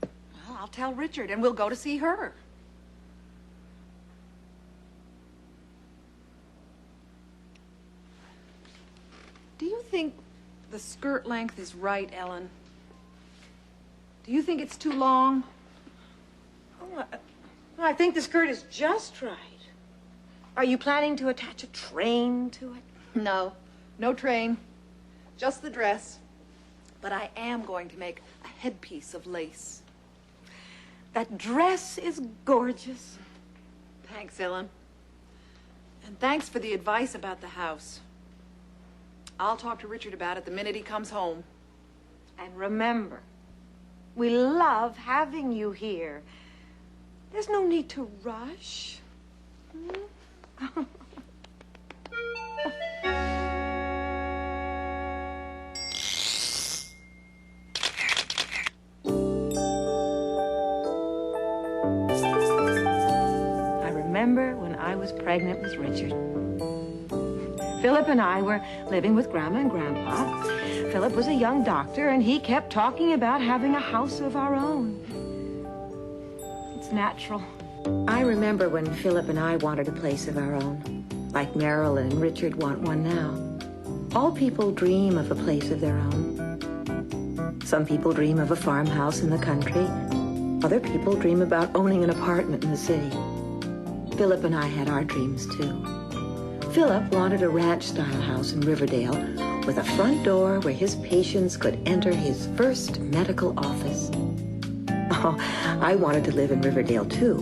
Well, I'll tell Richard, and we'll go to see her. Do you think the skirt length is right, Ellen? Do you think it's too long? Oh, I think the skirt is just right. Are you planning to attach a train to it? No, no train. Just the dress. But I am going to make a headpiece of lace. That dress is gorgeous. Thanks, Ellen. And thanks for the advice about the house. I'll talk to Richard about it the minute he comes home. And remember, we love having you here. There's no need to rush. I remember when I was pregnant with Richard. Philip and I were living with Grandma and Grandpa. Philip was a young doctor, and he kept talking about having a house of our own. It's natural. I remember when Philip and I wanted a place of our own, like Marilyn and Richard want one now. All people dream of a place of their own. Some people dream of a farmhouse in the country. Other people dream about owning an apartment in the city. Philip and I had our dreams, too. Philip wanted a ranch-style house in Riverdale with a front door where his patients could enter his first medical office. Oh, I wanted to live in Riverdale too,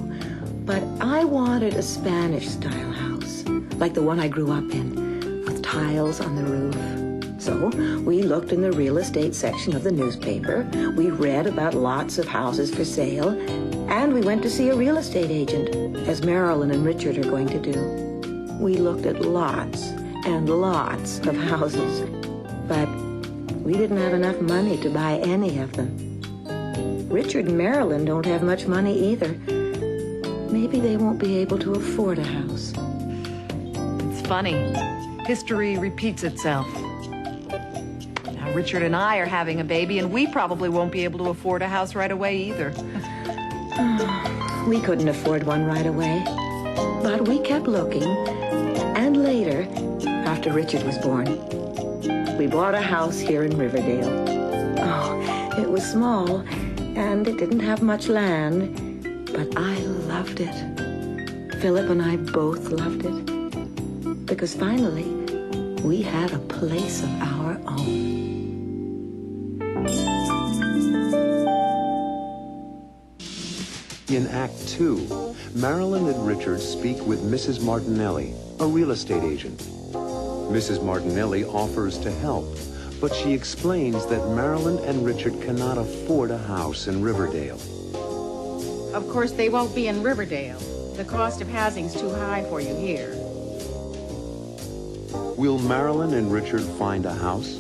but I wanted a Spanish-style house, like the one I grew up in, with tiles on the roof. So we looked in the real estate section of the newspaper, we read about lots of houses for sale, and we went to see a real estate agent, as Marilyn and Richard are going to do. We looked at lots and lots of houses, but we didn't have enough money to buy any of them. Richard and Marilyn don't have much money either. Maybe they won't be able to afford a house. It's funny. History repeats itself. Now, Richard and I are having a baby, and we probably won't be able to afford a house right away either. We couldn't afford one right away, but we kept looking. And later, after Richard was born, we bought a house here in Riverdale. Oh, it was small, and it didn't have much land, but I loved it. Philip and I both loved it, because finally, we had a place of our own. In Act 2, Marilyn and Richard speak with Mrs. Martinelli, a real estate agent. Mrs. Martinelli offers to help, but she explains that Marilyn and Richard cannot afford a house in Riverdale. Of course, they won't be in Riverdale. The cost of housing's too high for you here. Will Marilyn and Richard find a house?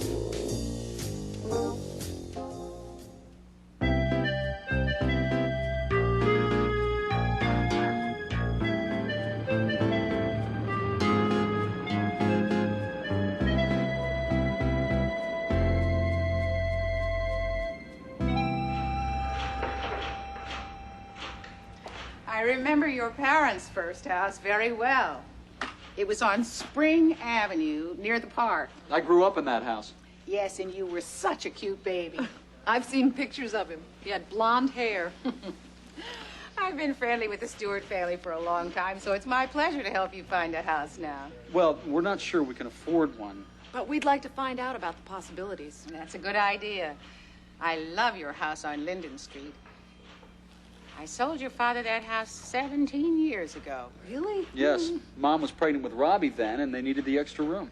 I remember your parents' first house very well. It was on Spring Avenue near the park. I grew up in that house. Yes, and you were such a cute baby. I've seen pictures of him. He had blonde hair. I've been friendly with the Stewart family for a long time, so it's my pleasure to help you find a house now. Well, we're not sure we can afford one. But we'd like to find out about the possibilities. That's a good idea. I love your house on Linden Street. I sold your father that house 17 years ago. Really? Yes. Mom was pregnant with Robbie then, and they needed the extra room.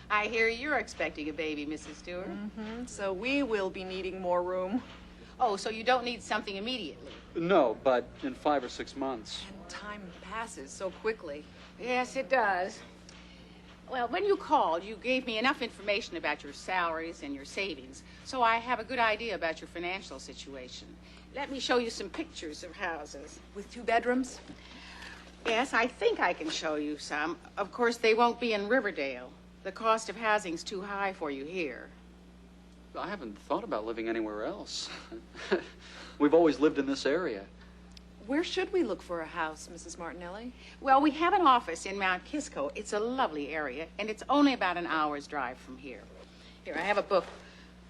I hear you're expecting a baby, Mrs. Stewart. Mm-hmm. So we will be needing more room. Oh, so you don't need something immediately? No, but in 5 or 6 months. And time passes so quickly. Yes, it does. Well, when you called, you gave me enough information about your salaries and your savings, so I have a good idea about your financial situation. Let me show you some pictures of houses. With 2 bedrooms? Yes, I think I can show you some. Of course, they won't be in Riverdale. The cost of housing's too high for you here. I haven't thought about living anywhere else. We've always lived in this area. Where should we look for a house, Mrs. Martinelli? Well, we have an office in Mount Kisco. It's a lovely area, and it's only about an hour's drive from here. Here, I have a book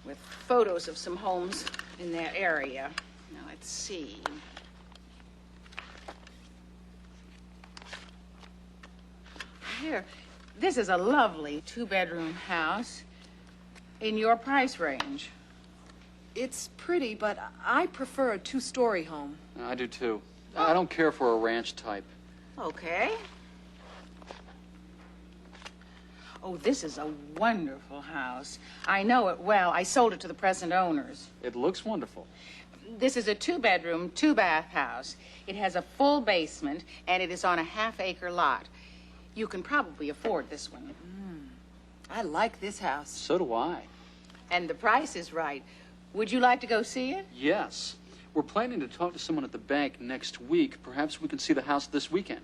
with photos of some homes in that area. Now, let's see. Here, this is a lovely 2-bedroom house in your price range. It's pretty, but I prefer a 2-story home. I do too. I don't care for a ranch type. Okay. Oh, this is a wonderful house. I know it well. I sold it to the present owners. It looks wonderful. This is a 2-bedroom, 2-bath house. It has a full basement, and it is on a half-acre lot. You can probably afford this one. I like this house. So do I. And the price is right. Would you like to go see it? Yes. We're planning to talk to someone at the bank next week. Perhaps we can see the house this weekend.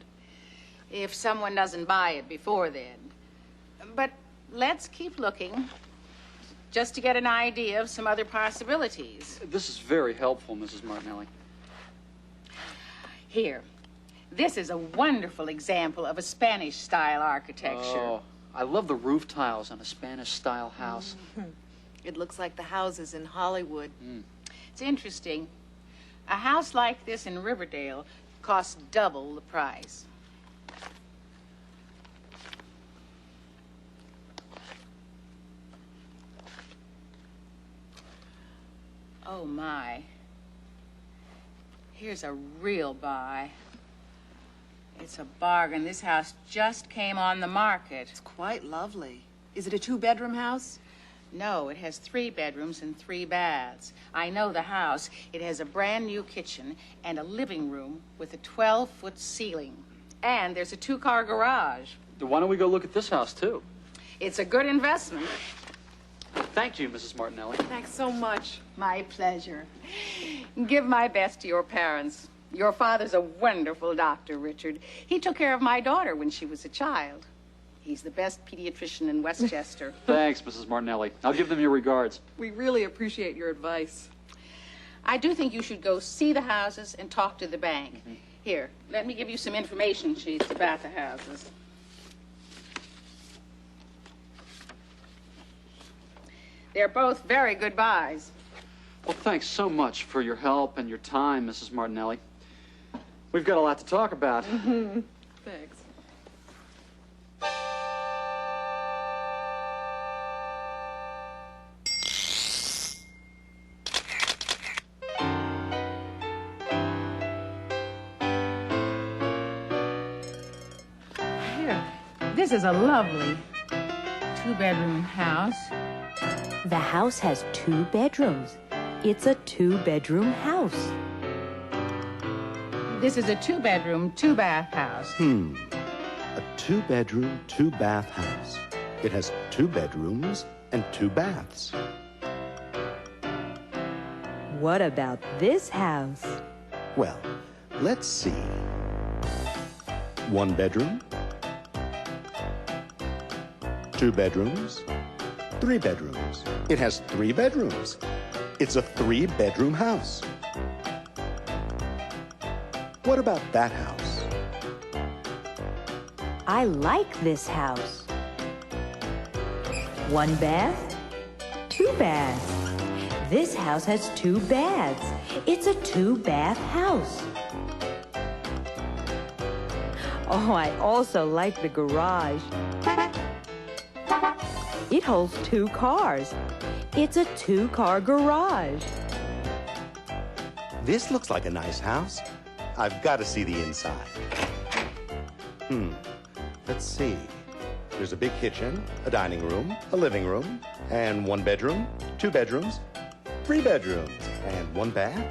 If someone doesn't buy it before then. But let's keep looking, just to get an idea of some other possibilities. This is very helpful, Mrs. Martinelli. Here. This is a wonderful example of a Spanish-style architecture. Oh, I love the roof tiles on a Spanish-style house. It looks like the houses in Hollywood. It's interesting. A house like this in Riverdale costs double the price. Oh, my. Here's a real buy. It's a bargain. This house just came on the market. It's quite lovely. Is it a two-bedroom house? No, it has 3 bedrooms and 3 baths. I know the house. It has a brand new kitchen and a living room with a 12-foot ceiling. And there's a 2-car garage. Why don't we go look at this house, too? It's a good investment. Thank you, Mrs. Martinelli. Thanks so much. My pleasure. Give my best to your parents. Your father's a wonderful doctor, Richard. He took care of my daughter when she was a child. He's the best pediatrician in Westchester. Thanks, Mrs. Martinelli. I'll give them your regards. We really appreciate your advice. I do think you should go see the houses and talk to the bank. Here, let me give you some information sheets about the houses. They're both very good buys. Well, thanks so much for your help and your time, Mrs. Martinelli. We've got a lot to talk about. Thanks. Here, this is a lovely 2-bedroom house. The house has 2 bedrooms. It's a 2-bedroom house. This is a 2-bedroom, 2-bath house. A 2-bedroom, 2-bath house. It has 2 bedrooms and 2 baths. What about this house? Well, let's see. 1 bedroom, 2 bedrooms, 3 bedrooms. It has 3 bedrooms. It's a 3-bedroom house. What about that house? I like this house. 1 bath, 2 baths. This house has 2 baths. It's a 2-bath house. Oh, I also like the garage. It holds 2 cars. It's a 2-car garage. This looks like a nice house. I've got to see the inside. Let's see. There's a big kitchen, a dining room, a living room, and 1 bedroom, 2 bedrooms, 3 bedrooms, and 1 bath,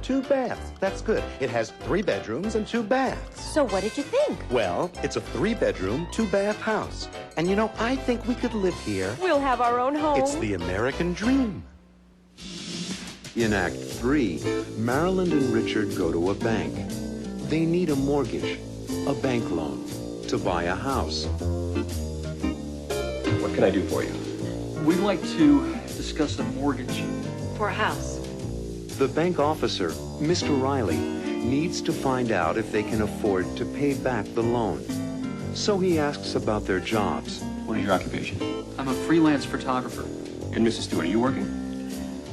2 baths. That's good. It has 3 bedrooms and 2 baths. So what did you think? Well, it's a 3-bedroom, 2-bath house. And you know, I think we could live here. We'll have our own home. It's the American dream. In Act 3, Marilyn and Richard go to a bank. They need a mortgage, a bank loan, to buy a house. What can I do for you? We'd like to discuss a mortgage. For a house. The bank officer, Mr. Riley, needs to find out if they can afford to pay back the loan. So he asks about their jobs. What is your occupation? I'm a freelance photographer. And Mrs. Stewart, are you working?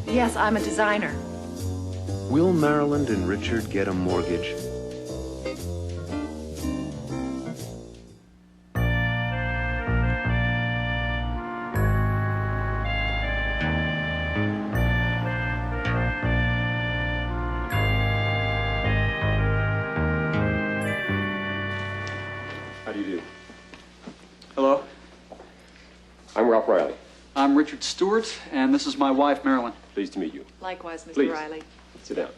Yes, I'm a designer. Will Marilyn and Richard get a mortgage? How do you do? Hello, I'm Ralph Riley. I'm Richard Stewart, and this is my wife, Marilyn. Pleased to meet you. Likewise, Mr. Please. Riley. Sit down.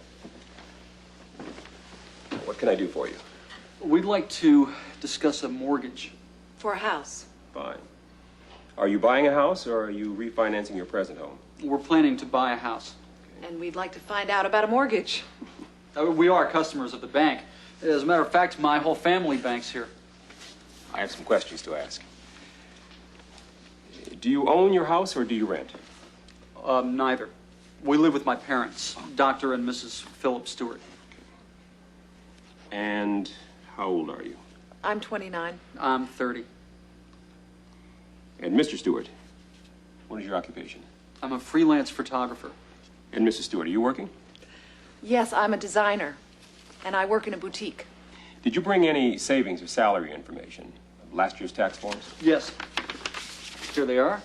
What can I do for you? We'd like to discuss a mortgage. For a house. Fine. Are you buying a house or are you refinancing your present home? We're planning to buy a house. And we'd like to find out about a mortgage. We are customers of the bank. As a matter of fact, my whole family banks here. I have some questions to ask. Do you own your house or do you rent? Neither. We live with my parents, Dr. and Mrs. Philip Stewart. And how old are you? I'm 29. I'm 30. And Mr. Stewart, what is your occupation? I'm a freelance photographer. And Mrs. Stewart, are you working? Yes, I'm a designer. And I work in a boutique. Did you bring any savings or salary information? Last year's tax forms? Yes. Here they are.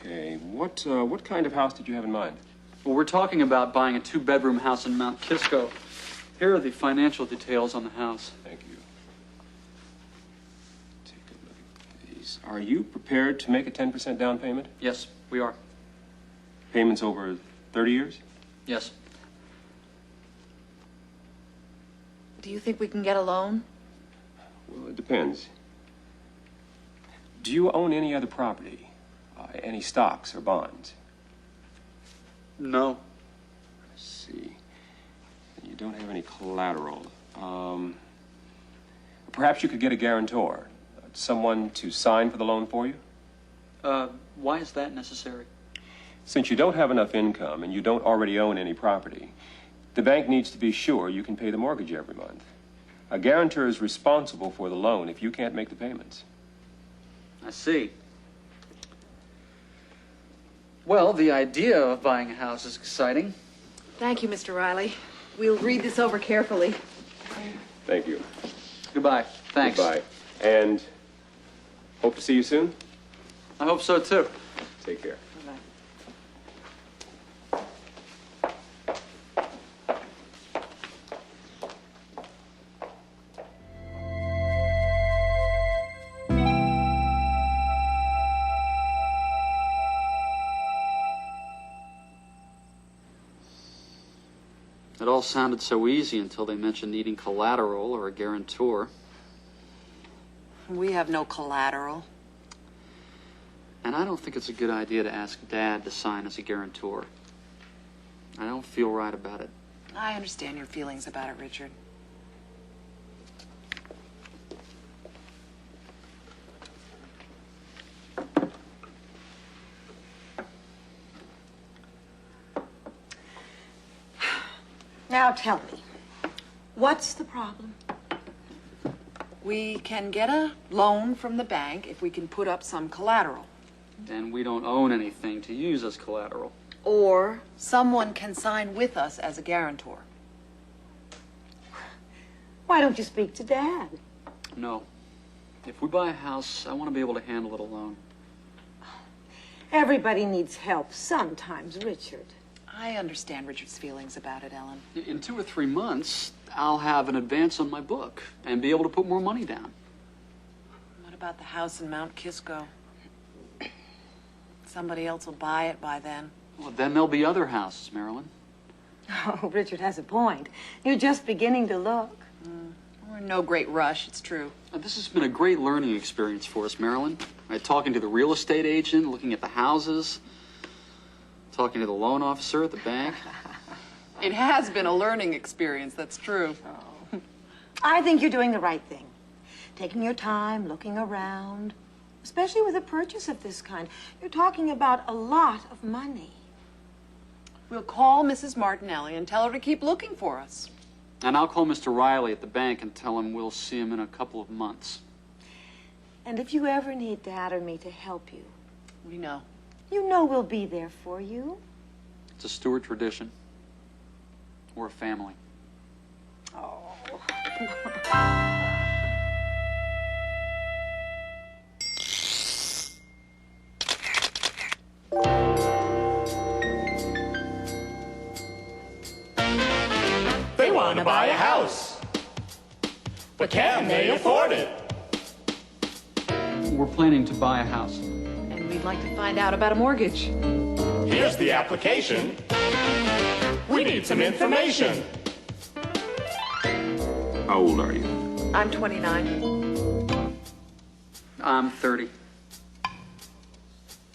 Okay. What kind of house did you have in mind? Well, we're talking about buying a 2-bedroom house in Mount Kisco. Here are the financial details on the house. Thank you. Take a look at these. Are you prepared to make a 10% down payment? Yes, we are. Payments over 30 years? Yes. Do you think we can get a loan? Well, it depends. Do you own any other property? Any stocks or bonds? No. I see. You don't have any collateral. Perhaps you could get a guarantor. Someone to sign for the loan for you? Why is that necessary? Since you don't have enough income and you don't already own any property, the bank needs to be sure you can pay the mortgage every month. A guarantor is responsible for the loan if you can't make the payments. I see. Well, the idea of buying a house is exciting. Thank you, Mr. Riley. We'll read this over carefully. Thank you. Goodbye. Thanks. Goodbye. And hope to see you soon. I hope so, too. Take care. It all sounded so easy until they mentioned needing collateral or a guarantor. We have no collateral. And I don't think it's a good idea to ask Dad to sign as a guarantor. I don't feel right about it. I understand your feelings about it, Richard. Now tell me, what's the problem? We can get a loan from the bank if we can put up some collateral. And we don't own anything to use as collateral. Or someone can sign with us as a guarantor. Why don't you speak to Dad? No. If we buy a house, I want to be able to handle it alone. Everybody needs help sometimes, Richard. I understand Richard's feelings about it, Ellen. In 2 or 3 months, I'll have an advance on my book and be able to put more money down. What about the house in Mount Kisco? Somebody else will buy it by then. Well, then there'll be other houses, Marilyn. Oh, Richard has a point. You're just beginning to look. We're in no great rush, it's true. This has been a great learning experience for us, Marilyn. Right, talking to the real estate agent, looking at the houses, talking to the loan officer at the bank. It has been a learning experience, that's true. I think you're doing the right thing. Taking your time, looking around, especially with a purchase of this kind. You're talking about a lot of money. We'll call Mrs. Martinelli and tell her to keep looking for us. And I'll call Mr. Riley at the bank and tell him we'll see him in a couple of months. And if you ever need Dad or me to help you, we know. You know we'll be there for you. It's a Stewart tradition. We're a family. Oh. They want to buy a house, but can they afford it? We're planning to buy a house. And we'd like to find out about a mortgage. Here's the application. We need some information. How old are you? I'm 29. I'm 30.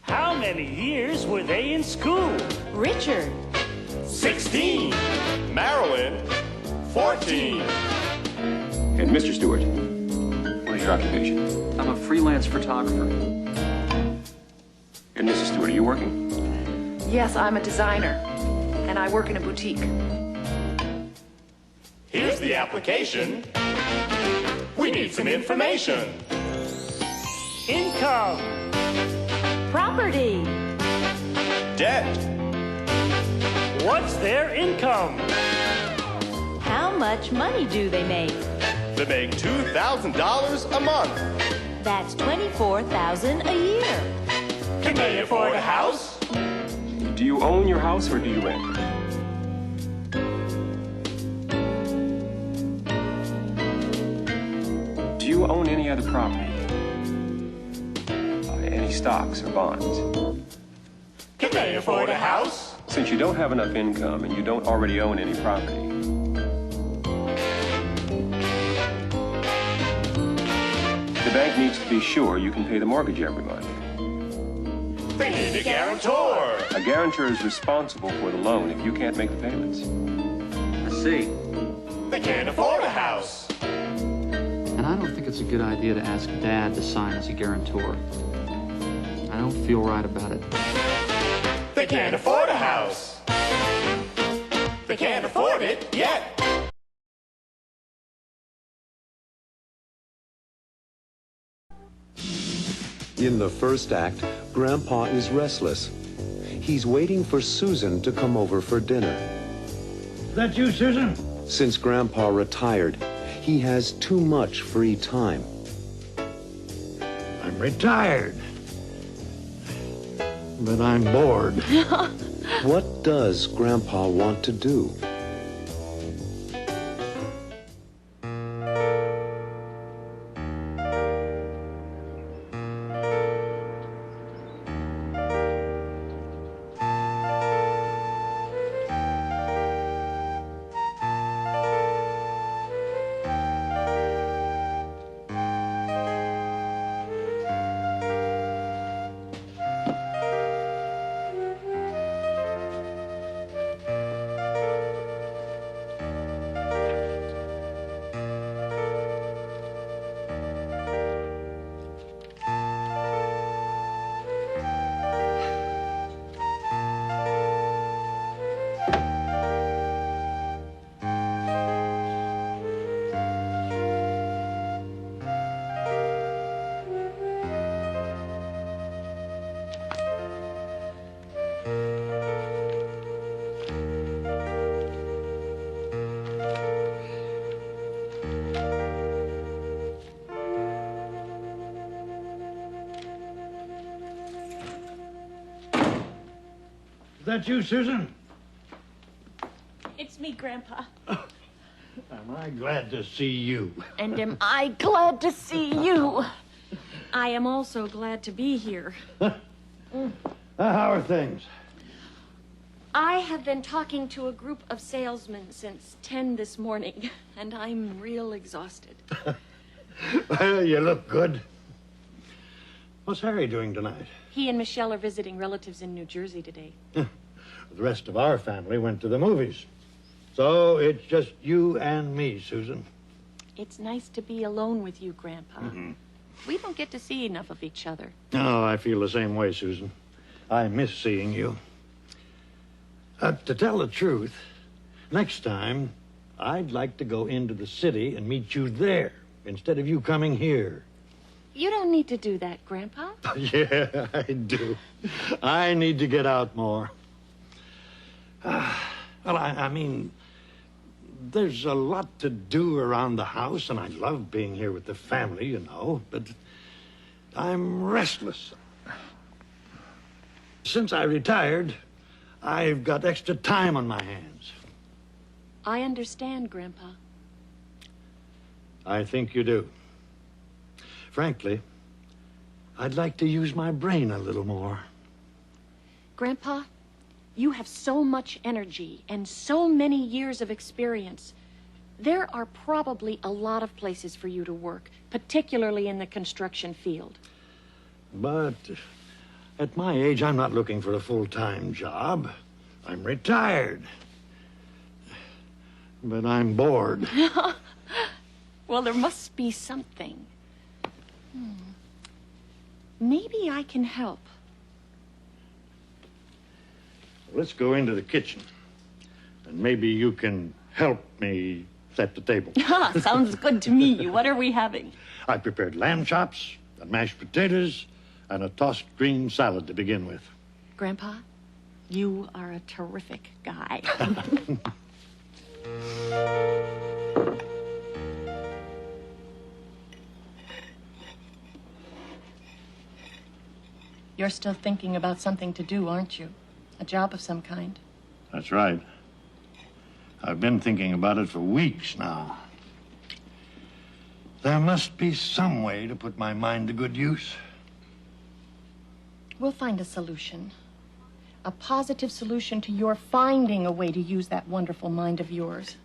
How many years were they in school? Richard. 16. Marilyn, 14. And Mr. Stewart, what is your occupation? I'm a freelance photographer. And Mrs. Stewart, are you working? Yes, I'm a designer, and I work in a boutique. Here's the application. We need some information. Income. Property. Debt. What's their income? How much money do they make? They make $2,000 a month. That's $24,000 a year. Can they afford a house? Do you own your house or do you rent? Do you own any other property? Any stocks or bonds? Can they afford a house? Since you don't have enough income and you don't already own any property, the bank needs to be sure you can pay the mortgage every month. They need a guarantor. A guarantor is responsible for the loan if you can't make the payments. I see. They can't afford a house. And I don't think it's a good idea to ask Dad to sign as a guarantor. I don't feel right about it. They can't afford a house. They can't afford it yet. In the first act, Grandpa is restless. He's waiting for Susan to come over for dinner. Is that you, Susan? Since Grandpa retired, he has too much free time. I'm retired. But I'm bored. What does Grandpa want to do? Is that you, Susan? It's me, Grandpa. Am I glad to see you? And am I glad to see you? I am also glad to be here. How are things? I have been talking to a group of salesmen since 10 this morning, and I'm real exhausted. Well, you look good. What's Harry doing tonight? He and Michelle are visiting relatives in New Jersey today. The rest of our family went to the movies. So it's just you and me, Susan. It's nice to be alone with you, Grandpa. We don't get to see enough of each other. Oh, I feel the same way, Susan. I miss seeing you. To tell the truth, next time, I'd like to go into the city and meet you there instead of you coming here. You don't need to do that, Grandpa. Yeah, I do. I need to get out more. Well, I mean, there's a lot to do around the house, and I love being here with the family, you know, but I'm restless. Since I retired, I've got extra time on my hands. I understand, Grandpa. I think you do. Frankly, I'd like to use my brain a little more. Grandpa, you have so much energy and so many years of experience. There are probably a lot of places for you to work, particularly in the construction field. But at my age, I'm not looking for a full-time job. I'm retired. But I'm bored. Well, there must be something. Maybe I can help. Let's go into the kitchen. And maybe you can help me set the table. Sounds good to me. What are we having? I prepared lamb chops and mashed potatoes and a tossed green salad to begin with. Grandpa, you are a terrific guy. You're still thinking about something to do, aren't you? A job of some kind. That's right. I've been thinking about it for weeks now. There must be some way to put my mind to good use. We'll find a solution. A positive solution to your finding a way to use that wonderful mind of yours.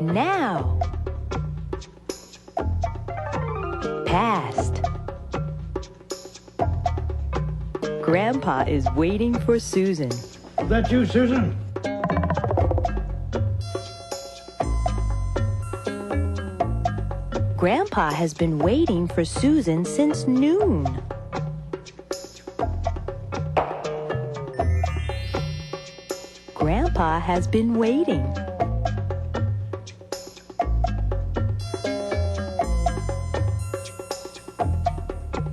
Now. Past. Grandpa is waiting for Susan. Is that you, Susan? Grandpa has been waiting for Susan since noon. Grandpa has been waiting.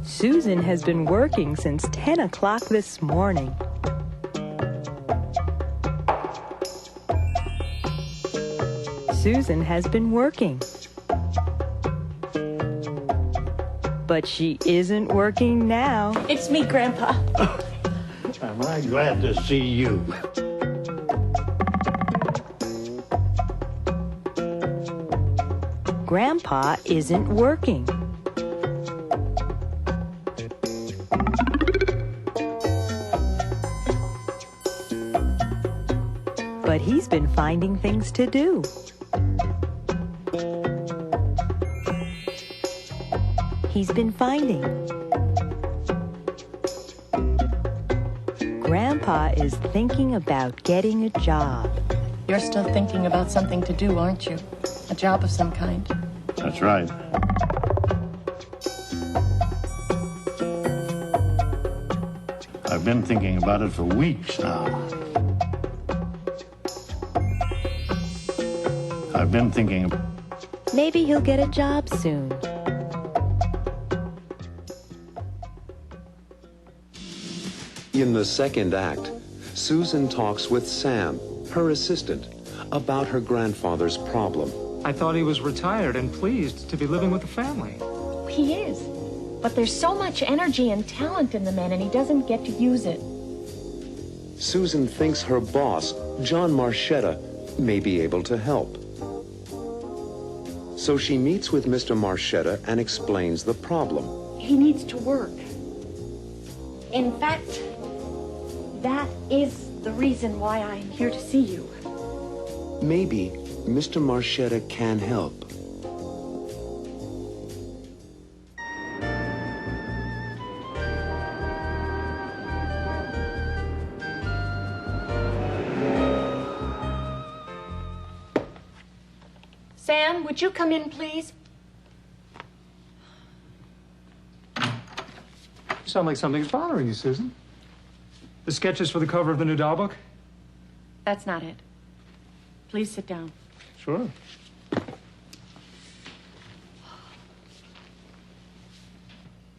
Susan has been working since 10 o'clock this morning. Susan has been working. But she isn't working now. It's me, Grandpa. Am I glad to see you? Grandpa isn't working. But he's been finding things to do. He's been finding. Grandpa is thinking about getting a job. You're still thinking about something to do, aren't you? A job of some kind. That's right. I've been thinking about it for weeks now. I've been thinking. Maybe he'll get a job soon. In the second act, Susan talks with Sam, her assistant, about her grandfather's problem. I thought he was retired and pleased to be living with the family. He is. But there's so much energy and talent in the man, and he doesn't get to use it. Susan thinks her boss, John Marchetta, may be able to help. So she meets with Mr. Marchetta and explains the problem. He needs to work. In fact, that is the reason why I'm here to see you. Maybe Mr. Marchetta can help. Sam, would you come in, please? You sound like something's bothering you, Susan. The sketches for the cover of the new doll book? That's not it. Please sit down. Sure.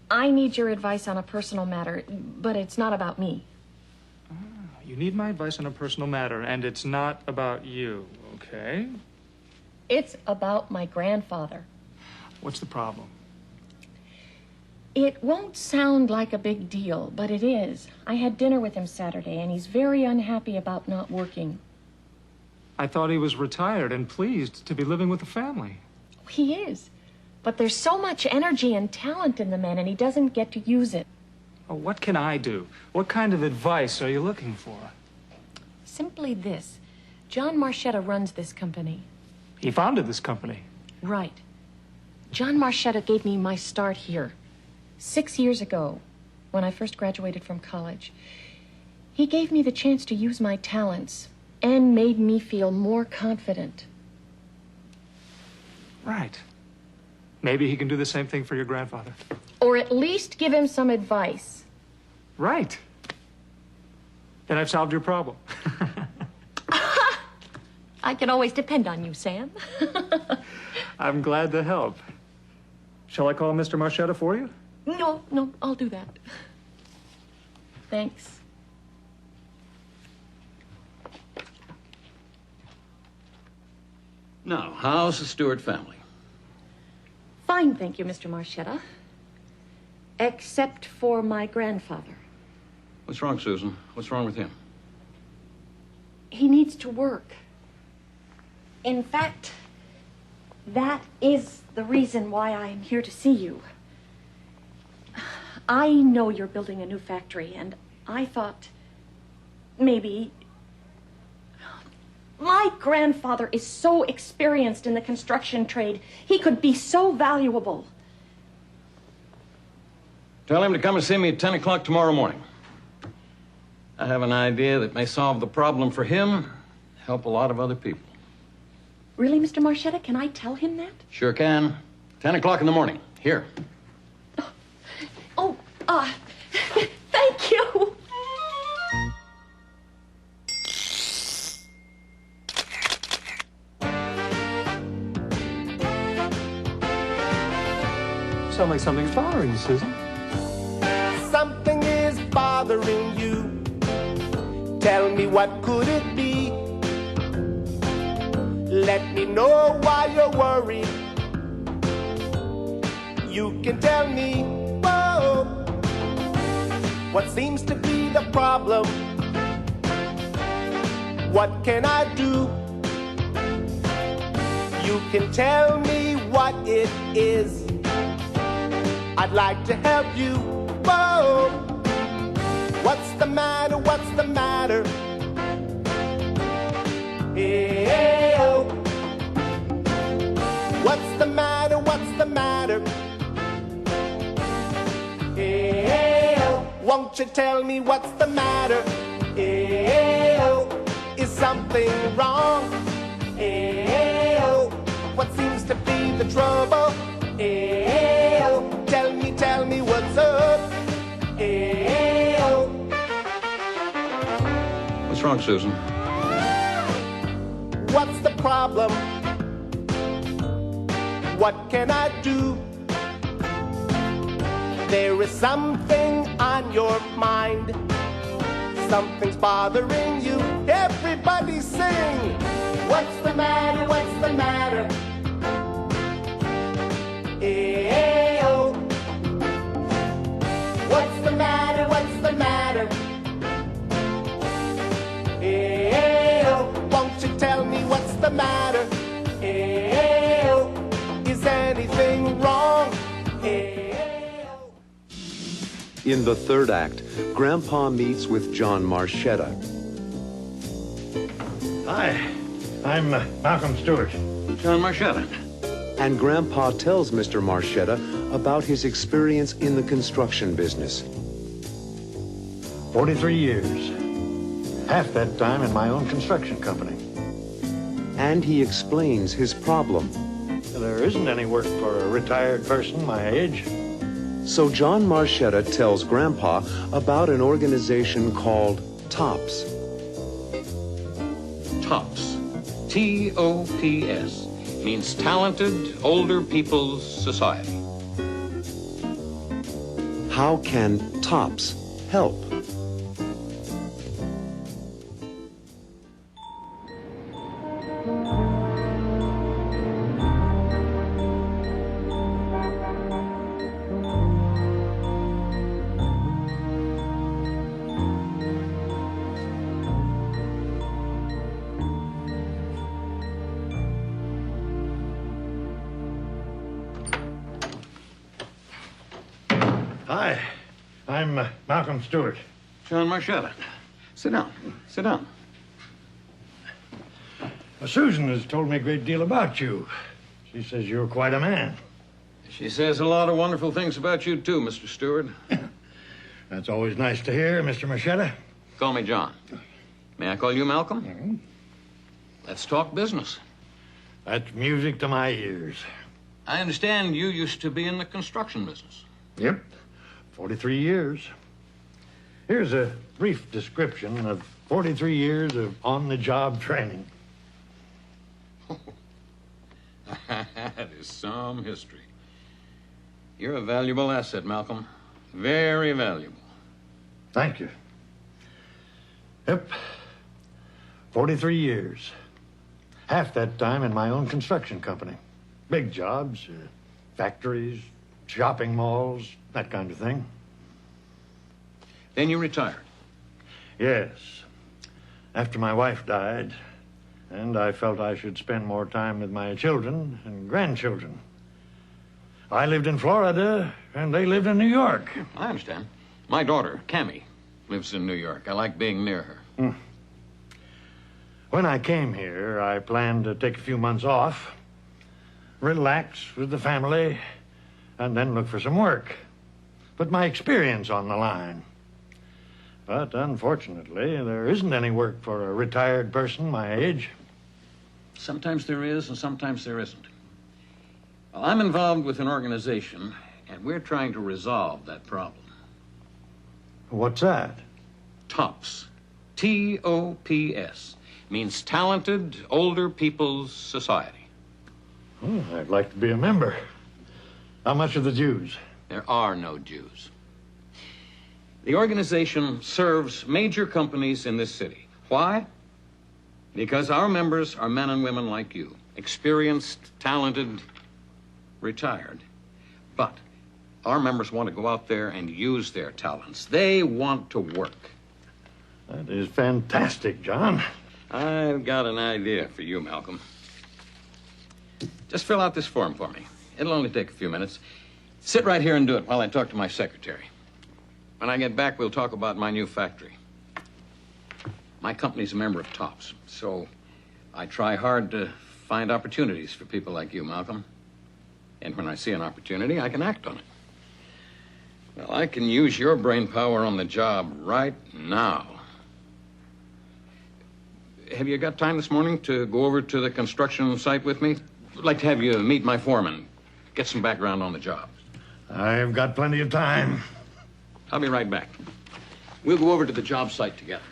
I need your advice on a personal matter, but it's not about me. You need my advice on a personal matter, and it's not about you, okay? It's about my grandfather. What's the problem? It won't sound like a big deal, but it is. I had dinner with him Saturday, and he's very unhappy about not working. I thought he was retired and pleased to be living with the family. He is. But there's so much energy and talent in the man, and he doesn't get to use it. Oh, what can I do? What kind of advice are you looking for? Simply this. John Marchetta runs this company. He founded this company. Right. John Marchetta gave me my start here 6 years ago, when I first graduated from college. He gave me the chance to use my talents and made me feel more confident. Right. Maybe he can do the same thing for your grandfather. Or at least give him some advice. Right. Then I've solved your problem. I can always depend on you, Sam. I'm glad to help. Shall I call Mr. Marchetta for you? No, I'll do that. Thanks. Now, how's the Stewart family? Fine, thank you, Mr. Marchetta. Except for my grandfather. What's wrong, Susan? What's wrong with him? He needs to work. In fact, that is the reason why I am here to see you. I know you're building a new factory, and I thought maybe... My grandfather is so experienced in the construction trade. He could be so valuable. Tell him to come and see me at 10 o'clock tomorrow morning. I have an idea that may solve the problem for him, help a lot of other people. Really, Mr. Marchetta? Can I tell him that? Sure can. 10 o'clock in the morning. Here. Oh, thank you. Sound like something's bothering you, Susan. Something is bothering you. Tell me, what could it be? Let me know why you're worried. You can tell me, whoa, what seems to be the problem? What can I do? You can tell me what it is. I'd like to help you. Whoa, what's the matter? What's the matter? Hey, oh. What's the matter? What's the matter? Hey, oh. Won't you tell me what's the matter? Hey, oh. Is something wrong? Hey, oh. What seems to be the trouble? Hey, oh. Tell me what's up. Hey, oh. What's wrong, Susan? What's the problem? What can I do? There is something on your mind. Something's bothering you. Everybody sing. What's the matter? What's the matter? Hey, oh. What's the matter? What's the matter? Hey, oh. Won't you tell me what's the matter? Hey, oh. Is anything wrong? Hey, oh. In the third act, Grandpa meets with John Marchetta. Hi, I'm Malcolm Stewart. John Marchetta. And Grandpa tells Mr. Marchetta about his experience in the construction business. 43 years. Half that time in my own construction company. And he explains his problem. There isn't any work for a retired person my age. So John Marchetta tells Grandpa about an organization called TOPS. TOPS. T-O-P-S. Means Talented Older People's Society. How can TOPS help? Hi, I'm Malcolm Stewart. John Marchetta. Sit down. Sit down. Well, Susan has told me a great deal about you. She says you're quite a man. She says a lot of wonderful things about you, too, Mr. Stewart. That's always nice to hear, Mr. Marchetta. Call me John. May I call you Malcolm? Mm-hmm. Let's talk business. That's music to my ears. I understand you used to be in the construction business. Yep, 43 years. Here's a brief description of 43 years of on-the-job training. That is some history. You're a valuable asset, Malcolm. Very valuable. Thank you. Yep, 43 years. Half that time in my own construction company. Big jobs, factories, shopping malls, that kind of thing. Then you retired? Yes. After my wife died, and I felt I should spend more time with my children and grandchildren. I lived in Florida, and they lived in New York. I understand. My daughter, Cammie, lives in New York. I like being near her. When I came here, I planned to take a few months off, relax with the family, and then look for some work. Put my experience on the line. But unfortunately, there isn't any work for a retired person my age. Sometimes there is, and sometimes there isn't. Well, I'm involved with an organization, and we're trying to resolve that problem. What's that? TOPS. T-O-P-S. Means Talented Older People's Society. Oh, I'd like to be a member. How much are the dues? There are no dues. The organization serves major companies in this city. Why? Because our members are men and women like you. Experienced, talented, retired. But our members want to go out there and use their talents. They want to work. That is fantastic, John. I've got an idea for you, Malcolm. Just fill out this form for me. It'll only take a few minutes. Sit right here and do it while I talk to my secretary. When I get back, we'll talk about my new factory. My company's a member of TOPS, so I try hard to find opportunities for people like you, Malcolm. And when I see an opportunity, I can act on it. Well, I can use your brain power on the job right now. Have you got time this morning to go over to the construction site with me? I'd like to have you meet my foreman, get some background on the job. I've got plenty of time. I'll be right back. We'll go over to the job site together.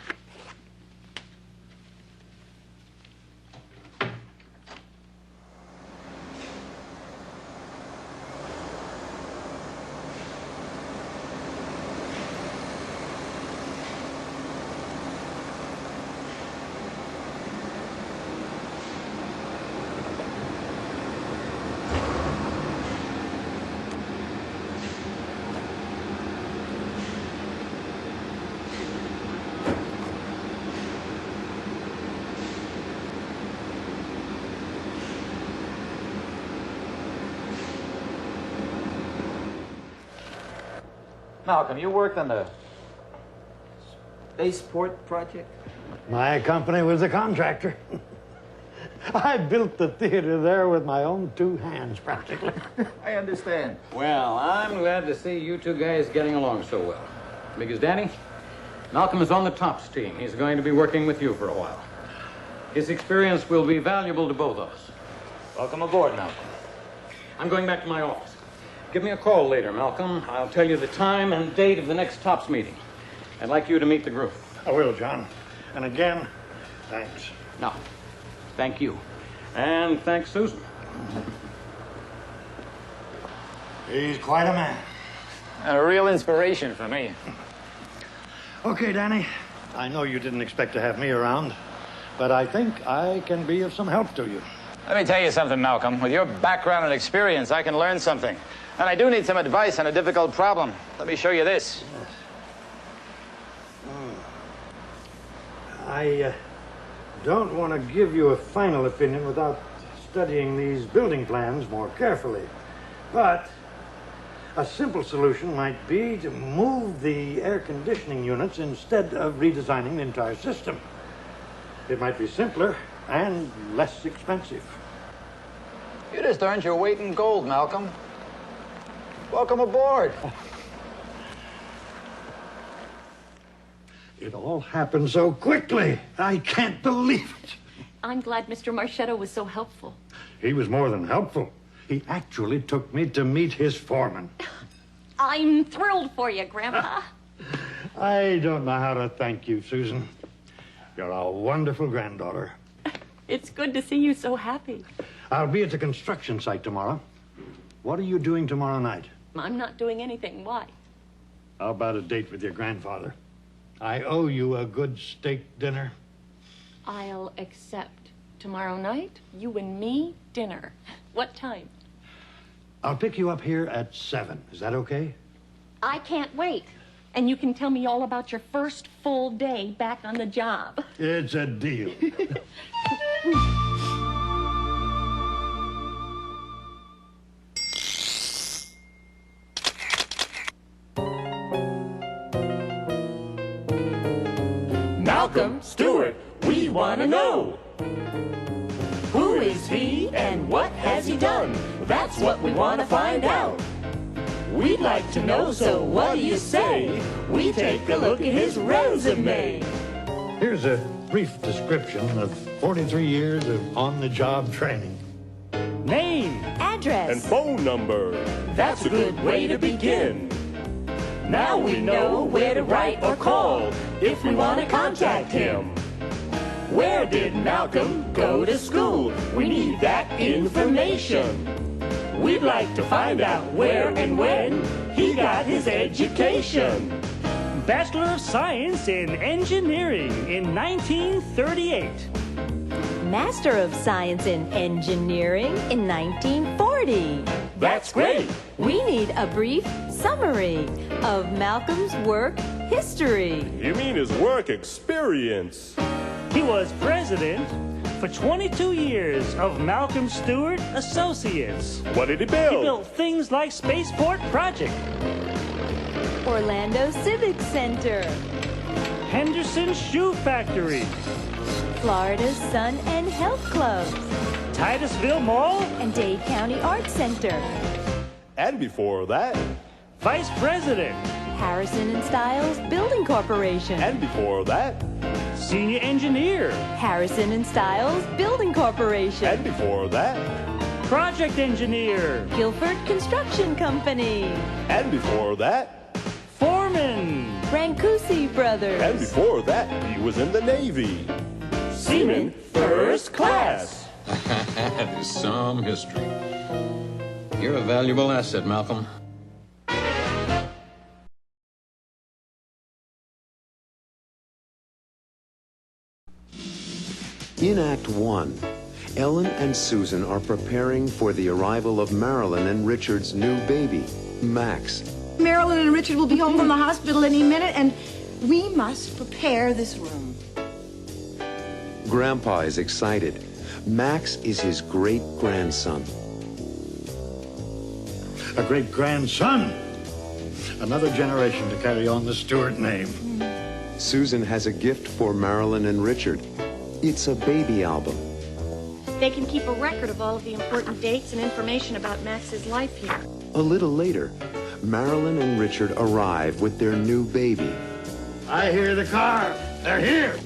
Malcolm, you worked on the spaceport project? My company was a contractor. I built the theater there with my own two hands, practically. I understand. Well, I'm glad to see you two guys getting along so well. Because, Danny, Malcolm is on the TOPS team. He's going to be working with you for a while. His experience will be valuable to both of us. Welcome aboard, Malcolm. I'm going back to my office. Give me a call later, Malcolm. I'll tell you the time and date of the next TOPS meeting. I'd like you to meet the group. I will, John. And again, thanks. No, thank you. And thanks, Susan. He's quite a man. And a real inspiration for me. Okay, Danny. I know you didn't expect to have me around, but I think I can be of some help to you. Let me tell you something, Malcolm. With your background and experience, I can learn something. And I do need some advice on a difficult problem. Let me show you this. I don't want to give you a final opinion without studying these building plans more carefully. But a simple solution might be to move the air conditioning units instead of redesigning the entire system. It might be simpler and less expensive. You just earned your weight in gold, Malcolm. Welcome aboard. It all happened so quickly. I can't believe it. I'm glad Mr. Marchetto was so helpful. He was more than helpful. He actually took me to meet his foreman. I'm thrilled for you, Grandpa. I don't know how to thank you, Susan. You're a wonderful granddaughter. It's good to see you so happy. I'll be at the construction site tomorrow. What are you doing tomorrow night? I'm not doing anything. Why? How about a date with your grandfather? I owe you a good steak dinner. I'll accept Tomorrow night, you and me, dinner. What time? I'll pick you up here at 7. Is that okay? I can't wait. And you can tell me all about your first full day back on the job. It's a deal. Malcolm Stewart, we want to know. Who is he and what has he done? That's what we want to find out. We'd like to know, so what do you say? We take a look at his resume. Here's a brief description of 43 years of on-the-job training. Name, address, and phone number. That's a good way to begin. Now we know where to write or call if we want to contact him. Where did Malcolm go to school? We need that information. We'd like to find out where and when he got his education. Bachelor of Science in Engineering in 1938. Master of Science in Engineering in 1940. That's great. We need a brief summary of Malcolm's work history. You mean his work experience? He was president for 22 years of Malcolm Stewart Associates. What did he build? He built things like Spaceport Project, Orlando Civic Center, Henderson Shoe Factory, Florida's Sun and Health Clubs, Titusville Mall, and Dade County Arts Center. And before that, Vice President, Harrison and Styles Building Corporation. And before that, Senior Engineer, Harrison and Styles Building Corporation. And before that, Project Engineer, Guilford Construction Company. And before that, Foreman, Brancusi Brothers. And before that, he was in the Navy. Seaman First Class. That is some history. You're a valuable asset, Malcolm. In Act 1, Ellen and Susan are preparing for the arrival of Marilyn and Richard's new baby, Max. Marilyn and Richard will be home from the hospital any minute, and we must prepare this room. Grandpa is excited. Max is his great-grandson. A great-grandson. Another generation to carry on the Stewart name. Susan has a gift for Marilyn and Richard. It's a baby album. They can keep a record of all of the important dates and information about Max's life here. A little later, Marilyn and Richard arrive with their new baby. I hear the car. They're here.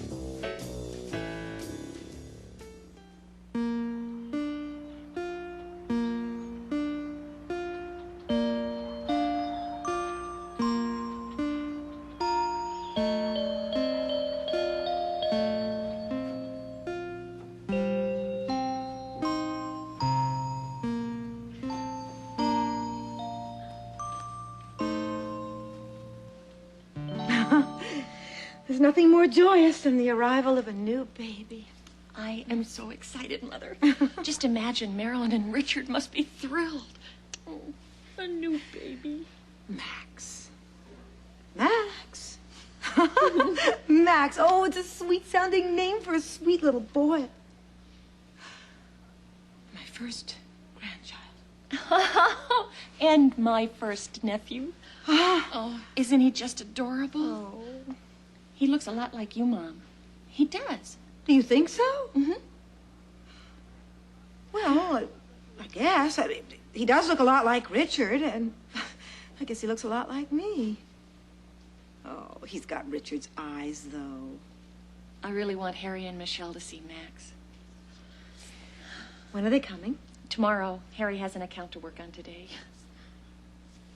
There's nothing more joyous than the arrival of a new baby. I am so excited, Mother. Just imagine Marilyn and Richard must be thrilled. Oh, a new baby. Max. Max. Max. Oh, it's a sweet-sounding name for a sweet little boy. My first grandchild. And my first nephew. Oh, isn't he just adorable? Oh. He looks a lot like you, Mom. He does. Do you think so? Mm-hmm. Well, I guess. I mean, he does look a lot like Richard, and I guess he looks a lot like me. Oh, he's got Richard's eyes, though. I really want Harry and Michelle to see Max. When are they coming? Tomorrow. Harry has an account to work on today.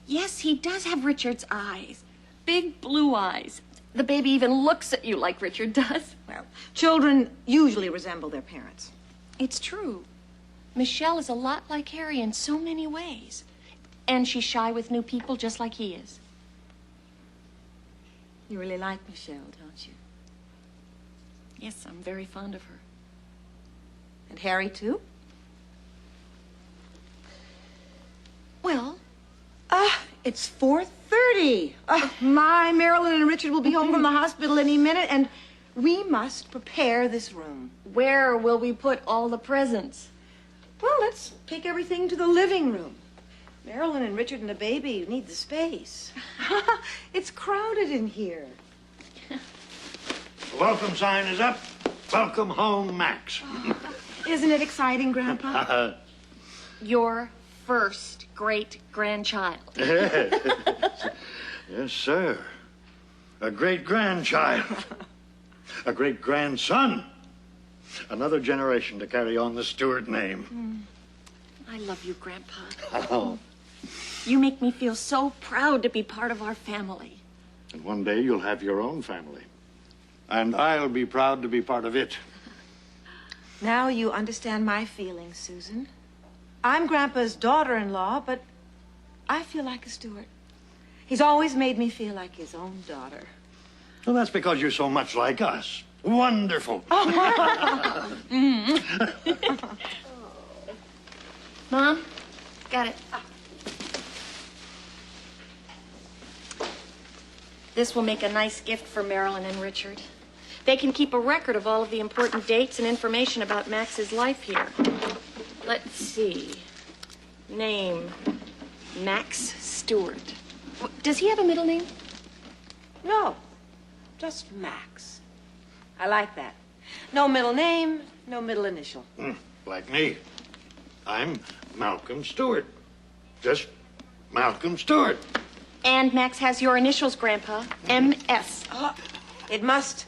Yes, he does have Richard's eyes. Big blue eyes. The baby even looks at you like Richard does. Well, children usually resemble their parents. It's true. Michelle is a lot like Harry in so many ways. And she's shy with new people just like he is. You really like Michelle, don't you? Yes, I'm very fond of her. And Harry, too? Well, It's 4:30. My Marilyn and Richard will be home from the hospital any minute, and we must prepare this room. where will we put all the presents? Well, let's take everything to the living room. Marilyn and Richard and the baby need the space. It's crowded in here. The welcome sign is up. Welcome home, Max. Isn't it exciting, Grandpa? Your first great-grandchild. Yes, sir. A great-grandchild. A great-grandson. Another generation to carry on the Stewart name. I love you, Grandpa. Oh. You make me feel so proud to be part of our family. And one day you'll have your own family. And I'll be proud to be part of it. Now you understand my feelings, Susan. I'm Grandpa's daughter-in-law, but I feel like a Stewart. He's always made me feel like his own daughter. Well, that's because you're so much like us. Wonderful. Mom, got it. This will make a nice gift for Marilyn and Richard. They can keep a record of all of the important dates and information about Max's life here. Let's see. Name, Max Stewart. Does he have a middle name? No, just Max. I like that. No middle name, no middle initial. Like me. I'm Malcolm Stewart. Just Malcolm Stewart. And Max has your initials, Grandpa. M.S. It must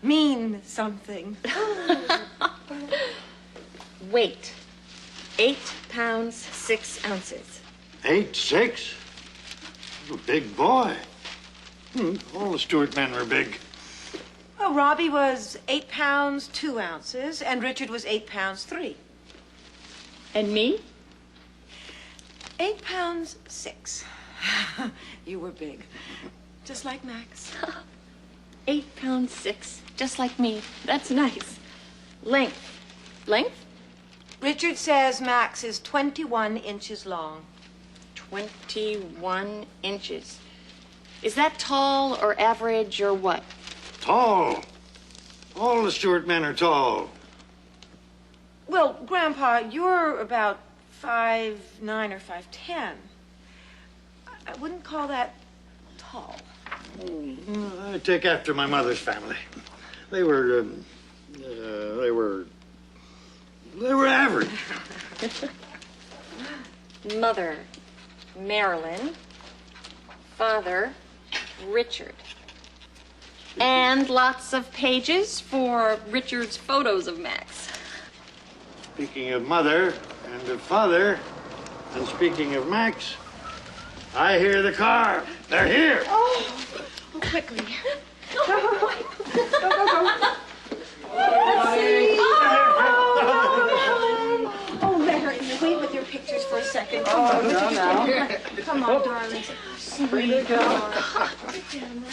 mean something. Weight, 8 pounds, 6 ounces. 8'6"? A big boy. All the Stewart men were big. Well, Robbie was 8 pounds, 2 ounces, and Richard was 8 pounds, 3. And me? 8 pounds, 6. You were big. Just like Max. 8 pounds, 6, just like me. That's nice. Length. Length? Richard says Max is 21 inches long. 21 inches. Is that tall or average or what? Tall. All the Stewart men are tall. Well, Grandpa, you're about 5'9" or 5'10". I wouldn't call that tall. I take after my mother's family. They were average. Mother, Marilyn. Father, Richard. And lots of pages for Richard's photos of Max. Speaking of mother and of father, and speaking of Max, I hear the car. They're here. Oh, quickly. Go, go, go. Oh, Larry, wait with your pictures for a second. Come on, now. Come on, darling. Bring it down.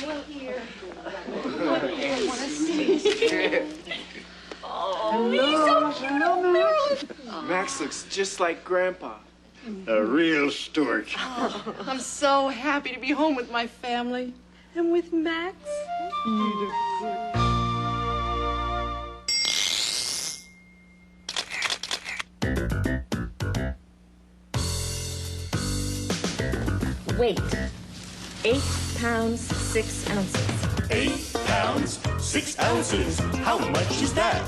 Right here. I want to see. Oh, he's so cute. Max looks just like Grandpa. A real Stewart. I'm so happy to be home with my family and with Max. Weight, 8 pounds, 6 ounces. 8 pounds, 6 ounces. How much is that?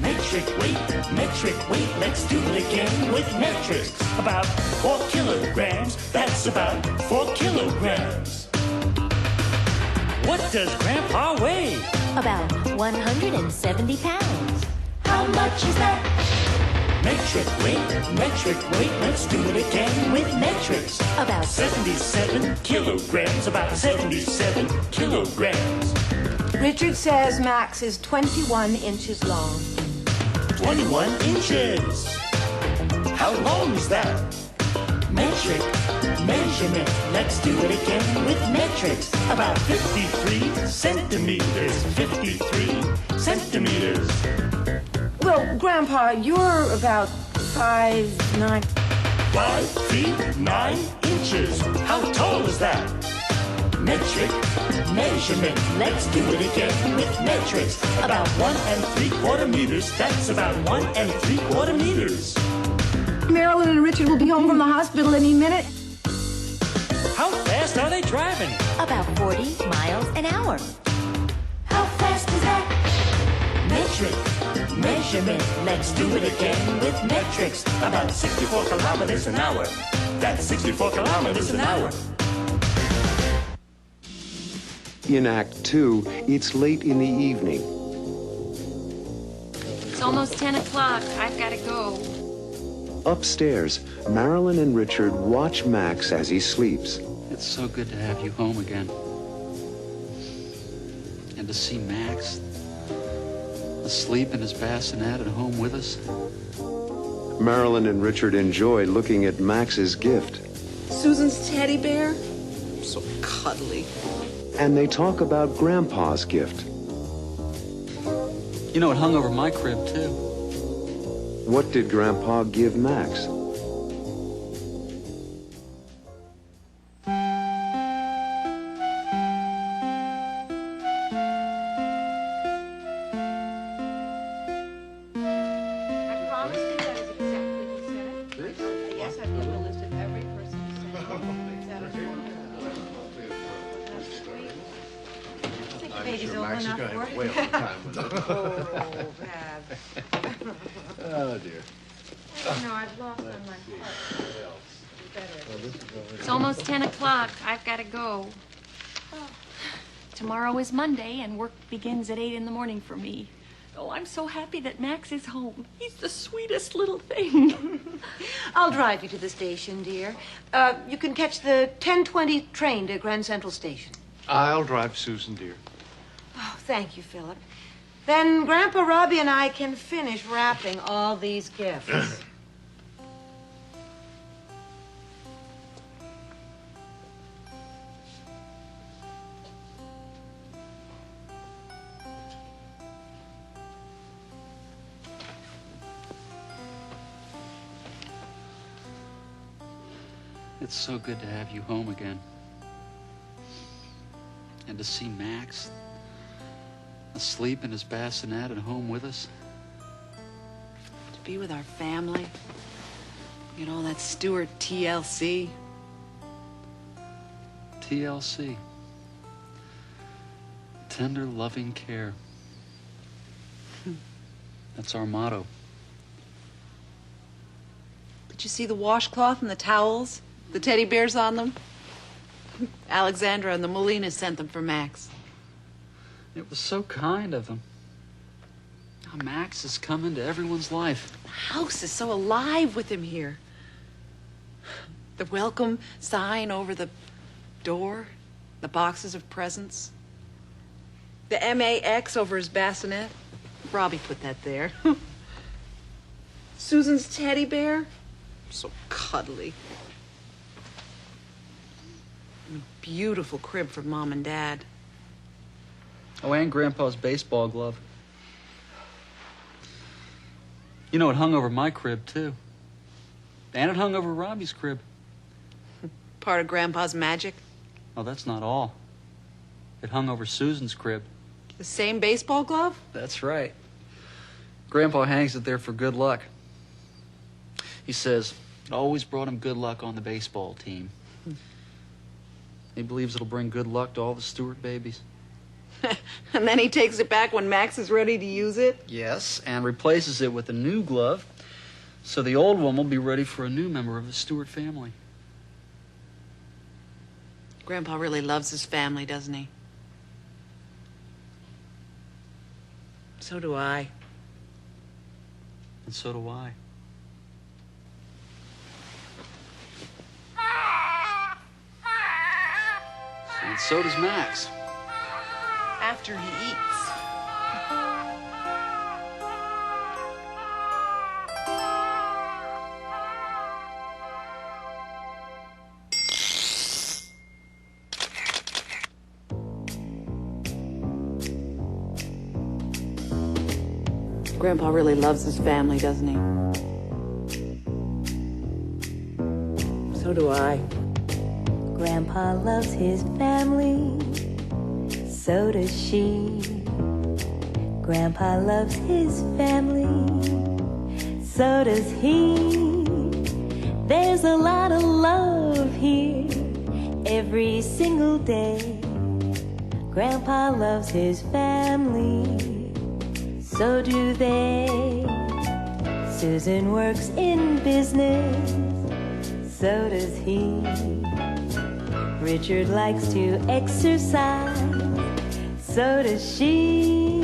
Metric weight, let's do it again with metrics. About 4 kilograms, that's about 4 kilograms. What does Grandpa weigh? About 170 pounds. How much is that? Metric weight, let's do it again with metrics. About 77 kilograms, about 77 kilograms. Richard says Max is 21 inches long. 21 inches. How long is that? Metric, measurement. Let's do it again with metrics. About 53 centimeters. 53 centimeters. Well, Grandpa, you're about 5'9". 5 feet 9 inches. How tall is that? Metric measurement. Let's do it again with metrics. About 1 3/4 meters. That's about 1 3/4 meters. Marilyn and Richard will be home from the hospital any minute. How fast are they driving? About 40 miles an hour. How fast is that? Metric measurement. Let's do it again with metrics. About 64 kilometers an hour. That's 64 kilometers an hour. In Act 2, it's late in the evening. It's almost 10 o'clock. I've got to go. Upstairs, Marilyn and Richard watch Max as he sleeps. It's so good to have you home again. And to see Max asleep in his bassinet at home with us. Marilyn and Richard enjoy looking at Max's gift. Susan's teddy bear? So cuddly. And they talk about Grandpa's gift. You know, it hung over my crib, too. What did Grandpa give Max? Oh, dear. No, I've lost on my heart. It's almost 10 o'clock. I've got to go. Tomorrow is Monday, and work begins at 8 in the morning for me. Oh, I'm so happy that Max is home. He's the sweetest little thing. I'll drive you to the station, dear. You can catch the 10:20 train to Grand Central Station. I'll drive Susan, dear. Oh, thank you, Philip. Then Grandpa Robbie and I can finish wrapping all these gifts. It's so good to have you home again. And to see Max asleep in his bassinet at home with us. To be with our family. You know, that Stewart TLC. TLC. Tender, loving care. That's our motto. Did you see the washcloth and the towels? The teddy bears on them? Alexandra and the Molinas sent them for Max. It was so kind of him. Now Max has come into everyone's life. The house is so alive with him here. The welcome sign over the door, the boxes of presents, the MAX over his bassinet. Robbie put that there. Susan's teddy bear, so cuddly. And a beautiful crib for Mom and Dad. Oh, and Grandpa's baseball glove. You know, it hung over my crib, too. And it hung over Robbie's crib. Part of Grandpa's magic. Oh, that's not all. It hung over Susan's crib. The same baseball glove? That's right. Grandpa hangs it there for good luck. He says it always brought him good luck on the baseball team. He believes it'll bring good luck to all the Stewart babies. And then he takes it back when Max is ready to use it? Yes, and replaces it with a new glove, so the old one will be ready for a new member of the Stewart family. Grandpa really loves his family, doesn't he? So do I. And so do I. And so does Max. After he eats. Grandpa really loves his family, doesn't he? So do I. Grandpa loves his family, so does she. Grandpa loves his family, so does he. There's a lot of love here every single day. Grandpa loves his family, so do they. Susan works in business, so does he. Richard likes to exercise, so does she.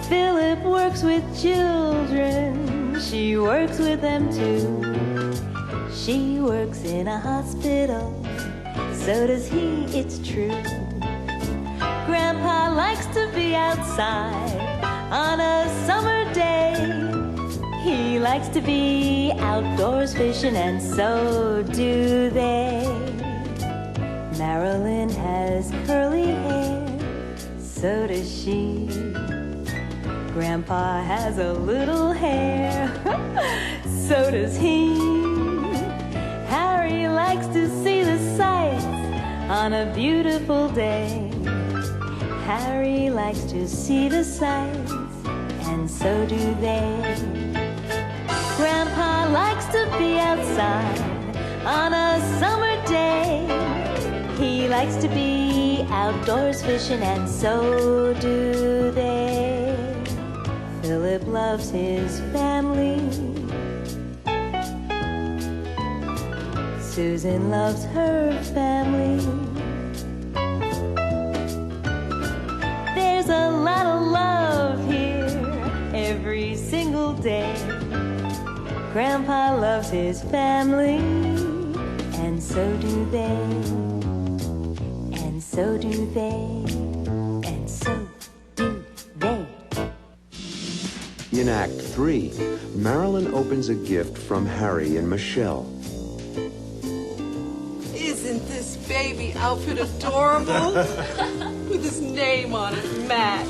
Philip works with children, she works with them too. She works in a hospital, so does he, it's true. Grandpa likes to be outside on a summer day. He likes to be outdoors fishing, and so do they. Marilyn has curly hair, so does she. Grandpa has a little hair, so does he. Harry likes to see the sights on a beautiful day. Harry likes to see the sights, and so do they. Grandpa likes to be outside on a summer day. He likes to be outdoors fishing, and so do they. Philip loves his family. Susan loves her family. There's a lot of love here every single day. Grandpa loves his family, and so do they. And so do they. And so do they. In Act 3, Marilyn opens a gift from Harry and Michelle. Isn't this baby outfit adorable? With his name on it, Max.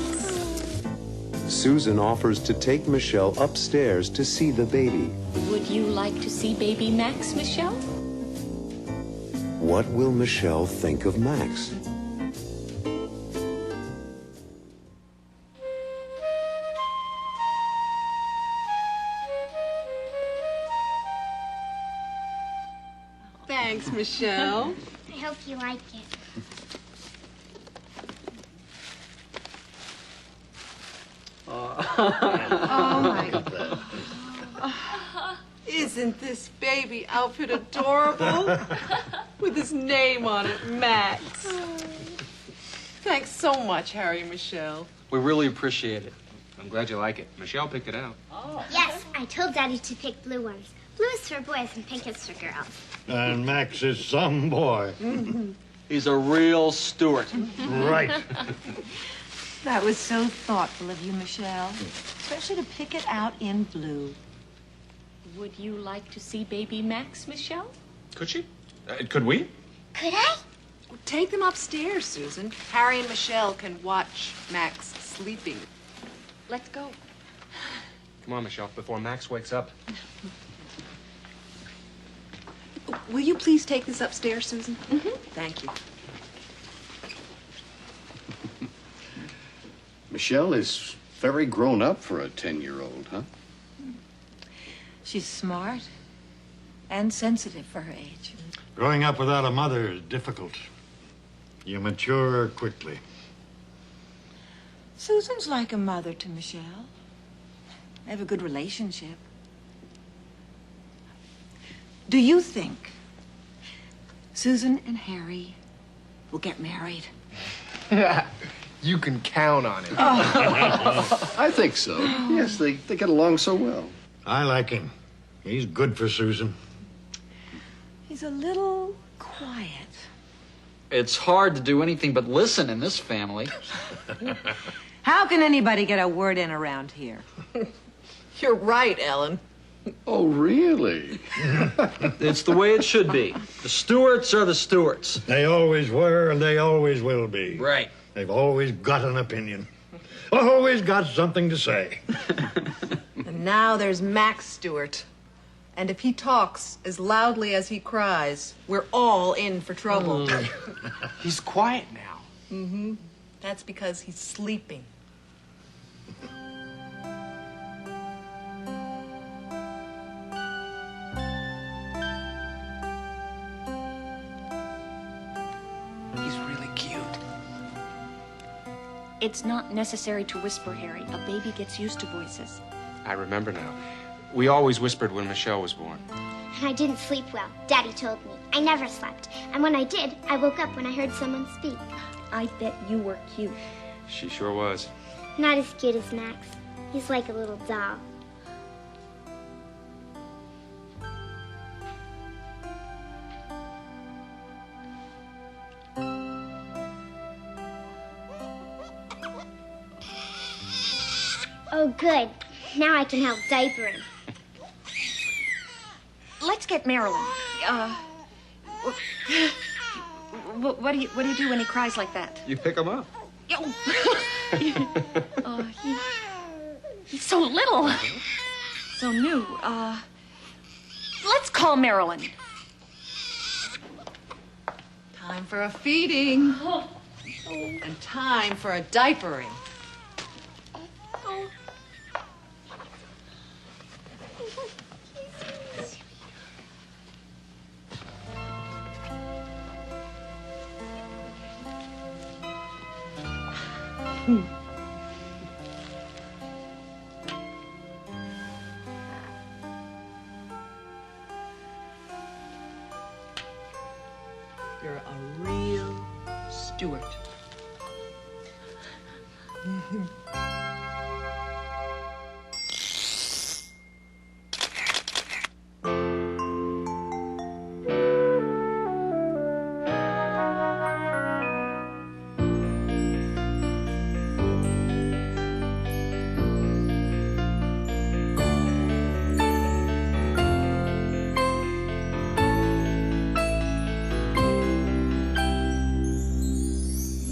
Susan offers to take Michelle upstairs to see the baby. Would you like to see baby Max, Michelle? What will Michelle think of Max? Thanks, Michelle. I hope you like it. Oh, my God. Isn't this baby outfit adorable? With his name on it, Max. Thanks so much, Harry and Michelle. We really appreciate it. I'm glad you like it. Michelle picked it out. Yes, I told Daddy to pick blue ones. Blue is for boys and pink is for girls. And Max is some boy. He's a real Stewart. Right. That was so thoughtful of you, Michelle. Especially to pick it out in blue. Would you like to see baby Max, Michelle? Could she? Could we? Could I? Take them upstairs, Susan. Harry and Michelle can watch Max sleeping. Let's go. Come on, Michelle, before Max wakes up. Will you please take this upstairs, Susan? Mm-hmm. Thank you. Michelle is very grown up for a 10-year-old, huh? She's smart and sensitive for her age. Growing up without a mother is difficult. You mature quickly. Susan's like a mother to Michelle. They have a good relationship. Do you think Susan and Harry will get married? You can count on it. I think so. Yes, they get along so well. I like him. He's good for Susan. He's a little quiet. It's hard to do anything but listen in this family. How can anybody get a word in around here? You're right, Ellen. Oh, really? It's the way it should be. The Stewarts are the Stewarts. They always were, and they always will be. Right. They've always got an opinion. Always got something to say. And now there's Max Stewart. And if he talks as loudly as he cries, we're all in for trouble. He's quiet now. Mm-hmm. That's because he's sleeping. He's really cute. It's not necessary to whisper, Harry. A baby gets used to voices. I remember now. We always whispered when Michelle was born. And I didn't sleep well. Daddy told me. I never slept. And when I did, I woke up when I heard someone speak. I bet you were cute. She sure was. Not as cute as Max. He's like a little doll. Oh, good. Now I can help diaper him. Let's get Marilyn. What do you do when he cries like that? You pick him up. He's so little. So new. Let's call Marilyn. Time for a feeding. And time for a diapering. You're a real Stewart.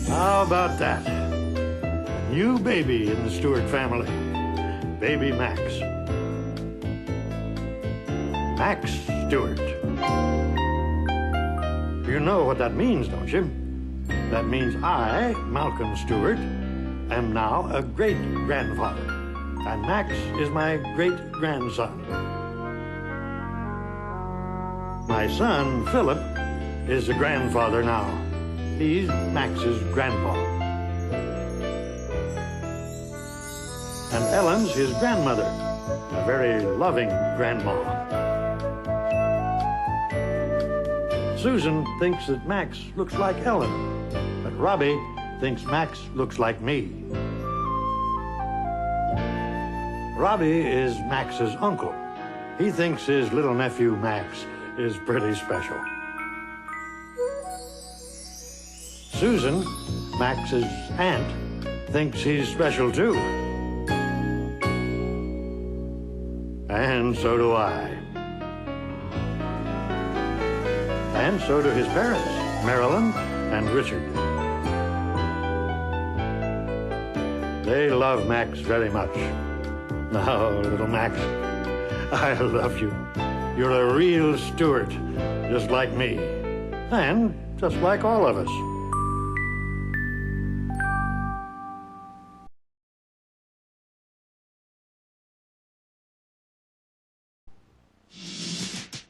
How about that? A new baby in the Stewart family. Baby Max. Max Stewart. You know what that means, don't you? That means I, Malcolm Stewart, am now a great-grandfather. And Max is my great-grandson. My son, Philip, is a grandfather now. He's Max's grandpa. And Ellen's his grandmother, a very loving grandma. Susan thinks that Max looks like Ellen, but Robbie thinks Max looks like me. Robbie is Max's uncle. He thinks his little nephew, Max, is pretty special. Susan, Max's aunt, thinks he's special too. And so do I. And so do his parents, Marilyn and Richard. They love Max very much. Now, little Max, I love you. You're a real Stewart, just like me. And just like all of us.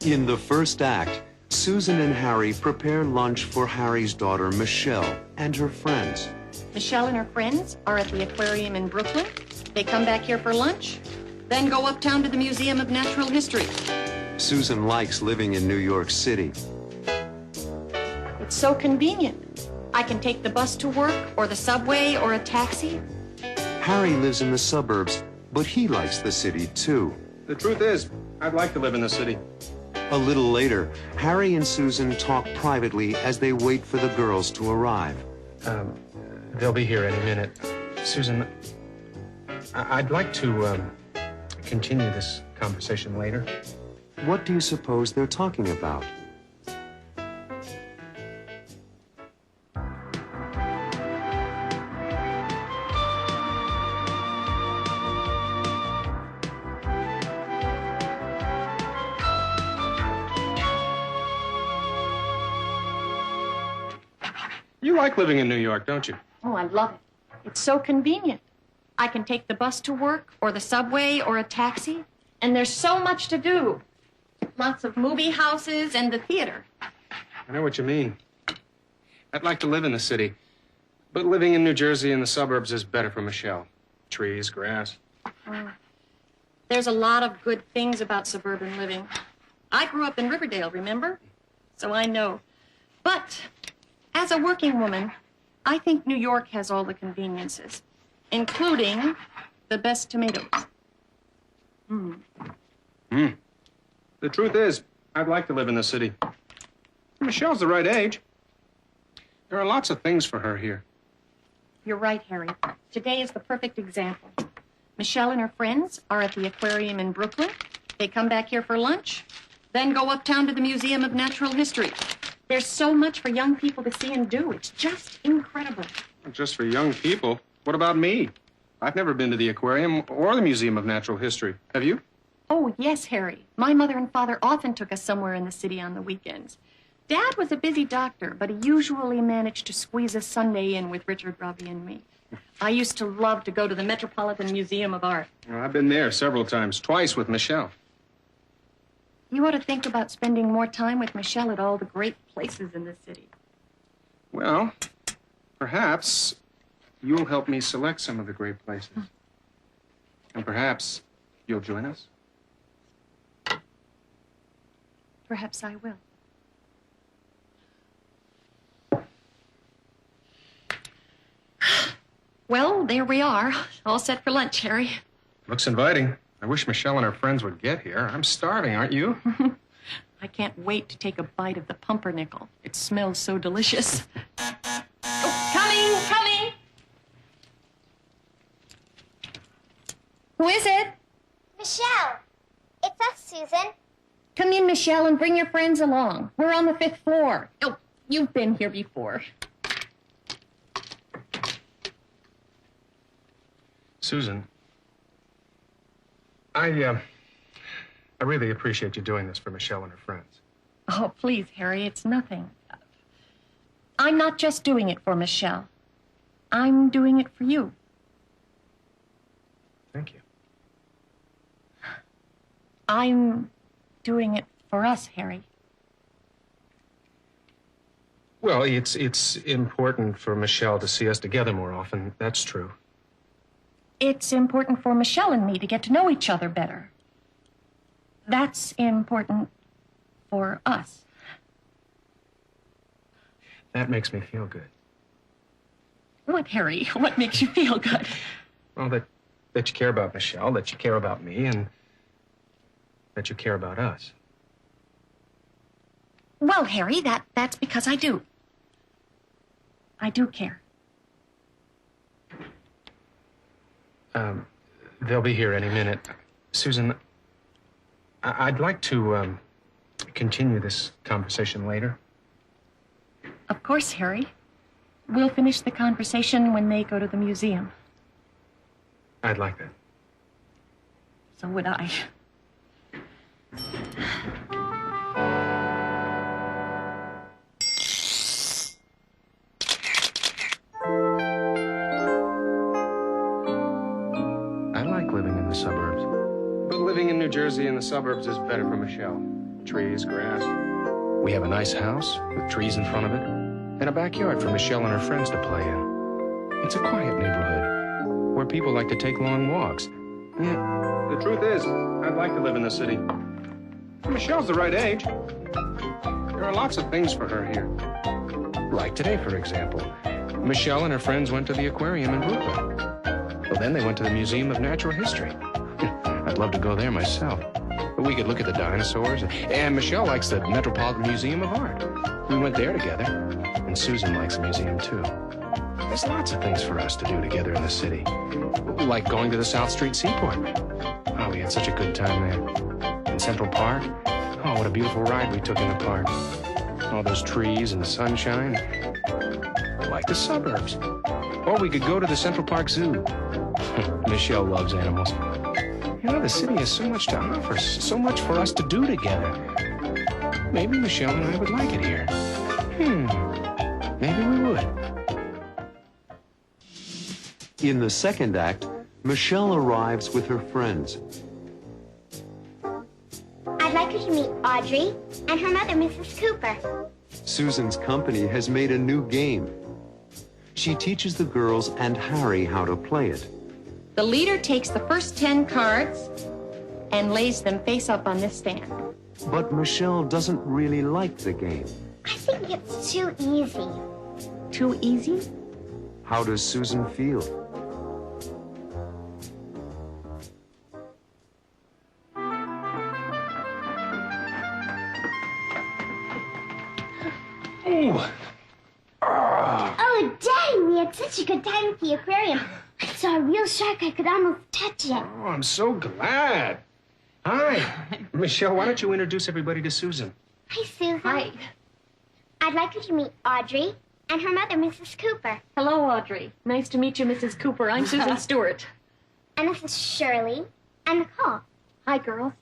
In the first act, Susan and Harry prepare lunch for Harry's daughter, Michelle, and her friends. Michelle and her friends are at the aquarium in Brooklyn. They come back here for lunch, then go uptown to the Museum of Natural History. Susan likes living in New York City. It's so convenient. I can take the bus to work, or the subway, or a taxi. Harry lives in the suburbs, but he likes the city too. The truth is, I'd like to live in the city. A little later, Harry and Susan talk privately as they wait for the girls to arrive. They'll be here any minute. Susan, I'd like to continue this conversation later. What do you suppose they're talking about? You like living in New York, don't you? Oh, I love it. It's so convenient. I can take the bus to work, or the subway, or a taxi, and there's so much to do. Lots of movie houses and the theater. I know what you mean. I'd like to live in the city, but living in New Jersey in the suburbs is better for Michelle. Trees, grass. There's a lot of good things about suburban living. I grew up in Riverdale, remember? So I know. But as a working woman, I think New York has all the conveniences, including the best tomatoes. The truth is, I'd like to live in the city. Michelle's the right age. There are lots of things for her here. You're right, Harry. Today is the perfect example. Michelle and her friends are at the aquarium in Brooklyn. They come back here for lunch, then go uptown to the Museum of Natural History. There's so much for young people to see and do. It's just incredible. Not just for young people. What about me? I've never been to the aquarium or the Museum of Natural History. Have you? Oh, yes, Harry. My mother and father often took us somewhere in the city on the weekends. Dad was a busy doctor, but he usually managed to squeeze a Sunday in with Richard, Robbie, and me. I used to love to go to the Metropolitan Museum of Art. Well, I've been there several times, twice with Michelle. You ought to think about spending more time with Michelle at all the great places in the city. Well, perhaps you'll help me select some of the great places. And perhaps you'll join us. Perhaps I will. Well, there we are. All set for lunch, Harry. Looks inviting. I wish Michelle and her friends would get here. I'm starving, aren't you? I can't wait to take a bite of the pumpernickel. It smells so delicious. Oh, coming! Who is it? Michelle, it's us, Susan. Come in, Michelle, and bring your friends along. We're on the 5th floor. Oh, you've been here before. Susan, I really appreciate you doing this for Michelle and her friends. Oh, please, Harry, it's nothing. I'm not just doing it for Michelle. I'm doing it for you. Thank you. I'm doing it for us, Harry. Well, it's important for Michelle to see us together more often. That's true. It's important for Michelle and me to get to know each other better. That's important for us. That makes me feel good. What, Harry? What makes you feel good? Well, that you care about Michelle, that you care about me, and that you care about us. Well, Harry, that's because I do. I do care. They'll be here any minute. Susan, I'd like to continue this conversation later. Of course, Harry. We'll finish the conversation when they go to the museum. I'd like that. So would I. Suburbs. But living in New Jersey in the suburbs is better for Michelle. Trees, grass. We have a nice house with trees in front of it, and a backyard for Michelle and her friends to play in. It's a quiet neighborhood where people like to take long walks. Yeah, the truth is, I'd like to live in the city. Michelle's the right age. There are lots of things for her here. Like today, for example. Michelle and her friends went to the aquarium in Brooklyn. Well, then they went to the Museum of Natural History. I'd love to go there myself. But we could look at the dinosaurs. And Michelle likes the Metropolitan Museum of Art. We went there together. And Susan likes the museum, too. There's lots of things for us to do together in the city. Like going to the South Street Seaport. Oh, we had such a good time there. In Central Park. Oh, what a beautiful ride we took in the park. All those trees and the sunshine. Like the suburbs. Or we could go to the Central Park Zoo. Michelle loves animals. You know, the city has so much to offer, so much for us to do together. Maybe Michelle and I would like it here. Maybe we would. In the second act, Michelle arrives with her friends. I'd like you to meet Audrey and her mother, Mrs. Cooper. Susan's company has made a new game. She teaches the girls and Harry how to play it. The leader takes the first 10 cards and lays them face up on this stand. But Michelle doesn't really like the game. I think it's too easy. Too easy? How does Susan feel? Oh, Daddy, we had such a good time at the aquarium. I saw a real shark. I could almost touch it. Oh, I'm so glad. Hi. Michelle, why don't you introduce everybody to Susan? Hi, Susan. Hi. I'd like you to meet Audrey and her mother, Mrs. Cooper. Hello, Audrey. Nice to meet you, Mrs. Cooper. I'm Susan Stewart. And this is Shirley and Nicole. Hi, girls.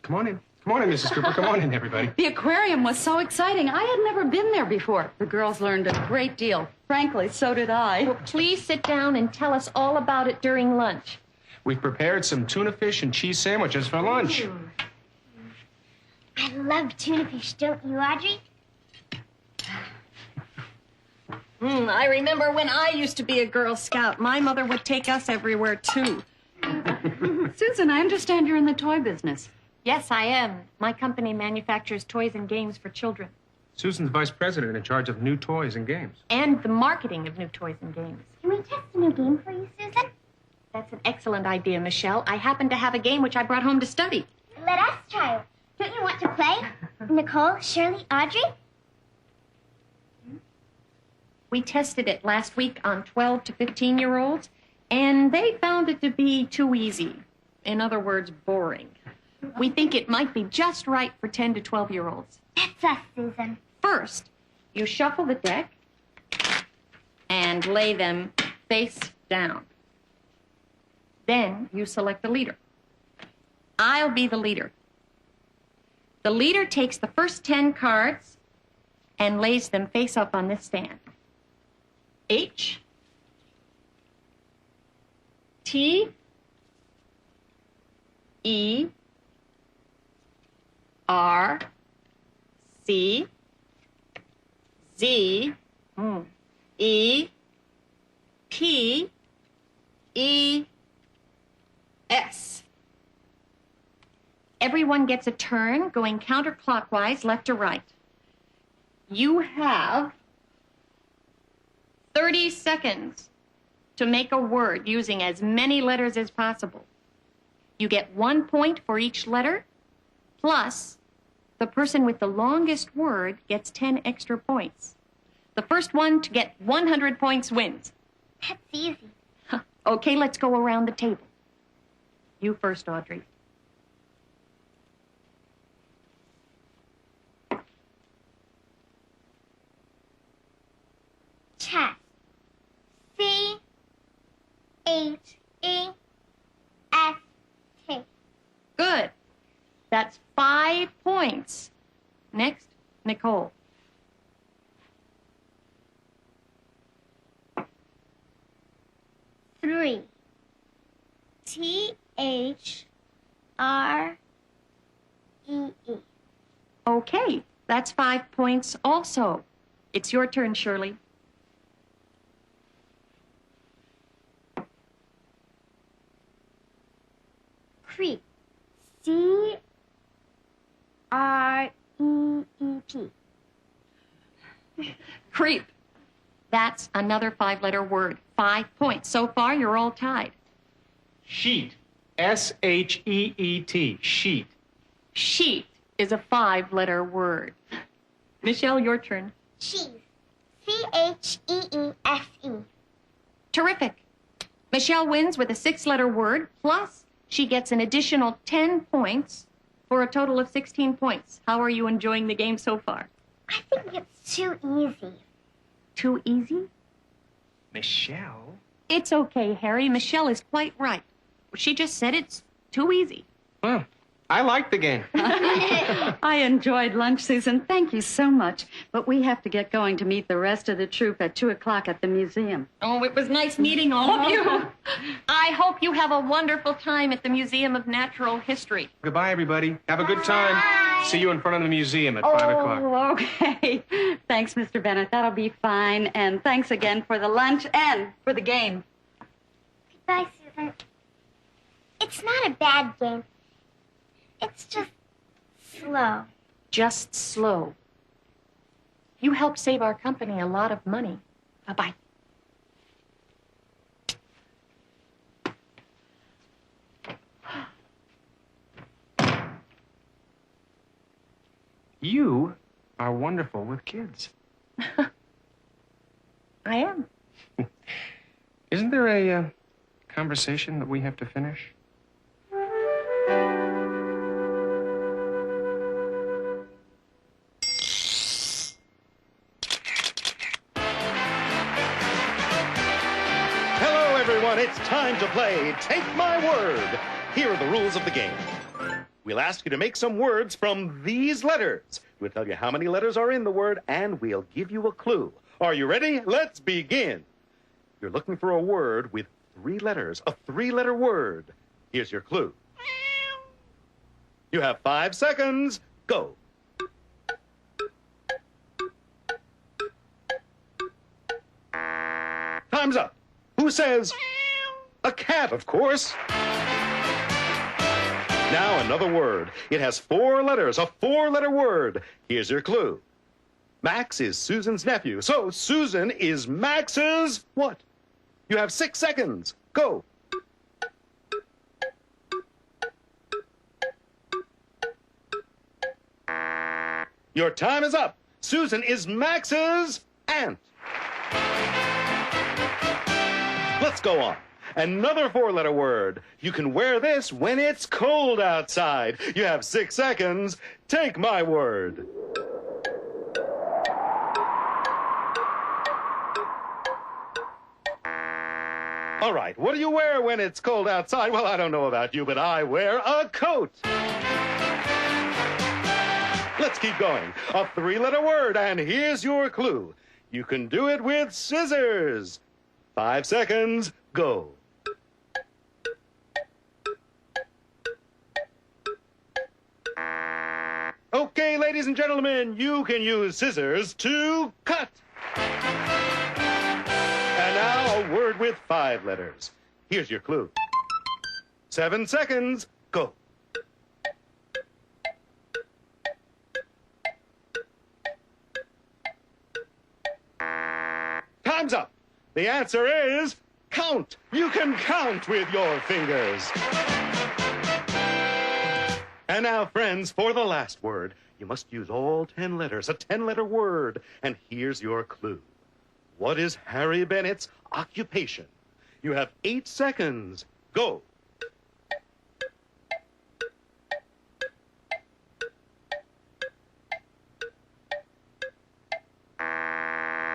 Come on in. Come on in, Mrs. Cooper. Come on in, everybody. The aquarium was so exciting. I had never been there before. The girls learned a great deal. Frankly, so did I. Well, please sit down and tell us all about it during lunch. We've prepared some tuna fish and cheese sandwiches for lunch. I love tuna fish, don't you, Audrey? I remember when I used to be a Girl Scout. My mother would take us everywhere, too. Susan, I understand you're in the toy business. Yes, I am. My company manufactures toys and games for children. Susan's vice president in charge of new toys and games. And the marketing of new toys and games. Can we test a new game for you, Susan? That's an excellent idea, Michelle. I happen to have a game which I brought home to study. Let us try it. Don't you want to play? Nicole, Shirley, Audrey? We tested it last week on 12 to 15-year-olds, and they found it to be too easy. In other words, boring. We think it might be just right for 10 to 12-year-olds. That's us, Susan. First, you shuffle the deck and lay them face down. Then you select a leader. I'll be the leader. The leader takes the first 10 cards and lays them face up on this stand. H, T, E, R, C, Z, E, P, E, S. Everyone gets a turn going counterclockwise, left to right. You have 30 seconds to make a word using as many letters as possible. You get 1 point for each letter, plus the person with the longest word gets 10 extra points. The first one to get 100 points wins. That's easy. Okay, let's go around the table. You first, Audrey. Chess. C-H-E-S-T. Good. That's 5 points. Next, Nicole. Three. T-H-R-E-E. Okay, that's 5 points also. It's your turn, Shirley. Creep. C-R-E-E-P. Creep. That's another 5-letter word. 5 points. So far, you're all tied. Sheet. S-H-E-E-T. Sheet. Sheet is a 5-letter word. Michelle, your turn. Cheese. C-H-E-E-S-E. Terrific. Michelle wins with a 6-letter word, plus she gets an additional 10 points for a total of 16 points. How are you enjoying the game so far? I think it's too easy. Too easy? Michelle? It's okay, Harry. Michelle is quite right. She just said it's too easy. Well, I liked the game. I enjoyed lunch, Susan. Thank you so much. But we have to get going to meet the rest of the troupe at 2 o'clock at the museum. Oh, it was nice meeting all of you. I hope you have a wonderful time at the Museum of Natural History. Goodbye, everybody. Have a good time. See you in front of the museum at 5 o'clock. Oh, okay. Thanks, Mr. Bennett. That'll be fine. And thanks again for the lunch and for the game. Goodbye, Susan. It's not a bad game. It's just slow. Just slow. You helped save our company a lot of money. Bye-bye. You are wonderful with kids. I am. Isn't there a conversation that we have to finish? Hello, everyone. It's time to play Take My Word. Here are the rules of the game. We'll ask you to make some words from these letters. We'll tell you how many letters are in the word, and we'll give you a clue. Are you ready? Let's begin. You're looking for a word with 3 letters, a 3-letter word. Here's your clue. You have 5 seconds. Go. Time's up. Who says? A cat, of course. Now another word. It has 4 letters, a 4-letter word. Here's your clue. Max is Susan's nephew, so Susan is Max's what? You have 6 seconds. Go. Your time is up. Susan is Max's aunt. Let's go on. Another 4-letter word. You can wear this when it's cold outside. You have 6 seconds. Take my word. All right, what do you wear when it's cold outside? Well, I don't know about you, but I wear a coat. Let's keep going. A 3-letter word, and here's your clue. You can do it with scissors. 5 seconds. Go. Okay, ladies and gentlemen, you can use scissors to cut. And now a word with 5 letters. Here's your clue. 7 seconds. Go. Time's up. The answer is count. You can count with your fingers. And now, friends, for the last word, you must use all 10 letters, a 10-letter word. And here's your clue. What is Harry Bennett's occupation? You have 8 seconds. Go.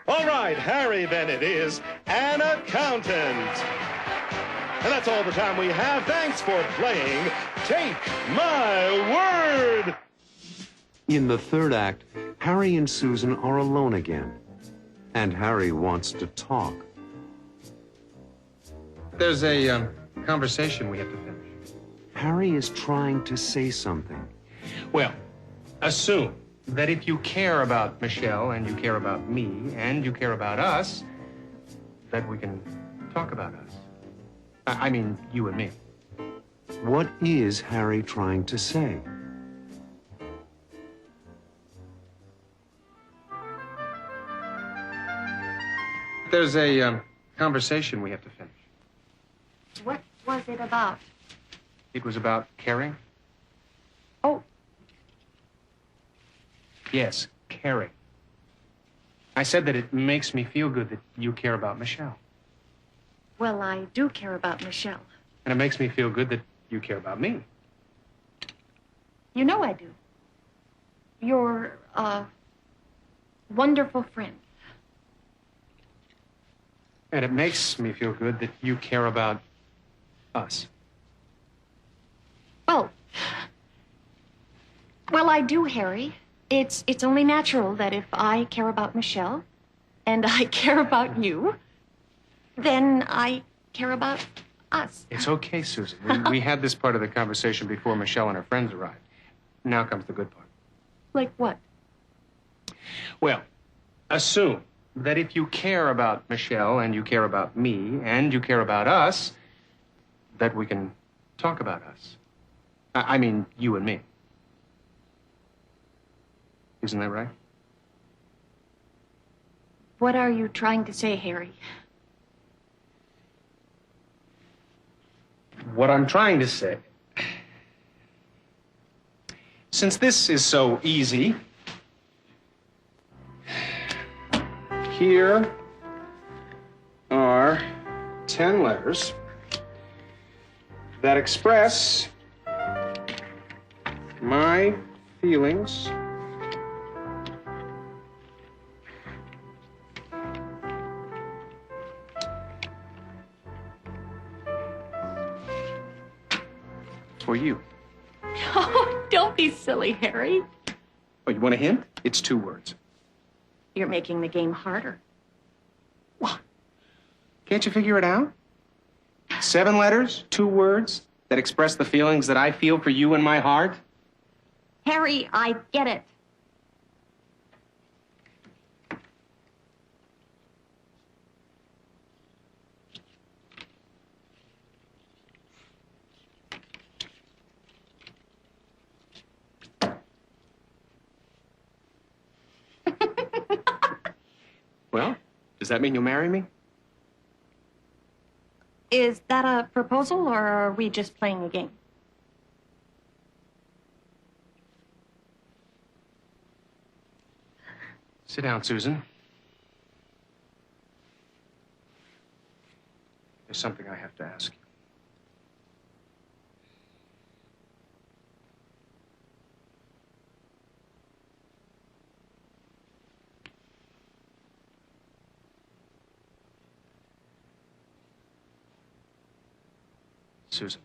All right, Harry Bennett is an accountant. And that's all the time we have. Thanks for playing Take My Word. In the 3rd act, Harry and Susan are alone again. And Harry wants to talk. There's a conversation we have to finish. Harry is trying to say something. Well, assume that if you care about Michelle and you care about me and you care about us, that we can talk about us. I mean, you and me. What is Harry trying to say? There's a conversation we have to finish. What was it about? It was about caring. Oh. Yes, caring. I said that it makes me feel good that you care about Michelle. Well, I do care about Michelle. And it makes me feel good that you care about me. You know I do. You're a wonderful friend. And it makes me feel good that you care about us. Well, Well, I do, Harry. It's only natural that if I care about Michelle and I care about you, then I care about us. It's okay, Susan. We had this part of the conversation before Michelle and her friends arrived. Now comes the good part. Like what? Well, assume that if you care about Michelle and you care about me and you care about us, that we can talk about us. I mean, you and me. Isn't that right? What are you trying to say, Harry? What I'm trying to say, since this is so easy, here are 10 letters that express my feelings for you. Oh, don't be silly, Harry. Oh, you want a hint? It's 2 words. You're making the game harder. Can't you figure it out? 7 letters, 2 words that express the feelings that I feel for you in my heart. Harry, I get it. Well, does that mean you'll marry me? Is that a proposal, or are we just playing a game? Sit down, Susan. There's something I have to ask you. Susan,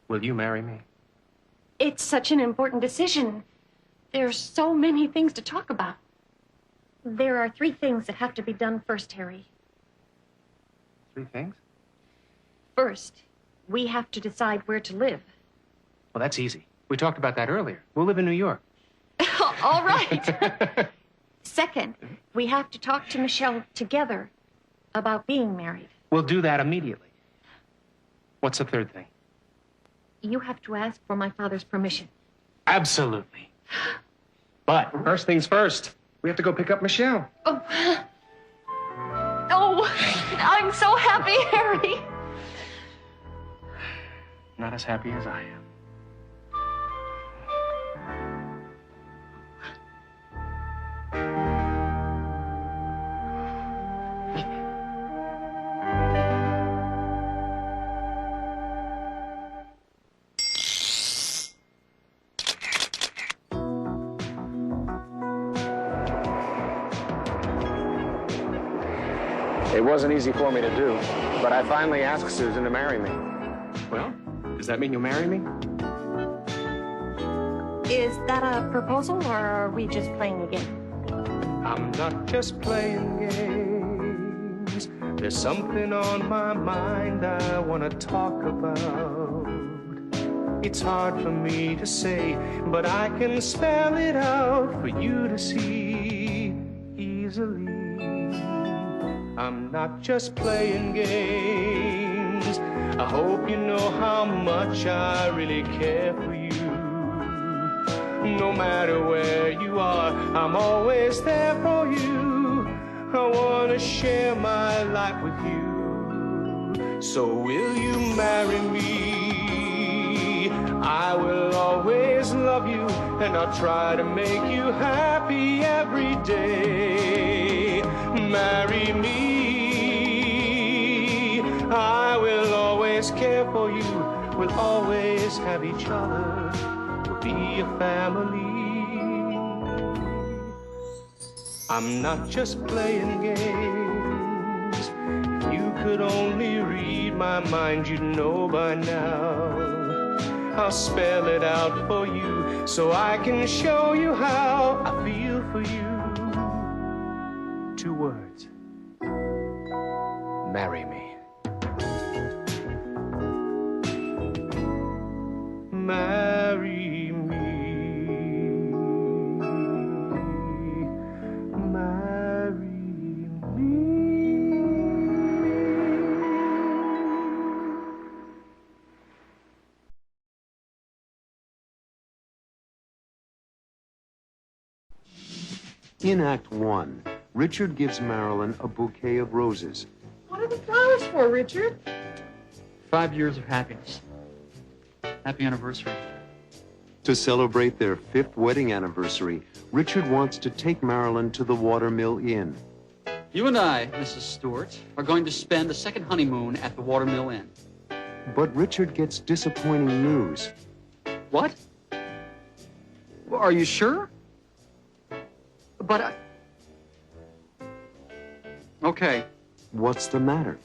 will you marry me? It's such an important decision. There's so many things to talk about. There are 3 things that have to be done first, Harry. 3 things? First, we have to decide where to live. Well, that's easy. We talked about that earlier. We'll live in New York. All right. Second, we have to talk to Michelle together about being married. We'll do that immediately. What's the 3rd thing? You have to ask for my father's permission. Absolutely. But first things first, we have to go pick up Michelle. Oh, I'm so happy, Harry. Not as happy as I am. It wasn't easy for me to do, but I finally asked Susan to marry me. Well, does that mean you'll marry me? Is that a proposal, or are we just playing a game? I'm not just playing games. There's something on my mind I want to talk about. It's hard for me to say, but I can spell it out for you to see easily. I'm not just playing games. I hope you know how much I really care for you. No matter where you are, I'm always there for you. I want to share my life with you. So will you marry me? I will always love you, and I'll try to make you happy every day. Marry me. I will always care for you. We'll always have each other. We'll be a family. I'm not just playing games. If you could only read my mind, you'd know by now. I'll spell it out for you so I can show you how I feel for you. 2 words. Marry me. Marry me. Marry me. In Act 1, Richard gives Marilyn a bouquet of roses. What are the flowers for, Richard? 5 years of happiness. Happy anniversary. To celebrate their 5th wedding anniversary, Richard wants to take Marilyn to the Watermill Inn. You and I, Mrs. Stewart, are going to spend a second honeymoon at the Watermill Inn. But Richard gets disappointing news. What? Are you sure? But I... Okay. What's the matter?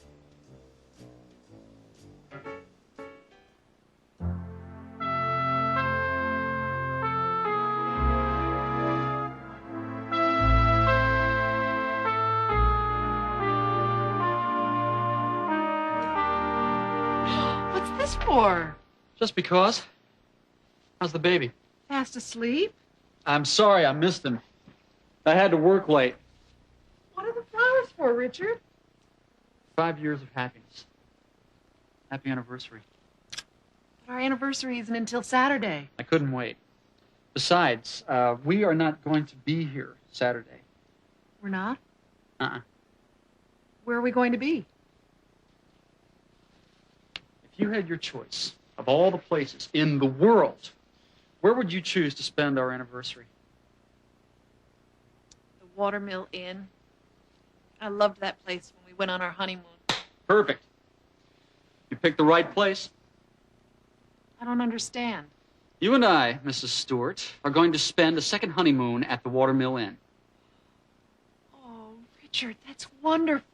What's this for? Just because. How's the baby? Fast asleep? I'm sorry I missed him. I had to work late. What are the flowers for, Richard? 5 years of happiness. Happy anniversary. But our anniversary isn't until Saturday. I couldn't wait. Besides, we are not going to be here Saturday. We're not? Uh-uh. Where are we going to be? If you had your choice of all the places in the world, where would you choose to spend our anniversary? The Watermill Inn. I loved that place when we went on our honeymoon. Perfect. You picked the right place. I don't understand. You and I, Mrs. Stewart, are going to spend a second honeymoon at the Watermill Inn. Oh, Richard, that's wonderful.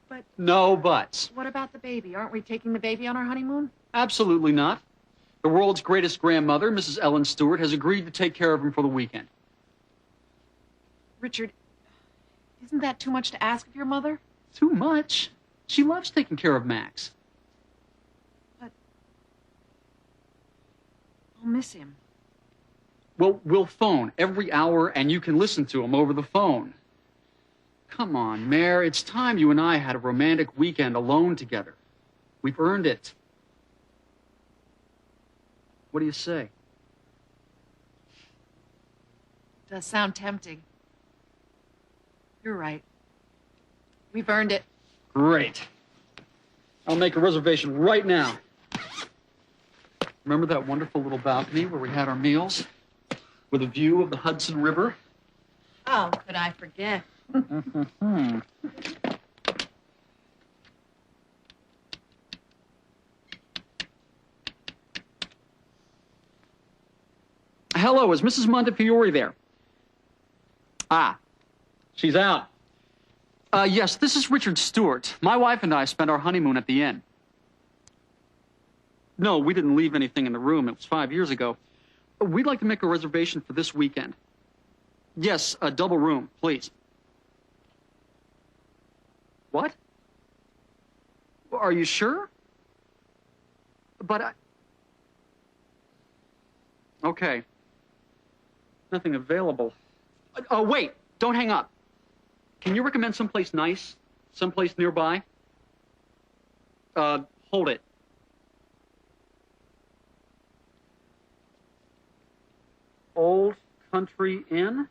But No buts. what about the baby? Aren't we taking the baby on our honeymoon? Absolutely not. The world's greatest grandmother, Mrs. Ellen Stewart, has agreed to take care of him for the weekend. Richard, isn't that too much to ask of your mother? Too much? She loves taking care of Max. But I'll miss him. Well, we'll phone every hour and you can listen to him over the phone. Come on, Mare, it's time you and I had a romantic weekend alone together. We've earned it. What do you say? It does sound tempting. You're right. We've earned it. Great. I'll make a reservation right now. Remember that wonderful little balcony where we had our meals? With a view of the Hudson River? Oh, could I forget? Hello, is Mrs. Montefiore there? Ah, she's out. Yes, this is Richard Stewart. My wife and I spent our honeymoon at the inn. No, we didn't leave anything in the room. It was 5 years ago. We'd like to make a reservation for this weekend. Yes, a double room, please. What? Are you sure? But I... Okay. Nothing available. Oh, wait! Don't hang up. Can you recommend someplace nice? Someplace nearby? Hold it. Old Country Inn?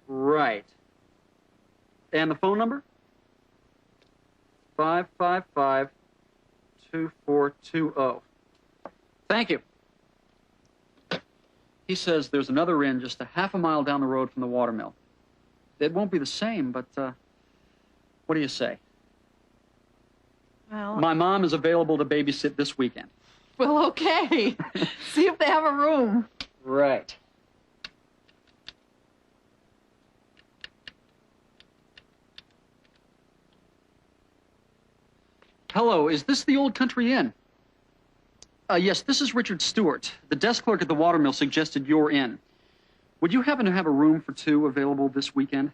Right. And the phone number? 555-2420. Thank you. He says there's another inn just a half a mile down the road from the Watermill. It won't be the same, but, what do you say? Well... My mom is available to babysit this weekend. Well, okay. See if they have a room. Right. Hello, is this the Old Country Inn? Yes, this is Richard Stewart. The desk clerk at the Watermill suggested you're in. Would you happen to have a room for two available this weekend?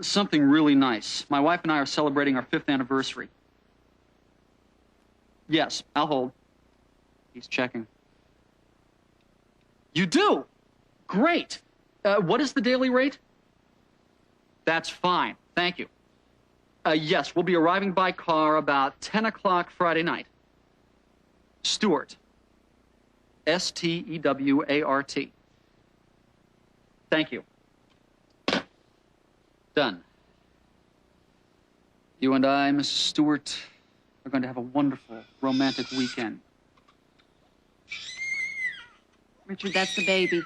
Something really nice. My wife and I are celebrating our 5th anniversary. Yes, I'll hold. He's checking. You do? Great. What is the daily rate? That's fine. Thank you. Yes, we'll be arriving by car about 10 o'clock Friday night. Stewart. Stewart. Thank you. Done. You and I, Mrs. Stewart, are going to have a wonderful, romantic weekend. Richard, that's the baby.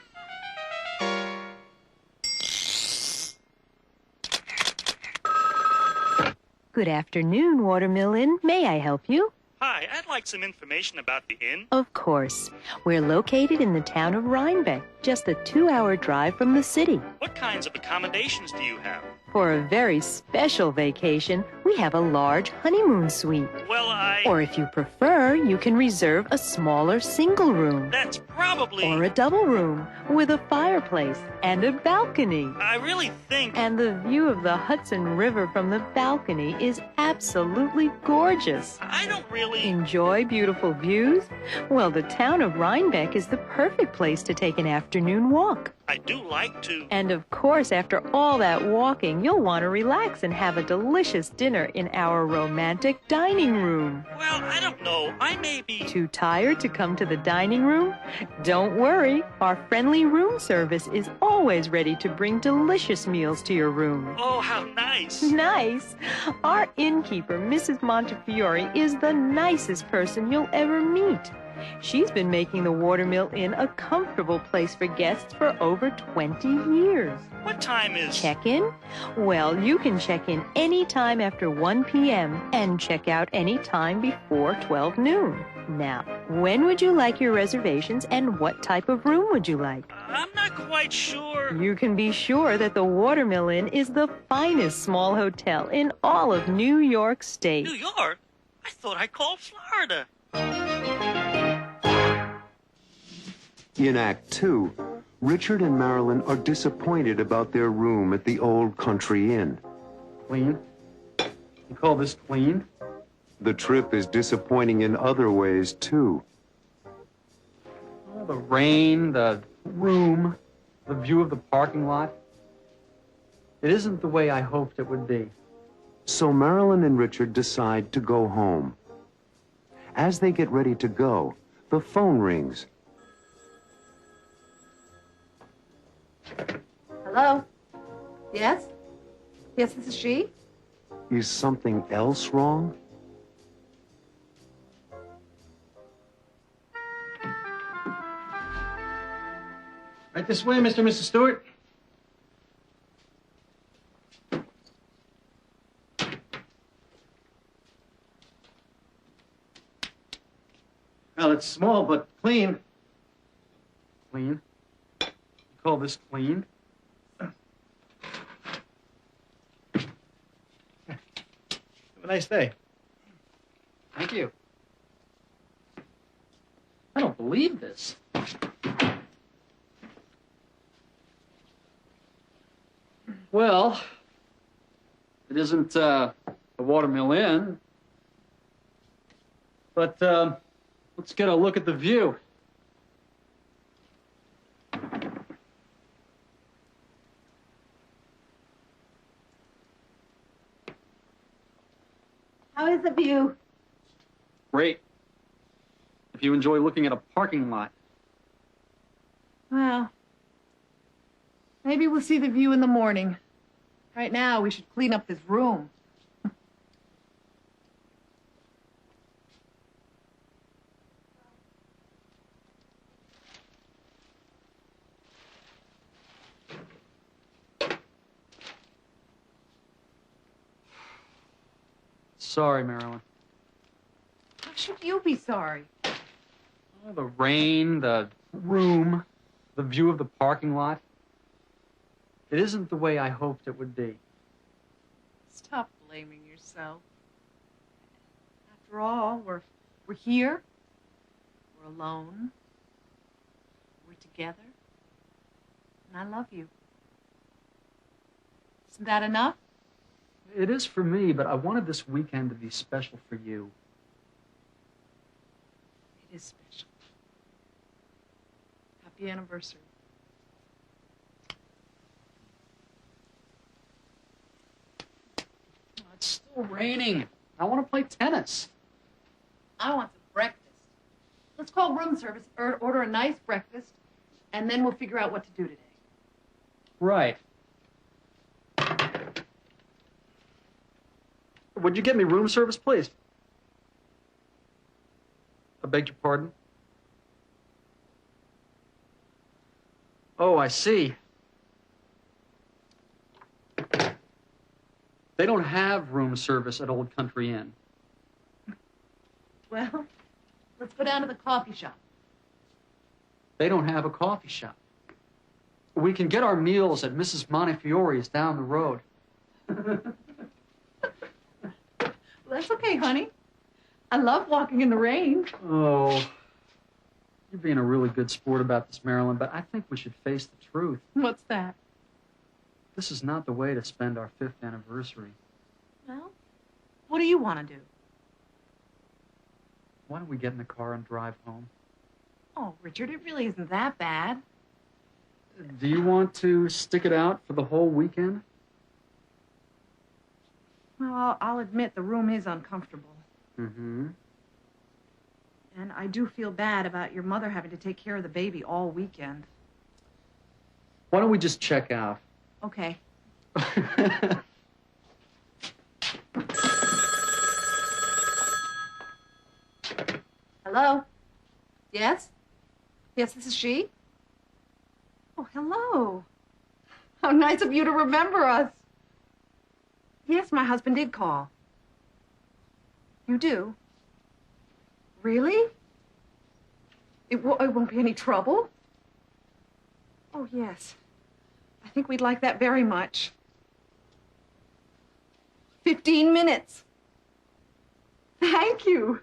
Good afternoon, Watermill Inn. May I help you? Hi, I'd like some information about the inn. Of course. We're located in the town of Rhinebeck, just a 2-hour drive from the city. What kinds of accommodations do you have? For a very special vacation, we have a large honeymoon suite. Well, Or if you prefer, you can reserve a smaller single room. That's probably... Or a double room with a fireplace and a balcony. I really think... And the view of the Hudson River from the balcony is absolutely gorgeous. I don't really... Enjoy beautiful views? Well, the town of Rhinebeck is the perfect place to take an afternoon walk. I do like to... And of course, after all that walking, you'll want to relax and have a delicious dinner in our romantic dining room. Well, I don't know. I may be... Too tired to come to the dining room? Don't worry. Our friendly room service is always ready to bring delicious meals to your room. Oh, how nice. Nice. Our innkeeper, Mrs. Montefiore, is the nicest person you'll ever meet. She's been making the Watermill Inn a comfortable place for guests for over 20 years. What time is... Check-in? Well, you can check in any time after 1 p.m. and check out any time before 12 noon. Now, when would you like your reservations and what type of room would you like? I'm not quite sure. You can be sure that the Watermill Inn is the finest small hotel in all of New York State. New York? I thought I called Florida. In Act 2, Richard and Marilyn are disappointed about their room at the Old Country Inn. Clean? You call this clean? The trip is disappointing in other ways, too. Oh, the rain, the room, the view of the parking lot. It isn't the way I hoped it would be. So Marilyn and Richard decide to go home. As they get ready to go, the phone rings. Hello? Yes? Yes, this is she? Is something else wrong? Right this way, Mr. and Mrs. Stewart. Well, it's small, but clean. Clean? You call this clean? Have a nice day. Thank you. I don't believe this. Well, it isn't the Watermill Inn, but let's get a look at the view. How is the view? Great. If you enjoy looking at a parking lot. Well, maybe we'll see the view in the morning. Right now, we should clean up this room. Sorry, Marilyn. Why should you be sorry? Oh, the rain, the room, the view of the parking lot. It isn't the way I hoped it would be. Stop blaming yourself. After all, we're here. alone. We're together. And I love you. Isn't that enough? It is for me, but I wanted this weekend to be special for you. It is special. Happy anniversary. It's still raining. I want to play tennis. I want some breakfast. Let's call room service, order a nice breakfast, and then we'll figure out what to do today. Right. Would you get me room service, please? I beg your pardon? Oh, I see. They don't have room service at Old Country Inn. Well, let's go down to the coffee shop. They don't have a coffee shop. We can get our meals at Mrs. Montefiore's down the road. That's okay, honey. I love walking in the rain. Oh, you're being a really good sport about this, Marilyn, but I think we should face the truth. What's that? This is not the way to spend our 5th anniversary. Well, what do you want to do? Why don't we get in the car and drive home? Oh, Richard, it really isn't that bad. Do you want to stick it out for the whole weekend? Well, I'll admit the room is uncomfortable. Mm-hmm. And I do feel bad about your mother having to take care of the baby all weekend. Why don't we just check out? Okay. Hello? Yes? Yes, this is she? Oh, hello. How nice of you to remember us. Yes, my husband did call. You do? Really? It won't be any trouble? Oh, yes. I think we'd like that very much. 15 minutes. Thank you.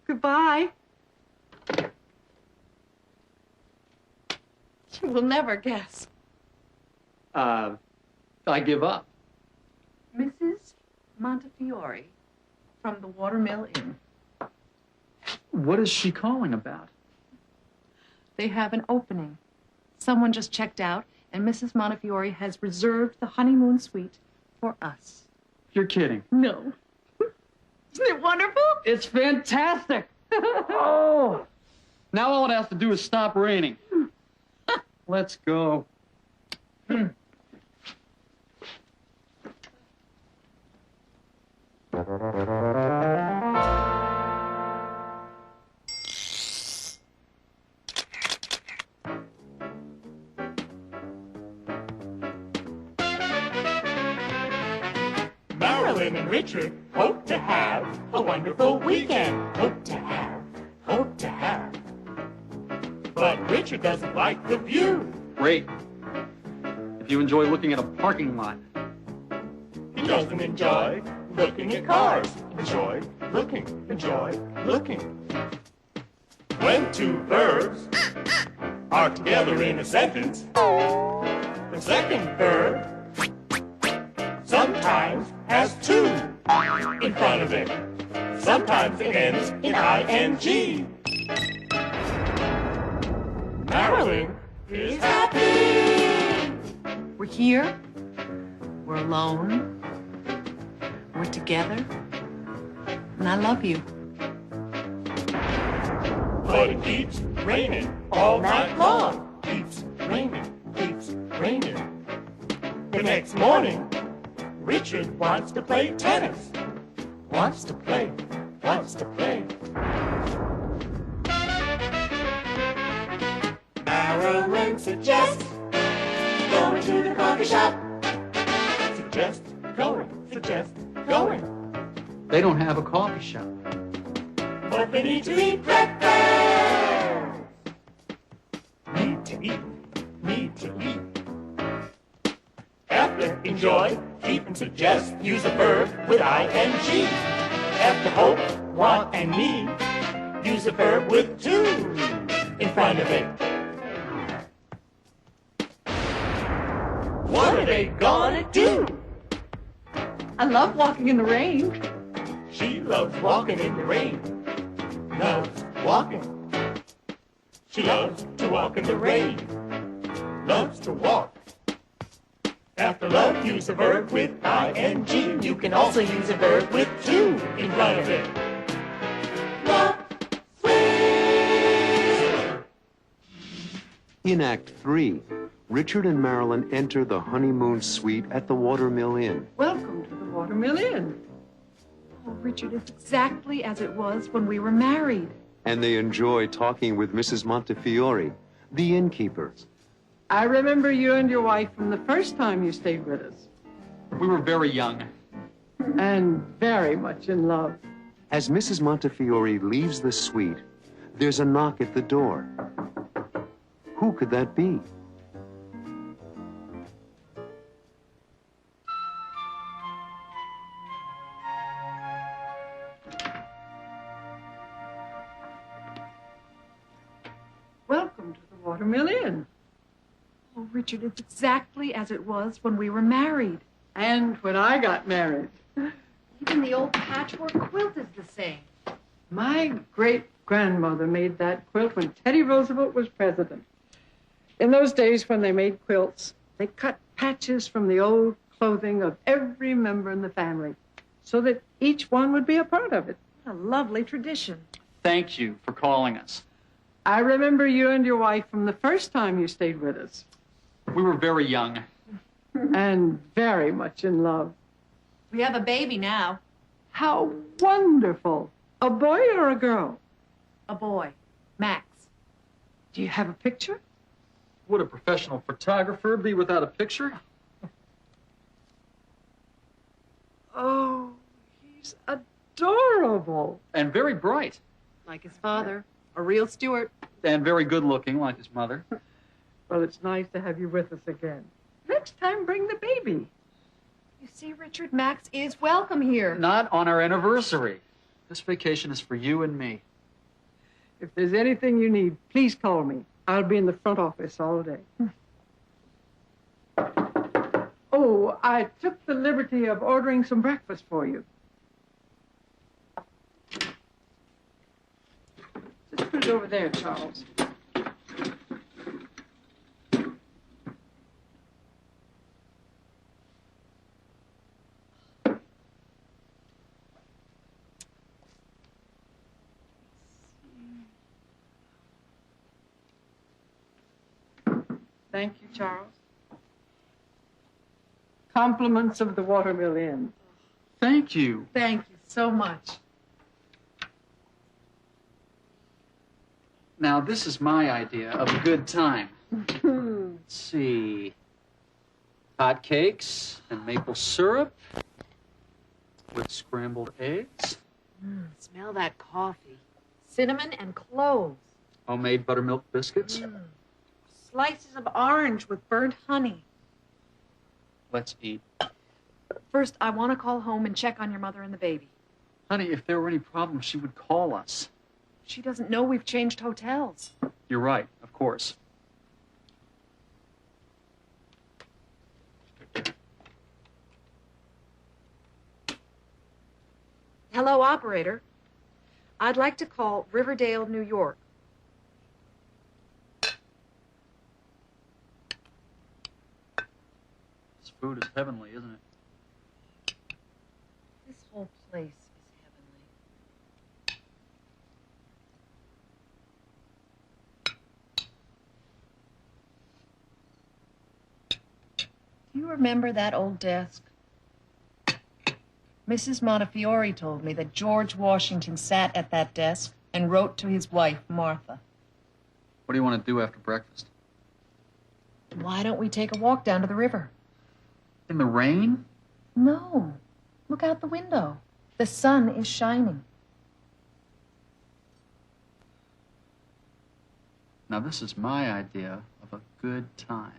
Goodbye. You will never guess. I give up. Mrs. Montefiore from the Watermill Inn. What is she calling about? They have an opening. Someone just checked out, and Mrs. Montefiore has reserved the honeymoon suite for us. You're kidding. No. Isn't it wonderful? It's fantastic. Oh! Now all it has to do is stop raining. Let's go. Marilyn and Richard hope to have a wonderful weekend. Hope to have. But Richard doesn't like the view. Great. If you enjoy looking at a parking lot. He doesn't enjoy looking at cars. Enjoy looking. When two verbs are together in a sentence, the second verb sometimes has two in front of it. Sometimes it ends in ing. Marilyn is happy. We're here. We're alone. We're together. And I love you. But it keeps raining all night long. Keeps raining. The next morning, Richard wants to play tennis. Wants to play. Marilyn suggests going to the coffee shop. Suggest going. They don't have a coffee shop. But they need to eat breakfast. Need to eat. After enjoy, keep and suggest, use a verb with ing. After hope, want, and need, use a verb with to. front of it. What are they gonna do? I love walking in the rain. She loves walking in the rain. Loves walking. She loves to walk in the rain. Loves to walk. After love, use a verb with ing. You can also use a verb with to in front of it. Love, sweet. In Act 3, Richard and Marilyn enter the honeymoon suite at the Watermill Inn. Welcome to the Watermill Inn. Oh, Richard, it's exactly as it was when we were married. And they enjoy talking with Mrs. Montefiore, the innkeeper. I remember you and your wife from the first time you stayed with us. We were very young. And very much in love. As Mrs. Montefiore leaves the suite, there's a knock at the door. Who could that be? Welcome to the Watermill Inn. Oh, Richard, it's exactly as it was when we were married. And when I got married. Even the old patchwork quilt is the same. My great-grandmother made that quilt when Teddy Roosevelt was president. In those days when they made quilts, they cut patches from the old clothing of every member in the family so that each one would be a part of it. A lovely tradition. Thank you for calling us. I remember you and your wife from the first time you stayed with us. We were very young. And very much in love. We have a baby now. How wonderful. A boy or a girl? A boy. Max. Do you have a picture? Would a professional photographer be without a picture? Oh, he's adorable. And very bright. Like his father. A real Stuart. And very good looking, like his mother. Well, it's nice to have you with us again. Next time, bring the baby. You see, Richard, Max is welcome here. Not on our anniversary. This vacation is for you and me. If there's anything you need, please call me. I'll be in the front office all day. Oh, I took the liberty of ordering some breakfast for you. Just put it over there, Charles. Thank you, Charles. Compliments of the Watermill Inn. Thank you. Thank you so much. Now, this is my idea of a good time. Let's see. Hot cakes and maple syrup with scrambled eggs. Smell that coffee. Cinnamon and cloves. Homemade buttermilk biscuits. Slices of orange with burnt honey. Let's eat. First, I want to call home and check on your mother and the baby. Honey, if there were any problems, she would call us. She doesn't know we've changed hotels. You're right, of course. Hello, operator. I'd like to call Riverdale, New York. This food is heavenly, isn't it? This whole place is heavenly. Do you remember that old desk? Mrs. Montefiore told me that George Washington sat at that desk and wrote to his wife, Martha. What do you want to do after breakfast? Why don't we take a walk down to the river? In the rain? No. Look out the window. The sun is shining. Now, this is my idea of a good time.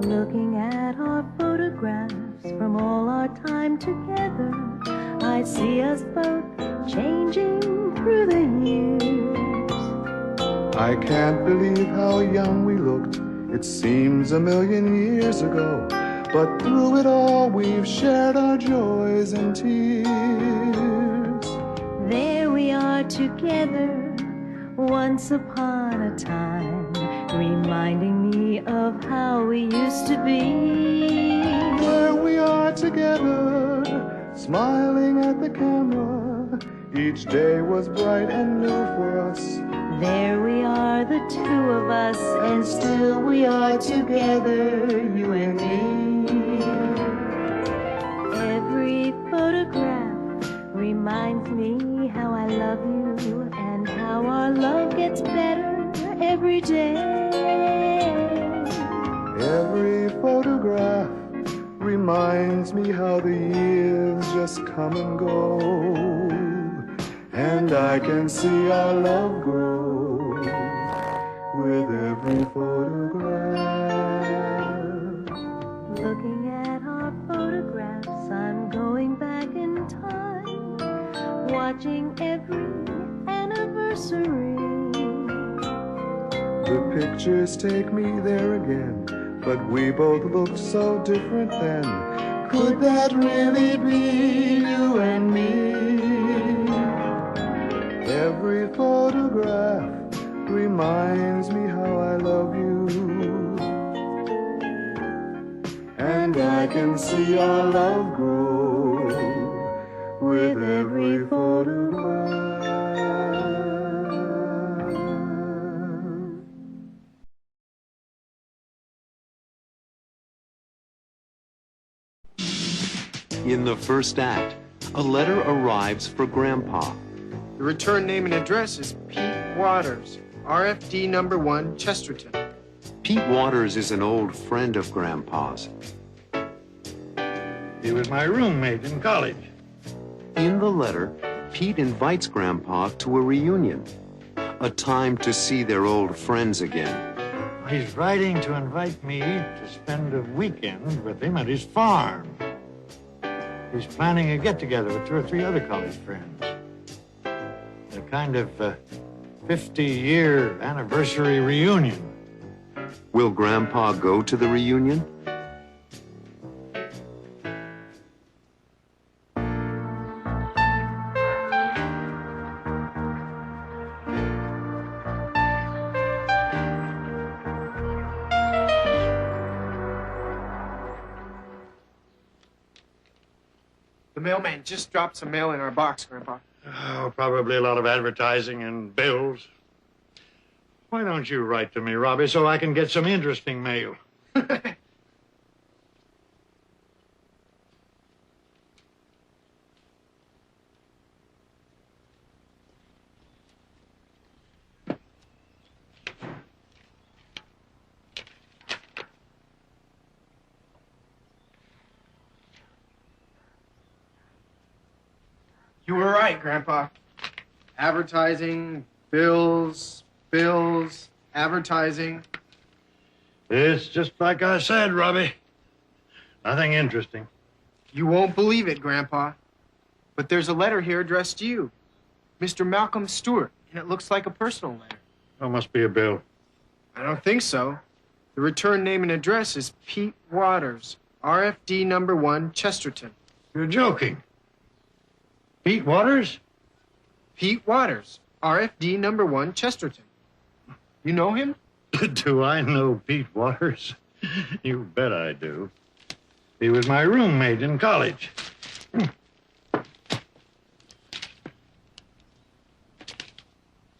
Looking at our photographs from all our time together, I see us both changing through the years. I can't believe how young we looked. It seems a million years ago. But through it all, we've shared our joys and tears. There we are together, once upon a time, reminding me of how we used to be. There we are together, smiling at the camera. Each day was bright and new for us. There we are, the two of us, and still we are together, you and me. Every photograph reminds me how I love you and how our love gets better every day. Every photograph reminds me how the years just come and go. And I can see our love grow with every photograph. Looking at our photographs, I'm going back in time, watching every anniversary. The pictures take me there again, but we both look so different then. Could that really be you and me? Every photograph reminds me how I love you. And I can see our love grow with every photograph. In the first act, a letter arrives for Grandpa. The return name and address is Pete Waters, RFD number 1, Chesterton. Pete Waters is an old friend of Grandpa's. He was my roommate in college. In the letter, Pete invites Grandpa to a reunion, a time to see their old friends again. He's writing to invite me to spend a weekend with him at his farm. He's planning a get-together with 2 or 3 other college friends. A kind of 50-year anniversary reunion. Will Grandpa go to the reunion? The mailman just dropped some mail in our box, Grandpa. Oh, probably a lot of advertising and bills. Why don't you write to me, Robbie, so I can get some interesting mail? You were right, Grandpa. Advertising, bills, advertising. It's just like I said, Robbie. Nothing interesting. You won't believe it, Grandpa. But there's a letter here addressed to you. Mr. Malcolm Stewart, and it looks like a personal letter. Oh, must be a bill. I don't think so. The return name and address is Pete Waters, RFD number 1, Chesterton. You're joking. Pete Waters? Pete Waters, RFD number 1, Chesterton. You know him? Do I know Pete Waters? You bet I do. He was my roommate in college.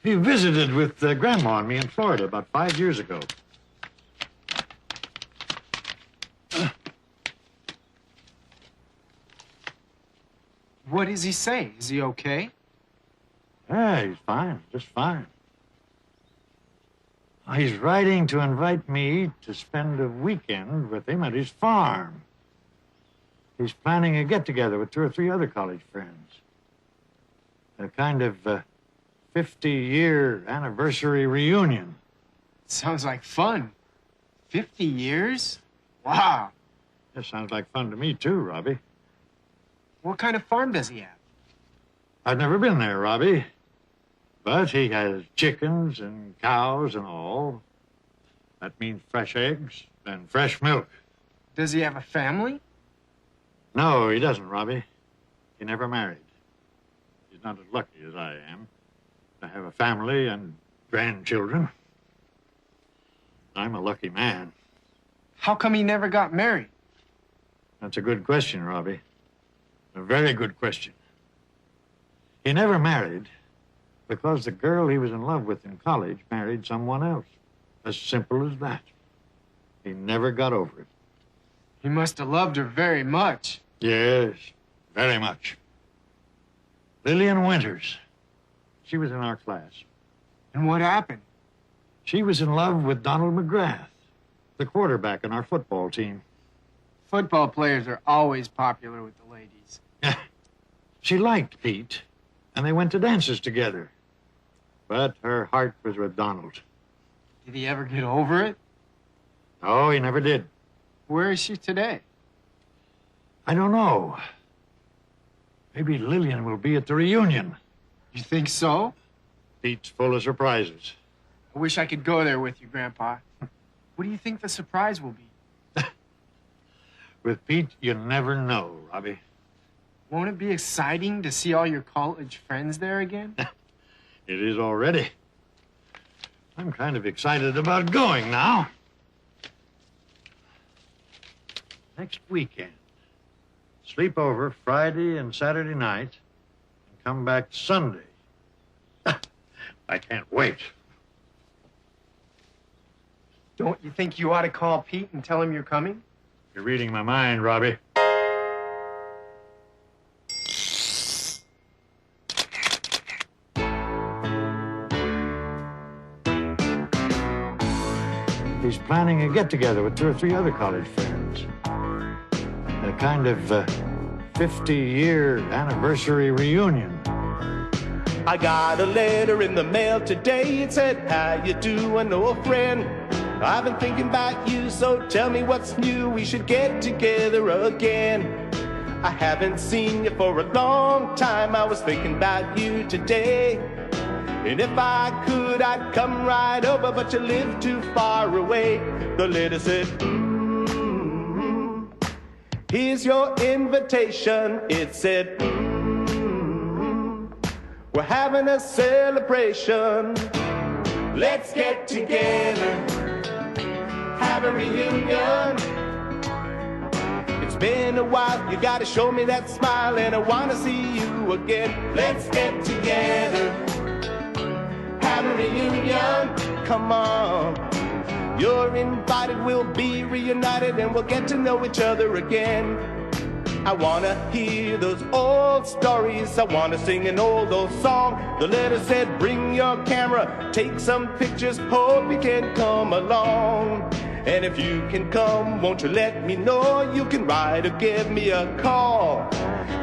He visited with Grandma and me in Florida about 5 years ago. What does he say? Is he okay? Yeah, he's fine, just fine. He's writing to invite me to spend a weekend with him at his farm. He's planning a get-together with 2 or 3 other college friends. A kind of 50-year anniversary reunion. Sounds like fun. 50 years? Wow. That sounds like fun to me, too, Robbie. What kind of farm does he have? I've never been there, Robbie. But he has chickens and cows and all. That means fresh eggs and fresh milk. Does he have a family? No, he doesn't, Robbie. He never married. He's not as lucky as I am to have a family and grandchildren. I'm a lucky man. How come he never got married? That's a good question, Robbie. A very good question. He never married because the girl he was in love with in college married someone else. As simple as that. He never got over it. He must have loved her very much. Yes, very much. Lillian Winters. She was in our class. And what happened? She was in love with Donald McGrath, the quarterback on our football team. Football players are always popular with the ladies. She liked Pete, and they went to dances together. But her heart was with Donald. Did he ever get over it? No, he never did. Where is she today? I don't know. Maybe Lillian will be at the reunion. You think so? Pete's full of surprises. I wish I could go there with you, Grandpa. What do you think the surprise will be? With Pete, you never know, Robbie. Won't it be exciting to see all your college friends there again? It is already. I'm kind of excited about going now. Next weekend. Sleep over Friday and Saturday night and come back Sunday. I can't wait. Don't you think you ought to call Pete and tell him you're coming? You're reading my mind, Robbie. He's planning a get-together with 2 or 3 other college friends. A kind of 50-year anniversary reunion. I got a letter in the mail today. It said, how you doing, old friend? I've been thinking about you, so tell me what's new. We should get together again. I haven't seen you for a long time. I was thinking about you today. And if I could, I'd come right over, but you live too far away. The letter said, here's your invitation. It said, we're having a celebration. Let's get together, have a reunion. It's been a while, you gotta show me that smile, and I wanna see you again. Let's get together, have a reunion. Come on, you're invited, we'll be reunited, and we'll get to know each other again. I wanna hear those old stories, I wanna sing an old song. The letter said, bring your camera, take some pictures, hope you can come along. And if you can come, won't you let me know? You can write or give me a call.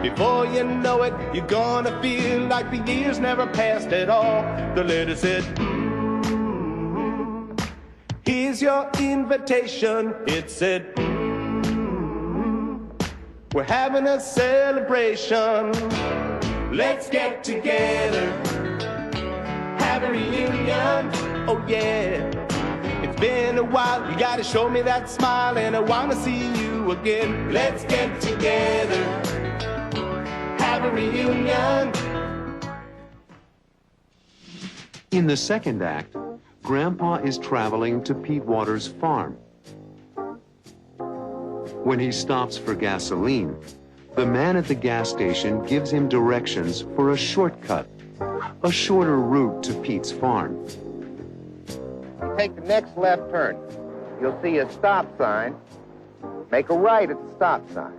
Before you know it, you're gonna feel like the years never passed at all. The letter said, here's your invitation. It said, we're having a celebration. Let's get together, have a reunion. Oh yeah, it's been a while. You gotta show me that smile, and I wanna see you again. Let's get together, have a reunion. In the second act, Grandpa is traveling to Pete Waters' farm. When he stops for gasoline, the man at the gas station gives him directions for a shortcut, a shorter route to Pete's farm. You take the next left turn. You'll see a stop sign. Make a right at the stop sign.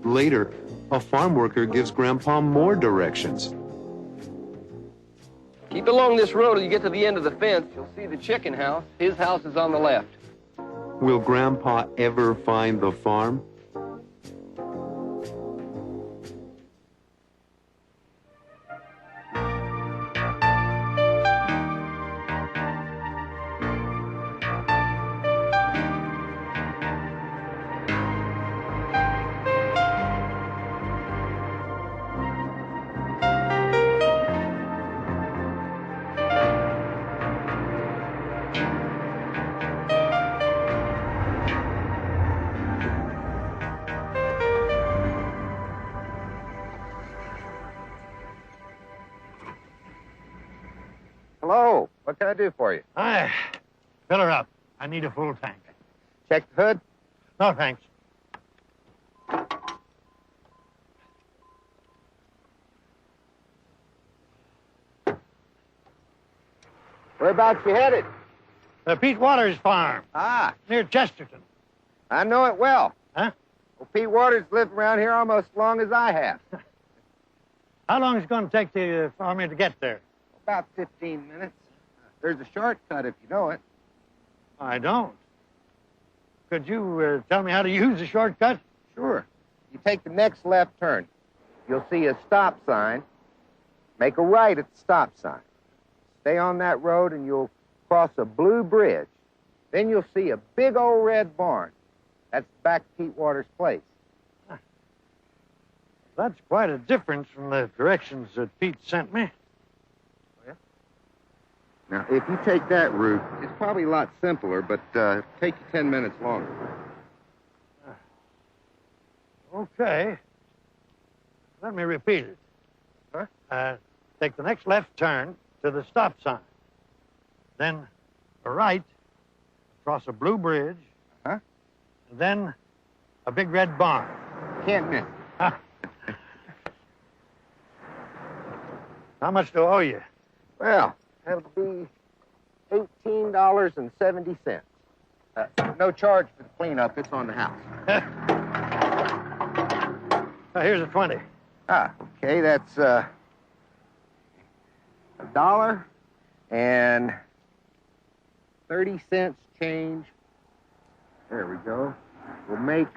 Later, a farm worker gives Grandpa more directions. Keep along this road till you get to the end of the fence. You'll see the chicken house. His house is on the left. Will Grandpa ever find the farm? do for you? Hi. Fill her up. I need a full tank. Check the hood? No, thanks. Whereabouts you headed? The Pete Waters farm. Ah. Near Chesterton. I know it well. Huh? Well, Pete Waters lived around here almost as long as I have. How long is it going to take for me to get there? About 15 minutes. There's a shortcut if you know it. I don't. Could you tell me how to use the shortcut? Sure. You take the next left turn. You'll see a stop sign. Make a right at the stop sign. Stay on that road and you'll cross a blue bridge. Then you'll see a big old red barn. That's back to Pete Waters' place. That's quite a difference from the directions that Pete sent me. Now, if you take that route, it's probably a lot simpler, but it'll take you 10 minutes longer. Okay. Let me repeat it. Huh? Take the next left turn to the stop sign. Then a right across a blue bridge. Huh? And then a big red barn. Can't miss. How much do I owe you? Well, that'll be $18.70. No charge for the cleanup. It's on the house. Here's a 20. Ah, okay. That's $1.30 change. There we go. We'll make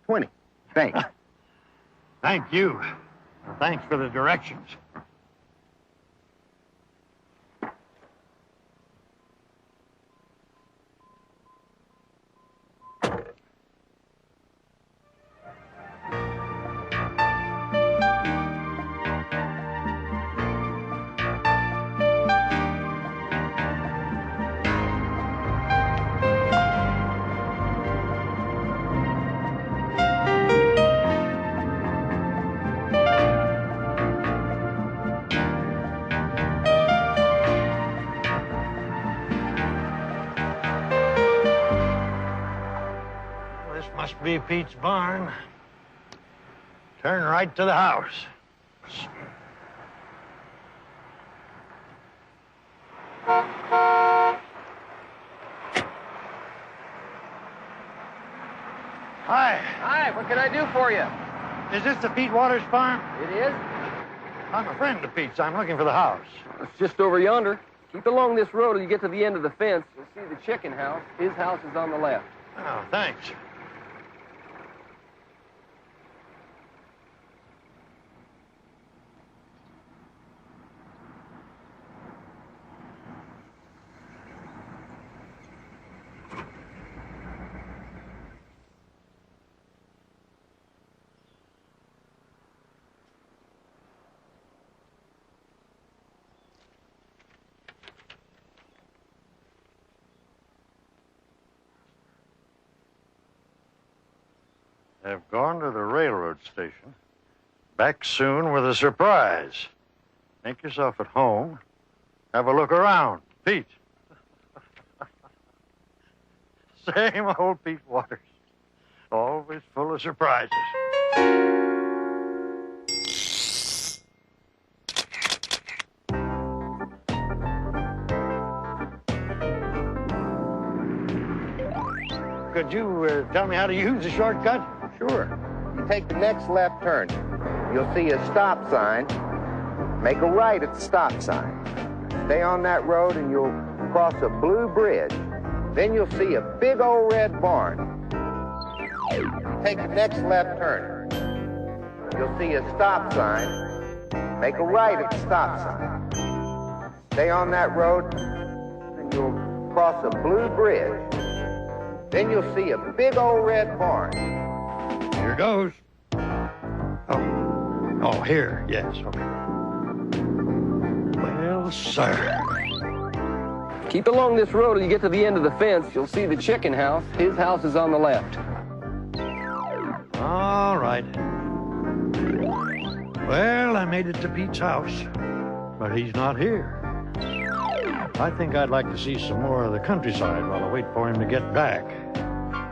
20. Thanks. Thank you. Thanks for the directions. Must be Pete's barn. Turn right to the house. Hi. Hi, what can I do for you? Is this the Pete Waters farm? It is? I'm a friend of Pete's. I'm looking for the house. It's just over yonder. Keep along this road till you get to the end of the fence. You'll see the chicken house. His house is on the left. Oh, thanks. Have gone to the railroad station. Back soon with a surprise. Make yourself at home. Have a look around. Pete. Same old Pete Waters. Always full of surprises. Could you tell me how to use the shortcut? Sure. You take the next left turn. You'll see a stop sign. Make a right at the stop sign. Stay on that road and you'll cross a blue bridge. Then you'll see a big old red barn. You take the next left turn. You'll see a stop sign. Make a right at the stop sign. Stay on that road and you'll cross a blue bridge. Then you'll see a big old red barn. Here goes. Oh, here. Yes, okay. Well, sir. Keep along this road till you get to the end of the fence. You'll see the chicken house. His house is on the left. All right. Well, I made it to Pete's house, but he's not here. I think I'd like to see some more of the countryside while I wait for him to get back.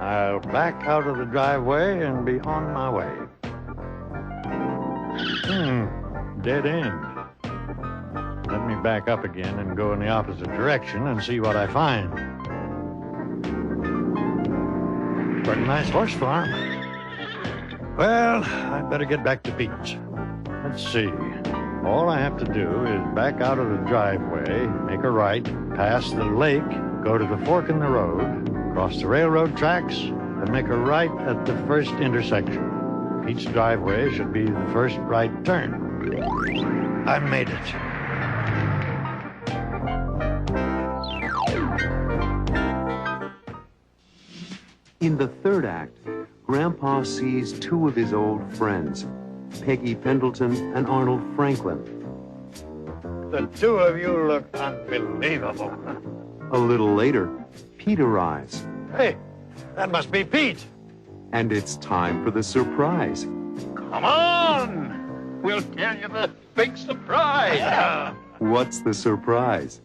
I'll back out of the driveway and be on my way. Dead end. Let me back up again and go in the opposite direction and see what I find. Pretty nice horse farm. Well, I'd better get back to Pete's. Let's see. All I have to do is back out of the driveway, make a right, pass the lake, go to the fork in the road, cross the railroad tracks, and make a right at the first intersection. Pete's driveway should be the first right turn. I made it. In the third act, Grandpa sees two of his old friends, Peggy Pendleton and Arnold Franklin. The two of you look unbelievable. A little later, Pete arrives. Hey, that must be Pete. And it's time for the surprise. Come on! We'll tell you the big surprise. What's the surprise?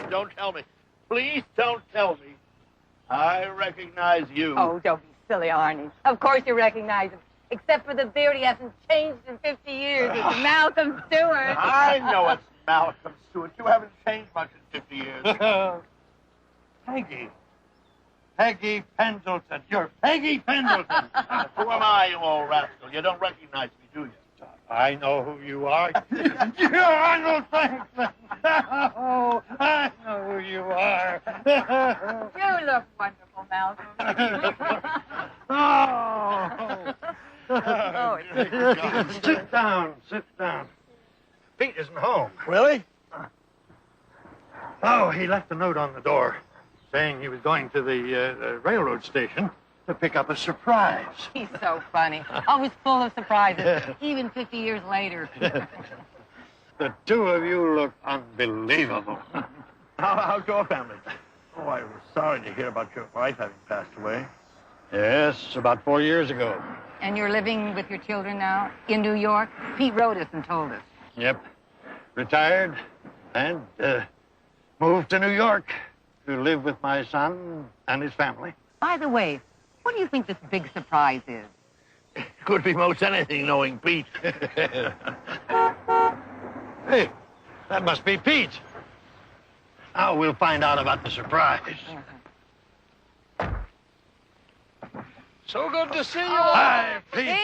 Don't tell me. Please don't tell me. I recognize you. Oh, don't be silly, Arnie. Of course you recognize him. Except for the beard, he hasn't changed in 50 years. It's Malcolm Stewart. I know it's Malcolm Stewart. You haven't changed much in 50 years. Peggy. Peggy Pendleton. You're Peggy Pendleton. Who am I, you old rascal? You don't recognize me, do you? I know who you are. You're Arnold Franklin. Oh, I know who you are. You look wonderful, Malcolm. Sit down, sit down. Pete isn't home. Really? Oh, he left a note on the door saying he was going to the railroad station to pick up a surprise. He's so funny. Always full of surprises, even 50 years later. The two of you look unbelievable. How's your family? Oh, I was sorry to hear about your wife having passed away. Yes, about 4 years ago. And you're living with your children now in New York? Pete wrote us and told us. Yep. Retired and moved to New York to live with my son and his family. By the way, what do you think this big surprise is? Could be most anything, knowing Pete. Hey, that must be Pete. Now we'll find out about the surprise. So good to see you. Hi, Pete. Pete,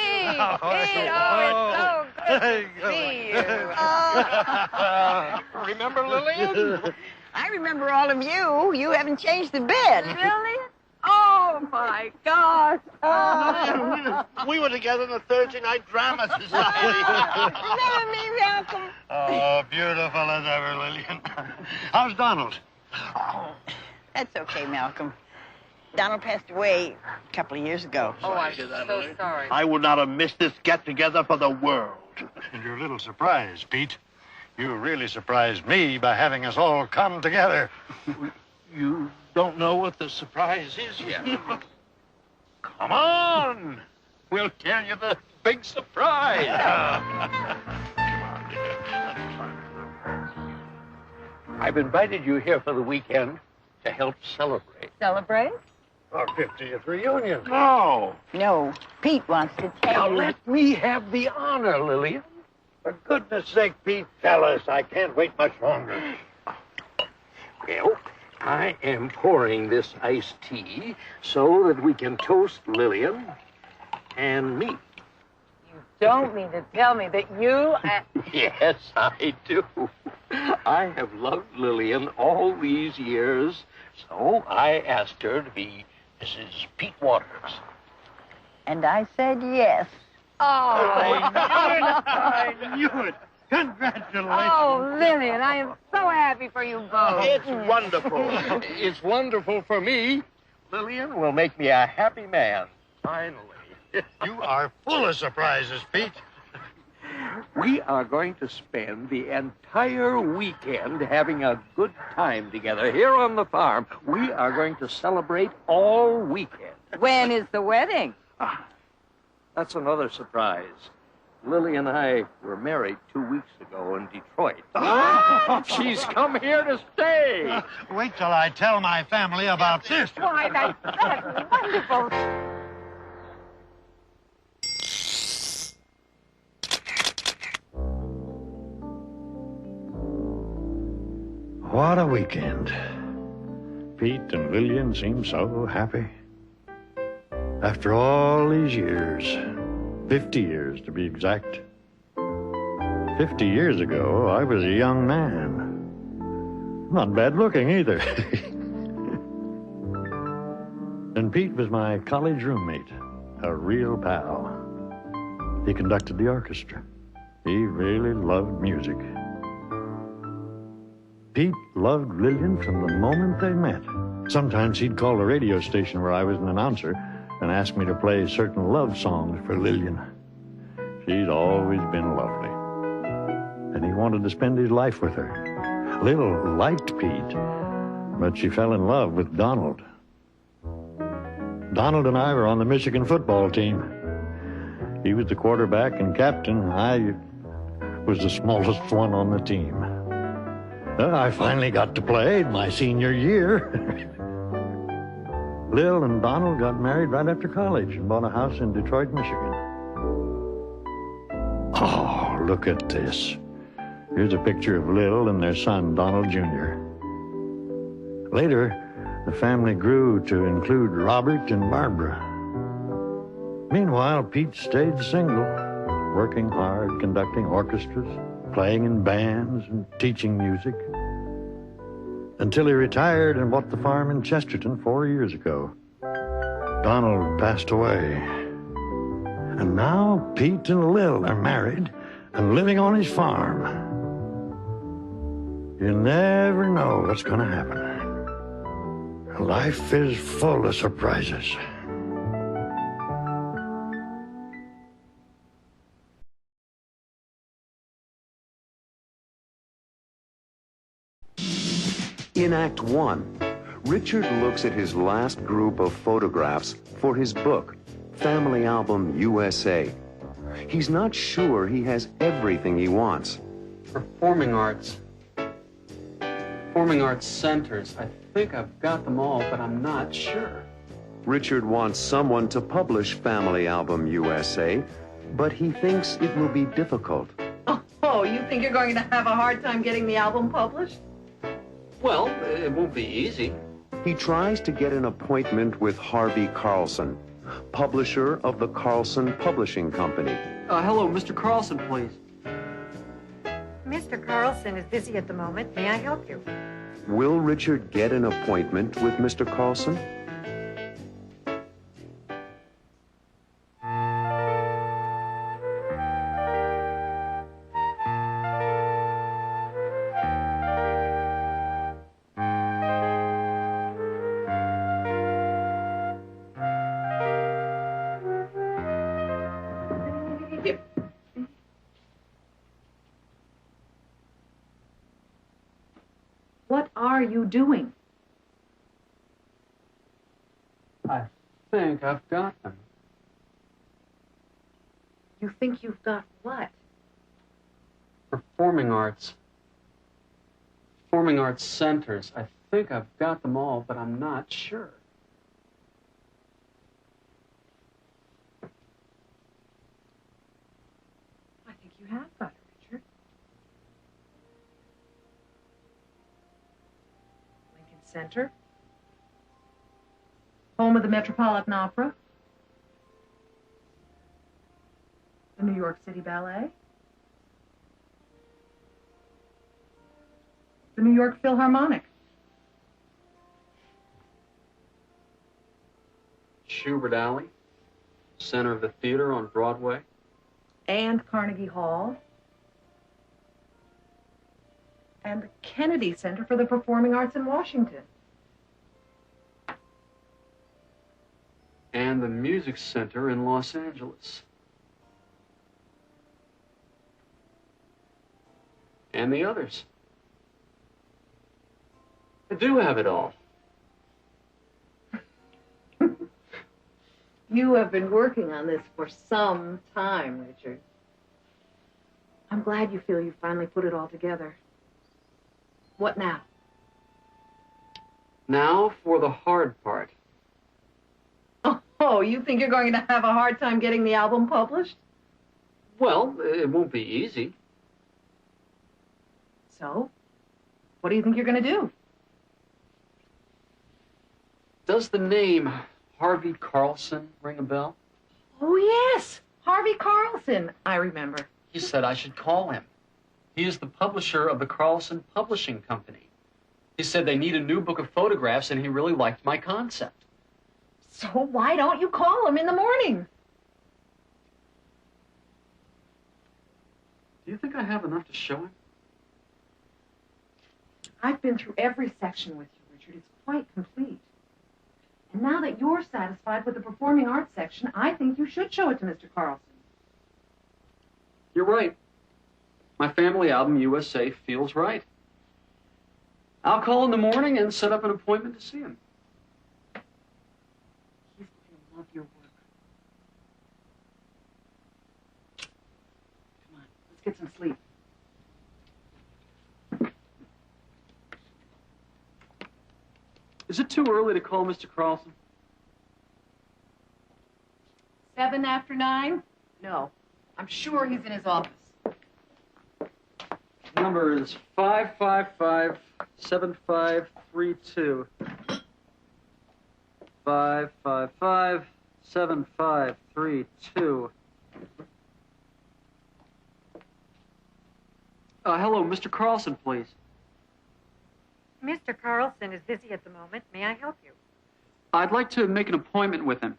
Pete. It's so good to see you. Remember Lillian? I remember all of you. You haven't changed a bit. Really? Oh, my gosh. We were together in the Thursday Night Drama Society. Remember me, Malcolm? Oh, beautiful as ever, Lillian. How's Donald? Oh, that's okay, Malcolm. Donald passed away a couple of years ago. Oh, I'm so sorry. I would not have missed this get-together for the world. And you're a little surprised, Pete. You really surprised me by having us all come together. You don't know what the surprise is yet. Come on. We'll tell you the big surprise. I've invited you here for the weekend to help celebrate. Celebrate? Our 50th reunion. No. No. Pete wants to tell Now you. let me have the honor, Lillian. For goodness sake, Pete, tell us. I can't wait much longer. Well, I am pouring this iced tea so that we can toast Lillian and me. Don't mean to tell me that you... Yes, I do. I have loved Lillian all these years, so I asked her to be Mrs. Pete Waters. And I said yes. Oh, I knew it. Congratulations. Oh, Lillian, I am so happy for you both. It's wonderful. It's wonderful for me. Lillian will make me a happy man, finally. You are full of surprises, Pete. We are going to spend the entire weekend having a good time together here on the farm. We are going to celebrate all weekend. When is the wedding? That's another surprise. Lily and I were married 2 weeks ago in Detroit. She's come here to stay. Wait till I tell my family about this. Why, that's wonderful. What a weekend. Pete and Lillian seem so happy. After all these years, 50 years to be exact. 50 years ago, I was a young man. Not bad looking either. And Pete was my college roommate, a real pal. He conducted the orchestra. He really loved music. Pete loved Lillian from the moment they met. Sometimes he'd call the radio station where I was an announcer and ask me to play certain love songs for Lillian. She'd always been lovely. And he wanted to spend his life with her. Lil liked Pete, but she fell in love with Donald. Donald and I were on the Michigan football team. He was the quarterback and captain. I was the smallest one on the team. I finally got to play my senior year. Lil and Donald got married right after college and bought a house in Detroit, Michigan. Oh, look at this. Here's a picture of Lil and their son, Donald Jr. Later, the family grew to include Robert and Barbara. Meanwhile, Pete stayed single, working hard, conducting orchestras, playing in bands, and teaching music. Until he retired and bought the farm in Chesterton 4 years ago. Donald passed away. And now Pete and Lil are married and living on his farm. You never know what's going to happen. Life is full of surprises. In Act 1, Richard looks at his last group of photographs for his book, Family Album USA. He's not sure he has everything he wants. Performing arts centers. I think I've got them all, but I'm not sure. Richard wants someone to publish Family Album USA, but he thinks it will be difficult. Oh, you think you're going to have a hard time getting the album published? Well, it won't be easy. He tries to get an appointment with Harvey Carlson, publisher of the Carlson Publishing Company. Hello, Mr. Carlson, please. Mr. Carlson is busy at the moment. May I help you? Will Richard get an appointment with Mr. Carlson? What are you doing? I think I've got them. You think you've got what? Performing arts centers. I think I've got them all, but I'm not sure. I think you have got it, Richard. Lincoln Center, home of the Metropolitan Opera, the New York City Ballet, the New York Philharmonic, Schubert Alley, center of the theater on Broadway. and Carnegie Hall, and the Kennedy Center for the Performing Arts in Washington. And the Music Center in Los Angeles. And the others. I do have it all. You have been working on this for some time, Richard. I'm glad you feel you finally put it all together. What now? Now for the hard part. Oh, you think you're going to have a hard time getting the album published? Well, it won't be easy. So, what do you think you're going to do? Does the name Harvey Carlson ring a bell? Oh, yes, Harvey Carlson. I remember. He said I should call him. He is the publisher of the Carlson Publishing Company. He said they need a new book of photographs, and he really liked my concept. So why don't you call him in the morning? Do you think I have enough to show him? I've been through every section with you, Richard. It's quite complete. And now that you're satisfied with the performing arts section, I think you should show it to Mr. Carlson. You're right. My family album, USA, feels right. I'll call in the morning and set up an appointment to see him. He's going to love your work. Come on, let's get some sleep. Is it too early to call Mr. Carlson? 7 after 9? No. I'm sure he's in his office. Number is 555-7532. 555-7532. Hello, Mr. Carlson, please. Mr. Carlson is busy at the moment. May I help you? I'd like to make an appointment with him.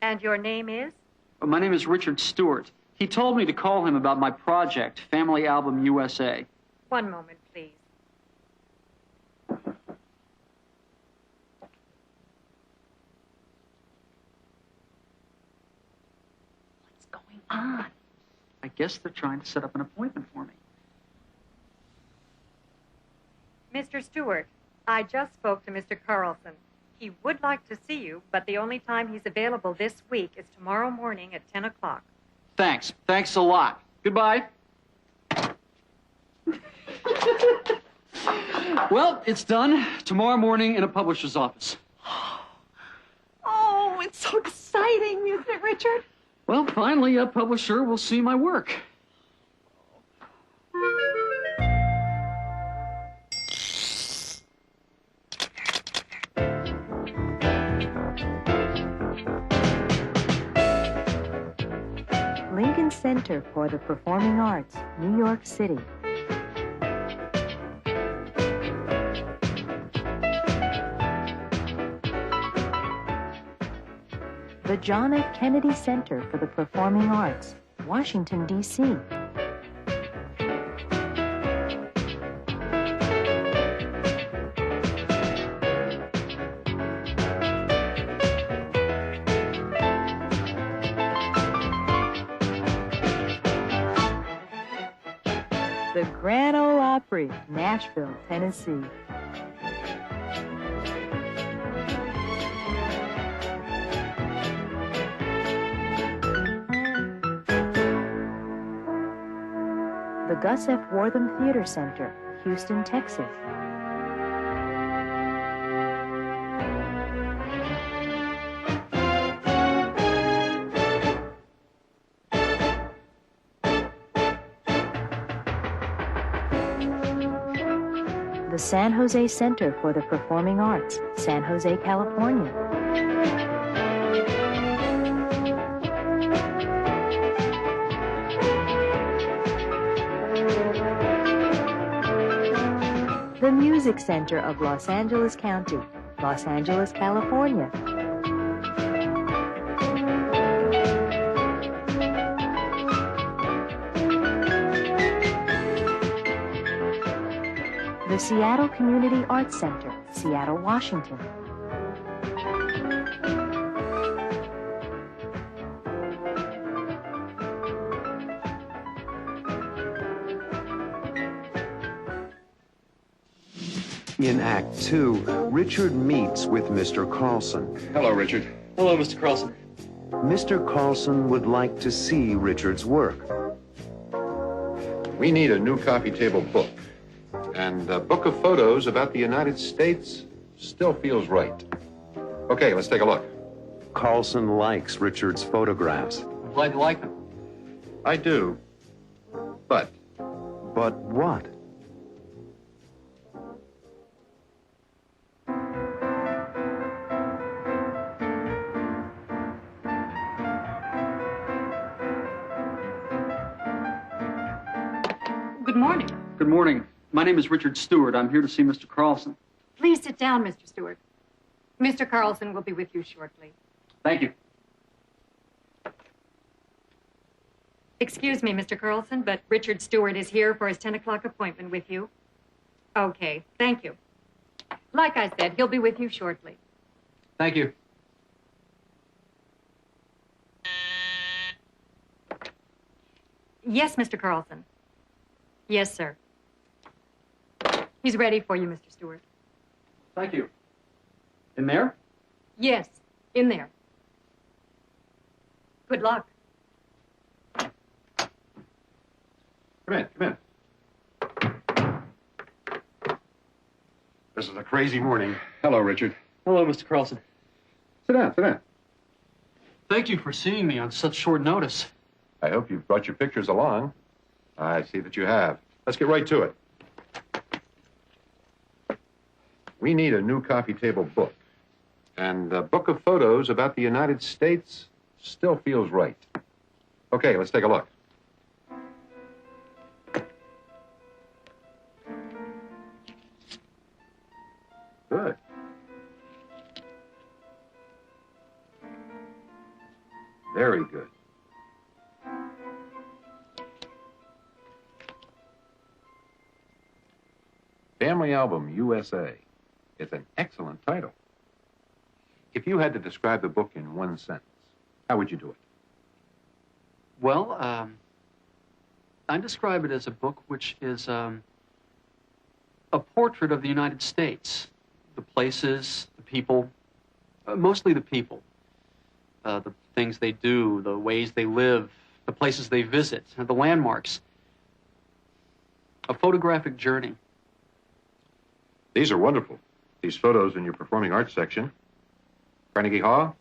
And your name is? My name is Richard Stewart. He told me to call him about my project, Family Album USA. One moment, please. What's going on? I guess they're trying to set up an appointment for me. Mr. Stewart, I just spoke to Mr. Carlson. He would like to see you, but the only time he's available this week is tomorrow morning at 10 o'clock. Thanks. Thanks a lot. Goodbye. Well, it's done. Tomorrow morning in a publisher's office. Oh, it's so exciting, isn't it, Richard? Well, finally, a publisher will see my work. Lincoln Center for the Performing Arts, New York City. The John F. Kennedy Center for the Performing Arts, Washington, D.C. The Grand Ole Opry, Nashville, Tennessee. The Gus F. Wortham Theater Center, Houston, Texas. the San Jose Center for the Performing Arts, San Jose, California. The Music Center of Los Angeles County, Los Angeles, California. The Seattle Community Arts Center, Seattle, Washington. In Act 2, Richard meets with Mr. Carlson. Hello, Richard. Hello, Mr. Carlson. Mr. Carlson would like to see Richard's work. We need a new coffee table book. And a book of photos about the United States still feels right. Okay, let's take a look. Carlson likes Richard's photographs. I'm glad you like them. I do. But what? Good morning. Good morning. My name is Richard Stewart. I'm here to see Mr. Carlson. Please sit down, Mr. Stewart. Mr. Carlson will be with you shortly. Thank you. Excuse me, Mr. Carlson, but Richard Stewart is here for his 10 o'clock appointment with you. Okay, thank you. Like I said, he'll be with you shortly. Thank you. Yes, Mr. Carlson. Yes, sir. He's ready for you, Mr. Stewart. Thank you. In there? Yes, in there. Good luck. come in. This is a crazy morning. Hello, Richard. Hello, Mr. Carlson. Sit down, sit down. Thank you for seeing me on such short notice. I hope you've brought your pictures along. I see that you have. Let's get right to it. We need a new coffee table book. And a book of photos about the United States still feels right. Okay, let's take a look. Good. Very good. Family Album USA. It's an excellent title. If you had to describe the book in one sentence, how would you do it? Well, I describe it as a book which is a portrait of the United States. The places, the people, mostly the people. The things they do, the ways they live, the places they visit, the landmarks. A photographic journey. These are wonderful. These photos in your performing arts section. Carnegie Hall,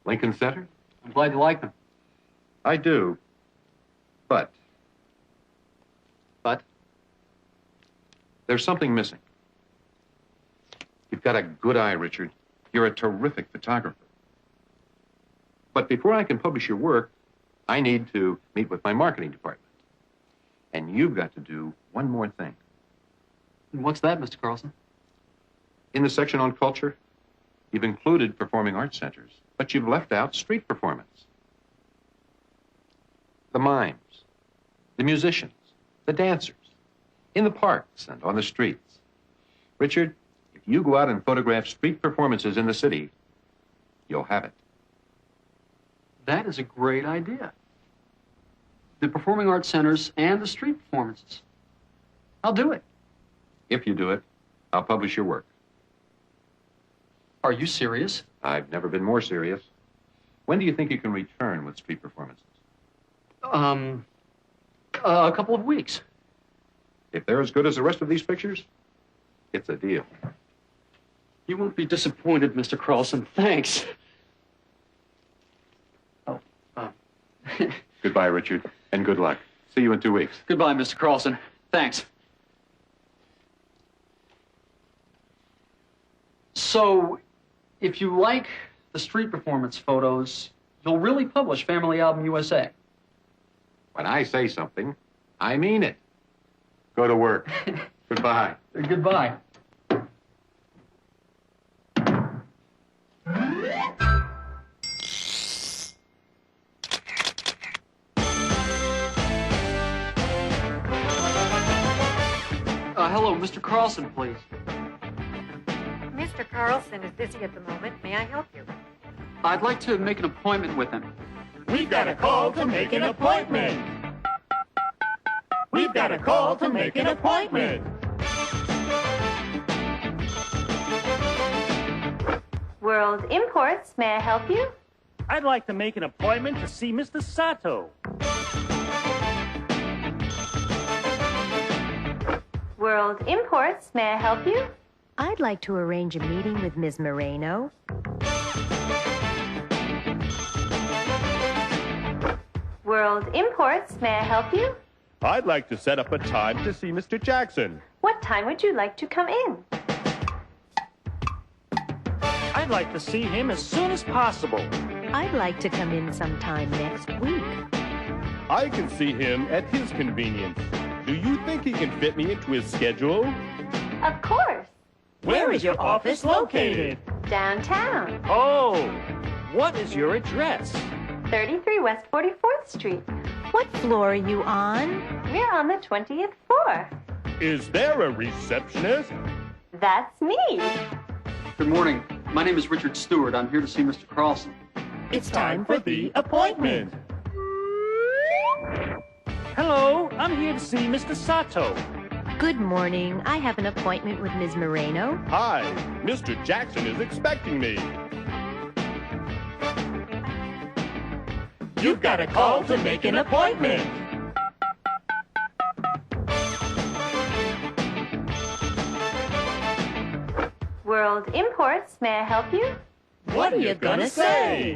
Lincoln Center. I'm glad you like them. I do. But? There's something missing. You've got a good eye, Richard. You're a terrific photographer. But before I can publish your work, I need to meet with my marketing department. And you've got to do one more thing. And what's that, Mr. Carlson? In the section on culture, you've included performing arts centers, but you've left out street performance. The mimes, the musicians, the dancers, in the parks and on the streets. Richard, if you go out and photograph street performances in the city, you'll have it. That is a great idea. The performing arts centers and the street performances. I'll do it. If you do it, I'll publish your work. Are you serious? I've never been more serious. When do you think you can return with street performances? A couple of weeks. If they're as good as the rest of these pictures, it's a deal. You won't be disappointed, Mr. Carlson. Thanks. Goodbye, Richard, and good luck. See you in 2 weeks. Goodbye, Mr. Carlson. Thanks. So, if you like the street performance photos, you'll really publish Family Album USA. When I say something, I mean it. Go to work. Goodbye. Goodbye. Hello, Mr. Carlson, please. Mr. Carlson is busy at the moment. May I help you? I'd like to make an appointment with him. We've got a call to make an appointment. We've got a call to make an appointment. World Imports, may I help you? I'd like to make an appointment to see Mr. Sato. World Imports, may I help you? I'd like to arrange a meeting with Ms. Moreno. World Imports, may I help you? I'd like to set up a time to see Mr. Jackson. What time would you like to come in? I'd like to see him as soon as possible. I'd like to come in sometime next week. I can see him at his convenience. Do you think he can fit me into his schedule? Of course. Where is your office located? Downtown. Oh, what is your address? 33 West 44th Street. What floor are you on? We're on the 20th floor. Is there a receptionist? That's me. Good morning. My name is Richard Stewart. I'm here to see Mr. Carlson. It's time for the appointment. Hello, I'm here to see Mr. Sato. Good morning. I have an appointment with Ms. Moreno. Hi, Mr. Jackson is expecting me. You've got a call to make an appointment. World Imports, may I help you? What are you gonna say?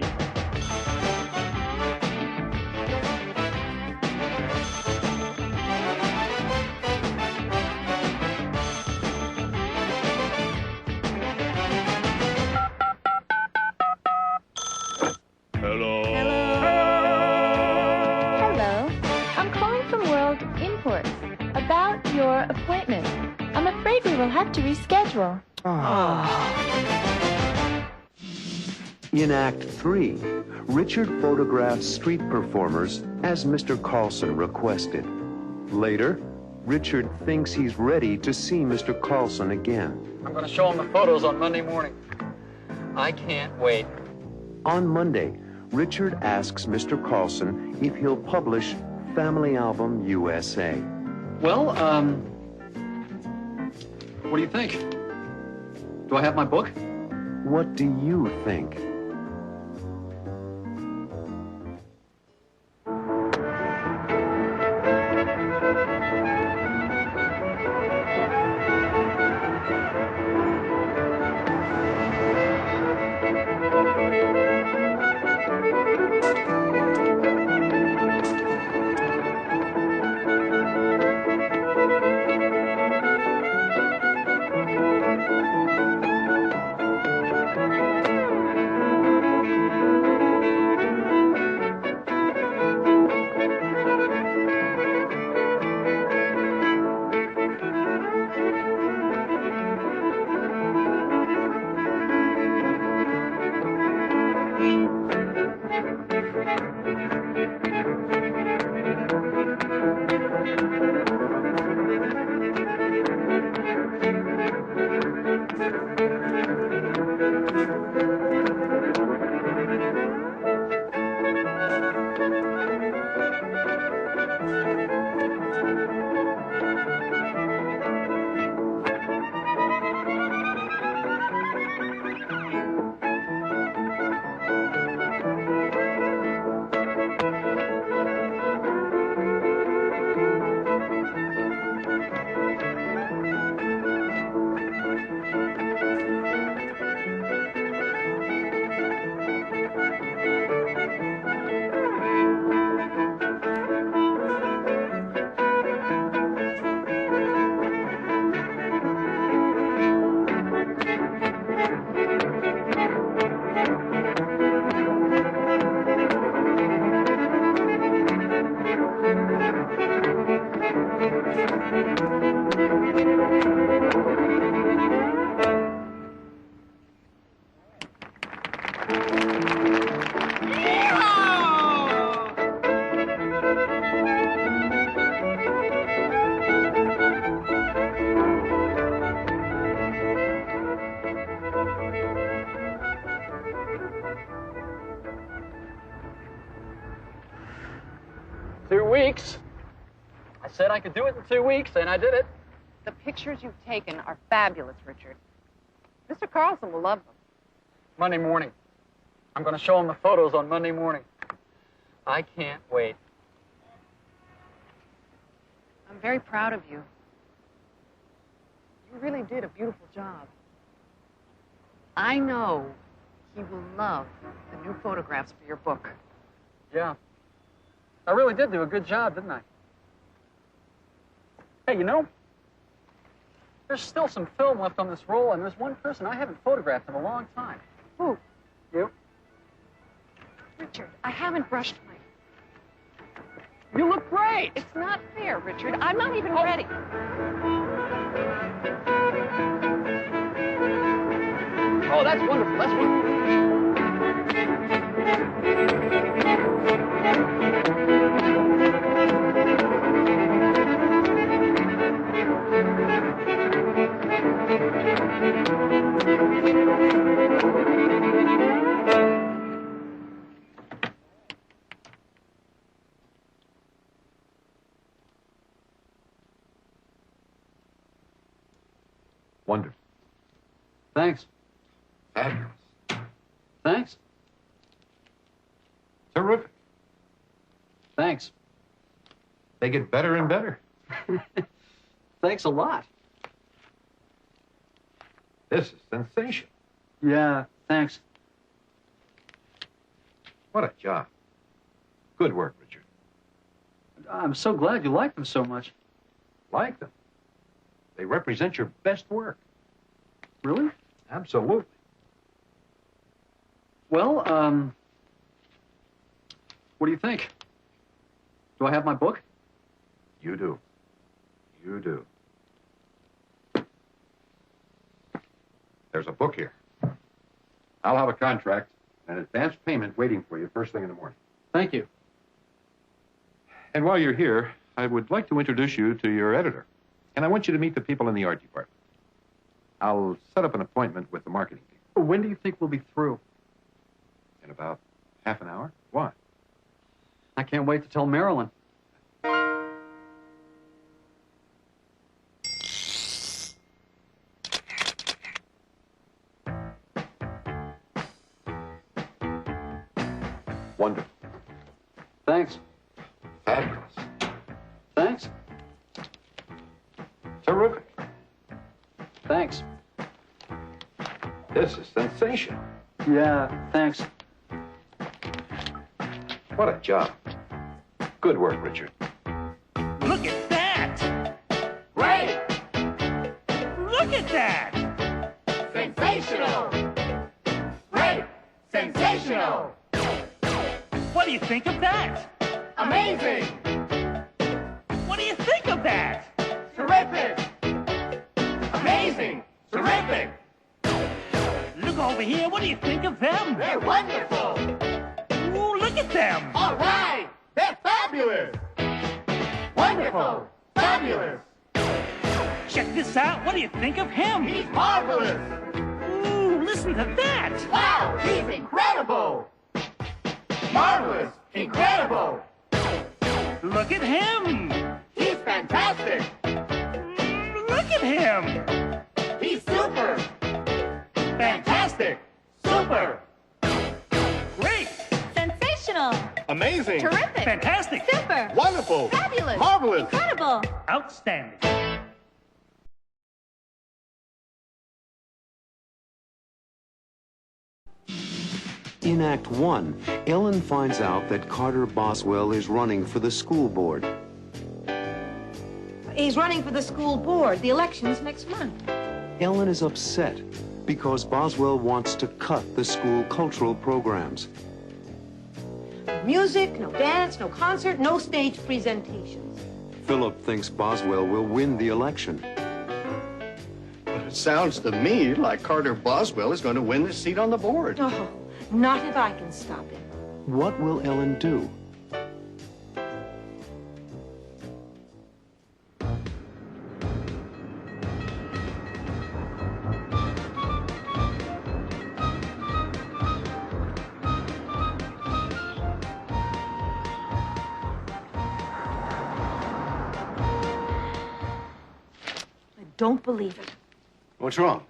Hello. Hello. I'm calling from World Imports about your appointment. I'm afraid we will have to reschedule. In Act 3, Richard photographs street performers as Mr. Carlson requested. Later, Richard thinks he's ready to see Mr. Carlson again. I'm going to show him the photos on Monday morning. I can't wait. On Monday, Richard asks Mr. Carlson if he'll publish Family Album USA. Well, what do you think? Do I have my book? What do you think? I said I could do it in 2 weeks, and I did it. The pictures you've taken are fabulous, Richard. Mr. Carlson will love them. Monday morning. I'm going to show him the photos on Monday morning. I can't wait. I'm very proud of you. You really did a beautiful job. I know he will love the new photographs for your book. Yeah. I really did do a good job, didn't I? Hey, you know, there's still some film left on this roll, and there's one person I haven't photographed in a long time. Who? You. Richard, I haven't brushed my... You look great! It's not fair, Richard. I'm not even ready. Oh, that's wonderful. That's wonderful. Wonderful. Thanks. Fabulous. Thanks. Terrific. Thanks. They get better and better. Thanks a lot. This is sensational. Yeah, thanks. What a job. Good work, Richard. I'm so glad you like them so much. Like them? They represent your best work. Really? Absolutely. Well, what do you think? Do I have my book? You do. You do. There's a book here. I'll have a contract and advance payment waiting for you first thing in the morning. Thank you. And while you're here, I would like to introduce you to your editor. And I want you to meet the people in the art department. I'll set up an appointment with the marketing team. When do you think we'll be through? In about half an hour. Why? I can't wait to tell Marilyn. Wonderful. Thanks. Fabulous. Thanks. Terrific. Thanks. This is sensational. Yeah, thanks. What a job. Good work, Richard. Look at that! Great! Look at that! Sensational! Great! Sensational! What do you think of that? Amazing! What do you think of that? Terrific! Amazing! Terrific! Look over here. What do you think of them? They're wonderful! Ooh, look at them! All right! They're fabulous! Wonderful! Fabulous! Check this out. What do you think of him? He's marvelous! Ooh, listen to that! Wow! He's incredible! Marvelous! Incredible! Look at him! He's fantastic! Look at him! He's super! Fantastic! Super! Great! Sensational! Amazing! Terrific! Fantastic! Super! Wonderful! Fabulous! Marvelous! Incredible! Outstanding! In Act 1, Ellen finds out that Carter Boswell is running for the school board. He's running for the school board. The election's next month. Ellen is upset because Boswell wants to cut the school cultural programs. No music, no dance, no concert, no stage presentations. Philip thinks Boswell will win the election. But It sounds to me like Carter Boswell is going to win this seat on the board. Oh, not if I can stop him. What will Ellen do? Don't believe it. What's wrong?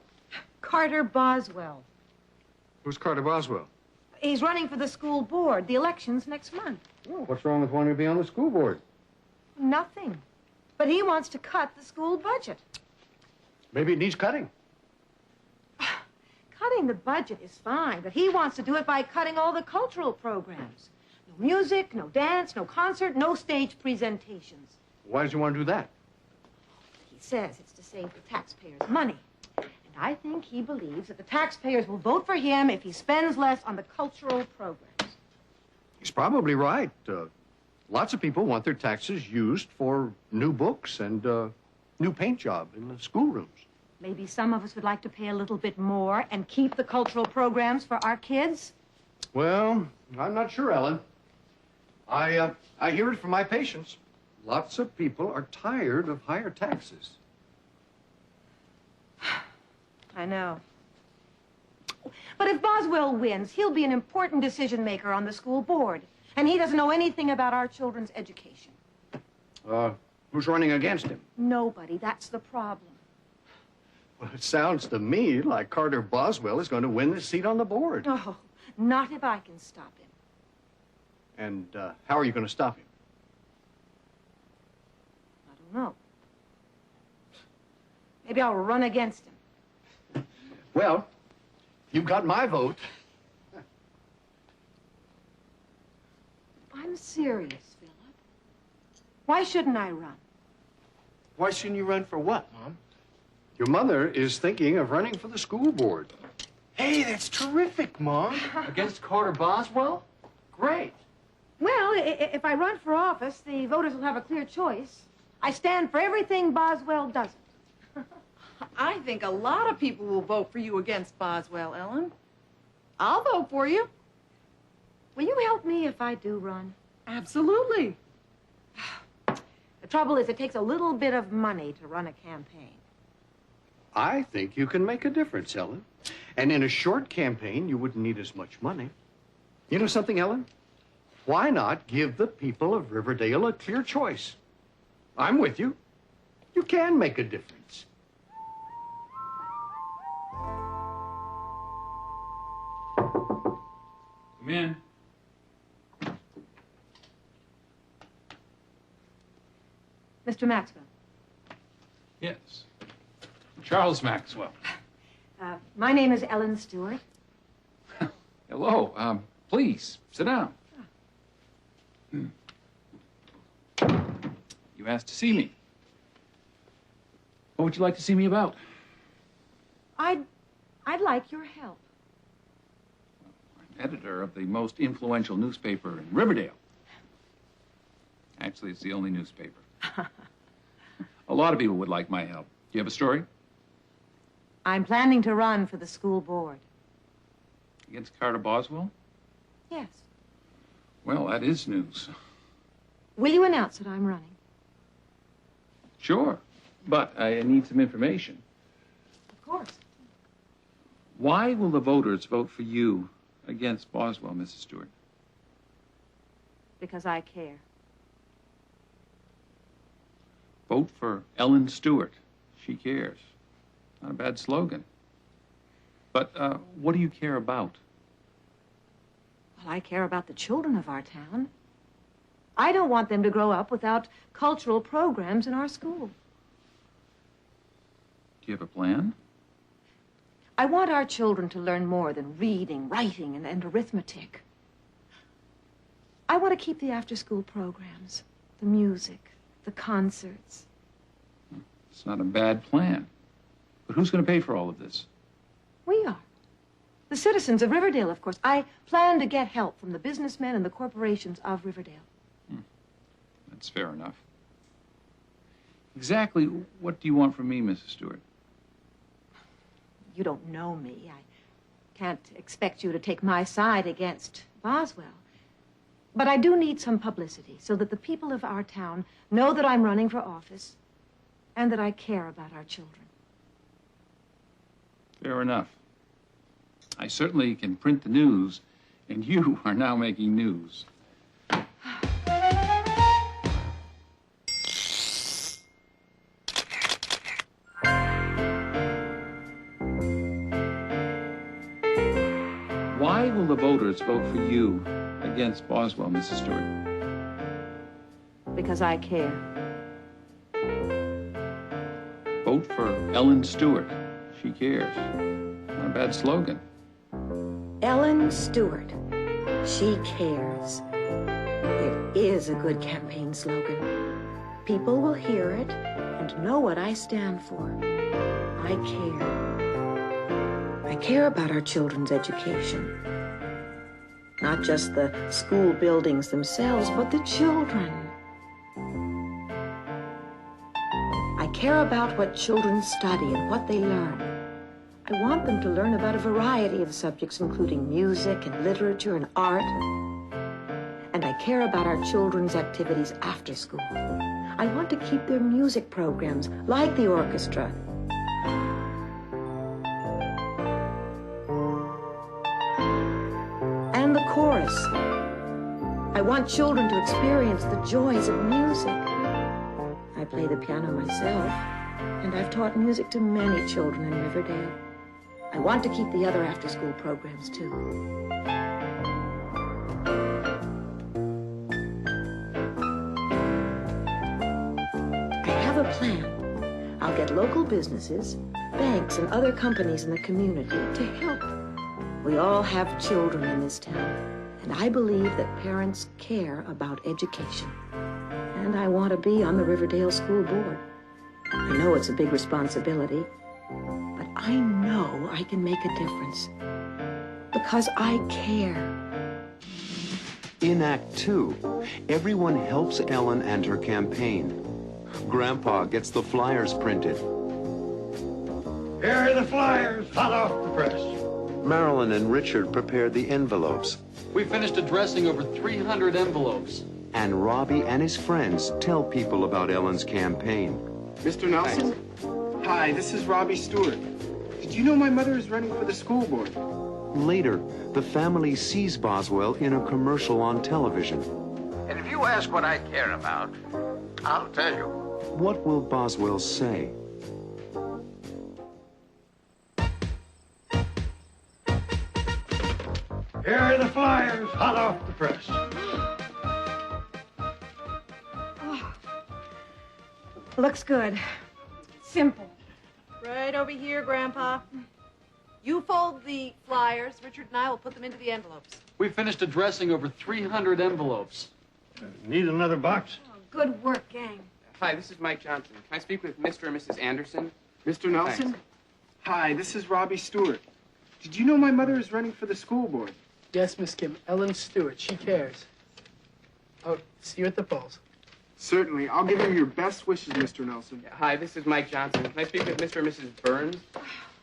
Carter Boswell. Who's Carter Boswell? He's running for the school board. The election's next month. Well, what's wrong with wanting to be on the school board? Nothing. But he wants to cut the school budget. Maybe it needs cutting. Cutting the budget is fine, but he wants to do it by cutting all the cultural programs. No music, no dance, no concert, no stage presentations. Why does he want to do that? He says it's to save the taxpayers money. And I think he believes that the taxpayers will vote for him if he spends less on the cultural programs. He's probably right. Lots of people want their taxes used for new books and new paint job in the schoolrooms. Maybe some of us would like to pay a little bit more and keep the cultural programs for our kids. Well, I'm not sure, Ellen. I hear it from my patients. Lots of people are tired of higher taxes. I know. But if Boswell wins, he'll be an important decision maker on the school board. And he doesn't know anything about our children's education. Who's running against him? Nobody. That's the problem. Well, it sounds to me like Carter Boswell is going to win this seat on the board. Oh, not if I can stop him. And how are you going to stop him? I don't know. Maybe I'll run against him. Well, you've got my vote. I'm serious, Philip. Why shouldn't I run? Why shouldn't you run for what, Mom? Your mother is thinking of running for the school board. Hey, that's terrific, Mom. Against Carter Boswell? Great. Well, if I run for office, the voters will have a clear choice. I stand for everything Boswell doesn't. I think a lot of people will vote for you against Boswell, Ellen. I'll vote for you. Will you help me if I do run? Absolutely. The trouble is, it takes a little bit of money to run a campaign. I think you can make a difference, Ellen. And in a short campaign, you wouldn't need as much money. You know something, Ellen? Why not give the people of Riverdale a clear choice? I'm with you. You can make a difference. Come in. Mr. Maxwell. Yes. Charles Maxwell. My name is Ellen Stewart. Hello. Please, sit down. You asked to see me. What would you like to see me about? I'd like your help. I'm editor of the most influential newspaper in Riverdale. Actually, it's the only newspaper. A lot of people would like my help. Do you have a story? I'm planning to run for the school board. Against Carter Boswell? Yes. Well, that is news. Will you announce that I'm running? Sure. But I need some information. Of course. Why will the voters vote for you against Boswell, Mrs. Stewart? Because I care. Vote for Ellen Stewart. She cares. Not a bad slogan. But what do you care about? Well, I care about the children of our town. I don't want them to grow up without cultural programs in our school. Do you have a plan? I want our children to learn more than reading, writing, and arithmetic. I want to keep the after-school programs, the music, the concerts. It's not a bad plan. But who's going to pay for all of this? We are. The citizens of Riverdale, of course. I plan to get help from the businessmen and the corporations of Riverdale. That's fair enough. Exactly what do you want from me, Mrs. Stewart? you don't know me. I can't expect you to take my side against Boswell. But I do need some publicity so that the people of our town know that I'm running for office and that I care about our children. Fair enough. I certainly can print the news, and you are now making news. Why will the voters vote for you against Boswell, Mrs. Stewart? Because I care. Vote for Ellen Stewart. She cares. Not a bad slogan. Ellen Stewart. She cares. It is a good campaign slogan. People will hear it and know what I stand for. I care. I care about our children's education. Not just the school buildings themselves, but the children. I care about what children study and what they learn. I want them to learn about a variety of subjects, including music and literature and art. And I care about our children's activities after school. I want to keep their music programs, like the orchestra. And the chorus. I want children to experience the joys of music. I play the piano myself, and I've taught music to many children in Riverdale. I want to keep the other after-school programs, too. I have a plan. I'll get local businesses, banks, and other companies in the community to help. We all have children in this town, and I believe that parents care about education. And I want to be on the Riverdale School Board. I know it's a big responsibility, but I know I can make a difference because I care. In Act 2, everyone helps Ellen and her campaign. Grandpa gets the flyers printed. Here are the flyers, hot off the press. Marilyn and Richard prepare the envelopes. We finished addressing over 300 envelopes. And Robbie and his friends tell people about Ellen's campaign. Mr. Nelson? Hi, this is Robbie Stewart. Did you know my mother is running for the school board? Later, the family sees Boswell in a commercial on television. And if you ask what I care about, I'll tell you. What will Boswell say? Here are the flyers, hot off the press. Looks good. Simple. Right over here, Grandpa. You fold the flyers. Richard and I will put them into the envelopes. We finished addressing over 300 envelopes. Need another box? Good work, gang. Hi, this is Mike Johnson. Can I speak with Mr. and Mrs. Anderson? Mr. Nelson? Thanks. Hi, this is Robbie Stewart. Did you know my mother is running for the school board? Yes, Miss Kim. Ellen Stewart. She cares. Oh, see you at the polls. Certainly. I'll give him your best wishes, Mr. Nelson. Hi, this is Mike Johnson. Can I speak with Mr. and Mrs. Burns?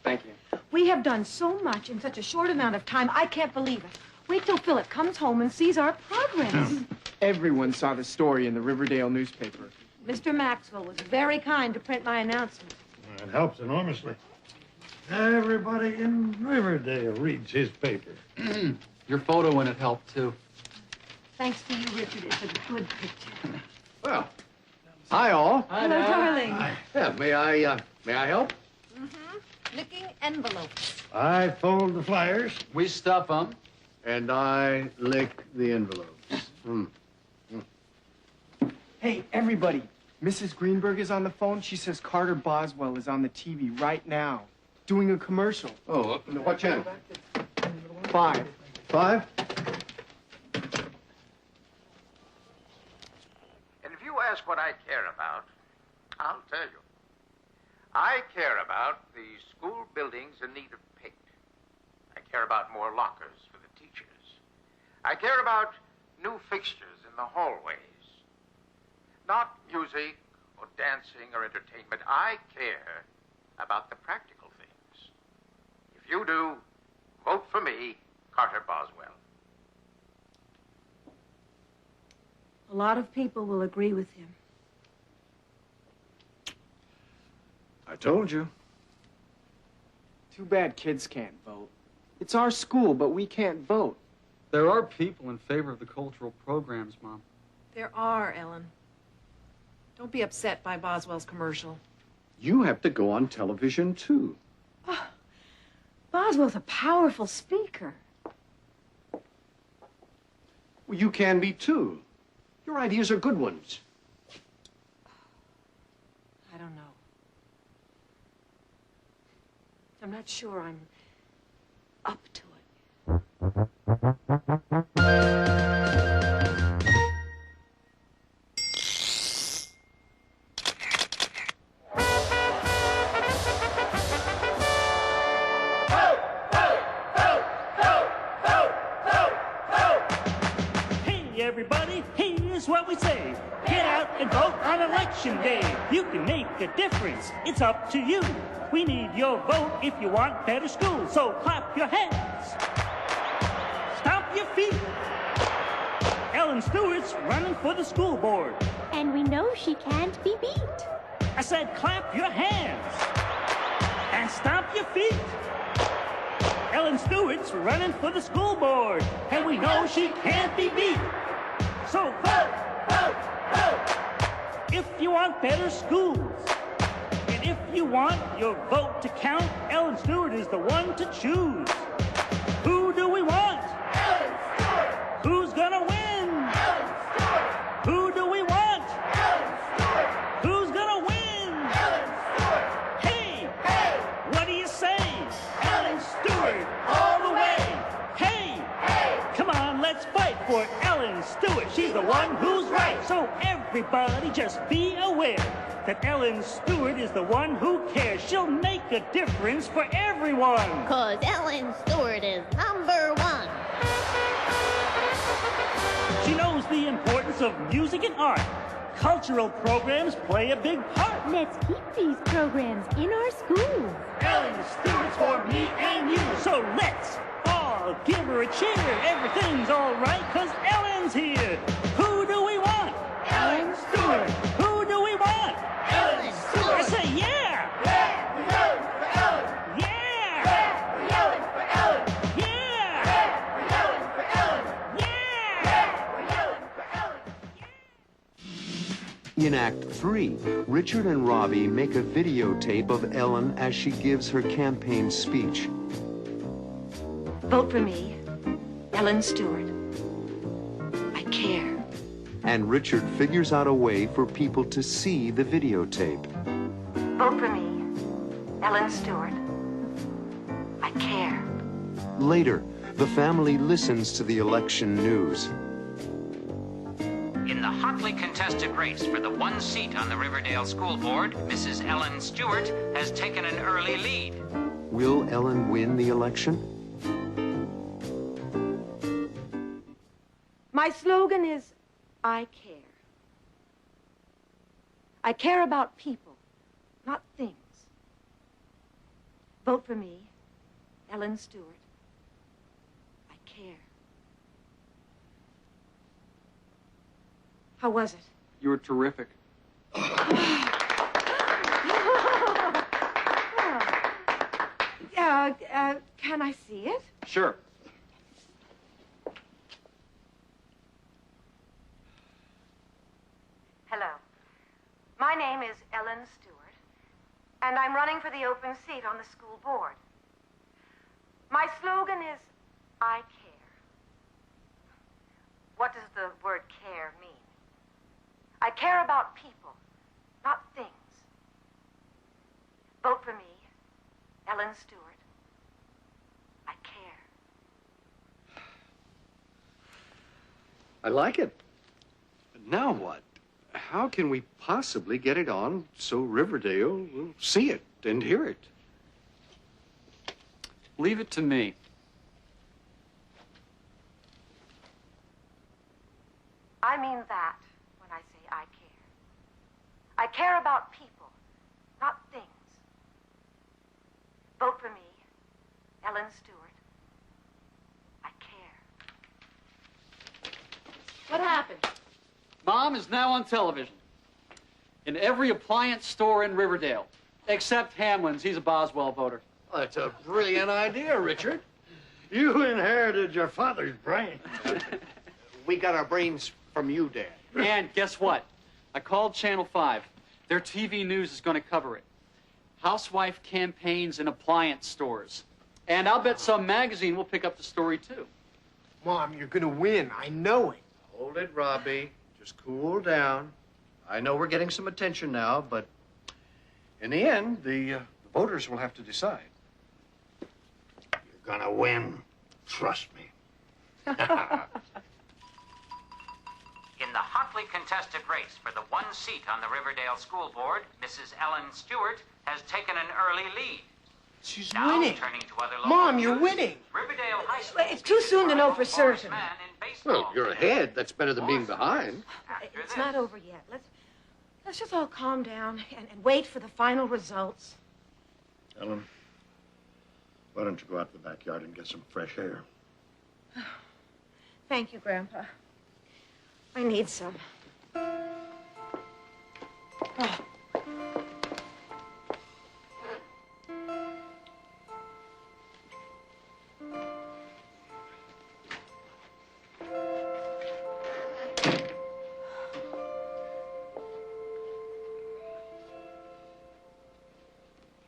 Thank you. We have done so much in such a short amount of time, I can't believe it. Wait till Philip comes home and sees our progress. Everyone saw the story in the Riverdale newspaper. Mr. Maxwell was very kind to print my announcement. It helps enormously. Everybody in Riverdale reads his paper. Your photo in it helped, too. Thanks to you, Richard. It's a good picture. Well, hi all. Hello, darling. Yeah, may I help? Licking envelopes. I fold the flyers. We stuff them. And I lick the envelopes. Hey, everybody. Mrs. Greenberg is on the phone. She says Carter Boswell is on the TV right now, doing a commercial. Oh, what channel? 5. 5? And if you ask what I care about, I'll tell you. I care about the school buildings in need of paint. I care about more lockers for the teachers. I care about new fixtures in the hallways. Not music or dancing or entertainment. I care about the practical things. If you do, vote for me, Carter Boswell. A lot of people will agree with him. I told you. Too bad kids can't vote. It's our school, but we can't vote. There are people in favor of the cultural programs, Mom. There are, Ellen. Don't be upset by Boswell's commercial. You have to go on television, too. Boswell's a powerful speaker. Well, you can be, too. Your ideas are good ones. I don't know. I'm not sure I'm up to it. Hey, everybody, here's what we say. Get out and vote on Election Day. You can make a difference. It's up to you. We need your vote if you want better schools. So clap your hands. Stomp your feet. Ellen Stewart's running for the school board. And we know she can't be beat. I said clap your hands. And stomp your feet. Ellen Stewart's running for the school board. And we know she can't be beat. So vote, vote, vote. If you want better schools. And if you want your vote to count, Ellen Stewart is the one to choose. Who do we want? Ellen Stewart. Who's gonna win? Ellen Stewart. Who do we want? Ellen Stewart. Who's gonna win? Ellen Stewart. Hey, hey, what do you say? Ellen Stewart, all the way. Hey, hey, come on, let's fight for Ellen Stewart. She's the one who's right. So everybody just be aware that Ellen Stewart is the one who cares. She'll make a difference for everyone. 'Cause Ellen Stewart is #1. She knows the importance of music and art. Cultural programs play a big part. Let's keep these programs in our schools. Ellen Stewart's for me and you. So let's all give her a cheer. Everything's all right 'cause Ellen's here. Who do we want? Ellen Stewart. Who do we want? Ellen Stewart. I say yeah. Yeah, we're yelling for Ellen. Yeah. Yeah, we're yelling for Ellen. Yeah. Yeah, we're yelling for Ellen. Yeah. Yeah, we're yelling for Ellen. In Act 3, Richard and Robbie make a videotape of Ellen as she gives her campaign speech. Vote for me, Ellen Stewart. I care. And Richard figures out a way for people to see the videotape. Vote for me, Ellen Stewart. I care. Later, the family listens to the election news. In the hotly contested race for the one seat on the Riverdale School Board, Mrs. Ellen Stewart has taken an early lead. Will Ellen win the election? My slogan is, I care. I care about people, not things. Vote for me, Ellen Stewart. I care. How was it? You were terrific. Can I see it? Sure. Hello. My name is Ellen Stewart, and I'm running for the open seat on the school board. My slogan is, I care. What does the word care mean? I care about people, not things. Vote for me, Ellen Stewart. I care. I like it. Now what? How can we possibly get it on so Riverdale will see it and hear it? Leave it to me. I mean that when I say I care. I care about people, not things. Vote for me, happened? Mom is now on television. In every appliance store in Riverdale. Except Hamlin's. He's a Boswell voter. That's a brilliant idea, Richard. You inherited your father's brain. We got our brains from you, Dad. And guess what? I called Channel 5. Their TV news is going to cover it. Housewife campaigns in appliance stores. And I'll bet some magazine will pick up the story, too. Mom, you're gonna win. I know it. Hold it, Robbie. Just cool down. I know we're getting some attention now, but in the end, the voters will have to decide. You're gonna win. Trust me. In the hotly contested race for the one seat on the Riverdale School Board, Mrs. Ellen Stewart has taken an early lead. She's Now, winning. turning to other local Mom, you're news, winning. Riverdale High School. It's too soon to know for certain. Well, you're ahead. That's better than being behind. It's not over yet. Let's just all calm down and wait for the final results. Ellen, why don't you go out to the backyard and get some fresh air? Thank you, Grandpa. I need some. Oh.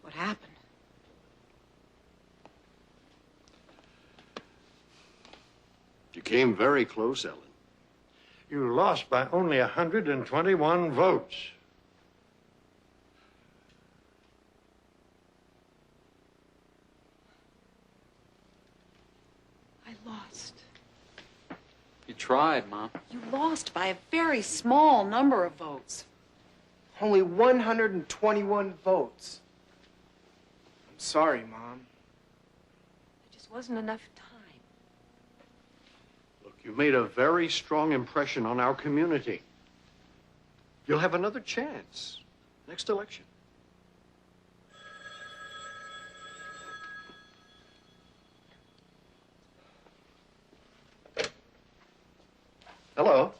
What happened? You came very close, Ellen. You lost by only 121 votes. I lost. You tried, Mom. You lost by a very small number of votes. Only 121 votes. I'm sorry, Mom. There just wasn't enough time. Look, you made a very strong impression on our community. You'll have another chance next election. Hello.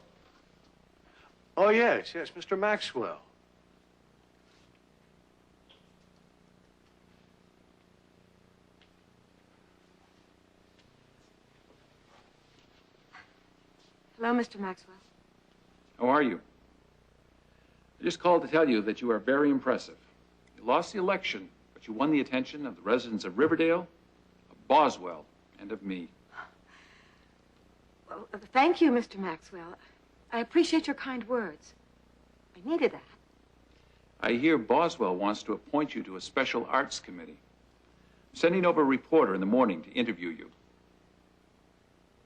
Oh, yes, Mr. Maxwell. Hello, Mr. Maxwell. How are you? I just called to tell you that you are very impressive. You lost the election, but you won the attention of the residents of Riverdale, of Boswell, and of me. Well, thank you, Mr. Maxwell. I appreciate your kind words. I needed that. I hear Boswell wants to appoint you to a special arts committee. I'm sending over a reporter in the morning to interview you.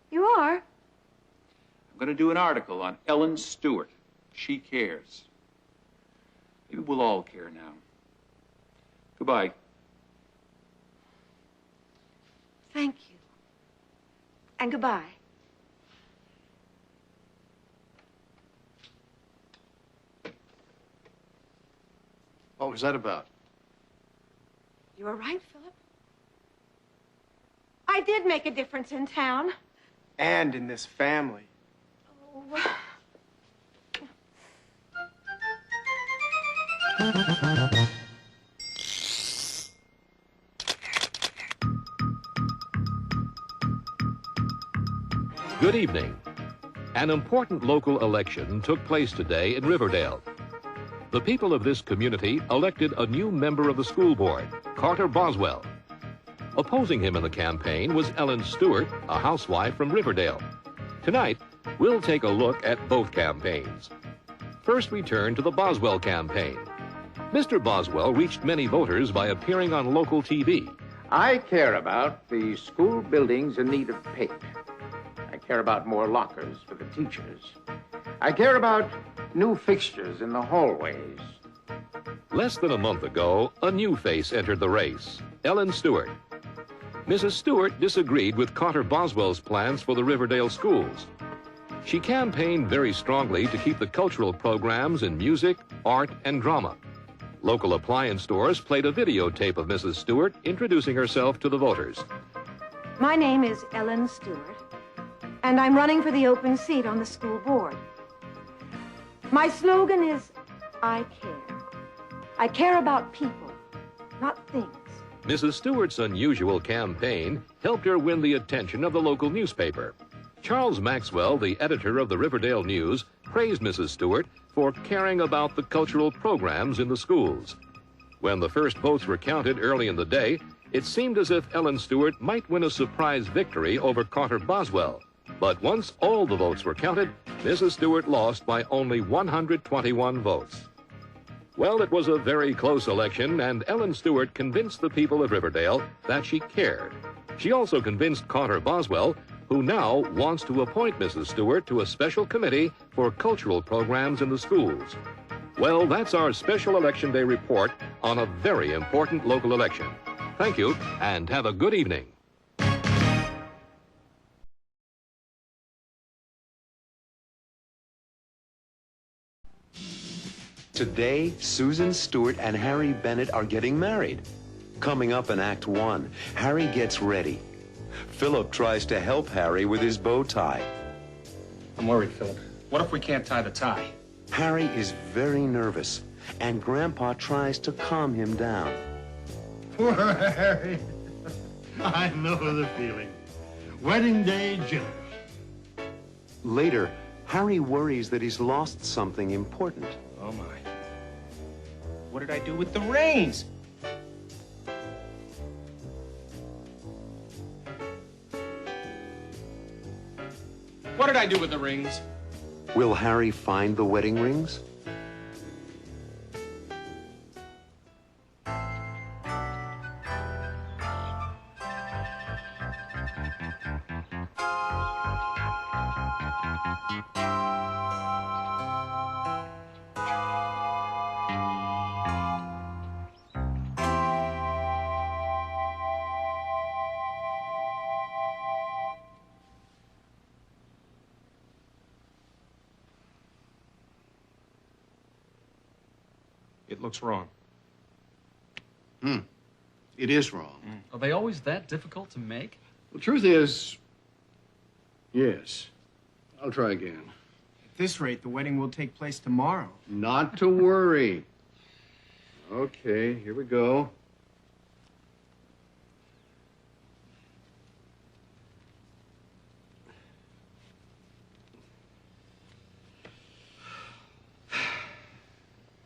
You are? I'm going to do an article on Ellen Stewart. She cares. Maybe we'll all care now. Goodbye. Thank you. And goodbye. What was that about? You were right, Philip. I did make a difference in town. And in this family. Oh. Good evening. An important local election took place today in Riverdale. The people of this community elected a new member of the school board, Carter Boswell. Opposing him in the campaign was Ellen Stewart, a housewife from Riverdale. Tonight, we'll take a look at both campaigns. First, we turn to the Boswell campaign. Mr. Boswell reached many voters by appearing on local TV. I care about the school buildings in need of paint. I care about more lockers for the teachers. I care about new fixtures in the hallways. Less than a month ago, a new face entered the race, Ellen Stewart. Mrs. Stewart disagreed with Carter Boswell's plans for the Riverdale schools. She campaigned very strongly to keep the cultural programs in music, art, and drama. Local appliance stores played a videotape of Mrs. Stewart introducing herself to the voters. My name is Ellen Stewart. and I'm running for the open seat on the school board. My slogan is, I care. I care about people, not things. Mrs. Stewart's unusual campaign helped her win the attention of the local newspaper. Charles Maxwell, the editor of the Riverdale News, praised Mrs. Stewart for caring about the cultural programs in the schools. When the first votes were counted early in the day, it seemed as if Ellen Stewart might win a surprise victory over Carter Boswell. But once all the votes were counted, Mrs. Stewart lost by only 121 votes. Well, it was a very close election, and Ellen Stewart convinced the people of Riverdale that she cared. She also convinced Carter Boswell, who now wants to appoint Mrs. Stewart to a special committee for cultural programs in the schools. Well, that's our special Election Day report on a very important local election. Thank you, and have a good evening. Today, Susan Stewart and Harry Bennett are getting married. Coming up in Act 1, Harry gets ready. Philip tries to help Harry with his bow tie. I'm worried, Philip. What if we can't tie the tie? Harry is very nervous, and Grandpa tries to calm him down. Poor Harry. I know the feeling. Wedding day jitters. Later, Harry worries that he's lost something important. Oh, my. What did I do with the rings? What did I do with the rings? Will Harry find the wedding rings? It looks wrong. It is wrong. Are they always that difficult to make? The truth is, yes. I'll try again. At this rate, the wedding will take place tomorrow. Not to worry. Okay, here we go.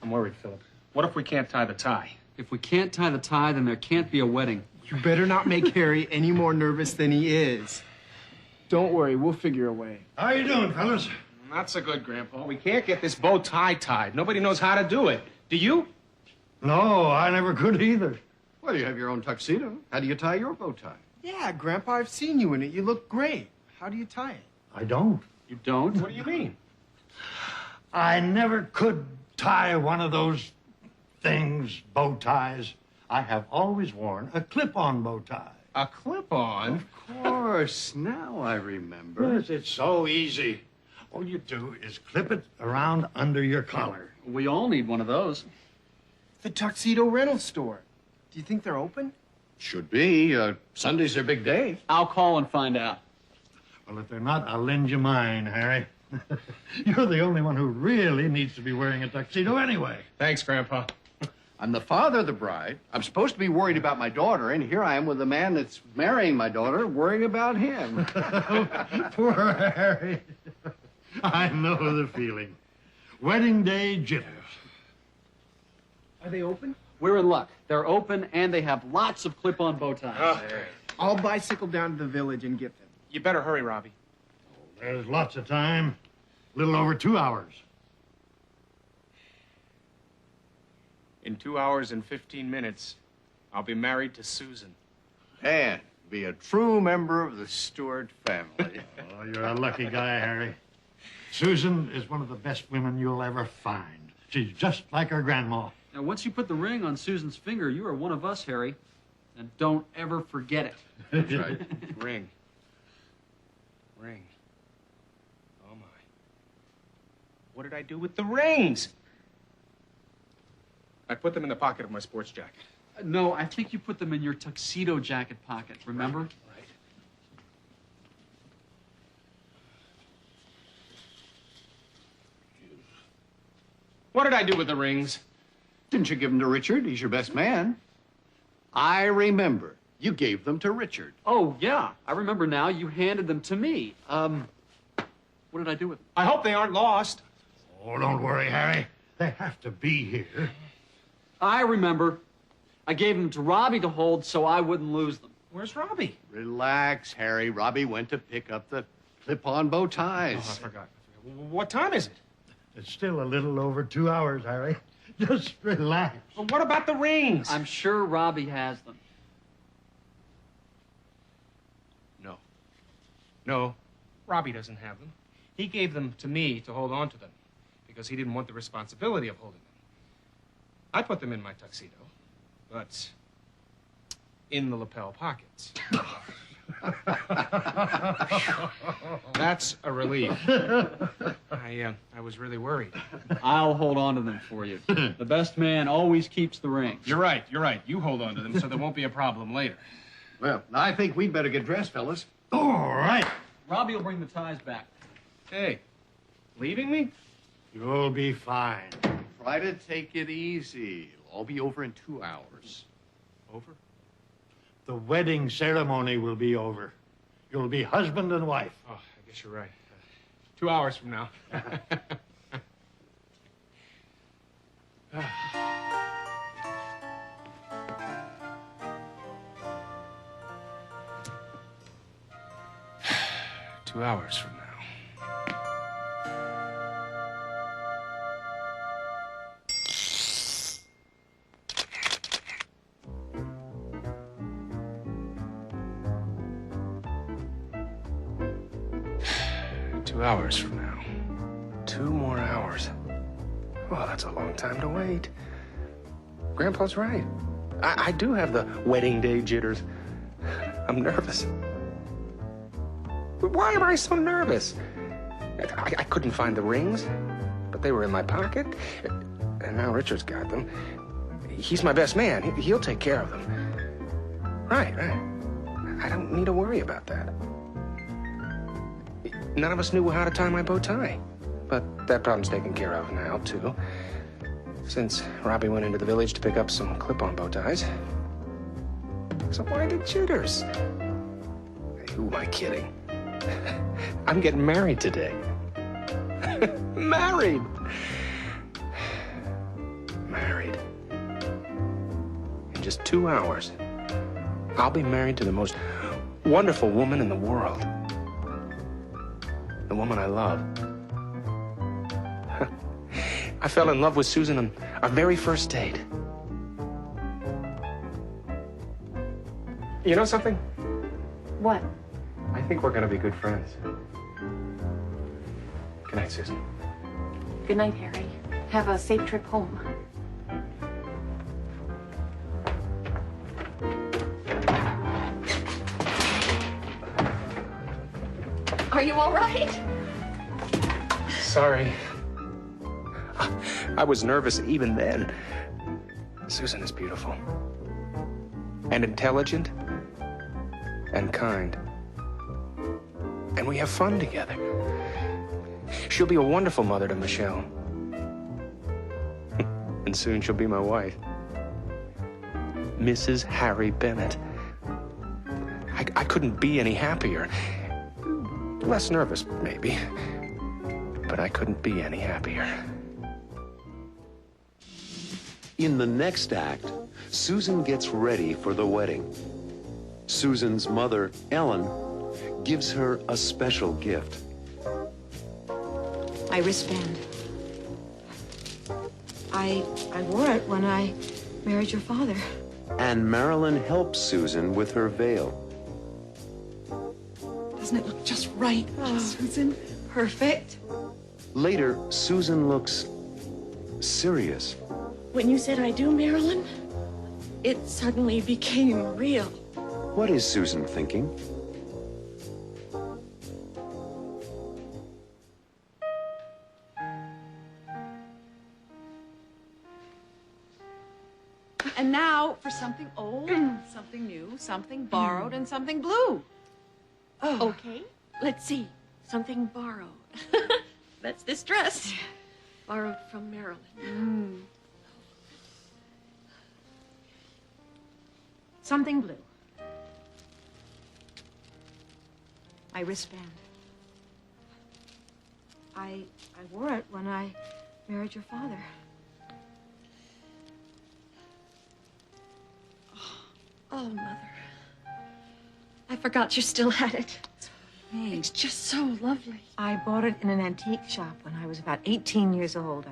I'm worried, Philip. What if we can't tie the tie? If we can't tie the tie, then there can't be a wedding. You better not make Harry any more nervous than he is. Don't worry, we'll figure a way. How you doing, fellas? Not so good, Grandpa. We can't get this bow tie tied. Nobody knows how to do it. Do you? No, I never could either. Well, you have your own tuxedo. How do you tie your bow tie? Yeah, Grandpa, I've seen you in it. You look great. How do you tie it? I don't. You don't? What do you mean? I never could tie one of those things, bow ties. I have always worn a clip-on bow tie. A clip-on? Of course. Now I remember. Yes, it's so easy. All you do is clip it around under your collar. We all need one of those. The Tuxedo Rental Store. Do you think they're open? Should be. Sunday's their big day. I'll call and find out. Well, if they're not, I'll lend you mine, Harry. You're the only one who really needs to be wearing a tuxedo anyway. Thanks, Grandpa. I'm the father of the bride. I'm supposed to be worried about my daughter, and here I am with the man that's marrying my daughter, worrying about him. Poor Harry. I know the feeling. Wedding day jitters. Are they open? We're in luck. They're open, and they have lots of clip-on bow ties. I'll bicycle down to the village and get them. You better hurry, Robbie. There's lots of time. A little over 2 hours. In 2 hours and 15 minutes, I'll be married to Susan. And be a true member of the Stewart family. Oh, you're a lucky guy, Harry. Susan is one of the best women you'll ever find. She's just like her grandma. Now, once you put the ring on Susan's finger, you are one of us, Harry. And don't ever forget it. That's right. Ring. Ring. Oh, my. What did I do with the rings? I put them in the pocket of my sports jacket. No, I think you put them in your tuxedo jacket pocket, remember? Right. What did I do with the rings? Didn't you give them to Richard? He's your best man. I remember. You gave them to Richard. Oh, yeah. I remember now. You handed them to me. What did I do with them? I hope they aren't lost. Oh, don't worry, Harry. They have to be here. I remember. I gave them to Robbie to hold so I wouldn't lose them. Where's Robbie? Relax, Harry. Robbie went to pick up the clip-on bow ties. Oh, I forgot. What time is it? It's still a little over 2 hours, Harry. Just relax. Well, what about the rings? I'm sure Robbie has them. No, Robbie doesn't have them. He gave them to me to hold on to them because he didn't want the responsibility of holding them. I put them in my tuxedo, but in the lapel pockets. That's a relief. I was really worried. I'll hold on to them for you. The best man always keeps the rings. You're right. You hold on to them so there won't be a problem later. Well, I think we'd better get dressed, fellas. All right. Robbie will bring the ties back. Hey, leaving me? You'll be fine. Try to take it easy. It'll all be over in 2 hours. Over? The wedding ceremony will be over. You'll be husband and wife. Oh, I guess you're right. 2 hours from now. Two hours from now. 2 hours from now. 2 more hours. Well, that's a long time to wait. Grandpa's right. I do have the wedding day jitters. I'm nervous. Why am I so nervous? I couldn't find the rings, but they were in my pocket. And now Richard's got them. He's my best man. He'll take care of them. Right. I don't need to worry about that. None of us knew how to tie my bow tie. But that problem's taken care of now, too. Since Robbie went into the village to pick up some clip-on bow ties. So why the jitters? Who am I kidding? I'm getting married today. Married! Married. In just 2 hours, I'll be married to the most wonderful woman in the world. The woman I love. I fell in love with Susan on our very first date. You know something? What? I think we're gonna be good friends. Good night, Susan. Good night, Harry. Have a safe trip home. Are you all right? Sorry. I was nervous even then. Susan is beautiful. And intelligent. And kind. And we have fun together. She'll be a wonderful mother to Michelle. And soon she'll be my wife. Mrs. Harry Bennett. I couldn't be any happier. Less nervous, maybe. But I couldn't be any happier. In the next act, Susan gets ready for the wedding. Susan's mother, Ellen, gives her a special gift. My wristband. I wore it when I married your father. And Marilyn helps Susan with her veil. Doesn't it look just right, Susan? Perfect. Later, Susan looks serious. When you said I do, Marilyn, it suddenly became real. What is Susan thinking? And now for something old, something new, something borrowed, and something blue. Okay, let's see. Something borrowed. That's this dress. borrowed from Marilyn. Something blue. My wristband. I wore it when I married your father. Oh, Mother. I forgot you still had it. It's just so lovely. I bought it in an antique shop when I was about 18 years old.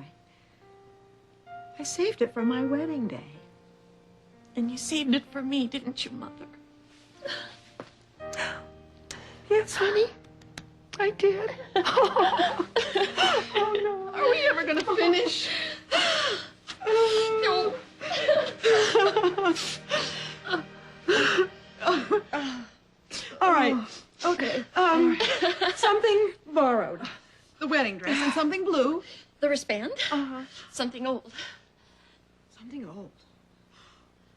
I saved it for my wedding day. And you saved it for me, didn't you, Mother? Yes, honey. I did. Oh, no. Are we ever going to finish? No. All right. Okay. Something borrowed. The wedding dress and something blue. The wristband? Something old. Something old.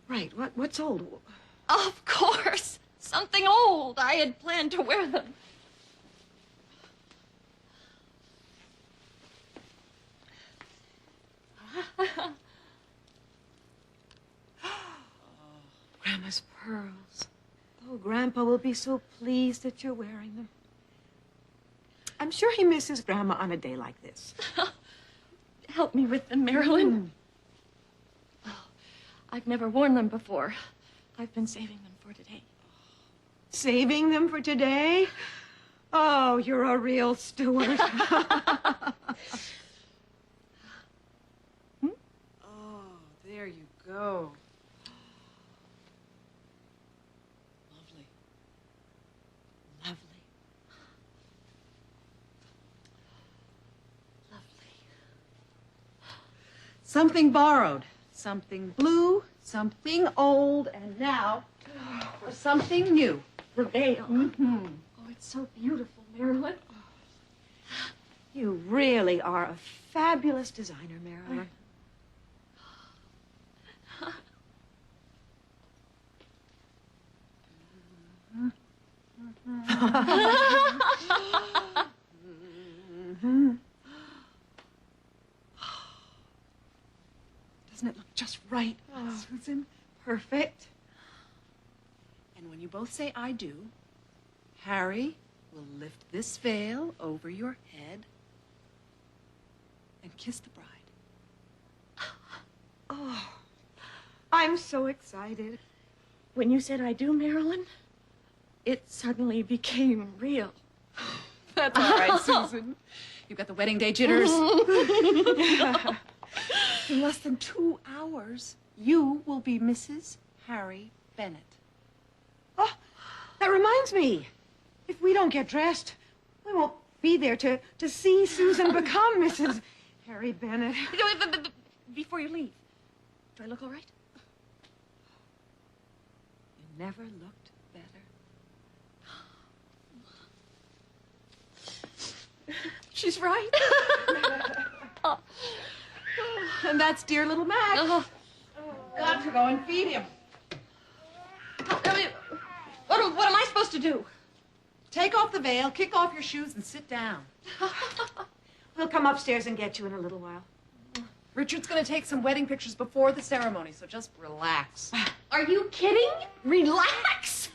Right. What's old? Of course. Something old. I had planned to wear them. Grandma's pearls. Oh, Grandpa will be so pleased that you're wearing them. I'm sure he misses Grandma on a day like this. Help me with them, Marilyn. Oh, I've never worn them before. I've been saving them for today. Saving them for today? Oh, you're a real steward. Oh, there you go. Lovely. Lovely. Something borrowed, something blue, something old, and now for something new. The veil. Oh, it's so beautiful, Marilyn. You really are a fabulous designer, Marilyn. Doesn't it look just right, Susan? Perfect. And when you both say I do, Harry will lift this veil over your head and kiss the bride. Oh, I'm so excited. When you said I do, Marilyn, it suddenly became real. That's all right, Susan. You've got the wedding day jitters. In less than 2 hours, you will be Mrs. Harry Bennett. Oh, that reminds me. If we don't get dressed, we won't be there to see Susan become Mrs. Harry Bennett. Before you leave, do I look all right? You never looked better. She's right. And that's dear little Mac. Got to go and feed him. What am I supposed to do? Take off the veil, kick off your shoes, and sit down. We'll come upstairs and get you in a little while. Richard's going to take some wedding pictures before the ceremony, so just relax. Are you kidding? Relax?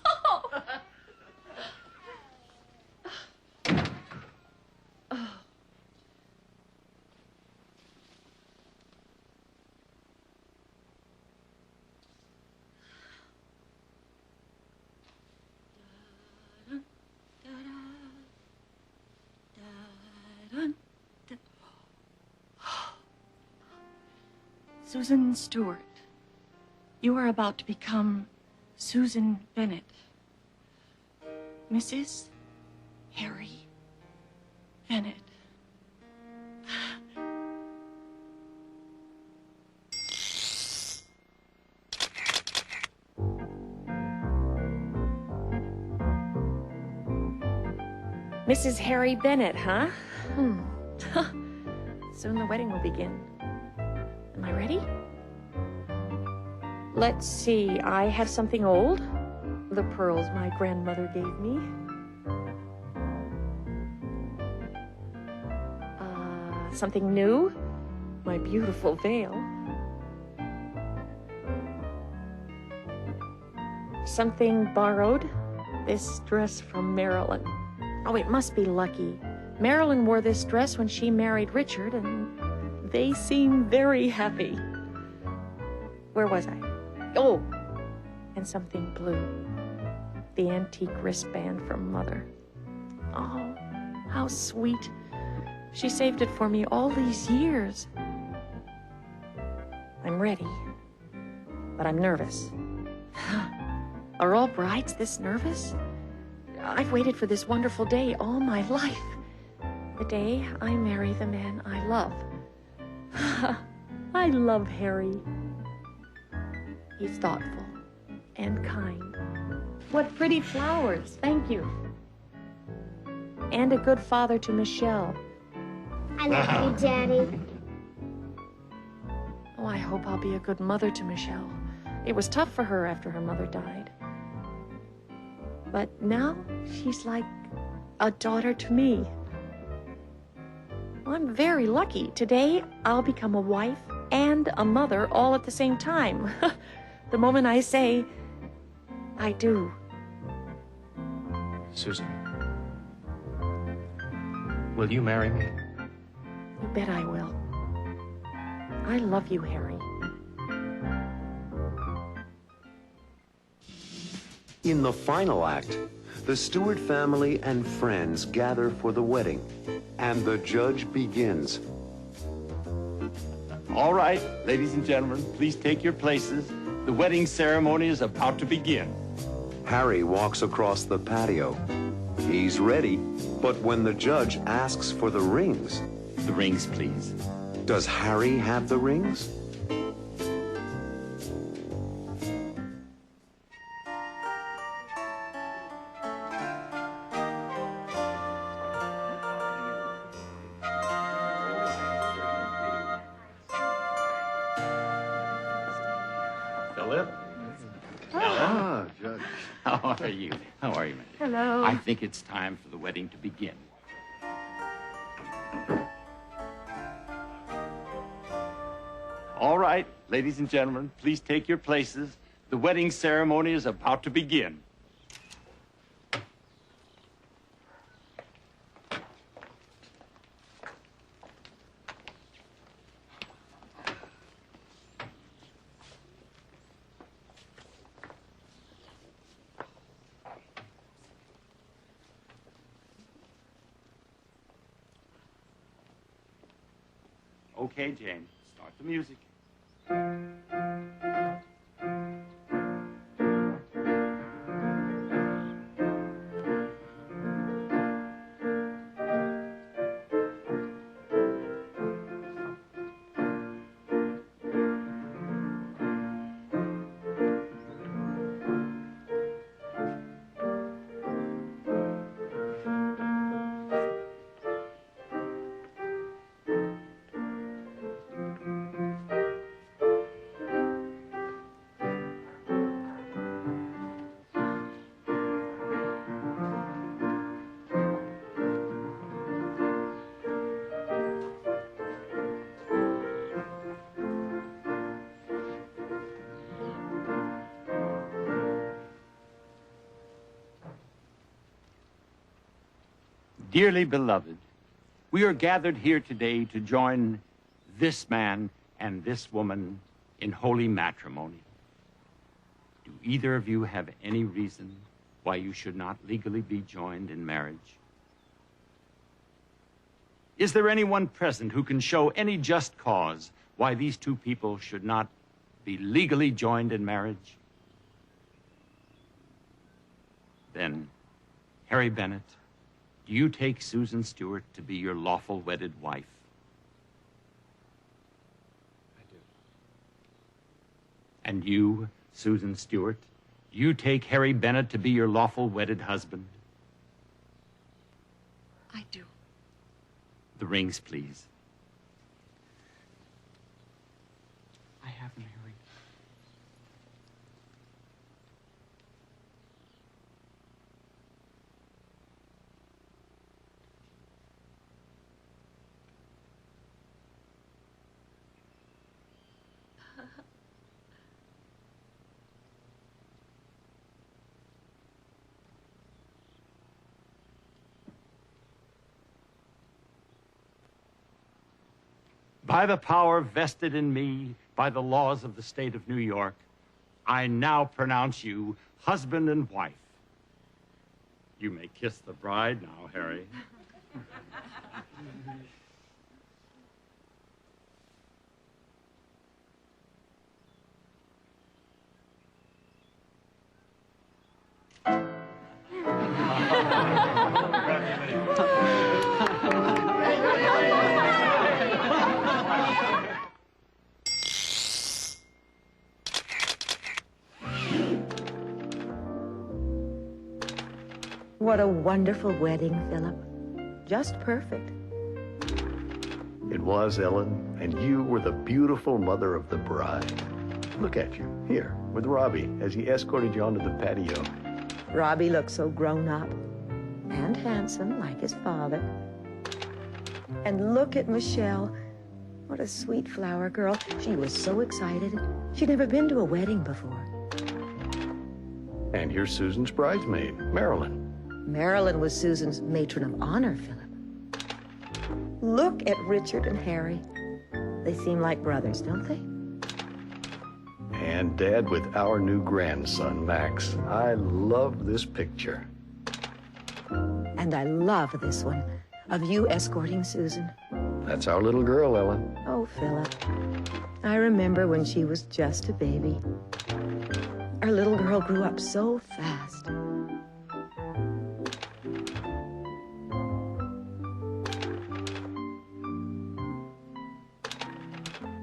Susan Stewart, you are about to become Susan Bennett, Mrs. Harry Bennett. Mrs. Harry Bennett, huh? Soon the wedding will begin. Am I ready? Let's see. I have something old. The pearls my grandmother gave me. Something new. my beautiful veil. Something borrowed. This dress from Marilyn. Oh, it must be lucky. Marilyn wore this dress when she married Richard, and they seem very happy. Where was I? Oh, and something blue. The antique wristband from Mother. Oh, how sweet. She saved it for me all these years. I'm ready, but I'm nervous. Are all brides this nervous? I've waited for this wonderful day all my life. The day I marry the man I love. I love Harry. He's thoughtful and kind. What pretty flowers. Thank you. And a good father to Michelle. I love you, Daddy. Oh, I hope I'll be a good mother to Michelle. It was tough for her after her mother died. But now she's like a daughter to me. I'm very lucky. Today, I'll become a wife and a mother all at the same time. The moment I say, I do. Susan, will you marry me? You bet I will. I love you, Harry. In the final act, the Stewart family and friends gather for the wedding, and the judge begins. All right, ladies and gentlemen, please take your places. The wedding ceremony is about to begin. Harry walks across the patio. He's ready, but when the judge asks for the rings... The rings, please. Does Harry have the rings? Philip? Ah, Judge. How are you? How are you, man? Hello. I think it's time for the wedding to begin. All right, ladies and gentlemen, please take your places. The wedding ceremony is about to begin. Okay, Jane, start the music. Dearly beloved, we are gathered here today to join this man and this woman in holy matrimony. Do either of you have any reason why you should not legally be joined in marriage? Is there anyone present who can show any just cause why these two people should not be legally joined in marriage? Then, Harry Bennett, do you take Susan Stewart to be your lawful wedded wife? I do. And you, Susan Stewart, do you take Harry Bennett to be your lawful wedded husband? I do. The rings, please. I have them, Harry. By the power vested in me by the laws of the state of New York, I now pronounce you husband and wife. You may kiss the bride now, Harry. What a wonderful wedding, Philip. Just perfect. It was, Ellen, and you were the beautiful mother of the bride. Look at you, here, with Robbie, as he escorted you onto the patio. Robbie looks so grown up and handsome like his father. And look at Michelle. What a sweet flower girl. She was so excited. She'd never been to a wedding before. And here's Susan's bridesmaid, Marilyn. Marilyn was Susan's matron of honor, Philip. Look at Richard and Harry. They seem like brothers, don't they? And Dad with our new grandson, Max. I love this picture. And I love this one, of you escorting Susan. That's our little girl, Ellen. Oh, Philip. I remember when she was just a baby. Our little girl grew up so fast.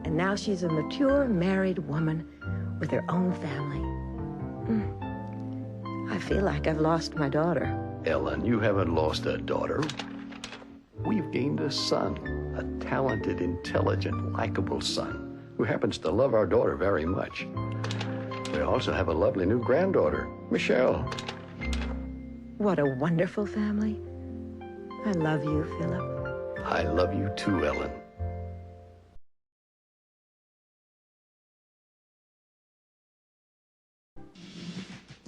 And now she's a mature married woman with her own family. I feel like I've lost my daughter. Ellen, you haven't lost a daughter. We've gained a son, a talented, intelligent, likable son who happens to love our daughter very much. We also have a lovely new granddaughter, Michelle. What a wonderful family. I love you, Philip. I love you too, Ellen.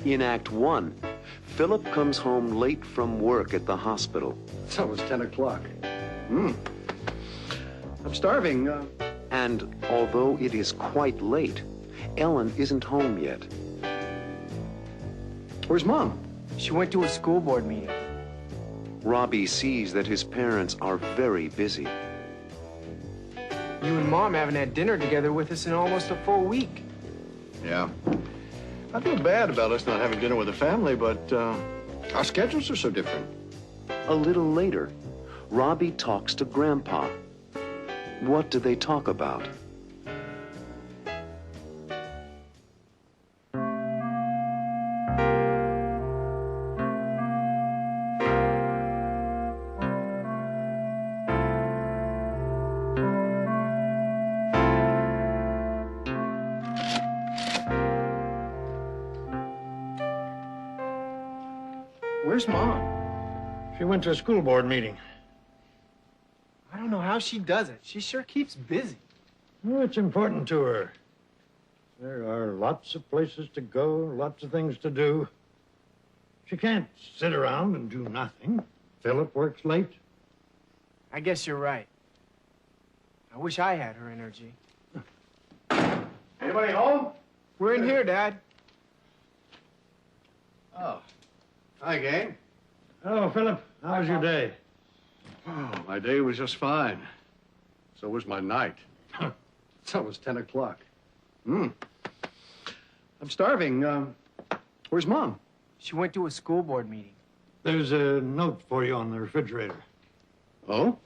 In Act 1, Philip comes home late from work at the hospital. It's almost 10 o'clock. I'm starving. And although it is quite late, Ellen isn't home yet. Where's Mom? She went to a school board meeting. Robbie sees that his parents are very busy. You and Mom haven't had dinner together with us in almost a full week. Yeah. I feel bad about us not having dinner with the family, but our schedules are so different. A little later, Robbie talks to Grandpa. What do they talk about? Where's Mom? She went to a school board meeting. I don't know how she does it. She sure keeps busy. Well, it's important to her. There are lots of places to go, lots of things to do. She can't sit around and do nothing. Philip works late. I guess you're right. I wish I had her energy. Anybody home? We're in here, Dad. Oh. Hi, gang. Hello, Philip. How was your day? Oh, my day was just fine. So was my night. It's almost 10 o'clock. I'm starving. Where's Mom? She went to a school board meeting. There's a note for you on the refrigerator. Oh?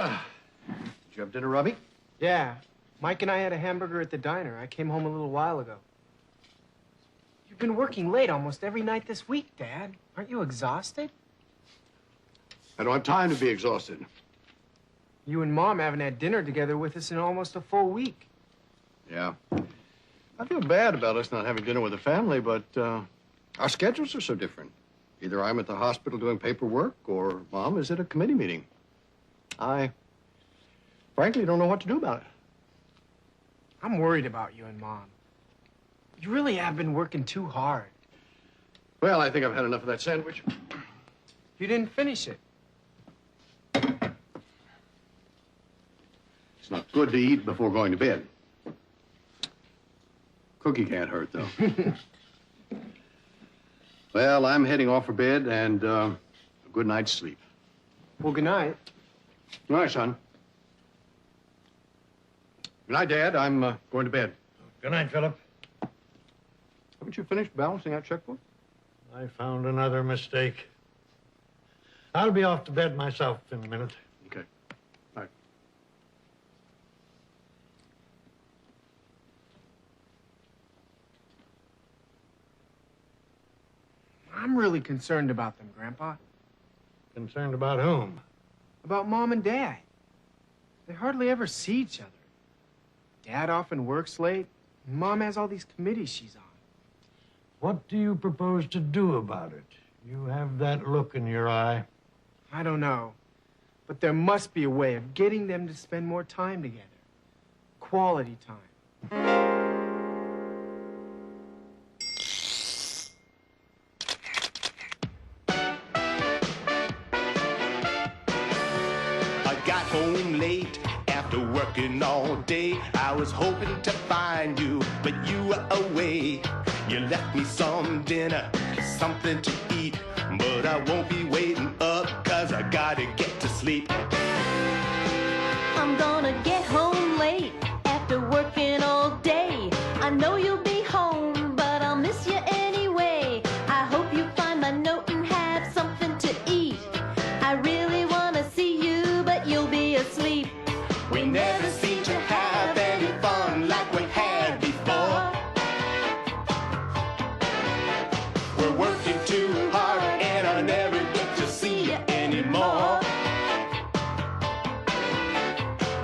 Did you have dinner, Robbie? Yeah. Mike and I had a hamburger at the diner. I came home a little while ago. You've been working late almost every night this week, Dad. Aren't you exhausted? I don't have time to be exhausted. You and Mom haven't had dinner together with us in almost a full week. Yeah. I feel bad about us not having dinner with the family, but our schedules are so different. Either I'm at the hospital doing paperwork or Mom is at a committee meeting. I frankly don't know what to do about it. I'm worried about you and Mom. You really have been working too hard. Well, I think I've had enough of that sandwich. You didn't finish it. It's not good to eat before going to bed. Cookie can't hurt, though. Well, I'm heading off for bed and a good night's sleep. Well, good night. Good night, son. Good night, Dad. I'm going to bed. Good night, Philip. Haven't you finished balancing that checkbook? I found another mistake. I'll be off to bed myself in a minute. Okay. Bye. I'm really concerned about them, Grandpa. Concerned about whom? About Mom and Dad. They hardly ever see each other. Dad often works late. And Mom has all these committees she's on. What do you propose to do about it? You have that look in your eye. I don't know. But there must be a way of getting them to spend more time together. Quality time. I got home late after working all day. I was hoping to find you, but you were away. You left me some dinner, something to eat, but I won't be waiting up, 'cause I gotta get to sleep. I'm gonna get home late after working all day. I know you'll be home, but I'll miss you anyway. I hope you find my note and have something to eat. I really wanna see you, but you'll be asleep. We never seem to have any fun like we had before. We're working too hard and I never get to see you anymore.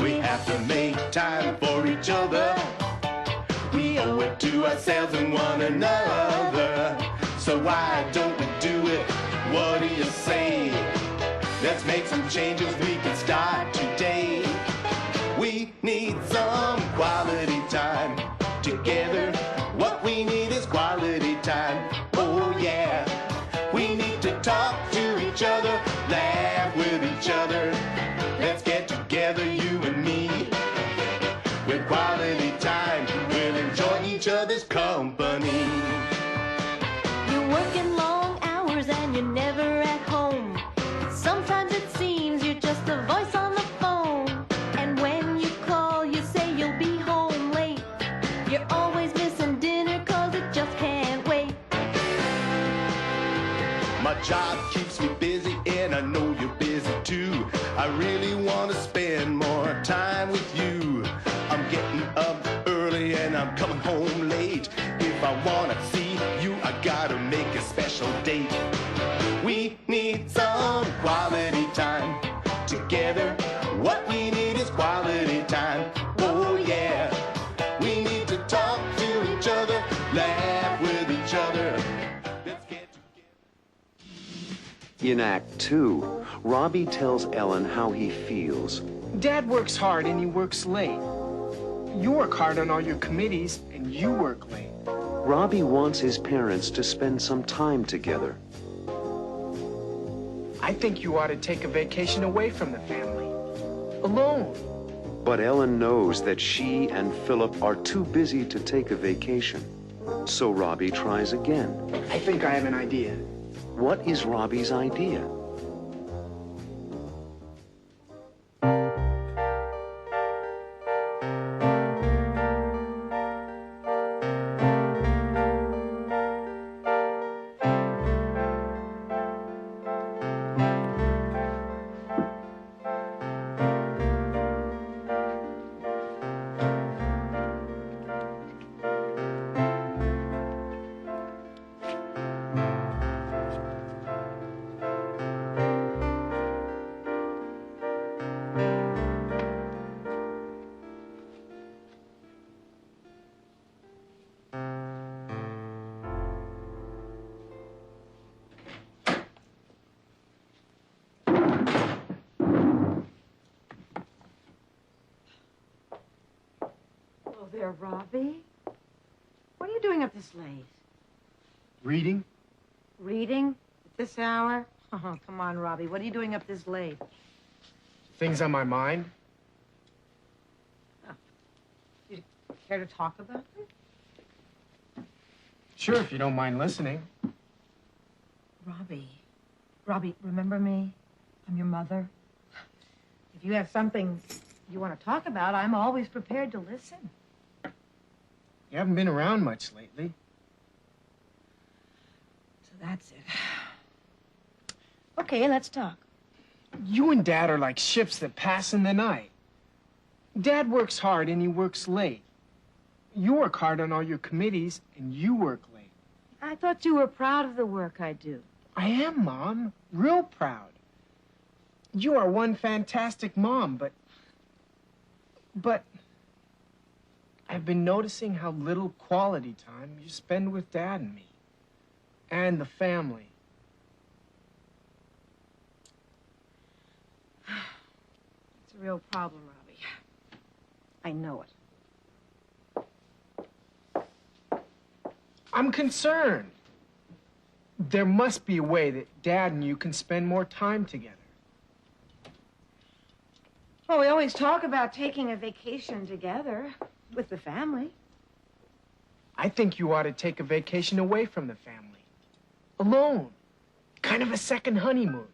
We have to make time for each other. We owe it to ourselves and one another. So why don't we do it? What do you say? Let's make some changes, we can start today. We need some quality time together. What we need is quality time. Oh yeah. We need to talk to each other, laugh with each other. Let's get together, you and me. With quality time, we'll enjoy each other's company. You're working long hours and you're never at home. Sometimes it seems you're just a voice on the phone. And when you call, you say you'll be home late. You're always missing dinner 'cause it just can't wait. My job keeps me busy and I know you're busy too. I really want to spend more time with you. I'm getting up early and I'm coming home late. If I want to see you, I gotta make a special date. We need some quality time together. What we need is quality time. Oh yeah. We need to talk to each other, laugh with each other. In Act 2, Robbie tells Ellen how he feels. Dad works hard and he works late. You work hard on all your committees and you work late. Robbie wants his parents to spend some time together. I think you ought to take a vacation away from the family. Alone. But Ellen knows that she and Philip are too busy to take a vacation. So Robbie tries again. I think I have an idea. What is Robbie's idea? there, Robbie. What are you doing up this late? Reading? Reading? At this hour? Oh, come on, Robbie. What are you doing up this late? Things on my mind? You care to talk about them? Sure, if you don't mind listening. Robbie. Robbie, remember me? I'm your mother. If you have something you want to talk about, I'm always prepared to listen. You haven't been around much lately. So that's it. Okay, let's talk. You and Dad are like ships that pass in the night. Dad works hard and he works late. You work hard on all your committees and you work late. I thought you were proud of the work I do. I am, Mom. Real proud. You are one fantastic mom, but I've been noticing how little quality time you spend with Dad and me. And the family. It's a real problem, Robbie. I know it. I'm concerned. There must be a way that Dad and you can spend more time together. Well, we always talk about taking a vacation together with the family. I think you ought to take a vacation away from the family. Alone. Kind of a second honeymoon.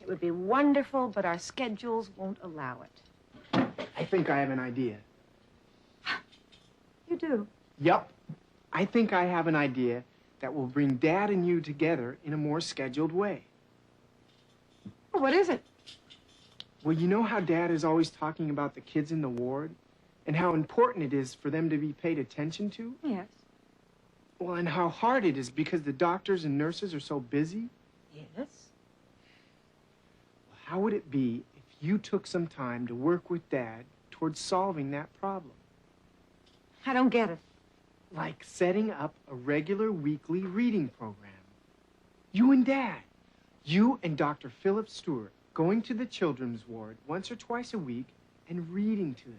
It would be wonderful, but our schedules won't allow it. I think I have an idea. You do? Yup. I think I have an idea that will bring Dad and you together in a more scheduled way. What is it? Well, you know how Dad is always talking about the kids in the ward and how important it is for them to be paid attention to? Yes. Well, and how hard it is because the doctors and nurses are so busy? Yes. How would it be if you took some time to work with Dad towards solving that problem? I don't get it. Like setting up a regular weekly reading program. You and Dad. You and Dr. Philip Stewart going to the children's ward once or twice a week and reading to them.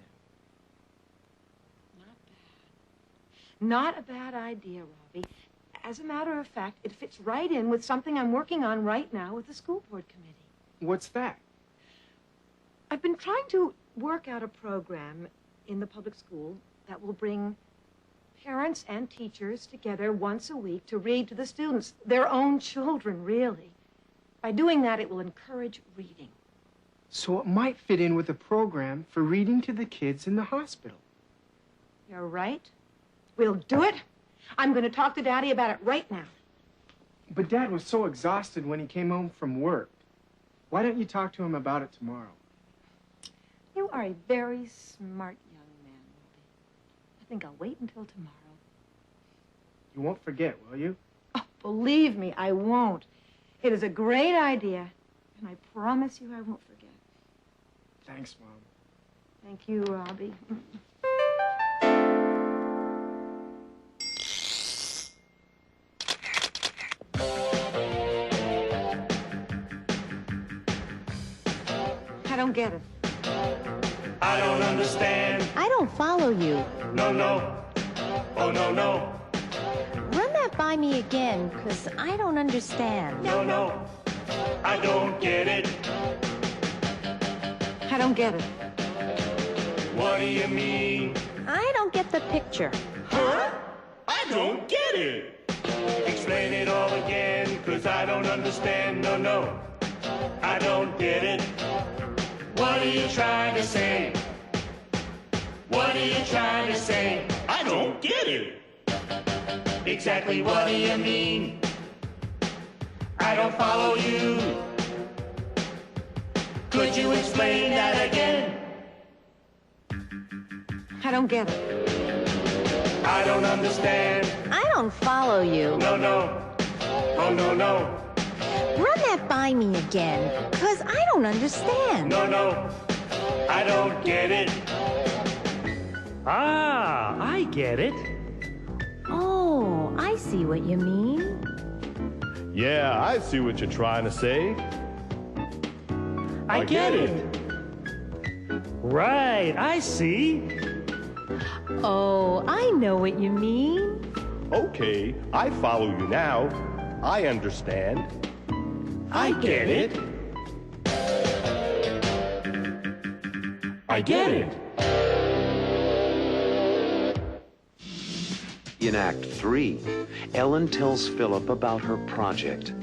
Not a bad idea, Robbie. As a matter of fact, it fits right in with something I'm working on right now with the school board committee. What's that? I've been trying to work out a program in the public school that will bring parents and teachers together once a week to read to the students, their own children, really. By doing that, it will encourage reading. So it might fit in with a program for reading to the kids in the hospital. You're right. We'll do it. I'm going to talk to Daddy about it right now. But Dad was so exhausted when he came home from work. Why don't you talk to him about it tomorrow? You are a very smart young man, Robbie. I think I'll wait until tomorrow. You won't forget, will you? Oh, believe me, I won't. It is a great idea, and I promise you I won't forget. Thanks, Mom. Thank you, Robbie. I don't get it. I don't understand. I don't follow you. No, no. Oh, no, no. Run that by me again, because I don't understand. No, no. I don't get it. I don't get it. What do you mean? I don't get the picture. Huh? I don't get it. Explain it all again, 'cause I don't understand. No, no. I don't get it. What are you trying to say? What are you trying to say? I don't get it. Exactly what do you mean? I don't follow you. Could you explain that again? I don't get it. I don't understand. I don't follow you. No, no. Oh, no, no. Run that by me again, because I don't understand. No, no. I don't get it. Ah, I get it. Oh, I see what you mean. Yeah, I see what you're trying to say. I get it. Right, I see. Oh, I know what you mean. Okay, I follow you now. I understand. I get it. I get it. In Act 3, Ellen tells Philip about her project.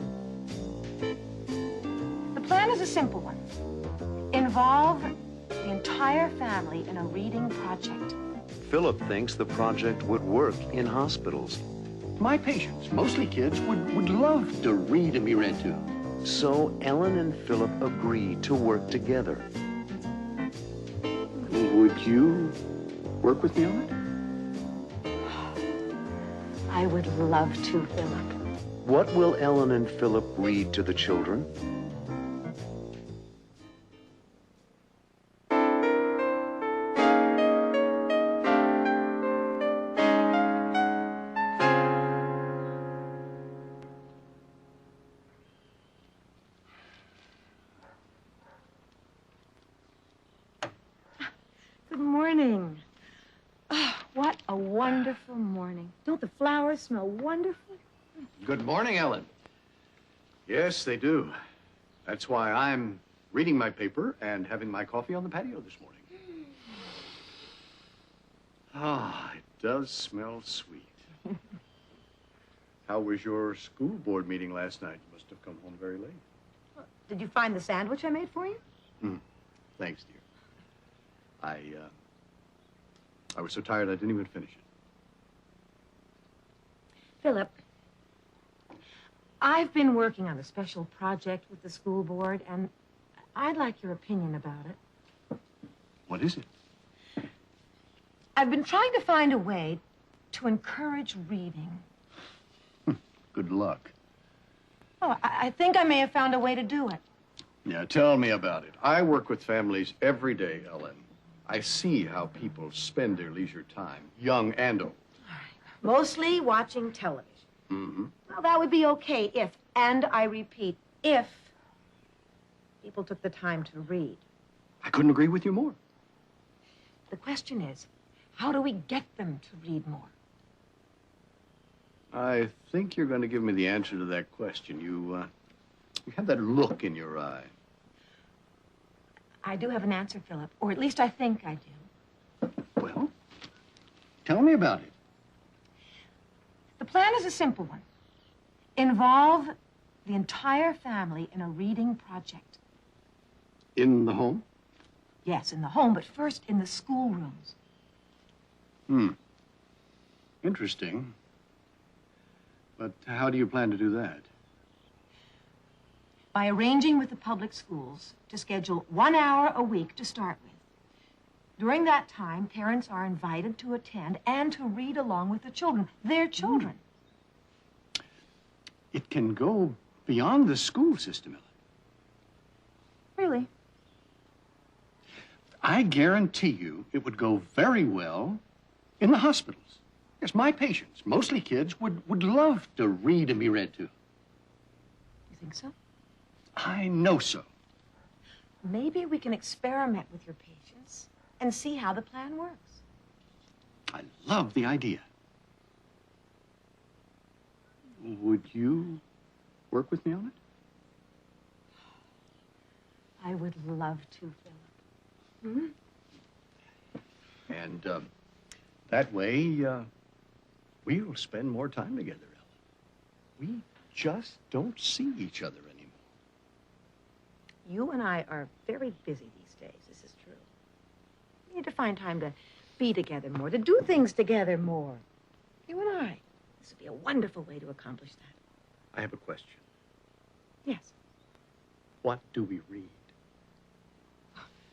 The plan is a simple one. Involve the entire family in a reading project. Philip thinks the project would work in hospitals. My patients, mostly kids, would love to read and be read to. So Ellen and Philip agree to work together. Would you work with me on it? I would love to, Philip. What will Ellen and Philip read to the children? Good morning. Oh, what a wonderful morning. Don't the flowers smell wonderful? Good morning, Ellen. Yes, they do. That's why I'm reading my paper and having my coffee on the patio this morning. Ah, it does smell sweet. How was your school board meeting last night? You must have come home very late. Did you find the sandwich I made for you? Thanks, dear. I was so tired I didn't even finish it. Philip, I've been working on a special project with the school board, and I'd like your opinion about it. What is it? I've been trying to find a way to encourage reading. Good luck. Oh, I think I may have found a way to do it. Yeah, tell me about it. I work with families every day, Ellen. I see how people spend their leisure time, young and old. Mostly watching television. Well, that would be okay if, and I repeat, if people took the time to read. I couldn't agree with you more. The question is, how do we get them to read more? I think you're going to give me the answer to that question. You have that look in your eye. I do have an answer, Philip, or at least I think I do. Well, tell me about it. The plan is a simple one. Involve the entire family in a reading project. In the home? Yes, in the home, but first in the schoolrooms. Interesting. But how do you plan to do that? By arranging with the public schools to schedule 1 hour a week to start with. During that time, parents are invited to attend and to read along with the children, their children. It can go beyond the school system, Ellen. Really? I guarantee you it would go very well in the hospitals. Yes, my patients, mostly kids, would love to read and be read to. You think so? I know so. Maybe we can experiment with your patients and see how the plan works. I love the idea. Would you work with me on it? I would love to, Philip. And that way, we'll spend more time together, Ellen. We just don't see each other anymore. You and I are very busy these days, this is true. We need to find time to be together more, to do things together more. You and I. This would be a wonderful way to accomplish that. I have a question. Yes. What do we read?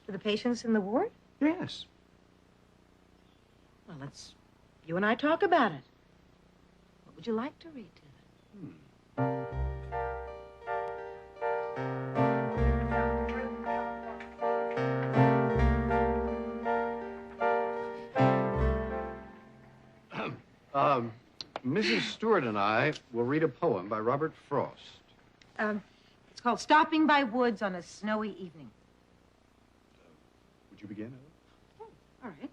To the patients in the ward? Yes. Well, let's you and I talk about it. What would you like to read to them? Mrs. Stewart and I will read a poem by Robert Frost. It's called Stopping by Woods on a Snowy Evening. Would you begin, Ellen? All right.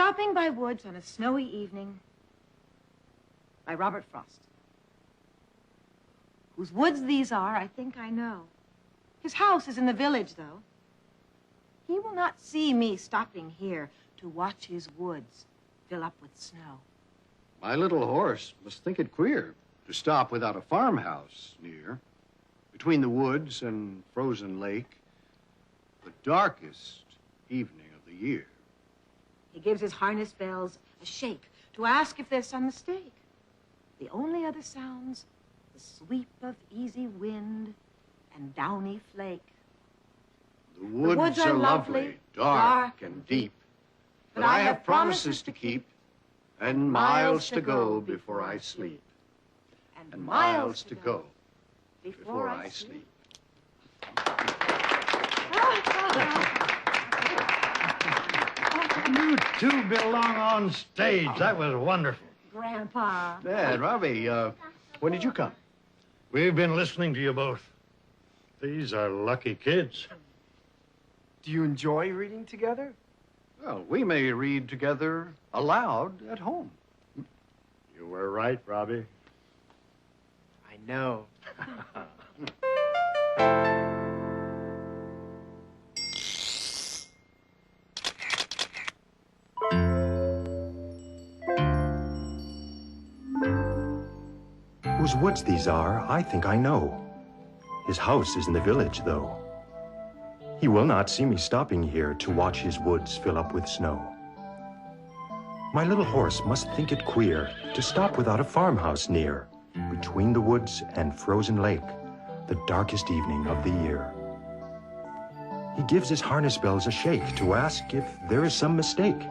Stopping by Woods on a Snowy Evening by Robert Frost. Whose woods these are, I think I know. His house is in the village, though. He will not see me stopping here to watch his woods fill up with snow. My little horse must think it queer to stop without a farmhouse near. Between the woods and frozen lake, the darkest evening of the year. He gives his harness bells a shake to ask if there's some mistake. The only other sounds, the sweep of easy wind and downy flake. The woods are lovely, dark and deep, but I have promises to keep and miles to go before I sleep. And miles to go before I sleep. You two belong on stage. That was wonderful. Grandpa. Dad, Robbie, when did you come? We've been listening to you both. These are lucky kids. Do you enjoy reading together? Well, we may read together aloud at home. You were right, Robbie. I know. Whose woods these are, I think I know. His house is in the village, though. He will not see me stopping here to watch his woods fill up with snow. My little horse must think it queer to stop without a farmhouse near, between the woods and frozen lake, the darkest evening of the year. He gives his harness bells a shake to ask if there is some mistake.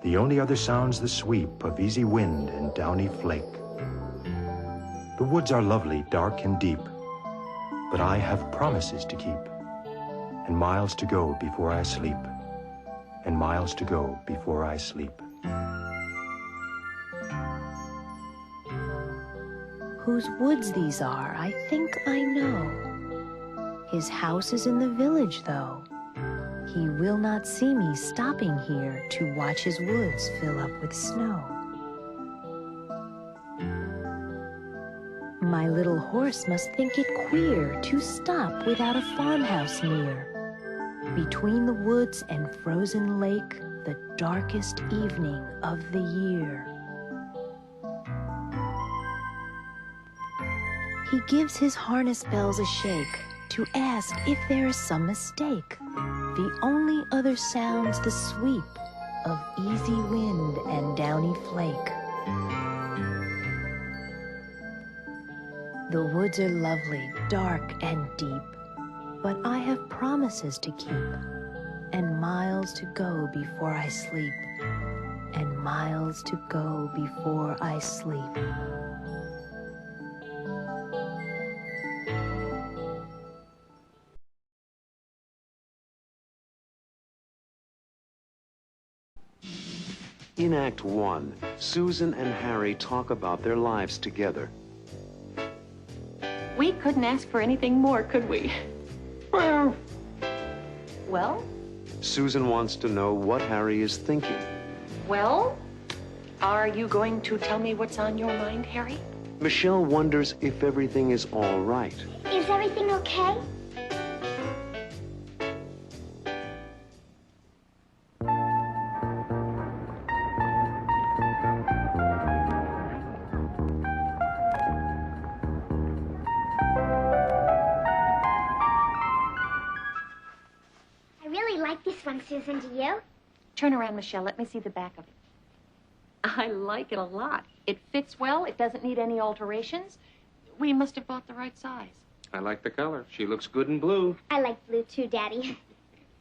The only other sound's the sweep of easy wind and downy flake. The woods are lovely, dark and deep, but I have promises to keep, and miles to go before I sleep, and miles to go before I sleep. Whose woods these are, I think I know. His house is in the village, though. He will not see me stopping here to watch his woods fill up with snow. My little horse must think it queer to stop without a farmhouse near, between the woods and frozen lake, the darkest evening of the year. He gives his harness bells a shake to ask if there is some mistake. The only other sound's the sweep of easy wind and downy flake. The woods are lovely, dark and deep, but I have promises to keep, and miles to go before I sleep, and miles to go before I sleep. In Act 1, Susan and Harry talk about their lives together. We couldn't ask for anything more, could we? Well? Susan wants to know what Harry is thinking. Well? Are you going to tell me what's on your mind, Harry? Michelle wonders if everything is all right. Is everything okay? Susan, do you? Turn around, Michelle. Let me see the back of it. I like it a lot. It fits well. It doesn't need any alterations. We must have bought the right size. I like the color. She looks good in blue. I like blue too, Daddy.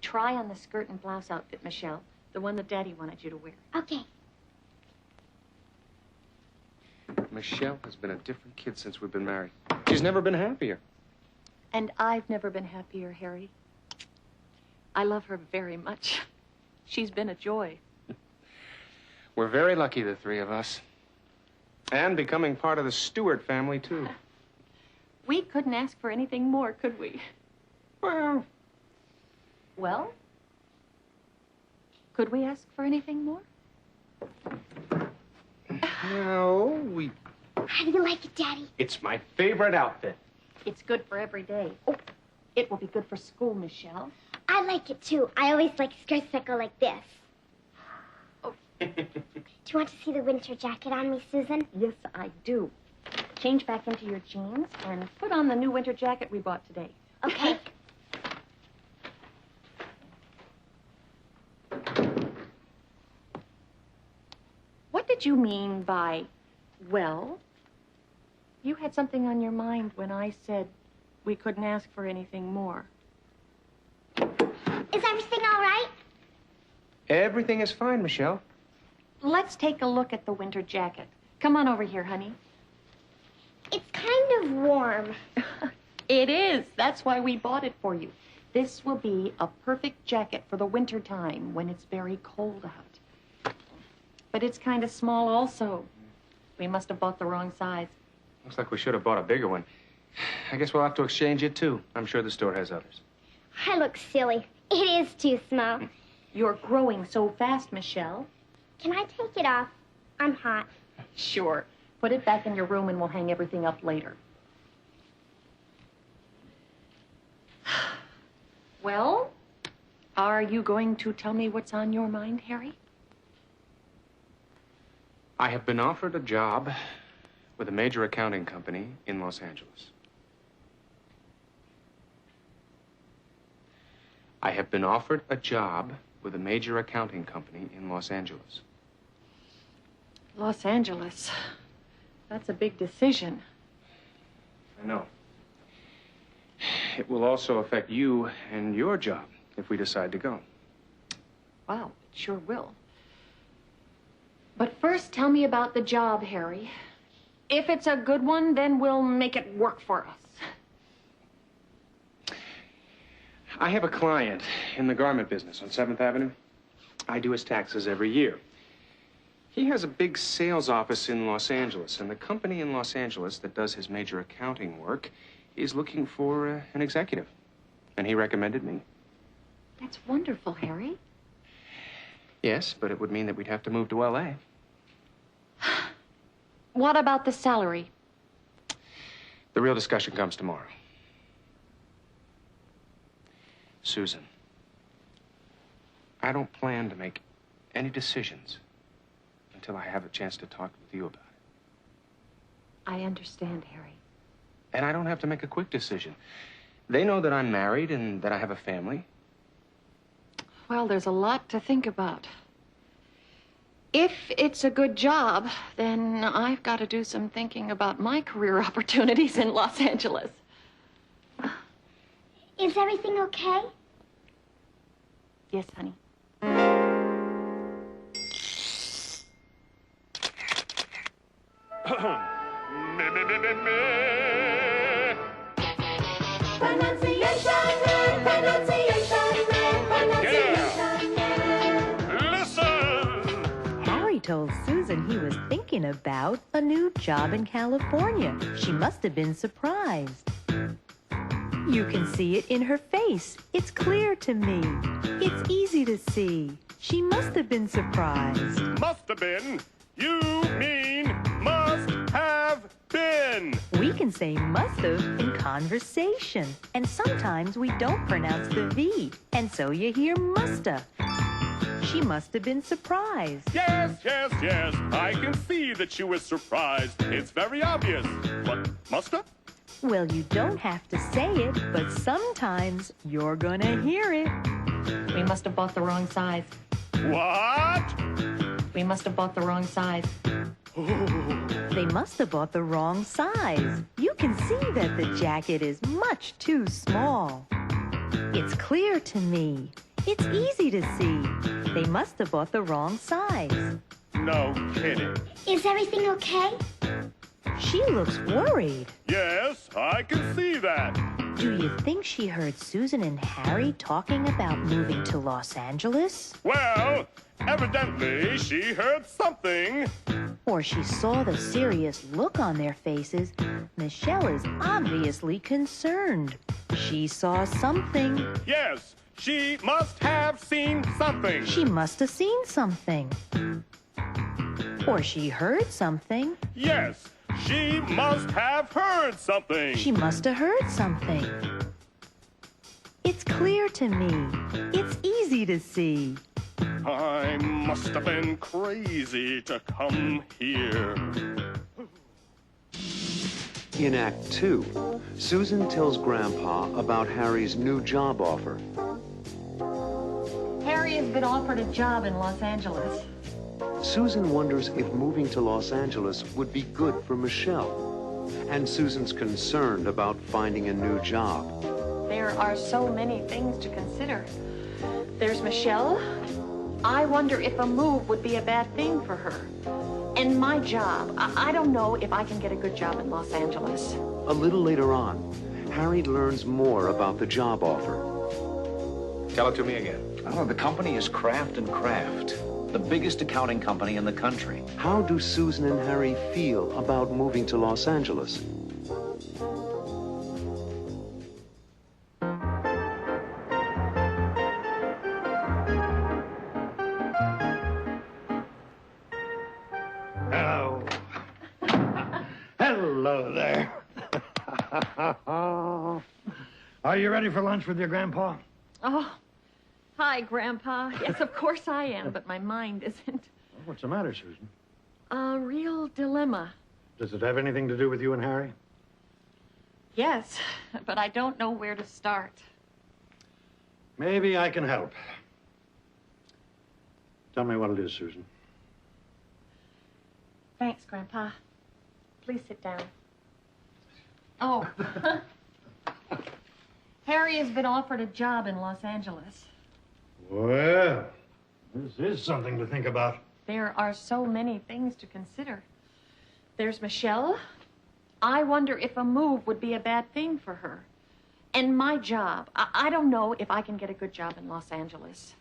Try on the skirt and blouse outfit, Michelle. The one that Daddy wanted you to wear. Okay. Michelle has been a different kid since we've been married. She's never been happier. And I've never been happier, Harry. I love her very much. She's been a joy. We're very lucky, the three of us. And becoming part of the Stewart family, too. We couldn't ask for anything more, could we? Well? Well? Could we ask for anything more? No, we... How do you like it, Daddy? It's my favorite outfit. It's good for every day. Oh, it will be good for school, Michelle. I like it too. I always like skirts that go like this. Oh. Do you want to see the winter jacket on me, Susan? Yes, I do. Change back into your jeans and put on the new winter jacket we bought today. Okay. What did you mean by, well? You had something on your mind when I said we couldn't ask for anything more. Is everything all right? Everything is fine, Michelle. Let's take a look at the winter jacket. Come on over here, honey. It's kind of warm. It is. That's why we bought it for you. This will be a perfect jacket for the winter time when it's very cold out. But it's kind of small also. We must have bought the wrong size. Looks like we should have bought a bigger one. I guess we'll have to exchange it, too. I'm sure the store has others. I look silly. It is too small. You're growing so fast, Michelle. Can I take it off? I'm hot. Sure. Put it back in your room and we'll hang everything up later. Well, are you going to tell me what's on your mind, Harry? I have been offered a job with a major accounting company in Los Angeles. I have been offered a job with a major accounting company in Los Angeles. Los Angeles. That's a big decision. I know. It will also affect you and your job if we decide to go. Wow, it sure will. But first, tell me about the job, Harry. If it's a good one, then we'll make it work for us. I have a client in the garment business on 7th Avenue. I do his taxes every year. He has a big sales office in Los Angeles, and the company in Los Angeles that does his major accounting work is looking for an executive. And he recommended me. That's wonderful, Harry. Yes, but it would mean that we'd have to move to L.A. What about the salary? The real discussion comes tomorrow. Susan, I don't plan to make any decisions until I have a chance to talk with you about it. I understand, Harry. And I don't have to make a quick decision. They know that I'm married and that I have a family. Well, there's a lot to think about. If it's a good job, then I've got to do some thinking about my career opportunities in Los Angeles. Is everything okay? Yes, honey. Harry told Susan he was thinking about a new job in California. She must have been surprised. You can see it in her face. It's clear to me. It's easy to see. She must have been surprised. Must have been? You mean must have been. We can say must have in conversation. And sometimes we don't pronounce the V. And so you hear musta. She must have been surprised. Yes, yes, yes. I can see that she was surprised. It's very obvious. But must have? Well, you don't have to say it, but sometimes you're gonna hear it. We must have bought the wrong size. What? We must have bought the wrong size. They must have bought the wrong size. You can see that the jacket is much too small. It's clear to me. It's easy to see. They must have bought the wrong size. No kidding. Is everything okay? She looks worried. Yes, I can see that. Do you think she heard Susan and Harry talking about moving to Los Angeles? Well, evidently she heard something. Or she saw the serious look on their faces. Michelle is obviously concerned. She saw something. Yes, she must have seen something. She must have seen something. Or she heard something. Yes, she must have heard something. She must have heard something. It's clear to me. It's easy to see. I must have been crazy to come here. In Act 2, Susan tells Grandpa about Harry's new job offer. Harry has been offered a job in Los Angeles. Susan wonders if moving to Los Angeles would be good for Michelle. And Susan's concerned about finding a new job. There are so many things to consider. There's Michelle. I wonder if a move would be a bad thing for her. And my job. I don't know if I can get a good job in Los Angeles. A little later on, Harry learns more about the job offer. Tell it to me again. Oh, the company is Kraft & Kraft, the biggest accounting company in the country. How do Susan and Harry feel about moving to Los Angeles? Hello. Hello there. Are you ready for lunch with your grandpa? Oh, hi, Grandpa. Yes, of course I am, but my mind isn't. What's the matter, Susan? A real dilemma. Does it have anything to do with you and Harry? Yes, but I don't know where to start. Maybe I can help. Tell me what it is, Susan. Thanks, Grandpa. Please sit down. Oh. Harry has been offered a job in Los Angeles. Well, this is something to think about. There are so many things to consider. There's Michelle. I wonder if a move would be a bad thing for her. And my job. I don't know if I can get a good job in Los Angeles.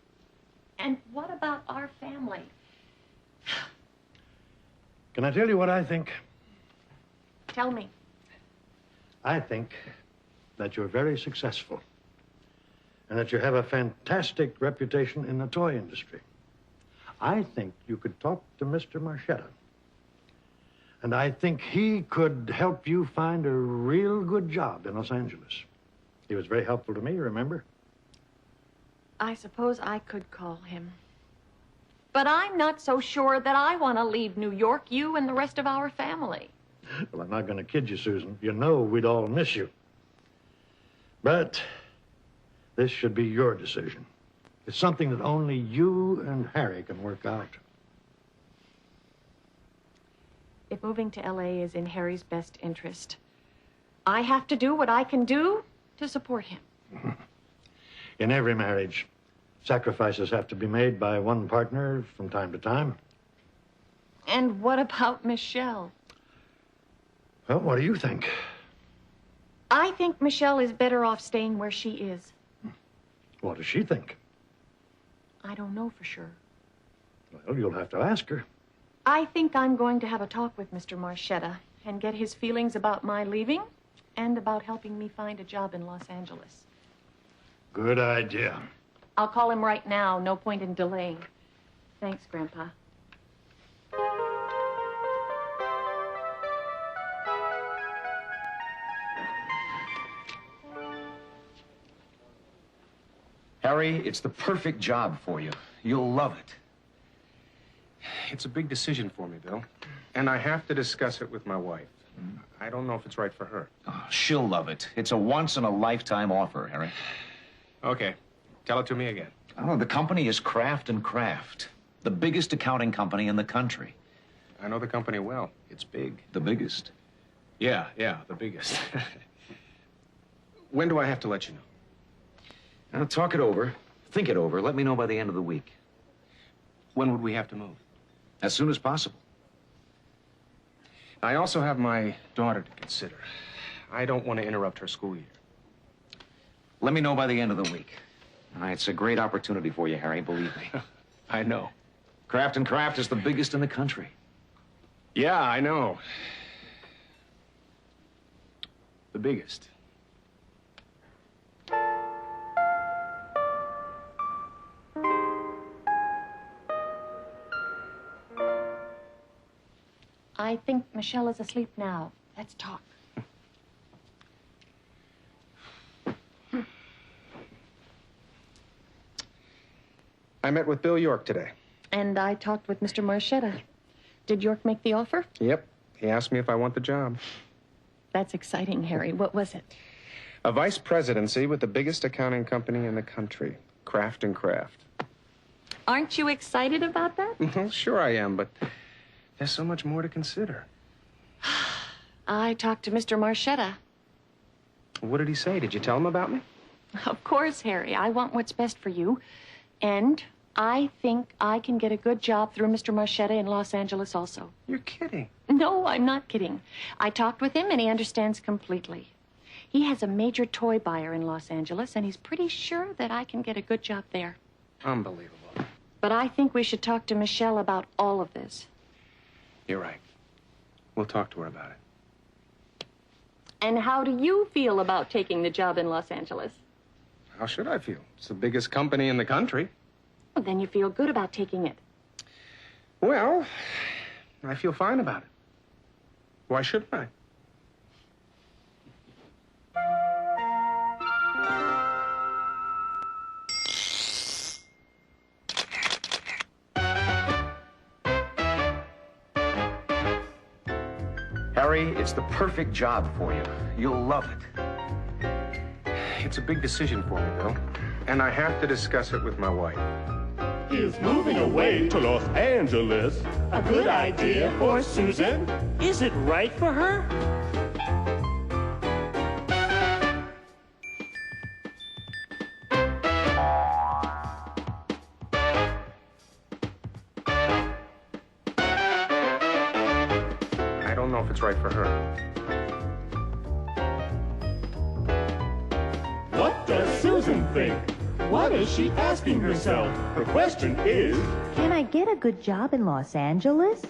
And what about our family? Can I tell you what I think? Tell me. I think that you're very successful and that you have a fantastic reputation in the toy industry. I think you could talk to Mr. Marchetta. And I think he could help you find a real good job in Los Angeles. He was very helpful to me, remember? I suppose I could call him. But I'm not so sure that I want to leave New York, you and the rest of our family. Well, I'm not going to kid you, Susan. You know we'd all miss you. But this should be your decision. It's something that only you and Harry can work out. If moving to L.A. is in Harry's best interest, I have to do what I can do to support him. In every marriage, sacrifices have to be made by one partner from time to time. And what about Michelle? Well, what do you think? I think Michelle is better off staying where she is. What does she think? I don't know for sure. Well, you'll have to ask her. I think I'm going to have a talk with Mr. Marchetta and get his feelings about my leaving and about helping me find a job in Los Angeles. Good idea. I'll call him right now. No point in delaying. Thanks, Grandpa. Harry, it's the perfect job for you. You'll love it. It's a big decision for me, Bill. And I have to discuss it with my wife. I don't know if it's right for her. Oh, she'll love it. It's a once-in-a-lifetime offer, Harry. Okay. Tell it to me again. Oh, the company is Kraft & Kraft, the biggest accounting company in the country. I know the company well. It's big. The biggest? Yeah, the biggest. When do I have to let you know? Now, talk it over. Think it over. Let me know by the end of the week. When would we have to move? As soon as possible. I also have my daughter to consider. I don't want to interrupt her school year. Let me know by the end of the week. It's a great opportunity for you, Harry, believe me. I know. Kraft & Kraft is the biggest in the country. Yeah, I know. The biggest. I think Michelle is asleep now. Let's talk. I met with Bill York today. And I talked with Mr. Marchetta. Did York make the offer? Yep. He asked me if I want the job. That's exciting, Harry. What was it? A vice presidency with the biggest accounting company in the country, Kraft & Kraft. Aren't you excited about that? Sure I am, but there's so much more to consider. I talked to Mr. Marchetta. What did he say? Did you tell him about me? Of course, Harry. I want what's best for you. And I think I can get a good job through Mr. Marchetta in Los Angeles also. You're kidding. No, I'm not kidding. I talked with him and he understands completely. He has a major toy buyer in Los Angeles and he's pretty sure that I can get a good job there. Unbelievable. But I think we should talk to Michelle about all of this. You're right. We'll talk to her about it. And how do you feel about taking the job in Los Angeles? How should I feel? It's the biggest company in the country. Well, then you feel good about taking it. Well, I feel fine about it. Why shouldn't I? Harry, it's the perfect job for you. You'll love it. It's a big decision for me, Bill. And I have to discuss it with my wife. Is moving away to Los Angeles a good idea for Susan? Is it right for her? I don't know if it's right for her. What does Susan think? What is she asking herself? Her question is, Can I get a good job in Los Angeles?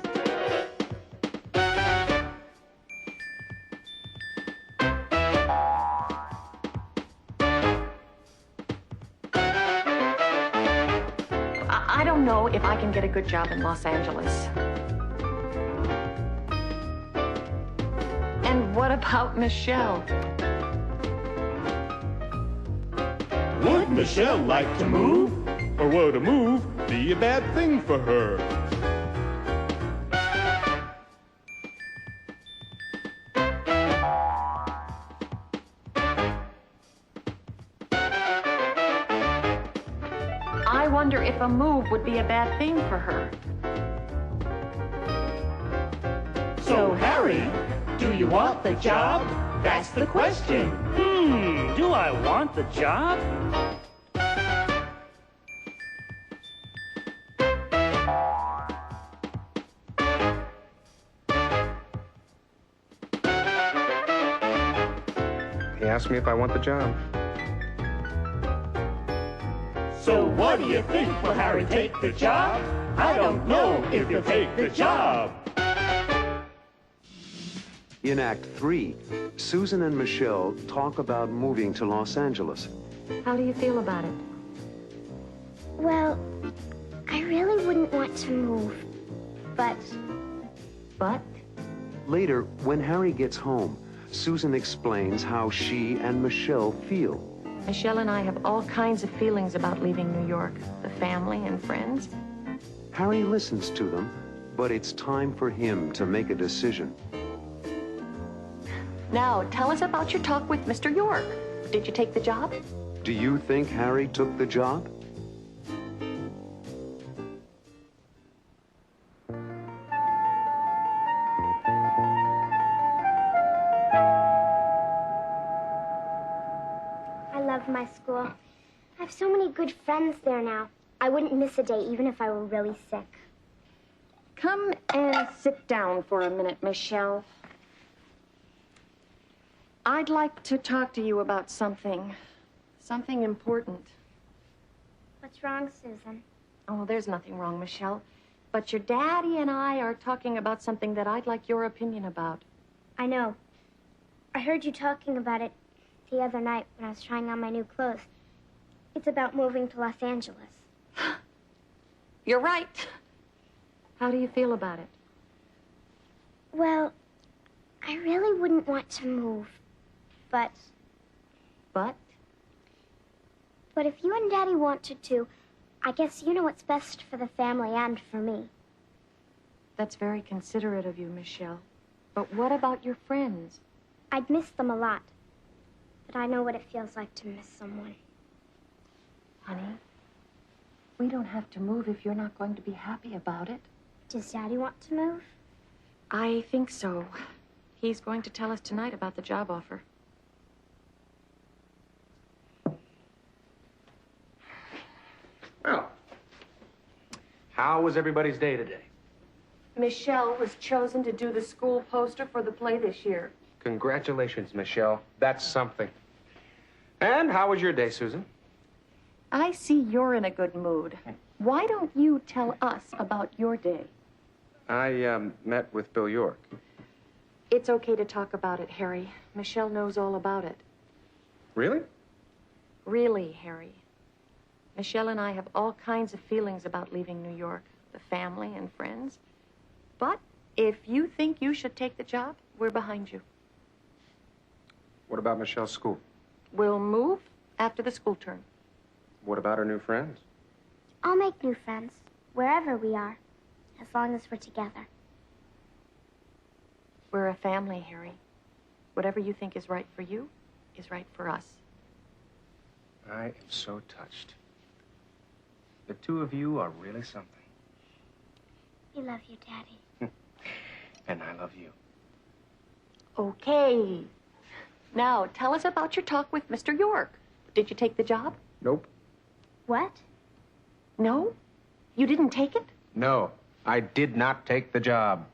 I don't know if I can get a good job in Los Angeles. And what about Michelle? would Michelle like to move? Or would a move be a bad thing for her? I wonder if a move would be a bad thing for her. So, Harry, do you want the job? That's the question. Do I want the job? He asked me if I want the job. So what do you think? Will Harry take the job? I don't know if he'll take the job. In Act 3, Susan and Michelle talk about moving to Los Angeles. How do you feel about it? Well, I really wouldn't want to move, but... But? Later, when Harry gets home, Susan explains how she and Michelle feel. Michelle and I have all kinds of feelings about leaving New York. The family and friends. Harry listens to them, but it's time for him to make a decision. Now, tell us about your talk with Mr. York. Did you take the job? Do you think Harry took the job? I love my school. I have so many good friends there now. I wouldn't miss a day even if I were really sick. Come and sit down for a minute, Michelle. I'd like to talk to you about something important. What's wrong, Susan? Oh, there's nothing wrong, Michelle. But your daddy and I are talking about something that I'd like your opinion about. I know. I heard you talking about it the other night when I was trying on my new clothes. It's about moving to Los Angeles. You're right. How do you feel about it? Well, I really wouldn't want to move, but... But? But if you and Daddy wanted to, I guess you know what's best for the family and for me. That's very considerate of you, Michelle. But what about your friends? I'd miss them a lot, but I know what it feels like to miss someone. Honey, we don't have to move if you're not going to be happy about it. Does Daddy want to move? I think so. He's going to tell us tonight about the job offer. Well, how was everybody's day today? Michelle was chosen to do the school poster for the play this year. Congratulations, Michelle. That's something. And how was your day, Susan? I see you're in a good mood. Why don't you tell us about your day? I met with Bill York. It's okay to talk about it, Harry. Michelle knows all about it. Really? Really, Harry. Michelle and I have all kinds of feelings about leaving New York, the family and friends. But if you think you should take the job, we're behind you. What about Michelle's school? We'll move after the school term. What about her new friends? I'll make new friends, wherever we are, as long as we're together. We're a family, Harry. Whatever you think is right for you is right for us. I am so touched. The two of you are really something. We love you, Daddy. And I love you. Okay. Now, tell us about your talk with Mr. York. Did you take the job? Nope. What? No? You didn't take it? No, I did not take the job.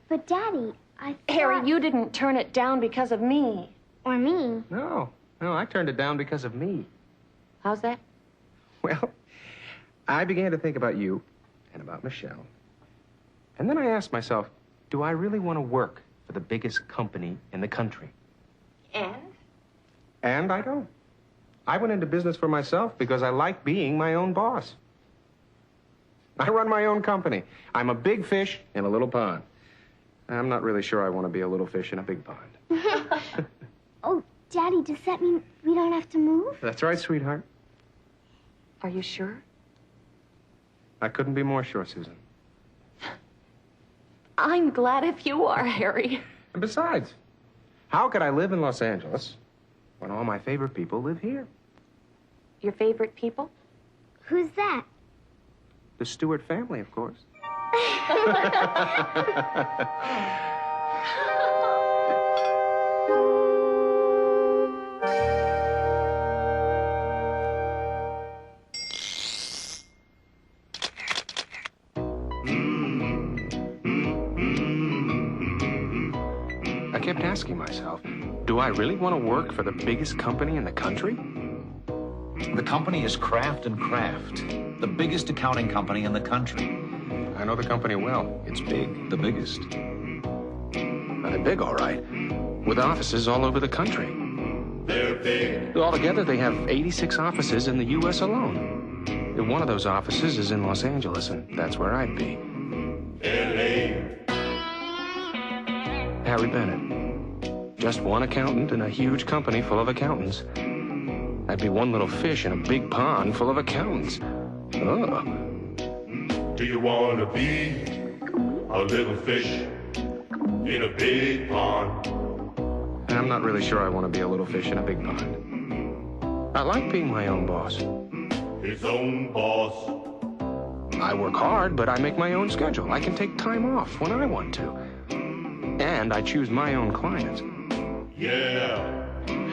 But, Daddy, I thought... Harry, you didn't turn it down because of me. Or me. No, I turned it down because of me. How's that? Well, I began to think about you and about Michelle. And then I asked myself, do I really want to work for the biggest company in the country? And? And I don't. I went into business for myself because I like being my own boss. I run my own company. I'm a big fish in a little pond. I'm not really sure I want to be a little fish in a big pond. Oh, Daddy, does that mean we don't have to move? That's right, sweetheart. Are you sure? I couldn't be more sure, Susan. I'm glad if you are, Harry. And besides, how could I live in Los Angeles when all my favorite people live here? Your favorite people? Who's that? The Stewart family, of course. I kept asking myself, do I really want to work for the biggest company in the country? The company is Kraft & Kraft, the biggest accounting company in the country. I know the company well. It's big. The biggest. Big, all right. With offices all over the country. They're big. Altogether, they have 86 offices in the U.S. alone. And one of those offices is in Los Angeles, and that's where I'd be. L.A. Harry Bennett. Just one accountant in a huge company full of accountants. I'd be one little fish in a big pond full of accountants. Ugh. Do you want to be a little fish in a big pond? I'm not really sure I want to be a little fish in a big pond. I like being my own boss. His own boss. I work hard, but I make my own schedule. I can take time off when I want to. And I choose my own clients. Yeah.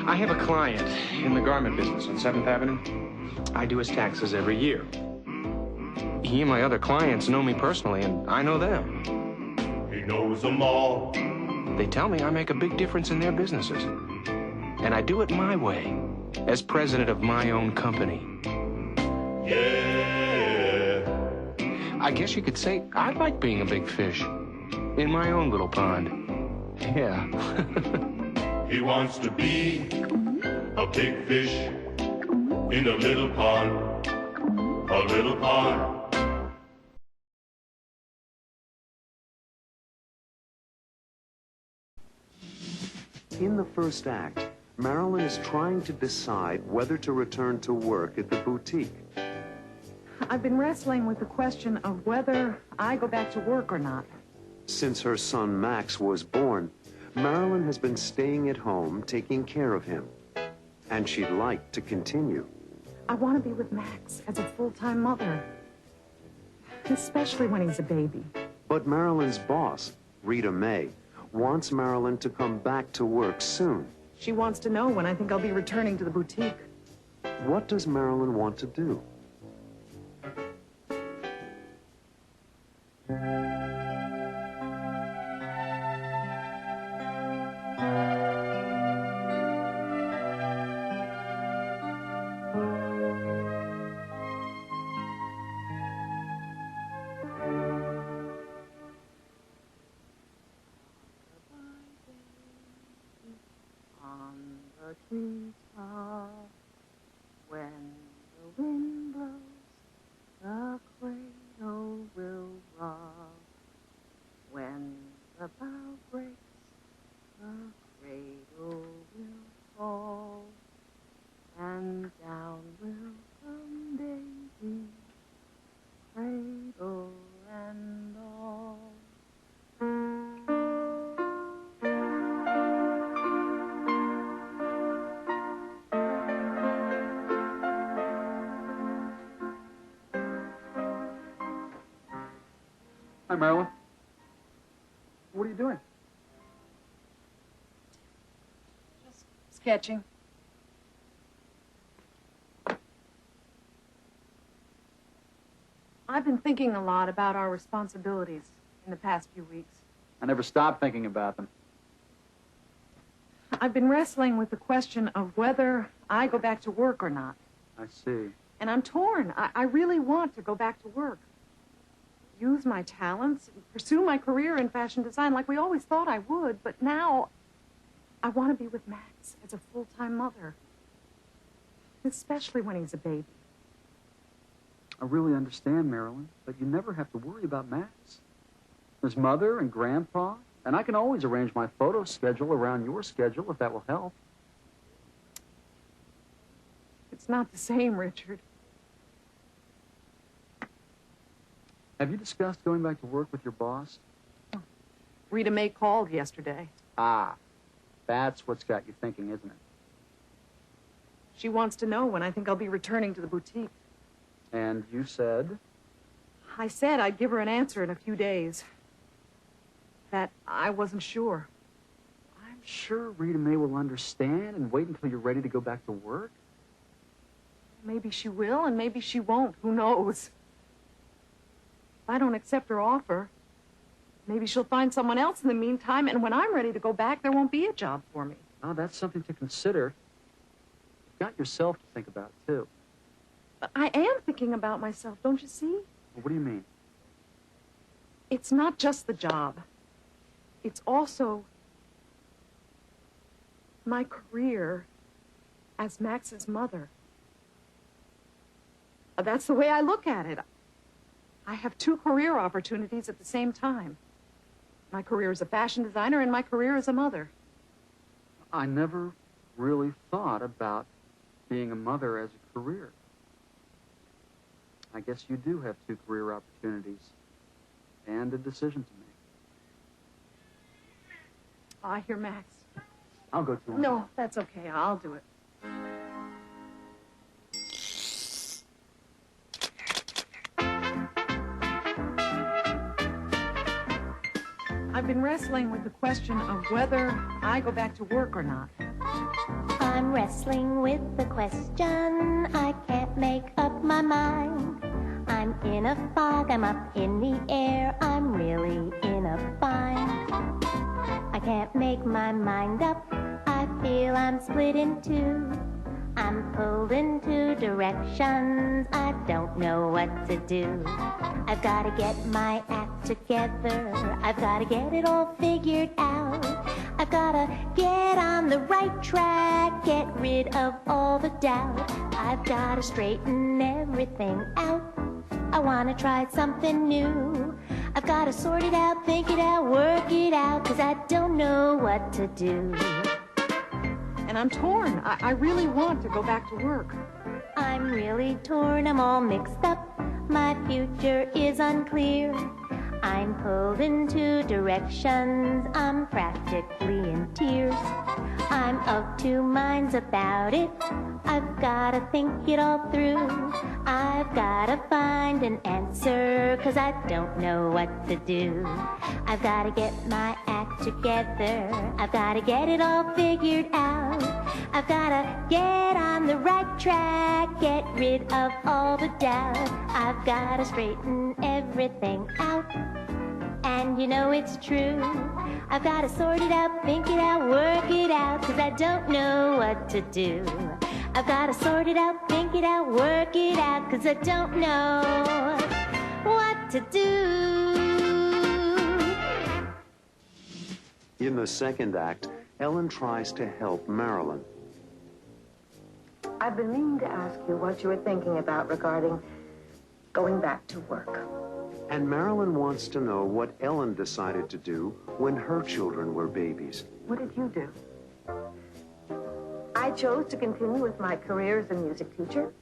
I have a client in the garment business on 7th Avenue. I do his taxes every year. He and my other clients know me personally, and I know them. He knows them all. They tell me I make a big difference in their businesses. And I do it my way, as president of my own company. Yeah. I guess you could say I like being a big fish in my own little pond. Yeah. He wants to be a big fish in a little pond. A little pond. In the first act, Marilyn is trying to decide whether to return to work at the boutique. I've been wrestling with the question of whether I go back to work or not. Since her son Max was born, Marilyn has been staying at home taking care of him. And she'd like to continue. I want to be with Max as a full-time mother, especially when he's a baby. But Marilyn's boss, Rita May, wants Marilyn to come back to work soon. She wants to know when I think I'll be returning to the boutique. What does Marilyn want to do? On the treetop, when the wind blows, the cradle will rock. When the bough breaks, the cradle will fall, and down will come Daisy, cradle and all. Hi, Marilyn. What are you doing? Sketching. I've been thinking a lot about our responsibilities in the past few weeks. I never stopped thinking about them. I've been wrestling with the question of whether I go back to work or not. I see. And I'm torn. I really want to go back to work. Use my talents, pursue my career in fashion design like we always thought I would, but now I want to be with Max as a full-time mother, especially when he's a baby. I really understand, Marilyn, but you never have to worry about Max. There's Mother and Grandpa, and I can always arrange my photo schedule around your schedule if that will help. It's not the same, Richard. Have you discussed going back to work with your boss? Rita May called yesterday. Ah, that's what's got you thinking, isn't it? She wants to know when I think I'll be returning to the boutique. And you said? I said I'd give her an answer in a few days. That I wasn't sure. I'm sure Rita May will understand and wait until you're ready to go back to work. Maybe she will, and maybe she won't. Who knows? If I don't accept her offer, maybe she'll find someone else in the meantime, and when I'm ready to go back, there won't be a job for me. Oh, that's something to consider. You've got yourself to think about, too. But I am thinking about myself, don't you see? Well, what do you mean? It's not just the job. It's also my career as Max's mother. That's the way I look at it. I have two career opportunities at the same time. My career as a fashion designer and my career as a mother. I never really thought about being a mother as a career. I guess you do have two career opportunities and a decision to make. I hear Max. I'll go to him. No, that's okay. I'll do it. I've been wrestling with the question of whether I go back to work or not. I'm wrestling with the question. I can't make up my mind. I'm in a fog. I'm up in the air. I'm really in a bind. I can't make my mind up. I feel I'm split in two. I'm pulled in two directions. I don't know what to do. I've got to get my act together. I've got to get it all figured out. I've got to get on the right track, get rid of all the doubt. I've got to straighten everything out. I want to try something new. I've got to sort it out, think it out, work it out, 'cause I don't know what to do. and I'm torn. I really want to go back to work. I'm really torn, I'm all mixed up. My future is unclear. I'm pulled in two directions, I'm practically in tears. I'm of two minds about it. I've gotta think it all through. I've gotta find an answer, 'cause I don't know what to do. I've gotta get my act together. I've gotta get it all figured out. I've gotta get on the right track, get rid of all the doubt. I've gotta straighten everything out. And you know it's true. I've gotta sort it out, think it out, work it out, 'cause I don't know what to do. I've gotta sort it out, think it out, work it out, 'cause I don't know what to do. In the second act, Ellen tries to help Marilyn. I've been meaning to ask you what you were thinking about regarding going back to work. And Marilyn wants to know what Ellen decided to do when her children were babies. What did you do? I chose to continue with my career as a music teacher.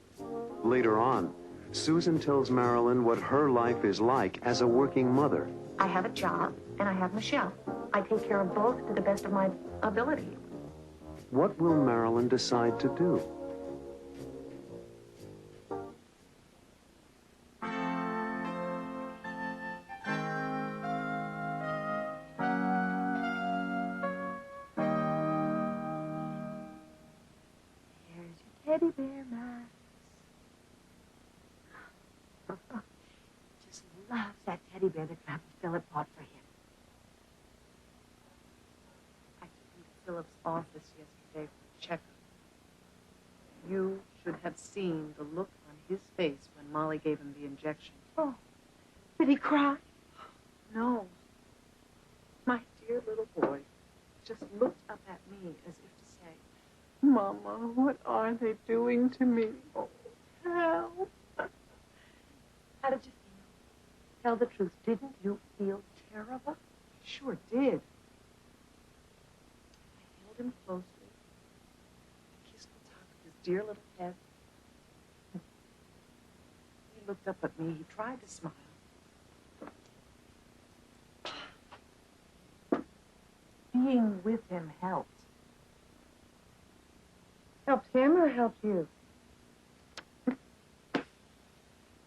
Later on, Susan tells Marilyn what her life is like as a working mother. I have a job, and I have Michelle. I take care of both to the best of my ability. What will Marilyn decide to do? Teddy bear, Max. Just loves that teddy bear that Grandpa Philip bought for him. I took him to Philip's office yesterday for a checkup. You should have seen the look on his face when Molly gave him the injection. Oh, did he cry? No. My dear little boy just looked up at me as if to say, Mama, what are they doing to me? Oh, help. How did you feel? Tell the truth. Didn't you feel terrible? I sure did. I held him closely. I kissed the top of his dear little head. He looked up at me. He tried to smile. Being with him helped. Helped him or helped you?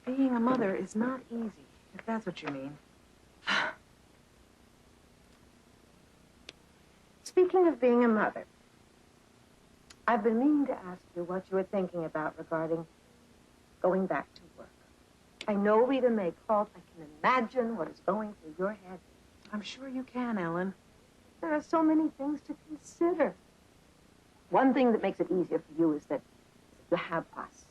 Being a mother is not easy, if that's what you mean. Speaking of being a mother, I've been meaning to ask you what you were thinking about regarding going back to work. I know Rita May called. I can imagine what is going through your head. I'm sure you can, Ellen. There are so many things to consider. One thing that makes it easier for you is that you have us.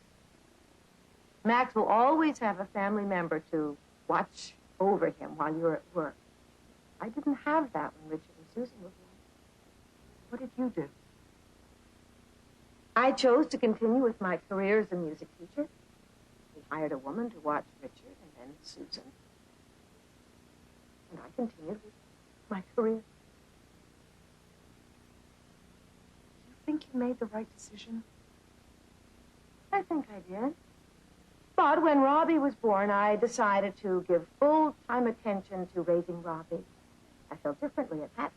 Max will always have a family member to watch over him while you're at work. I didn't have that when Richard and Susan were born. What did you do? I chose to continue with my career as a music teacher. We hired a woman to watch Richard and then Susan. And I continued with my career. Think you made the right decision? I think I did. But when Robbie was born, I decided to give full-time attention to raising Robbie. I felt differently at that.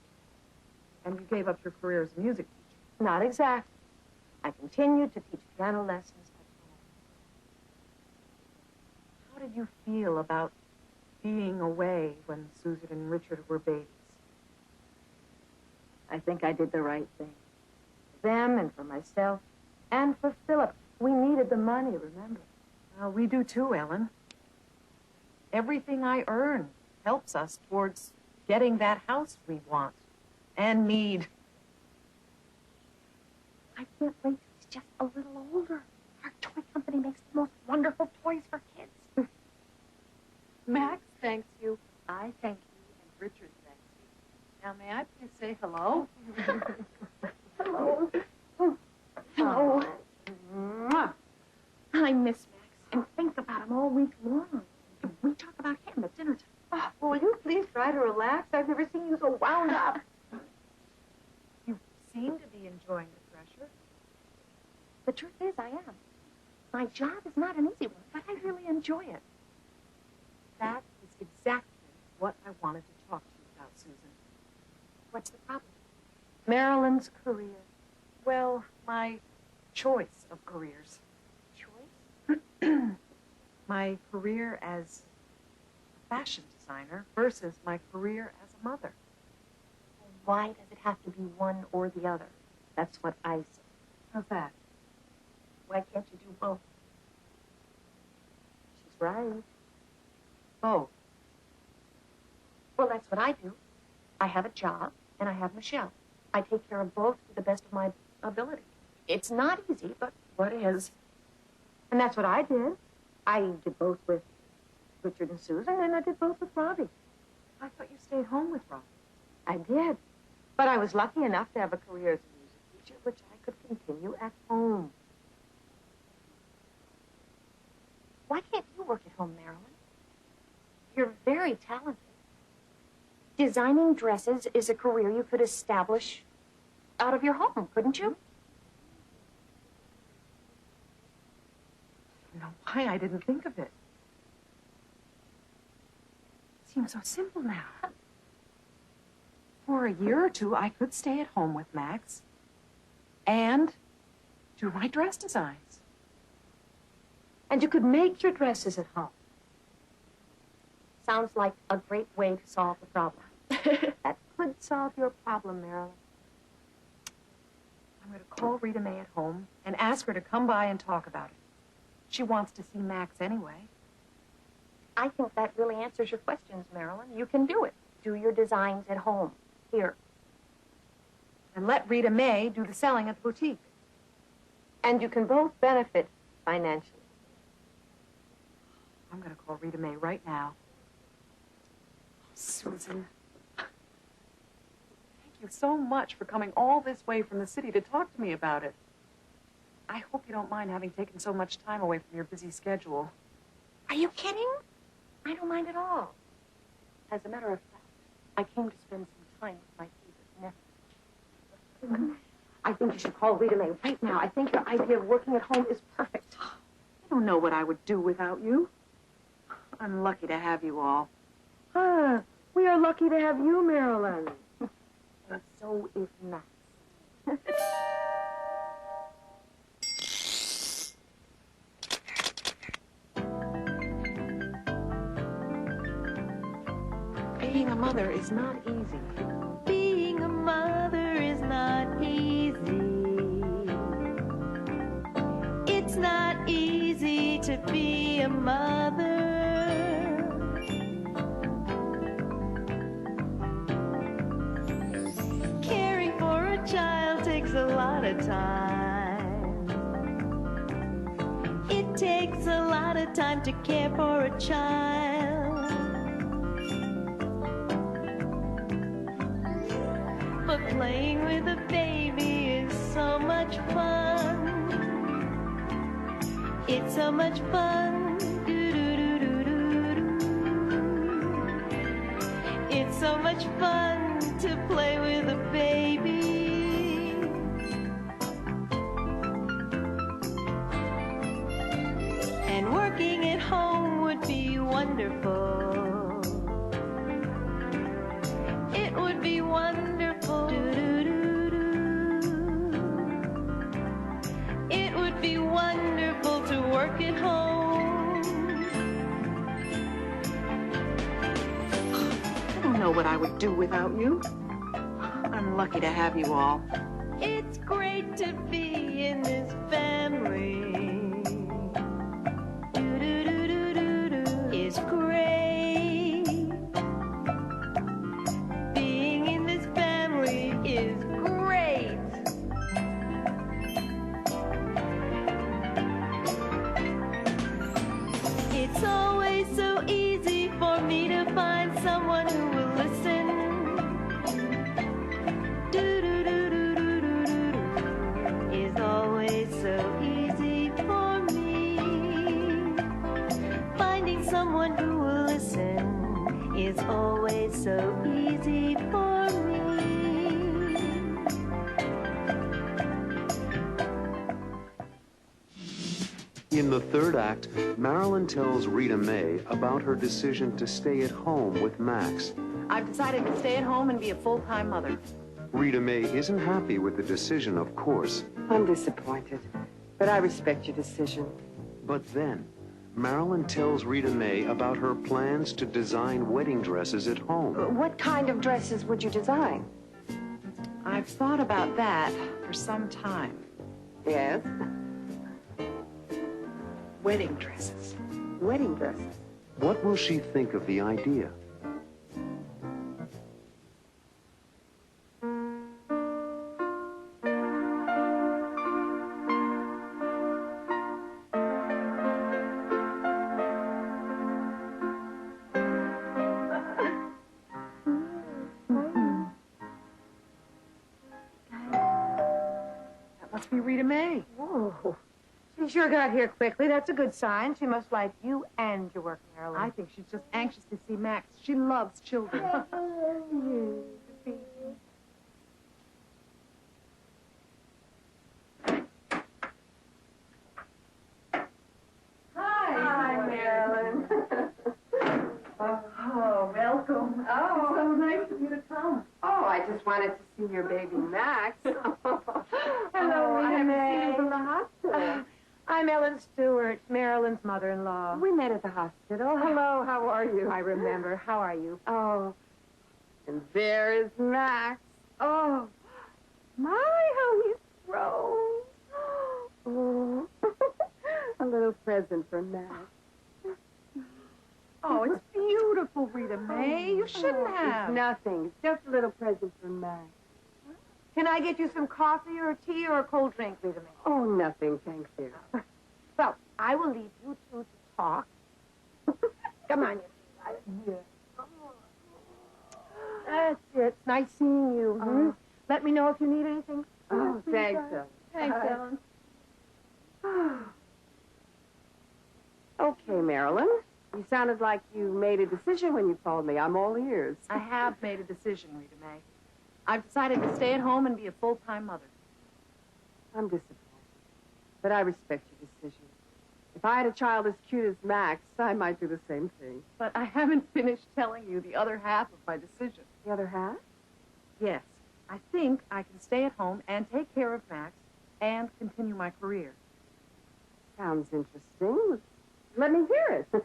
And you gave up your career as a music teacher? Not exactly. I continued to teach piano lessons at home. How did you feel about being away when Susan and Richard were babies? I think I did the right thing. For them and for myself and for Philip. We needed the money, remember? Well, we do too, Ellen. Everything I earn helps us towards getting that house we want and need. I can't wait till he's just a little older. Our toy company makes the most wonderful toys for kids. Max thanks you. I thank you. And Richard thanks you. Now, may I please say hello? Hello. Hello. I miss Max and think about him all week long. We talk about him at dinner time. Oh, will you please try to relax? I've never seen you so wound up. You seem to be enjoying the fresh I am. My job is not an easy one, but I really enjoy it. That is exactly what I wanted to talk to you about, Susan. What's the problem? Marilyn's career. Well, my choice of careers. Choice? My career as a fashion designer versus my career as a mother. Why does it have to be one or the other? That's what I say. How's that? Why can't you do both? She's right. Both? Well, that's what I do. I have a job, and I have Michelle. I take care of both to the best of my ability. It's not easy, but what is? And that's what I did. I did both with Richard and Susan, and I did both with Robbie. I thought you stayed home with Robbie. I did. But I was lucky enough to have a career as a music teacher, which I could continue at home. Why can't you work at home, Marilyn? You're very talented. Designing dresses is a career you could establish out of your home, couldn't you? I don't know why I didn't think of it. It seems so simple now. For a year or two, I could stay at home with Max and do my dress designs. And you could make your dresses at home. Sounds like a great way to solve the problem. That could solve your problem, Marilyn. I'm going to call Rita May at home and ask her to come by and talk about it. She wants to see Max anyway. I think that really answers your questions, Marilyn. You can do it. Do your designs at home. Here. And let Rita May do the selling at the boutique. And you can both benefit financially. I'm going to call Rita May right now. Susan. Thank you so much for coming all this way from the city to talk to me about it. I hope you don't mind having taken so much time away from your busy schedule. Are you kidding? I don't mind at all. As a matter of fact, I came to spend some time with my favorite nephew. I think you should call Rita May right now. I think your idea of working at home is perfect. I don't know what I would do without you. I'm lucky to have you all. We are lucky to have you, Marilyn. And so is Max. Being a mother is not easy. Being a mother is not easy. It's not easy to be a mother. Caring for a child takes a lot of time. It takes a lot of time to care for a child. But playing with a baby is so much fun. It's so much fun. Do-do-do-do-do-do. It's so much fun to play with a baby. And working at home would be wonderful. It would be wonderful. It would be wonderful to work at home. I don't know what I would do without you. I'm lucky to have you all. It's great to be in this family. It's great. Being in this family is great. It's always so easy for me to find someone who will listen. Is always so In the third act, Marilyn tells Rita May about her decision to stay at home with Max. I've decided to stay at home and be a full-time mother. Rita May isn't happy with the decision, of course. I'm disappointed, but I respect your decision. But then, Marilyn tells Rita May about her plans to design wedding dresses at home. What kind of dresses would you design? I've thought about that for some time. Yes? Wedding dresses. Wedding dresses? What will she think of the idea? That must be Rita May. Oh, she sure got here quickly. That's a good sign. She must like you and your work, Marilyn. I think she's just anxious to see Max. She loves children. Hi, Marilyn. Oh, welcome. Oh. So nice of you to come. Oh, I just wanted to see your baby, Max. Hello, I haven't May. seen you from the hospital. I'm Ellen Stewart, Marilyn's mother-in-law. We met at the hospital. Hello, how are you? I remember. How are you? Oh, and there is Max. Oh, my, how he's grown. Oh, a little present for Max. Oh, it's beautiful, Rita May. You shouldn't have. It's nothing. It's just a little present for Max. Can I get you some coffee or tea or a cold drink, Rita May? Oh, nothing, thank you. Well, I will leave you two to talk. Come on, you. That's it. It's nice seeing you. Hmm? Let me know if you need anything. Oh, thanks, Ellen. Thanks, Ellen. Okay, Marilyn. You sounded like you made a decision when you called me. I'm all ears. I have made a decision, Rita May. I've decided to stay at home and be a full-time mother. I'm disappointed, but I respect your decision. If I had a child as cute as Max, I might do the same thing. But I haven't finished telling you the other half of my decision. The other half? Yes. I think I can stay at home and take care of Max and continue my career. Sounds interesting. Let me hear it.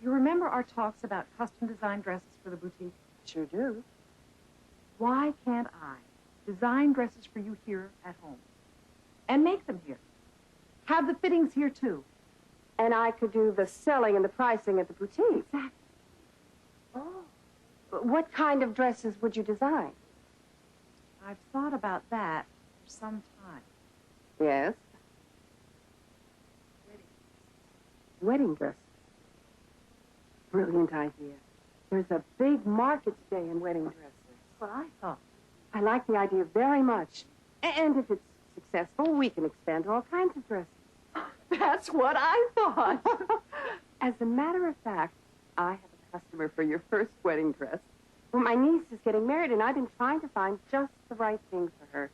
You remember our talks about custom-designed dresses for the boutique? Sure do. Why can't I design dresses for you here at home and make them here? Have the fittings here, too. And I could do the selling and the pricing at the boutique. Exactly. Oh. What kind of dresses would you design? I've thought about that for some time. Yes? Wedding dresses. Brilliant idea. There's a big market today in wedding dresses. That's what I thought. I like the idea very much. And if it's successful, we can expand to all kinds of dresses. That's what I thought. As a matter of fact, I have a customer for your first wedding dress. Well, my niece is getting married, and I've been trying to find just the right thing for her.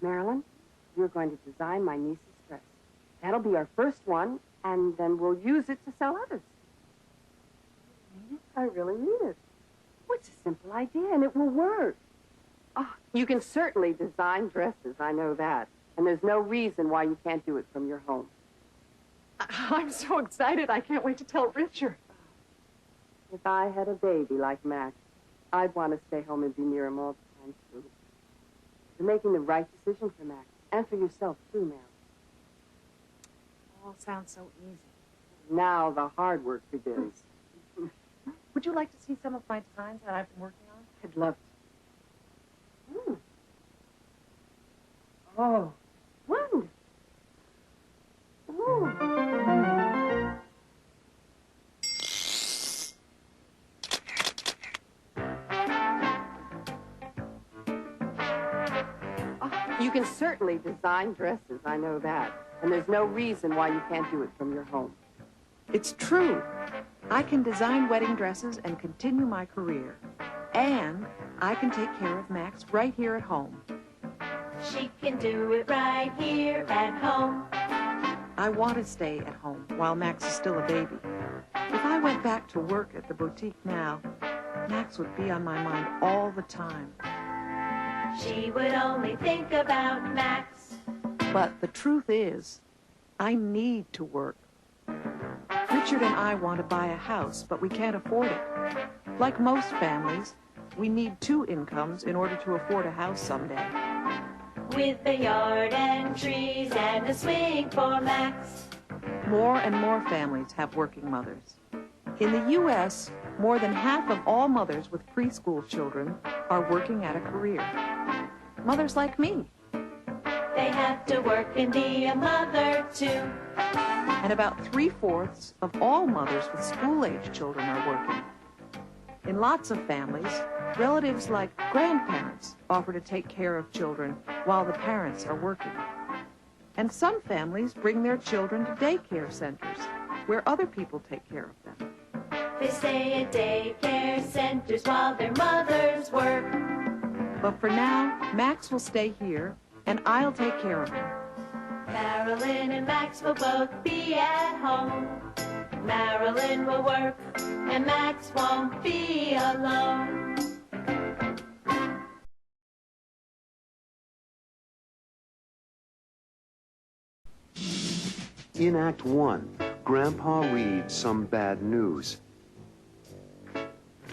Marilyn, you're going to design my niece's dress. That'll be our first one, and then we'll use it to sell others. I really mean it. Well, it's a simple idea, and it will work. Oh, you can certainly design dresses, I know that. And there's no reason why you can't do it from your home. I'm so excited. I can't wait to tell Richard. If I had a baby like Max, I'd want to stay home and be near him all the time, too. You're making the right decision for Max, and for yourself, too, Mary. All sounds so easy. Now the hard work begins. Would you like to see some of my designs that I've been working on? I'd love to. Oh, wonderful. Ooh. Oh, you can certainly design dresses, I know that. And there's no reason why you can't do it from your home. It's true. I can design wedding dresses and continue my career. And I can take care of Max right here at home. She can do it right here at home. I want to stay at home while Max is still a baby. If I went back to work at the boutique now, Max would be on my mind all the time. She would only think about Max. But the truth is, I need to work. Richard and I want to buy a house, but we can't afford it. Like most families, we need 2 incomes in order to afford a house someday. With a yard and trees and a swing for Max. More and more families have working mothers. In the U.S., more than half of all mothers with preschool children are working at a career. Mothers like me. They have to work and be a mother too. And about 3/4 of all mothers with school-age children are working. In lots of families, relatives like grandparents offer to take care of children while the parents are working. And some families bring their children to daycare centers where other people take care of them. They stay at daycare centers while their mothers work. But for now, Max will stay here, and I'll take care of him. Marilyn and Max will both be at home. Marilyn will work, and Max won't be alone. In Act 1, Grandpa reads some bad news.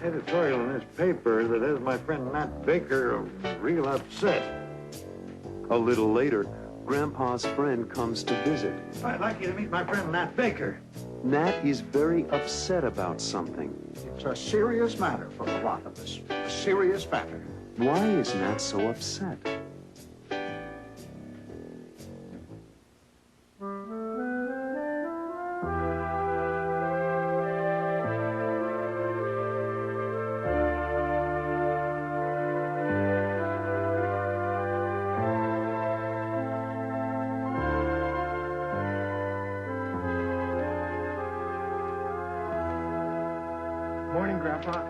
Editorial in this paper that has my friend Nat Baker real upset. A little later, Grandpa's friend comes to visit. I'd like you to meet my friend Nat Baker. Nat is very upset about something. It's a serious matter for a lot of us. A serious matter. Why is Nat so upset? Morning, Grandpa.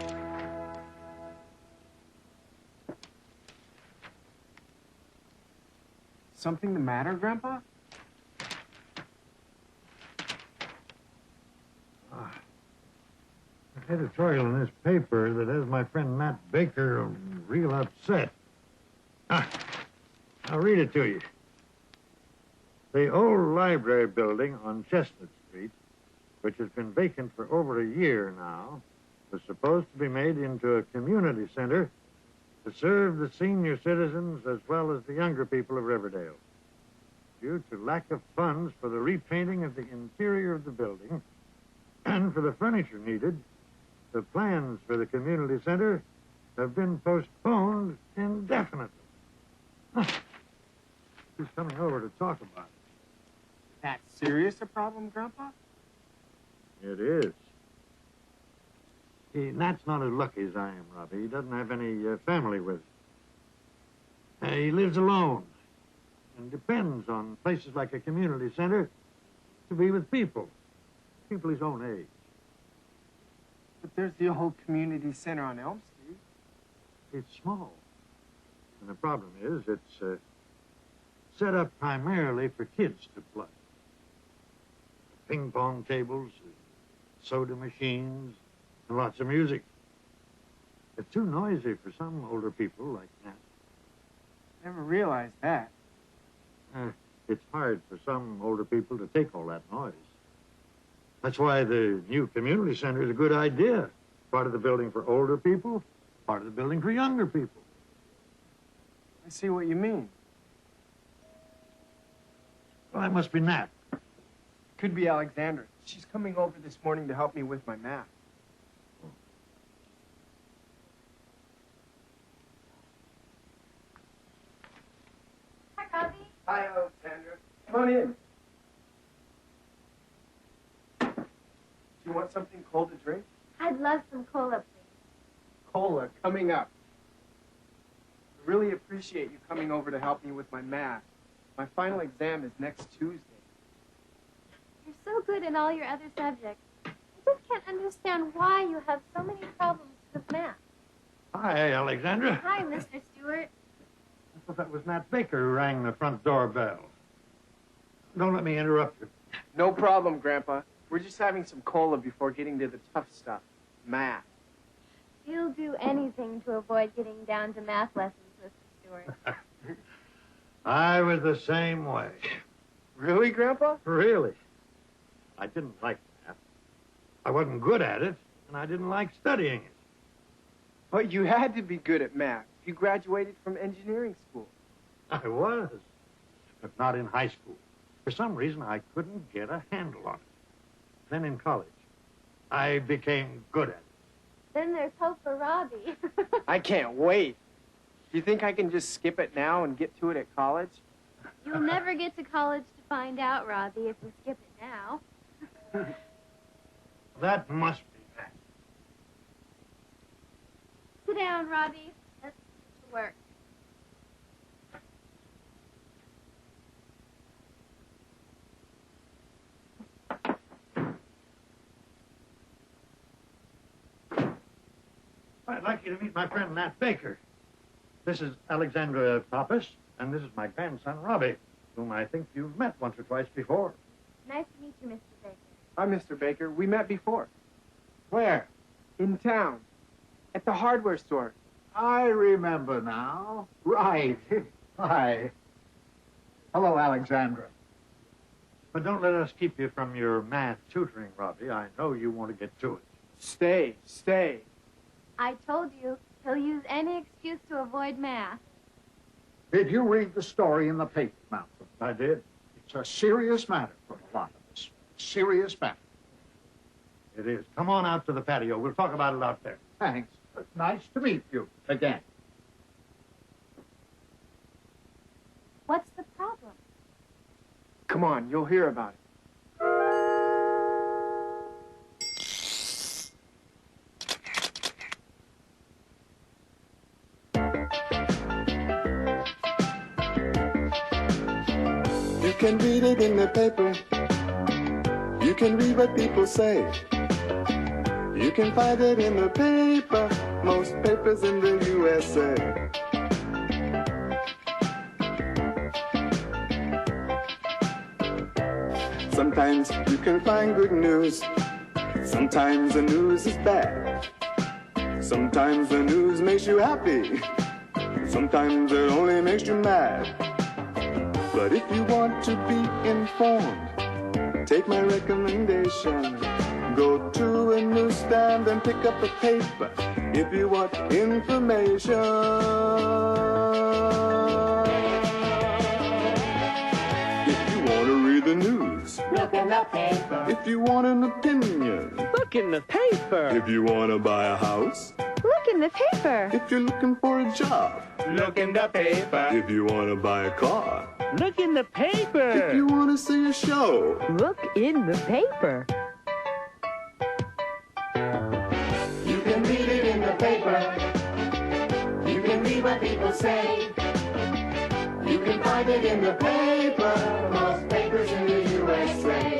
Something the matter, Grandpa? Editorial in this paper that has my friend Nat Baker real upset. I'll read it to you. The old library building on Chestnut Street, which has been vacant for over a year now, was supposed to be made into a community center to serve the senior citizens as well as the younger people of Riverdale. Due to lack of funds for the repainting of the interior of the building and for the furniture needed, the plans for the community center have been postponed indefinitely. He's coming over to talk about it. That serious a problem, Grandpa? It is. Nat's not as lucky as I am, Robbie. He doesn't have any family with him. He lives alone and depends on places like a community center to be with people his own age. But there's the old community center on Elm Street. It's small. And the problem is it's set up primarily for kids to play. Ping pong tables, soda machines, and lots of music. It's too noisy for some older people like that. Never realized that. It's hard for some older people to take all that noise. That's why the new community center is a good idea. Part of the building for older people, part of the building for younger people. I see what you mean. Well, that must be Nat. Could be Alexandra. She's coming over this morning to help me with my math. Hi, Robbie. Hi, Alexandra. Come on in. Do you want something cold to drink? I'd love some cola, please. Cola coming up. I really appreciate you coming over to help me with my math. My final exam is next Tuesday. You're so good in all your other subjects. I just can't understand why you have so many problems with math. Hi, Alexandra. Hi, Mr. Stewart. I thought that was Nat Baker who rang the front door bell. Don't let me interrupt you. No problem, Grandpa. We're just having some cola before getting to the tough stuff. Math. You'll do anything to avoid getting down to math lessons, Mr. Stewart. I was the same way. Really, Grandpa? Really. I didn't like math. I wasn't good at it, and I didn't like studying it. But you had to be good at math. You graduated from engineering school. I was, but not in high school. For some reason, I couldn't get a handle on it. Then in college, I became good at it. Then there's hope for Robbie. I can't wait. Do you think I can just skip it now and get to it at college? You'll never get to college to find out, Robbie, if you skip it now. That must be bad. Sit down, Robbie. Let's get to work. I'd like you to meet my friend Nat Baker. This is Alexandra Pappas, and this is my grandson, Robbie, whom I think you've met once or twice before. Nice to meet you, Mr. Baker. I'm Mr. Baker. We met before. Where? In town. At the hardware store. I remember now. Right. Hi. Hello, Alexandra. But don't let us keep you from your math tutoring, Robbie. I know you want to get to it. Stay. I told you, he'll use any excuse to avoid math. Did you read the story in the paper, Malcolm? I did. It's a serious matter for a lot of us. Serious matter. It is. Come on out to the patio. We'll talk about it out there. Thanks. Nice to meet you again. What's the problem? Come on, you'll hear about it. You can read it in the paper. You can read what people say. You can find it in the paper, most papers in the USA. Sometimes you can find good news. Sometimes the news is bad. Sometimes the news makes you happy. Sometimes it only makes you mad. But if you want to be informed, take my recommendation. Go to a newsstand and pick up a paper if you want information. If you want to read the news, Look in the paper. if you want an opinion, Look in the paper. if you want to buy a house, Look in the paper. if you're looking for a job, Look in the paper. if you want to buy a car, Look in the paper. if you want to see a show, Look in the paper. you can read it in the paper. You can read what people say. You can find it in the paper, most papers in the USA.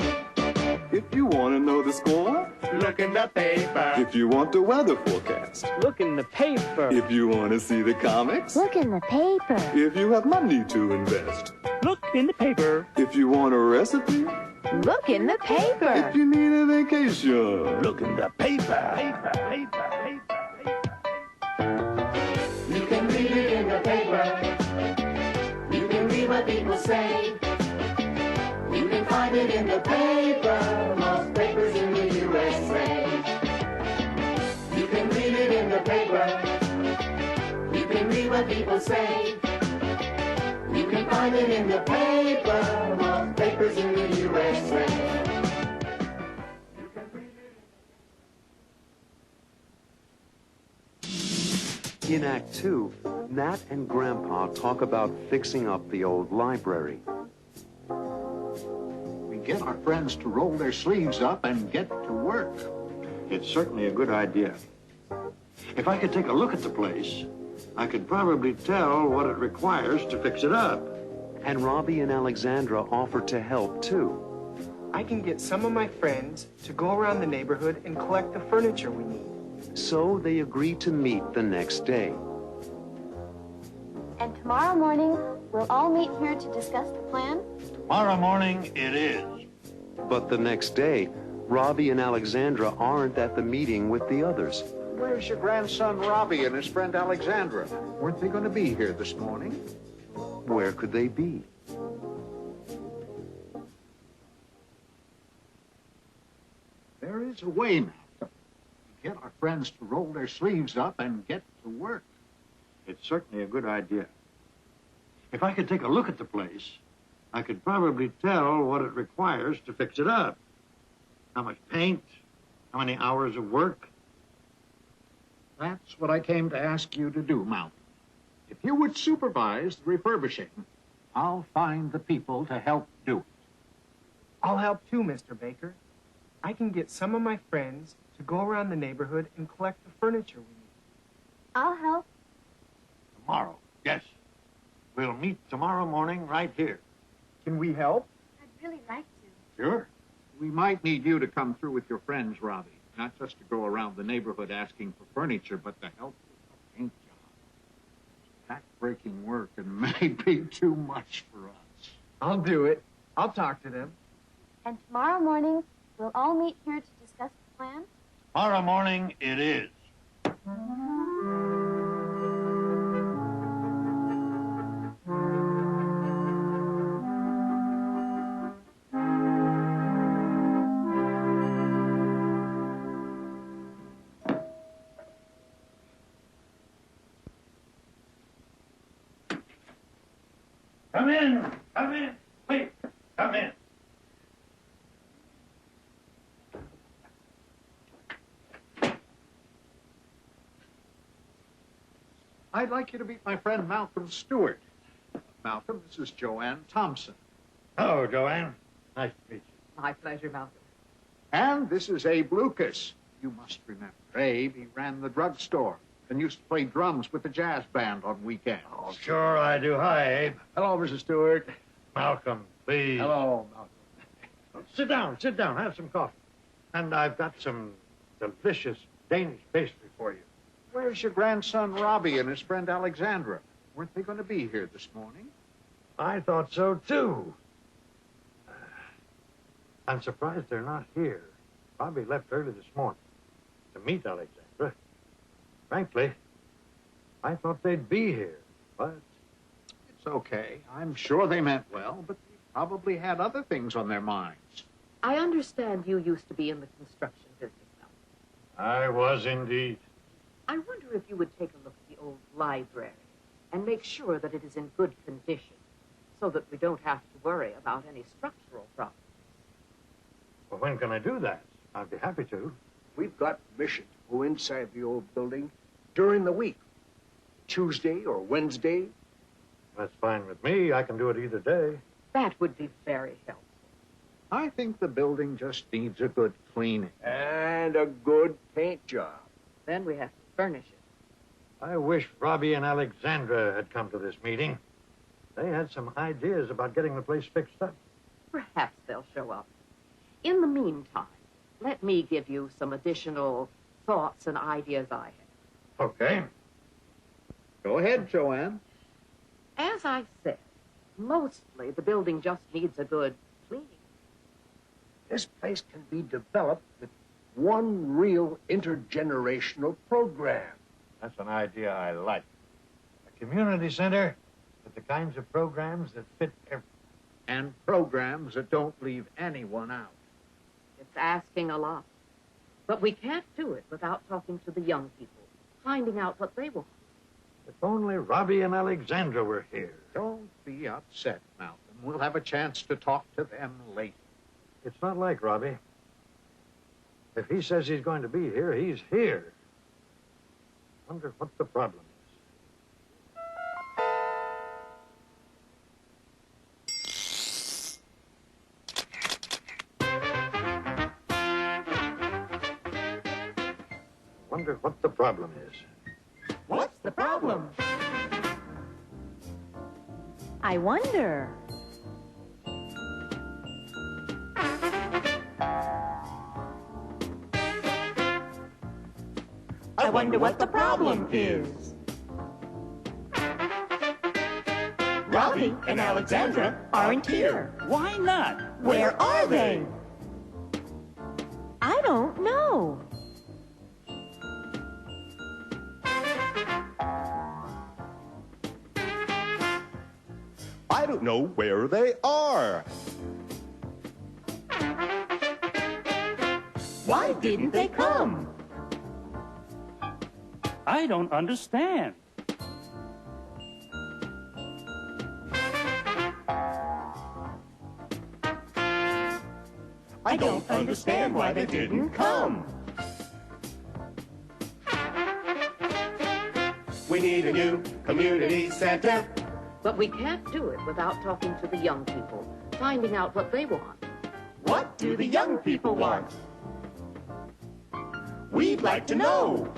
If you want to know the score, Look in the paper. if you want the weather forecast, Look in the paper. if you want to see the comics, Look in the paper. if you have money to invest, Look in the paper. if you want a recipe, Look in the paper. if you need a vacation, Look in the paper. you can read it in the paper. You can read what people say. You can find it in the paper, most papers in the USA. You can read it in the paper. You can read what people say. You can find it in the paper, most papers in the USA. In Act 2, Nat and Grandpa talk about fixing up the old library. We get our friends to roll their sleeves up and get to work. It's certainly a good idea. If I could take a look at the place, I could probably tell what it requires to fix it up. And Robbie and Alexandra offer to help, too. I can get some of my friends to go around the neighborhood and collect the furniture we need. So they agree to meet the next day. And tomorrow morning, we'll all meet here to discuss the plan. Tomorrow morning it is. But the next day, Robbie and Alexandra aren't at the meeting with the others. Where's your grandson Robbie and his friend Alexandra? Weren't they going to be here this morning? Where could they be? There is a way, Malcolm, to get our friends to roll their sleeves up and get to work. It's certainly a good idea. If I could take a look at the place, I could probably tell what it requires to fix it up. How much paint, how many hours of work. That's what I came to ask you to do, Malcolm. If you would supervise the refurbishing, I'll find the people to help do it. I'll help too, Mr. Baker. I can get some of my friends to go around the neighborhood and collect the furniture we need. I'll help. Tomorrow, yes. We'll meet tomorrow morning right here. Can we help? I'd really like to. Sure. We might need you to come through with your friends, Robbie. Not just to go around the neighborhood asking for furniture, but to help with the paint job. Back-breaking work and may be too much for us. I'll do it. I'll talk to them. And tomorrow morning, we'll all meet here to discuss the plan? Tomorrow morning it is. Come in, please, come in. I'd like you to meet my friend Malcolm Stewart. Malcolm, this is Joanne Thompson. Hello, Joanne. Nice to meet you. My pleasure, Malcolm. And this is Abe Lucas. You must remember Abe. He ran the drugstore and used to play drums with the jazz band on weekends. Oh, sure I do. Hi, Abe. Hello, Mrs. Stewart. Malcolm, please. Hello, Malcolm. Sit down, have some coffee. And I've got some delicious Danish pastry for you. Where's your grandson Robbie and his friend Alexandra? Weren't they going to be here this morning? I thought so, too. I'm surprised they're not here. Robbie left early this morning to meet Alexandra. Frankly, I thought they'd be here, but... It's okay. I'm sure they meant well, but they probably had other things on their minds. I understand you used to be in the construction business, Malcolm. I was indeed. I wonder if you would take a look at the old library and make sure that it is in good condition so that we don't have to worry about any structural problems. Well, when can I do that? I'd be happy to. We've got permission to go inside the old building during the week. Tuesday or Wednesday. That's fine with me. I can do it either day. That would be very helpful. I think the building just needs a good cleaning. And a good paint job. Then we have to furnish it. I wish Robbie and Alexandra had come to this meeting. They had some ideas about getting the place fixed up. Perhaps they'll show up. In the meantime, let me give you some additional thoughts and ideas I have. Okay. Go ahead, Joanne. As I said, mostly the building just needs a good cleaning. This place can be developed with one real intergenerational program. That's an idea I like. A community center with the kinds of programs that fit everyone. And programs that don't leave anyone out. It's asking a lot. But we can't do it without talking to the young people, finding out what they want. If only Robbie and Alexandra were here. Don't be upset, Malcolm. We'll have a chance to talk to them later. It's not like Robbie. If he says he's going to be here, he's here. Wonder what the problem is. Wonder what the problem is. What's the problem? I wonder. I wonder what the problem is. Robbie and Alexandra aren't here. Why not? Where are they? go? I don't know where they are. Why didn't they come? I don't understand. I don't understand why they didn't come. We need a new community center. But we can't do it without talking to the young people, finding out what they want. What do the young people want? We'd like to know.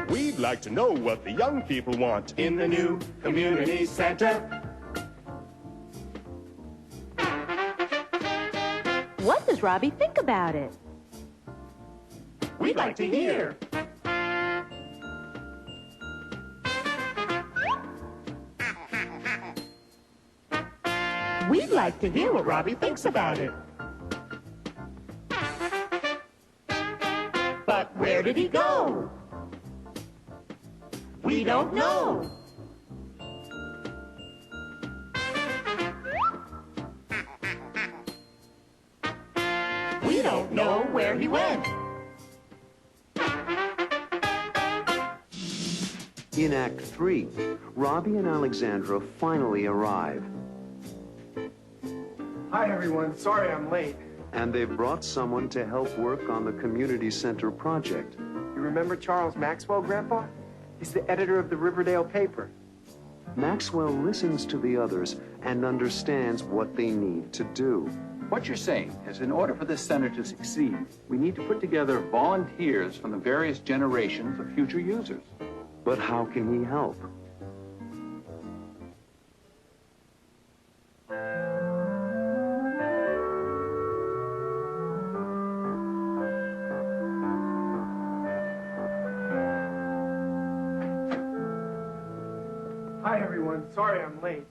We'd like to know what the young people want in the new community center. What does Robbie think about it? We'd like to hear. We'd like to hear what Robbie thinks about it. But where did he go? We don't know. We don't know where he went. In Act 3, Robbie and Alexandra finally arrive. Hi, everyone. Sorry I'm late. And they've brought someone to help work on the community center project. You remember Charles Maxwell, Grandpa? He's the editor of the Riverdale paper. Maxwell listens to the others and understands what they need to do. What you're saying is, in order for this center to succeed, we need to put together volunteers from the various generations of future users. But how can he help? Hi, everyone. Sorry I'm late.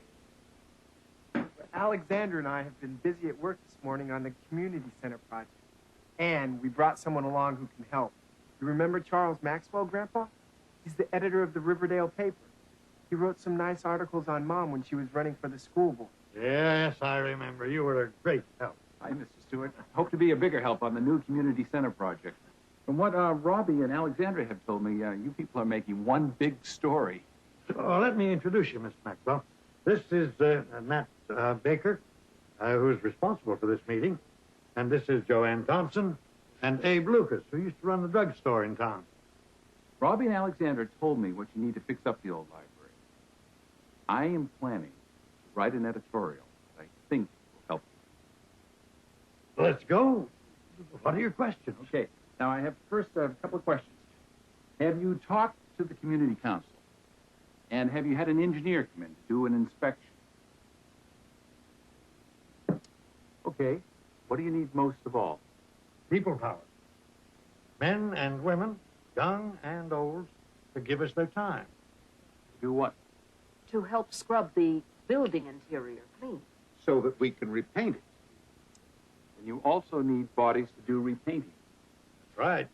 Alexander and I have been busy at work this morning on the community center project. And we brought someone along who can help. You remember Charles Maxwell, Grandpa? He's the editor of the Riverdale paper. He wrote some nice articles on Mom when she was running for the school board. Yes, I remember. You were a great help. Hi, Mr. Stewart. Hope to be a bigger help on the new community center project. From what Robbie and Alexandra have told me, you people are making one big story. So let me introduce you, Mr. Maxwell. This is Nat Baker, who's responsible for this meeting. And this is Joanne Thompson and Abe Lucas, who used to run the drugstore in town. Robbie and Alexandra told me what you need to fix up the old library. I am planning to write an editorial that I think will help you. Let's go. What are your questions? Okay. Now, I have first a couple of questions. Have you talked to the community council? And have you had an engineer come in to do an inspection? Okay. What do you need most of all? People power. Men and women, young and old, to give us their time. Do what? To help scrub the building interior clean. So that we can repaint it. And you also need bodies to do repainting. That's right.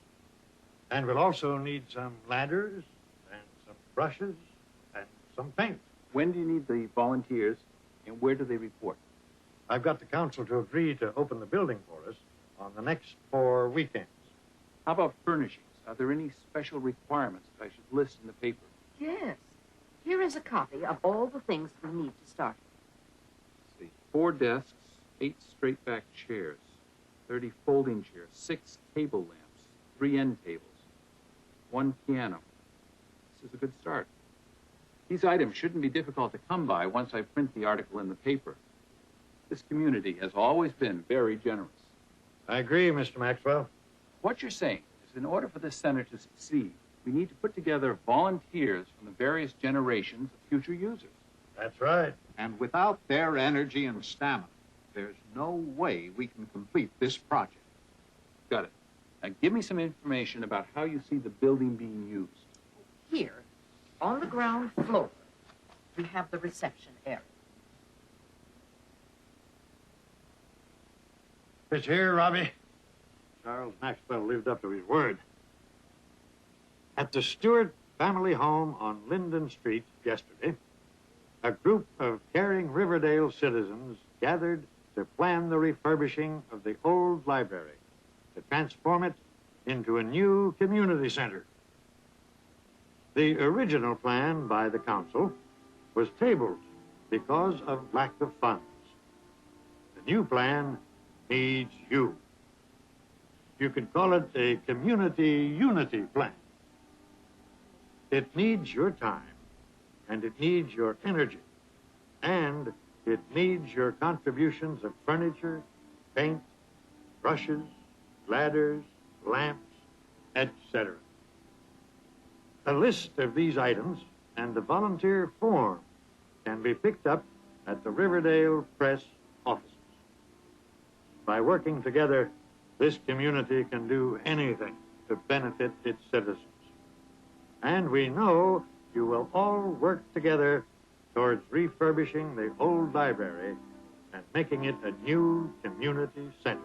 And we'll also need some ladders and some brushes and some paint. When do you need the volunteers, and where do they report? I've got the council to agree to open the building for us on the next 4 weekends. How about furnishings? Are there any special requirements that I should list in the paper? Yes. Here is a copy of all the things we need to start. Let's see. 4 desks, 8 straight-back chairs, 30 folding chairs, 6 table lamps, 3 end tables, 1 piano. This is a good start. These items shouldn't be difficult to come by once I print the article in the paper. This community has always been very generous. I agree, Mr. Maxwell. What you're saying is, in order for this center to succeed, we need to put together volunteers from the various generations of future users. That's right. And without their energy and stamina, there's no way we can complete this project. Got it. Now give me some information about how you see the building being used. Here, on the ground floor, we have the reception area. It's here, Robbie. Charles Maxwell lived up to his word. At the Stewart family home on Linden Street yesterday, a group of caring Riverdale citizens gathered to plan the refurbishing of the old library to transform it into a new community center. The original plan by the council was tabled because of lack of funds. The new plan needs you. You could call it a community unity plan. It needs your time, and it needs your energy, and it needs your contributions of furniture, paint, brushes, ladders, lamps, etc. A list of these items and a volunteer form can be picked up at the Riverdale Press offices. By working together, this community can do anything to benefit its citizens. And we know you will all work together towards refurbishing the old library and making it a new community center.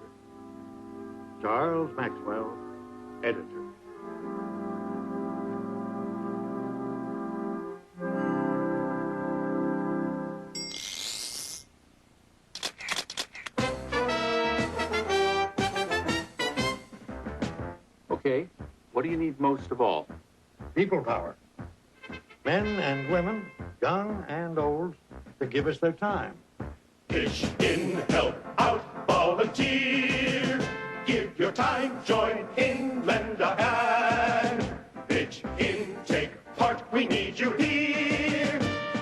Charles Maxwell, editor. Okay, what do you need most of all? People power. Men and women, young and old, to give us their time. Pitch in, help out, volunteer. Give your time, join in, lend a hand. Pitch in, take part, we need you here.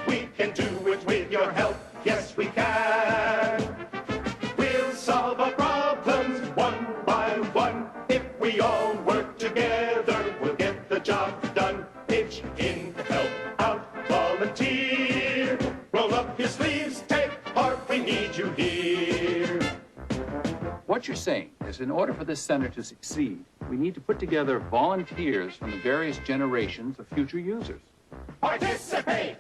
We can do it with your help, yes we can. We'll solve our problems one by one. If we all work together, we'll get the job done. Pitch in, help out, volunteer. Roll up your sleeves, take part, we need you here. What you're saying is in order for this center to succeed, we need to put together volunteers from the various generations of future users. Participate!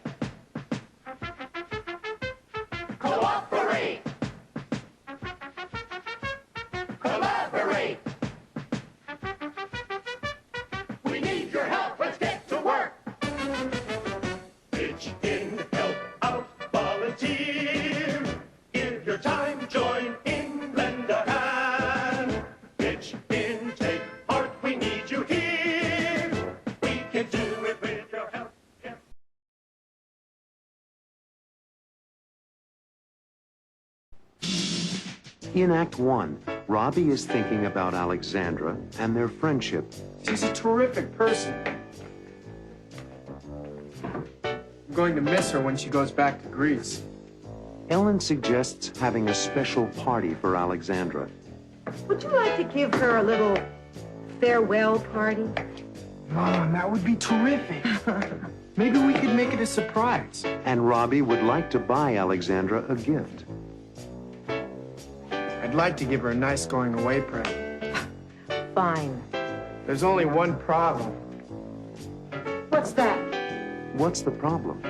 Cooperate! Collaborate! We need your help, let's get to work! Pitch in, help out, volunteer. Give your time, join in, lend a hand. Pitch in, take part, we need you here. We can do it with your help. Yes. In Act 1, Robbie is thinking about Alexandra and their friendship. She's a terrific person. I'm going to miss her when she goes back to Greece. Ellen suggests having a special party for Alexandra. Would you like to give her a little farewell party? Mom, that would be terrific. Maybe we could make it a surprise. And Robbie would like to buy Alexandra a gift. I'd like to give her a nice going away present. Fine. There's only one problem. What's that? What's the problem?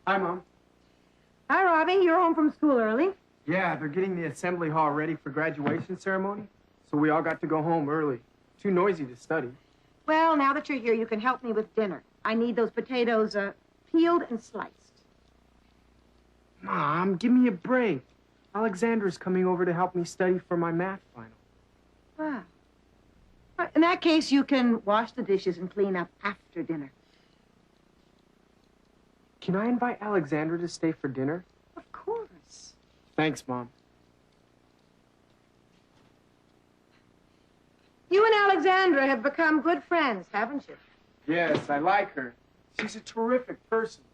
Hi, Mom. Hi, Robbie. You're home from school early. Yeah, they're getting the assembly hall ready for graduation ceremony, so we all got to go home early. Too noisy to study. Well, now that you're here, you can help me with dinner. I need those potatoes peeled and sliced. Mom, give me a break. Alexandra's coming over to help me study for my math final. Wow. In that case, you can wash the dishes and clean up after dinner. Can I invite Alexandra to stay for dinner? Of course. Thanks, Mom. You and Alexandra have become good friends, haven't you? Yes, I like her. She's a terrific person.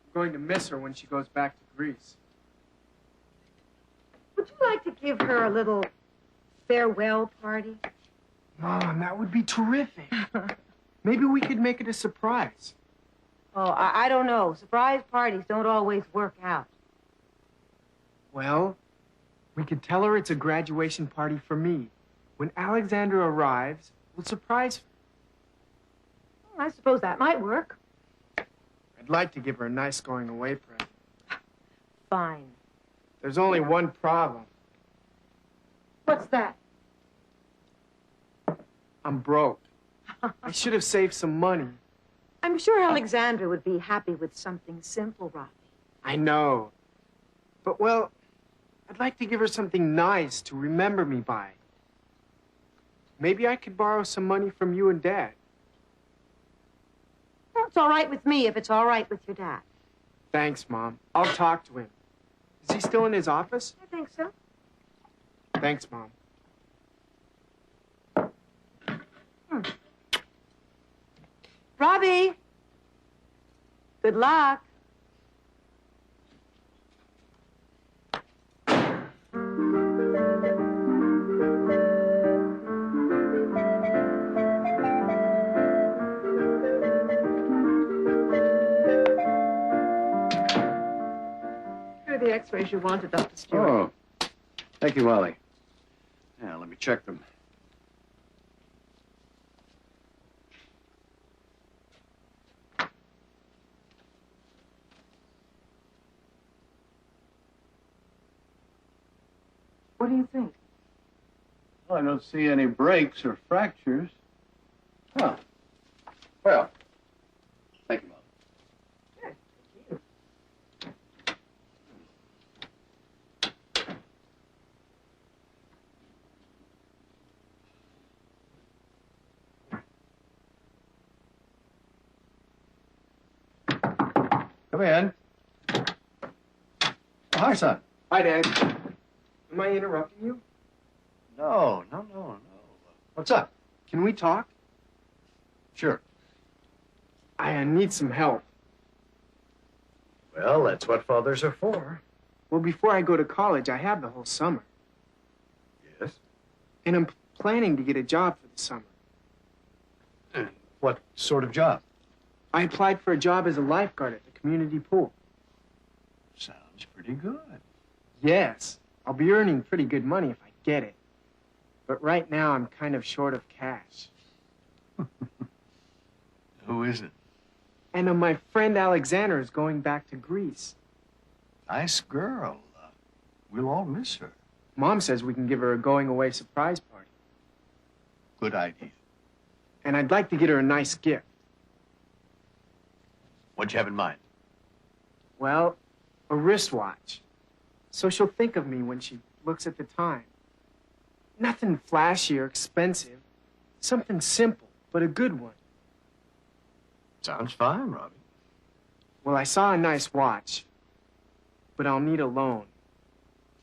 I'm going to miss her when she goes back to Greece. Would you like to give her a little farewell party? Mom, that would be terrific. Maybe we could make it a surprise. Oh, I don't know. Surprise parties don't always work out. Well, we could tell her it's a graduation party for me. When Alexandra arrives, we'll surprise her. Well, I suppose that might work. I'd like to give her a nice going away present. Fine. There's only one problem. What's that? I'm broke. I should have saved some money. I'm sure Alexandra would be happy with something simple, Robbie. I know. But, well, I'd like to give her something nice to remember me by. Maybe I could borrow some money from you and Dad. Well, it's all right with me if it's all right with your dad. Thanks, Mom. I'll talk to him. Is he still in his office? I think so. Thanks, Mom. Robbie, good luck. Here are the x-rays you wanted, Dr. Stewart. Oh, thank you, Wally. Yeah, let me check them. What do you think? Well, I don't see any breaks or fractures. Huh. Well, thank you, Mom. Come in. Oh, hi, son. Hi, Dad. Am I interrupting you? No. What's up? Can we talk? Sure. I need some help. Well, that's what fathers are for. Well, before I go to college, I have the whole summer. Yes? And I'm planning to get a job for the summer. What sort of job? I applied for a job as a lifeguard at the community pool. Sounds pretty good. Yes. I'll be earning pretty good money if I get it. But right now, I'm kind of short of cash. Who is it? And my friend Alexandra is going back to Greece. Nice girl. We'll all miss her. Mom says we can give her a going-away surprise party. Good idea. And I'd like to get her a nice gift. What'd you have in mind? Well, a wristwatch. So she'll think of me when she looks at the time. Nothing flashy or expensive. Something simple, but a good one. Sounds fine, Robbie. Well, I saw a nice watch, but I'll need a loan.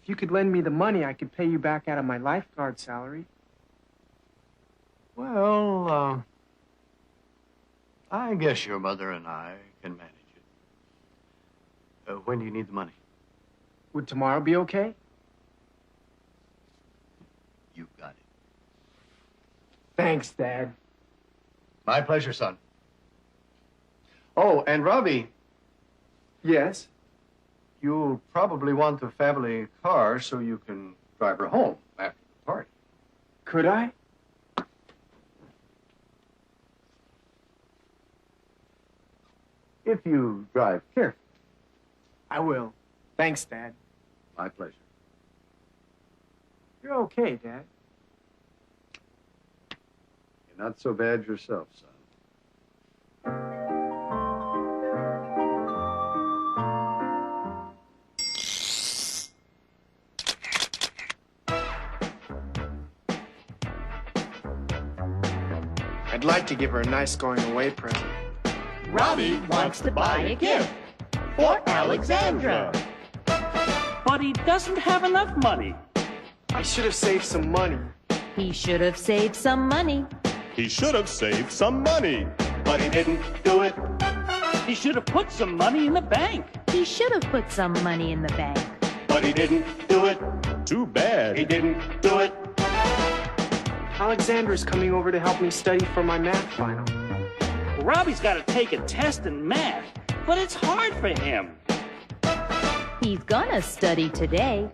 If you could lend me the money, I could pay you back out of my lifeguard salary. Well, I guess your mother and I can manage it. When do you need the money? Would tomorrow be okay? You got it. Thanks, Dad. My pleasure, son. Oh, and Robbie. Yes? You'll probably want a family car so you can drive her home after the party. Could I? If you drive carefully. I will. Thanks, Dad. My pleasure. You're okay, Dad. You're not so bad yourself, son. I'd like to give her a nice going-away present. Robbie wants to buy a gift for Alexandra. But he doesn't have enough money. I should have saved some money. He should have saved some money. He should have saved some money, but he didn't do it. He should have put some money in the bank. He should have put some money in the bank. But he didn't do it. Too bad. He didn't do it. Alexandra's coming over to help me study for my math final. Robbie's got to take a test in math, but it's hard for him. He's gonna study today,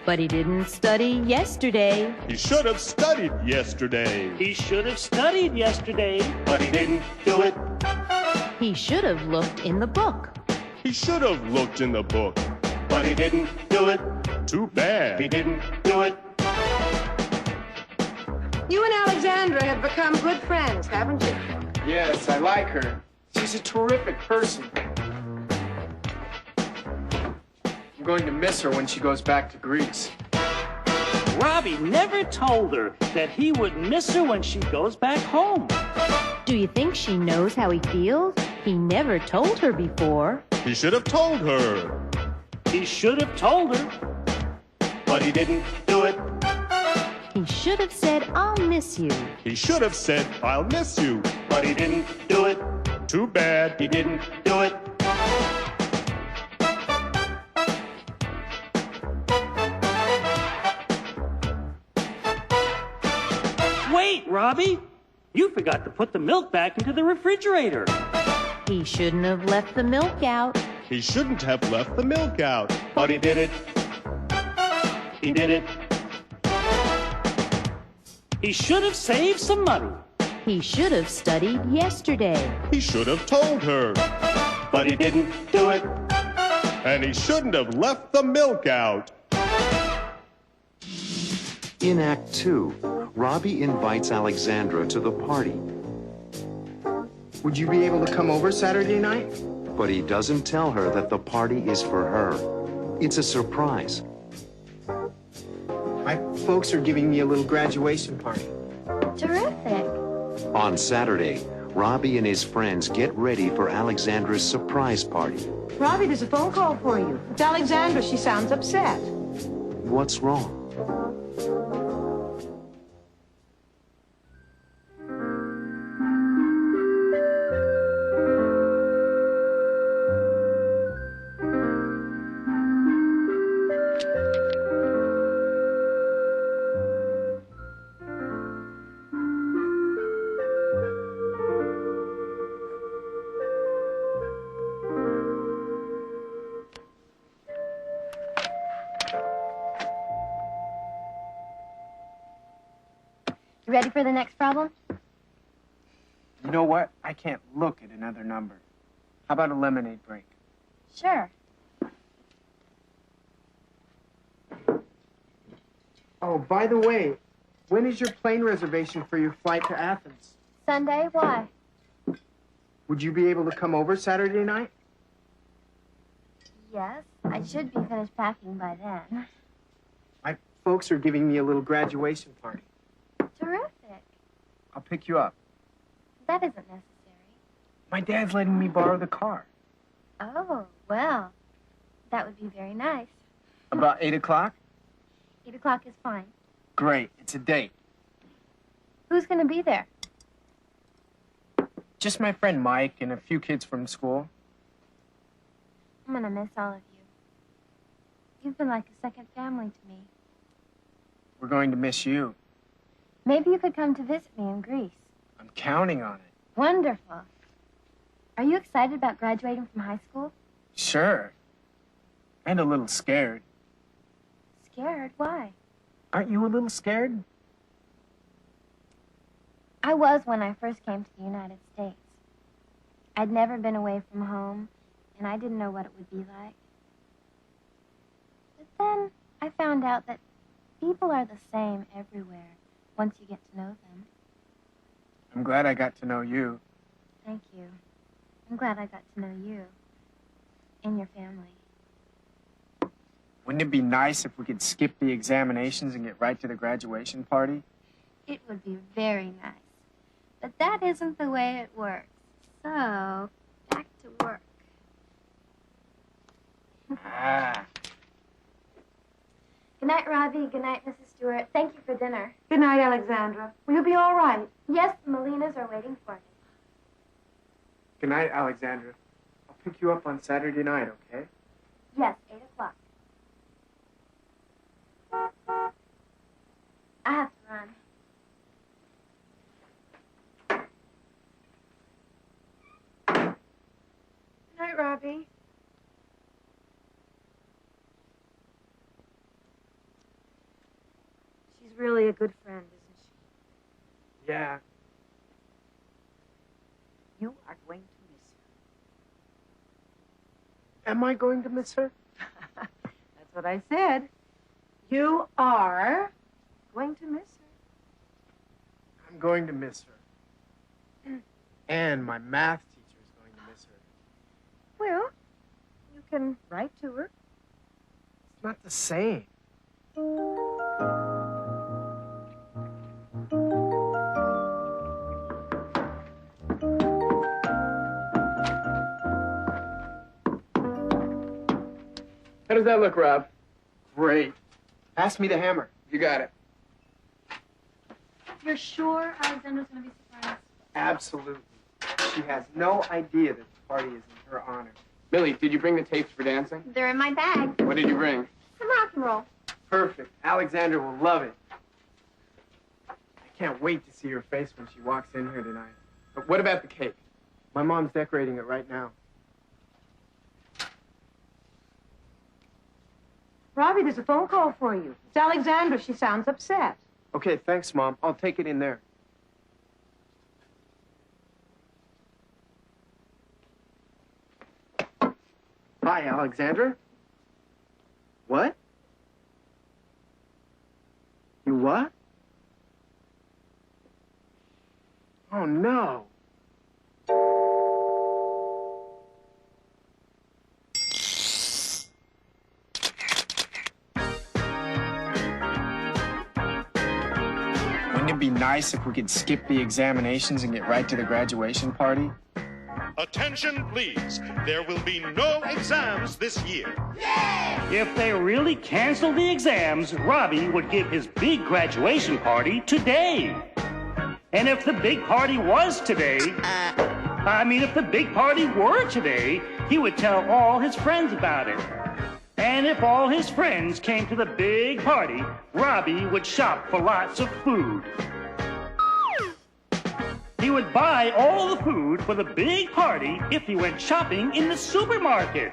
but he didn't study yesterday. He should have studied yesterday. He should have studied yesterday, but he didn't do it. He should have looked in the book. He should have looked in the book. But he didn't do it. Too bad. He didn't do it. You and Alexandra have become good friends, haven't you? Yes, I like her. She's a terrific person. I'm going to miss her when she goes back to Greece. Robbie never told her that he would miss her when she goes back home. Do you think she knows how he feels? He never told her before. He should have told her. He should have told her. But he didn't do it. He should have said, I'll miss you. He should have said, I'll miss you. But he didn't do it. Too bad. He didn't do it. Wait, Robbie! You forgot to put the milk back into the refrigerator. He shouldn't have left the milk out. He shouldn't have left the milk out. But he did it. He did it. He should have saved some money. He should have studied yesterday. He should have told her. But he didn't do it. And he shouldn't have left the milk out. In Act 2, Robbie invites Alexandra to the party, Would you be able to come over Saturday night? but he doesn't tell her that the party is for her. It's a surprise. My folks are giving me a little graduation party. Terrific. On Saturday, Robbie and his friends get ready for Alexandra's surprise party. Robbie, there's a phone call for you. It's Alexandra. She sounds upset. What's wrong? You ready for the next problem? You know what? I can't look at another number. How about a lemonade break? Sure. Oh, by the way, when is your plane reservation for your flight to Athens? Sunday? Why? Would you be able to come over Saturday night? Yes. I should be finished packing by then. My folks are giving me a little graduation party. Terrific. I'll pick you up. That isn't necessary. My dad's letting me borrow the car. Oh, well, that would be very nice. About 8 o'clock? 8 o'clock is fine. Great. It's a date. Who's going to be there? Just my friend Mike and a few kids from school. I'm going to miss all of you. You've been like a second family to me. We're going to miss you. Maybe you could come to visit me in Greece. I'm counting on it. Wonderful. Are you excited about graduating from high school? Sure. And a little scared. Scared? Why? Aren't you a little scared? I was when I first came to the United States. I'd never been away from home, and I didn't know what it would be like. But then I found out that people are the same everywhere once you get to know them. I'm glad I got to know you. Thank you. I'm glad I got to know you and your family. Wouldn't it be nice if we could skip the examinations and get right to the graduation party? It would be very nice. But that isn't the way it works. So, back to work. Ah. Good night, Robbie. Good night, Mrs. Stewart. Thank you for dinner. Good night, Alexandra. Will you be all right? Yes, the Molinas are waiting for me. Good night, Alexandra. pick you up on Saturday night, okay? Yes, 8 o'clock. I have to run. Good night, Robbie. She's really a good friend, isn't she? Yeah. You are going to miss Am I going to miss her? her. That's what I said. You are going to miss her. I'm going to miss her. And my math teacher is going to miss her. Well, you can write to her. It's not the same. How does that look, Rob? Great. Pass me the hammer. You got it. You're sure Alexandra's going to be surprised? Absolutely. She has no idea that the party is in her honor. Millie, did you bring the tapes for dancing? They're in my bag. What did you bring? Some rock and roll. Perfect. Alexandra will love it. I can't wait to see her face when she walks in here tonight. But what about the cake? My mom's decorating it right now. Robbie, there's a phone call for you. It's Alexandra. She sounds upset. Okay, thanks, Mom. I'll take it in there. Hi, Alexandra. What? You what? Oh, no. Wouldn't it be nice if we could skip the examinations and get right to the graduation party? Attention, please. There will be no exams this year. If they really canceled the exams, Robbie would give his big graduation party today. And if the big party was today, if the big party were today, he would tell all his friends about it. And if all his friends came to the big party, Robbie would shop for lots of food. He would buy all the food for the big party if he went shopping in the supermarket.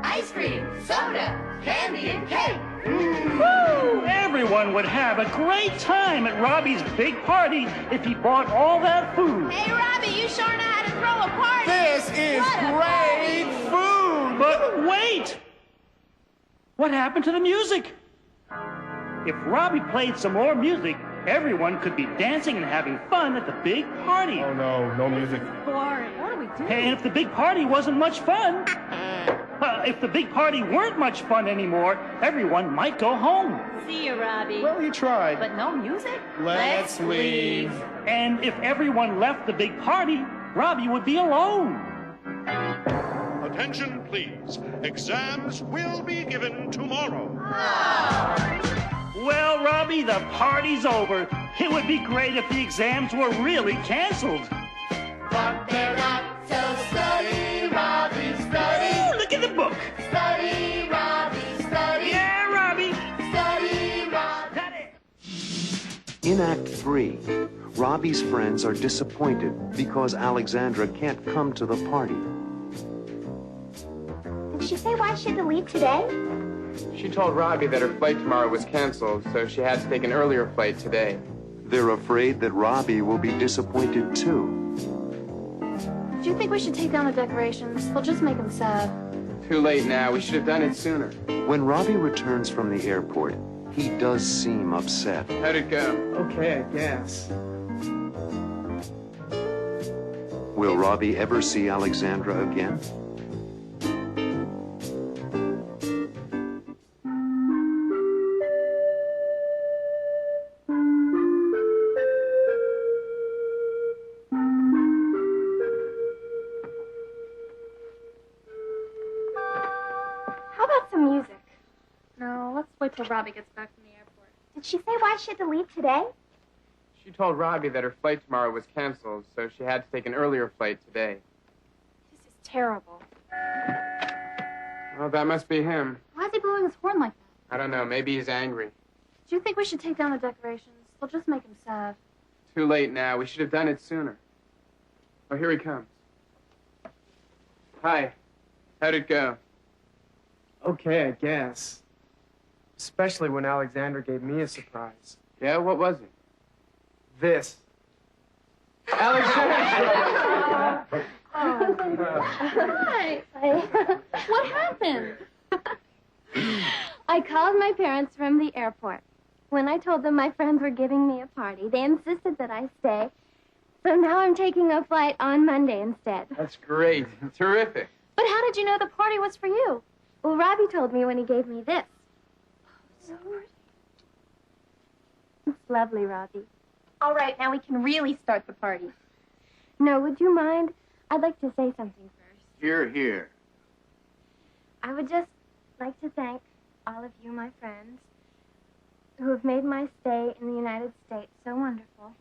Ice cream, soda, candy, and cake. Woo! Everyone would have a great time at Robbie's big party if he bought all that food. Hey, Robbie, you sure know how to throw a party. This is great food! But wait! What happened to the music? If Robbie played some more music, everyone could be dancing and having fun at the big party. Oh, no, no music. Boring. What do we do? And if the big party wasn't much fun, if the big party weren't much fun anymore, everyone might go home. See you, Robbie. Well, he tried. But no music? Let's leave. And if everyone left the big party, Robbie would be alone. Attention, please. Exams will be given tomorrow. Well, Robbie, the party's over. It would be great if the exams were really canceled. But they're not, so study, Robbie, study. Ooh, look at the book. Study, Robbie, study. Yeah, Robbie. Study, Robbie. Got it. In Act 3, Robbie's friends are disappointed because Alexandra can't come to the party. Did she say why she had to leave today? She told Robbie that her flight tomorrow was canceled, so she had to take an earlier flight today. They're afraid that Robbie will be disappointed too. Do you think we should take down the decorations? We'll just make them sad. Too late now. We should have done it sooner. When Robbie returns from the airport, he does seem upset. How'd it go? Okay, I guess. Will Robbie ever see Alexandra again? How about some music? No, let's wait till Robbie gets back from the airport. Did she say why she had to leave today? She told Robbie that her flight tomorrow was canceled, so she had to take an earlier flight today. This is terrible. Well, that must be him. Why is he blowing his horn like that? I don't know. Maybe he's angry. Do you think we should take down the decorations? They'll just make him sad. Too late now. We should have done it sooner. Oh, here he comes. Hi. How'd it go? Okay, I guess. Especially when Alexandra gave me a surprise. Yeah, what was it? This. Alexandra! Hi. What happened? I called my parents from the airport. When I told them my friends were giving me a party, they insisted that I stay. So now I'm taking a flight on Monday instead. That's great. Terrific. But how did you know the party was for you? Well, Robbie told me when he gave me this. So pretty. It's lovely, Robbie. All right, now we can really start the party. No, would you mind? I'd like to say something first. Here, here. I would just like to thank all of you, my friends, who have made my stay in the United States so wonderful.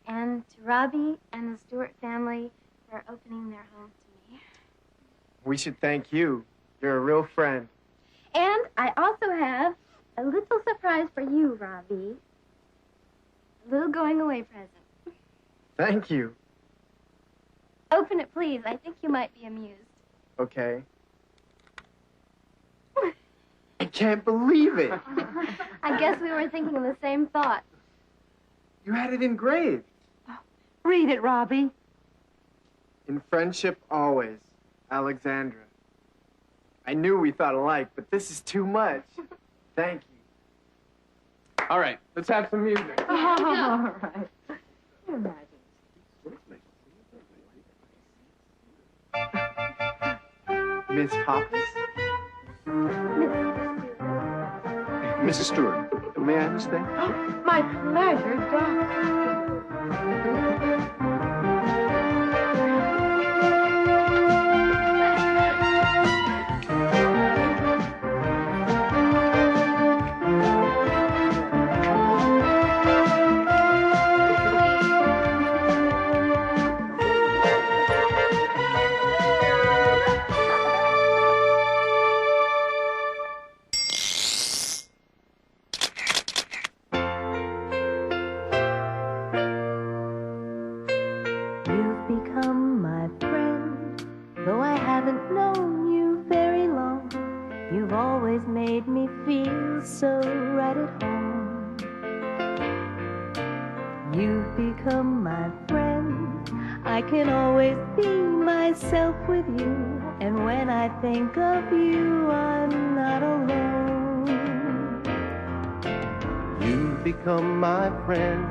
And to Robbie and the Stewart family for opening their home to me. We should thank you. You're a real friend. And I also have a little surprise for you, Robbie. A little going-away present. Thank you. Open it, please. I think you might be amused. Okay. I can't believe it. I guess we were thinking of the same thought. You had it engraved. Read it, Robbie. In friendship always, Alexandra. I knew we thought alike, but this is too much. Thank you. All right, let's have some music. All right. Miss Pappas? Mrs. Stewart, may I have this thing? My pleasure, Doctor. Think of you, I'm not alone. You've become my friend.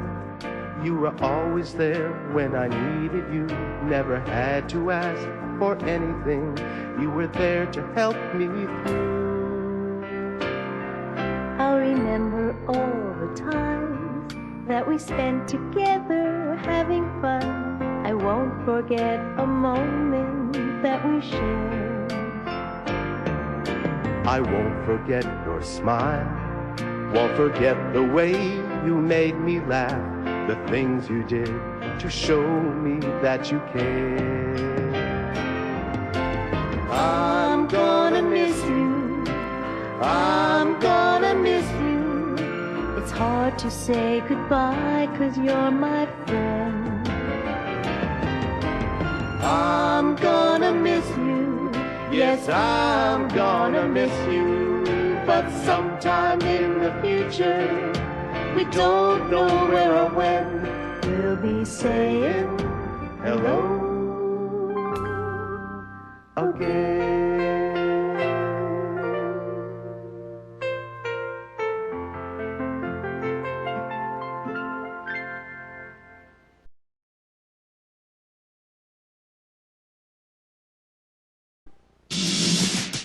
You were always there when I needed you. Never had to ask for anything. You were there to help me through. I'll remember all the times that we spent together having fun. I won't forget a moment that we shared. I won't forget your smile, won't forget the way you made me laugh, the things you did to show me that you care. I'm gonna miss you, I'm gonna miss you. It's hard to say goodbye 'cause you're my friend. I'm gonna miss you. Yes, I'm gonna miss you, but sometime in the future, we don't know where or when, we'll be saying hello again.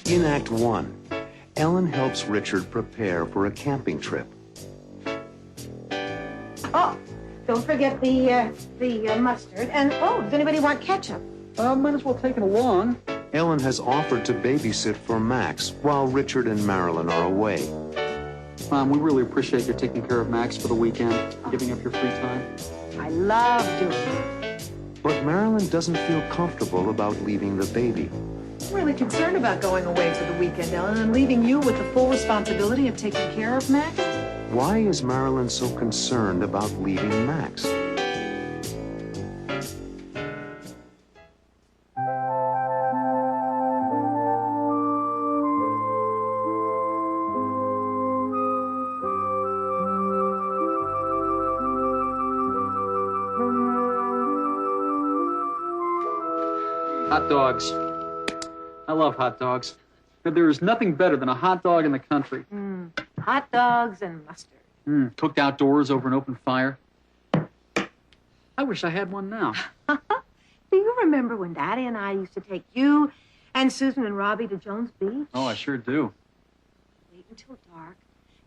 In Act 1, Ellen helps Richard prepare for a camping trip. Oh, don't forget the mustard. And, oh, does anybody want ketchup? Might as well take it along. Ellen has offered to babysit for Max while Richard and Marilyn are away. Mom, we really appreciate your taking care of Max for the weekend, giving up your free time. I love doing it. But Marilyn doesn't feel comfortable about leaving the baby. really concerned about going away for the weekend, Ellen, and leaving you with the full responsibility of taking care of Max. Why is Marilyn so concerned about leaving Max? Hot dogs. I love hot dogs. There is nothing better than a hot dog in the country. Hot dogs and mustard. Cooked outdoors over an open fire. I wish I had one now. Do you remember when Daddy and I used to take you and Susan and Robbie to Jones Beach? Oh, I sure do. Wait until dark.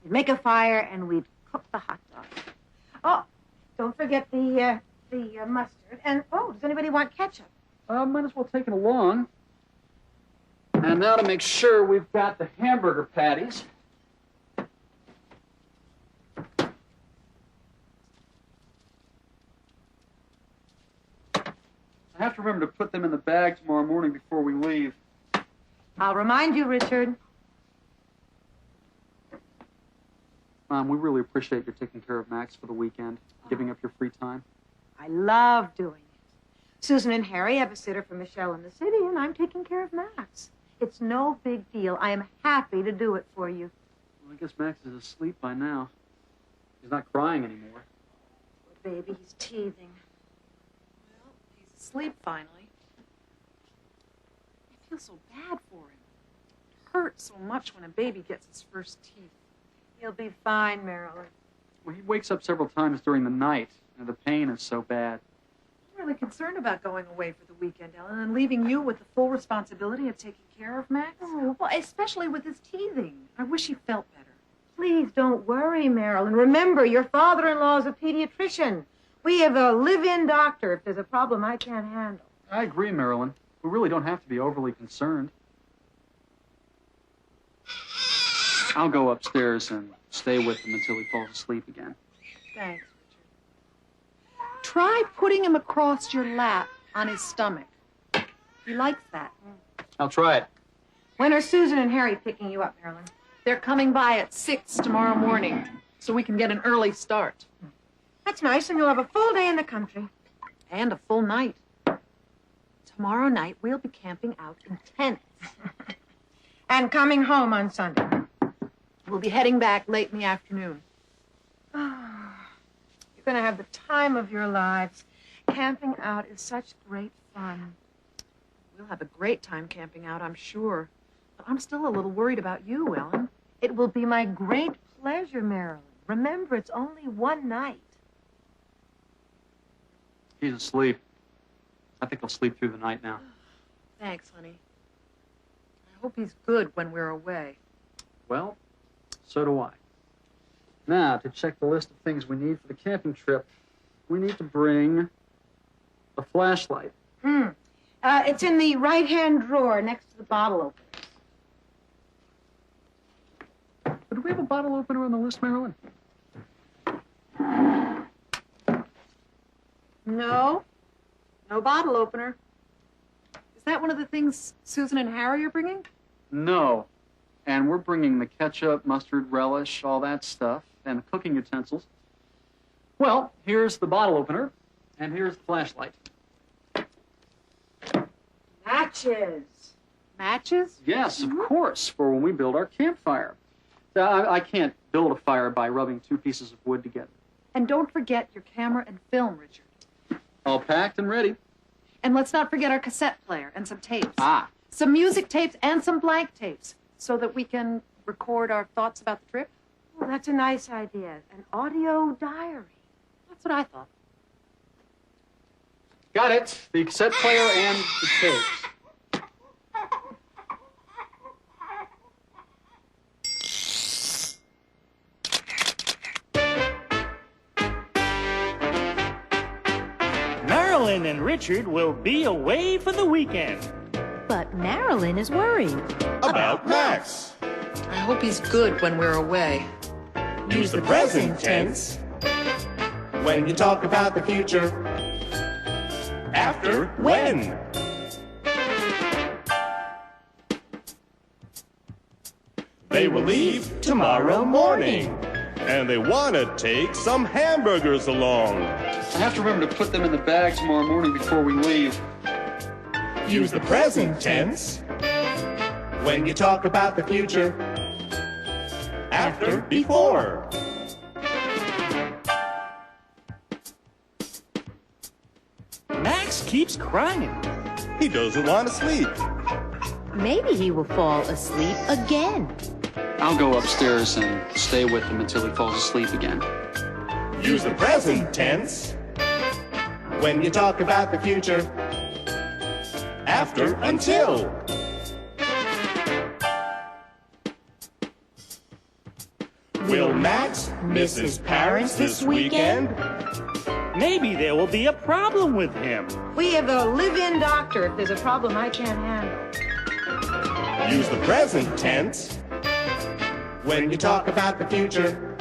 We'd make a fire and we'd cook the hot dogs. Oh, don't forget the mustard. And, oh, does anybody want ketchup? Might as well take it along. And now to make sure we've got the hamburger patties. I have to remember to put them in the bag tomorrow morning before we leave. I'll remind you, Richard. Mom, we really appreciate your taking care of Max for the weekend, giving up your free time. I love doing it. Susan and Harry have a sitter for Michelle in the city, and I'm taking care of Max. It's no big deal. I am happy to do it for you. Well, I guess Max is asleep by now. He's not crying anymore. Poor baby, he's teething. Well, he's asleep finally. I feel so bad for him. It hurts so much when a baby gets his first teeth. He'll be fine, Marilyn. Well, he wakes up several times during the night, and the pain is so bad. I'm really concerned about going away for the weekend, Ellen, and leaving you with the full responsibility of taking care of Max. Oh. Well, especially with his teething. I wish he felt better. Please don't worry, Marilyn. Remember, your father-in-law is a pediatrician. We have a live-in doctor if there's a problem I can't handle. I agree, Marilyn. We really don't have to be overly concerned. I'll go upstairs and stay with him until he falls asleep again. Thanks, Richard. Try putting him across your lap on his stomach. He likes that. I'll try it. When are Susan and Harry picking you up, Marilyn? They're coming by at 6 tomorrow morning, so we can get an early start. That's nice, and you'll have a full day in the country. And a full night. Tomorrow night, we'll be camping out in tents. And coming home on Sunday. We'll be heading back late in the afternoon. You're going to have the time of your lives. Camping out is such great fun. We'll have a great time camping out, I'm sure. But I'm still a little worried about you, Ellen. It will be my great pleasure, Marilyn. Remember, it's only one night. He's asleep. I think he'll sleep through the night now. Thanks, honey. I hope he's good when we're away. Well, so do I. Now, to check the list of things we need for the camping trip, we need to bring a flashlight. It's in the right-hand drawer next to the bottle opener. But do we have a bottle opener on the list, Marilyn? No. No bottle opener. Is that one of the things Susan and Harry are bringing? No. And we're bringing the ketchup, mustard, relish, all that stuff, and the cooking utensils. Well, here's the bottle opener, and here's the flashlight. Matches. Matches? Yes, of course, for when we build our campfire. I can't build a fire by rubbing two pieces of wood together. And don't forget your camera and film, Richard. All packed and ready. And let's not forget our cassette player and some tapes. Ah. Some music tapes and some blank tapes so that we can record our thoughts about the trip. Oh, that's a nice idea. An audio diary. That's what I thought. Got it. The cassette player and the tapes. Marilyn and Richard will be away for the weekend. But Marilyn is worried. About Max. I hope he's good when we're away. Use the present tense when you talk about the future. After when. They will leave tomorrow morning. And they want to take some hamburgers along. I have to remember to put them in the bag tomorrow morning before we leave. Use the present tense when you talk about the future. After, before. Max keeps crying. He doesn't want to sleep. Maybe he will fall asleep again. I'll go upstairs and stay with him until he falls asleep again. Use the present tense when you talk about the future. After, until. Will Max miss his parents this weekend? Maybe there will be a problem with him. We have a live-in doctor if there's a problem I can't handle. Use the present tense when you talk about the future.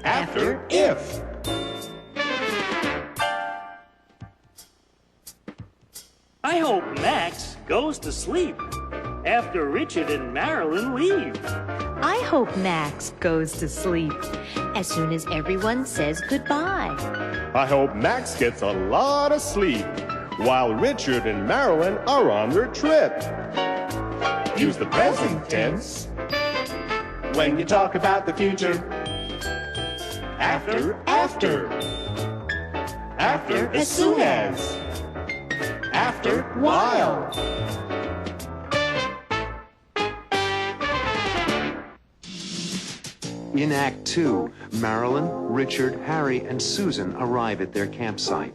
After, if. I hope Max goes to sleep after Richard and Marilyn leave. I hope Max goes to sleep as soon as everyone says goodbye. I hope Max gets a lot of sleep while Richard and Marilyn are on their trip. Use the present tense when you talk about the future. After, after. After, as soon as. After, while. In Act 2, Marilyn, Richard, Harry, and Susan arrive at their campsite.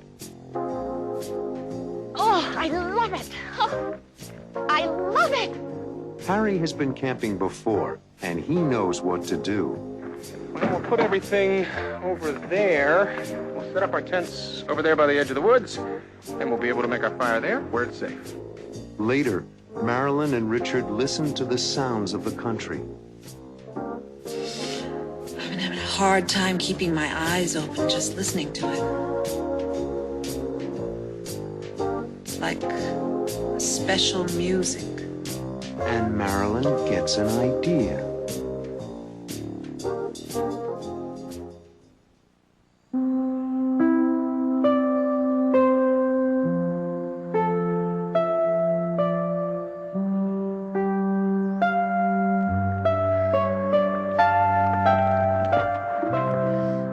Oh, I love it. Oh, I love it. Harry has been camping before, and he knows what to do. Well, we'll put everything over there. We'll set up our tents over there by the edge of the woods, and we'll be able to make our fire there where it's safe. Later, Marilyn and Richard listen to the sounds of the country. I've been having a hard time keeping my eyes open just listening to it. It's like special music. And Marilyn gets an idea.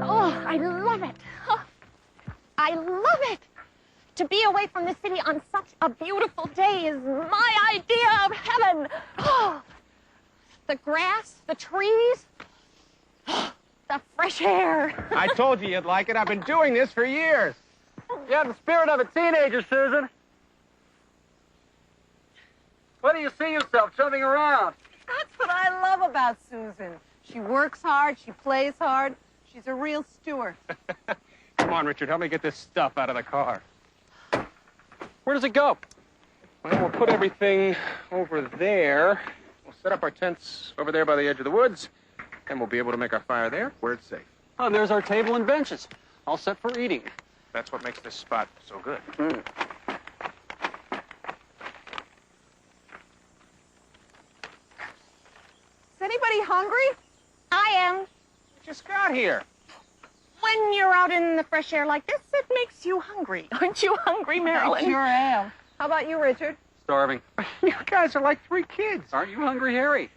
Oh, I love it. Oh, I love it. To be away from the city on such a beautiful day is my idea of heaven. Oh, the grass, the trees, the fresh air. I told you you'd like it. I've been doing this for years. You have the spirit of a teenager, Susan. Where do you see yourself jumping around? That's what I love about Susan. She works hard, she plays hard. She's a real Stewart. Come on, Richard, help me get this stuff out of the car. Where does it go? Well, we'll put everything over there. We'll set up our tents over there by the edge of the woods, and we'll be able to make our fire there where it's safe. Oh, and there's our table and benches, all set for eating. That's what makes this spot so good. Is anybody hungry? I am. Just got here. When you're out in the fresh air like this, it makes you hungry. Aren't you hungry, Marilyn? I sure am. How about you, Richard? Starving. You guys are like three kids. Aren't you hungry, Harry?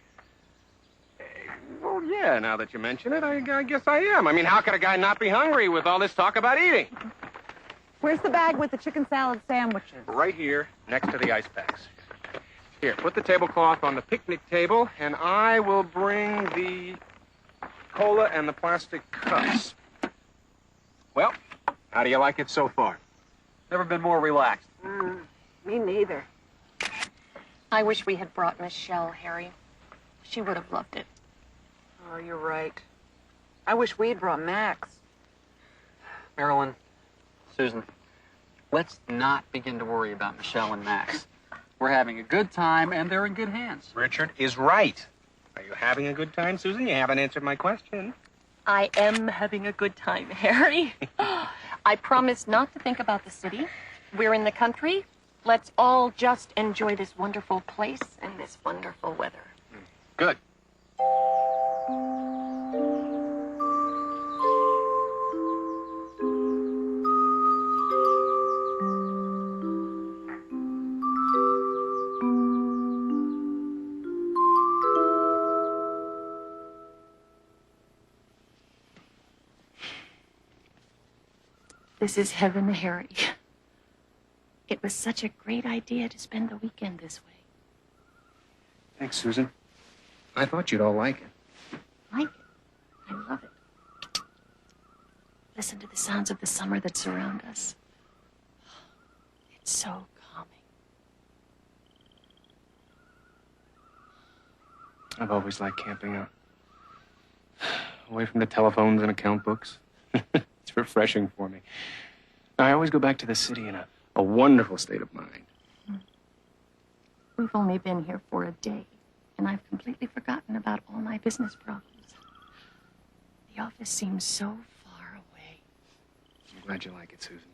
Well, yeah, now that you mention it, I guess I am. I mean, how could a guy not be hungry with all this talk about eating? Where's the bag with the chicken salad sandwiches? Right here, next to the ice packs. Here, put the tablecloth on the picnic table, and I will bring the cola and the plastic cups. Well, how do you like it so far? Never been more relaxed. Me neither. I wish we had brought Michelle, Harry. She would have loved it. Oh, you're right. I wish we'd brought Max. Marilyn, Susan, let's not begin to worry about Michelle and Max. We're having a good time, and they're in good hands. Richard is right. Are you having a good time, Susan? You haven't answered my question. I am having a good time, Harry. I promise not to think about the city. We're in the country. Let's all just enjoy this wonderful place and this wonderful weather. Good. This is heaven, Harry. It was such a great idea to spend the weekend this way. Thanks, Susan. I thought you'd all like it. Like it. I love it. Listen to the sounds of the summer that surround us. It's so calming. I've always liked camping out. Away from the telephones and account books. It's refreshing for me. I always go back to the city in a wonderful state of mind. We've only been here for a day, and I've completely forgotten about all my business problems. The office seems so far away. I'm glad you like it, Susan.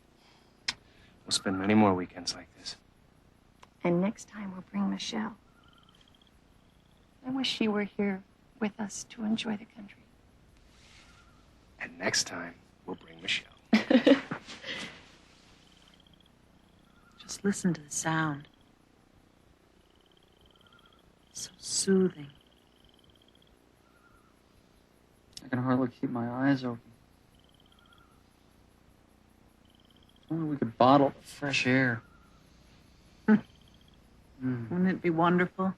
We'll spend many more weekends like this. And next time we'll bring Michelle. I wish she were here with us to enjoy the country. And next time, we'll bring Michelle. Just listen to the sound. So soothing. I can hardly keep my eyes open. I wonder if we could bottle the fresh air. Wouldn't it be wonderful?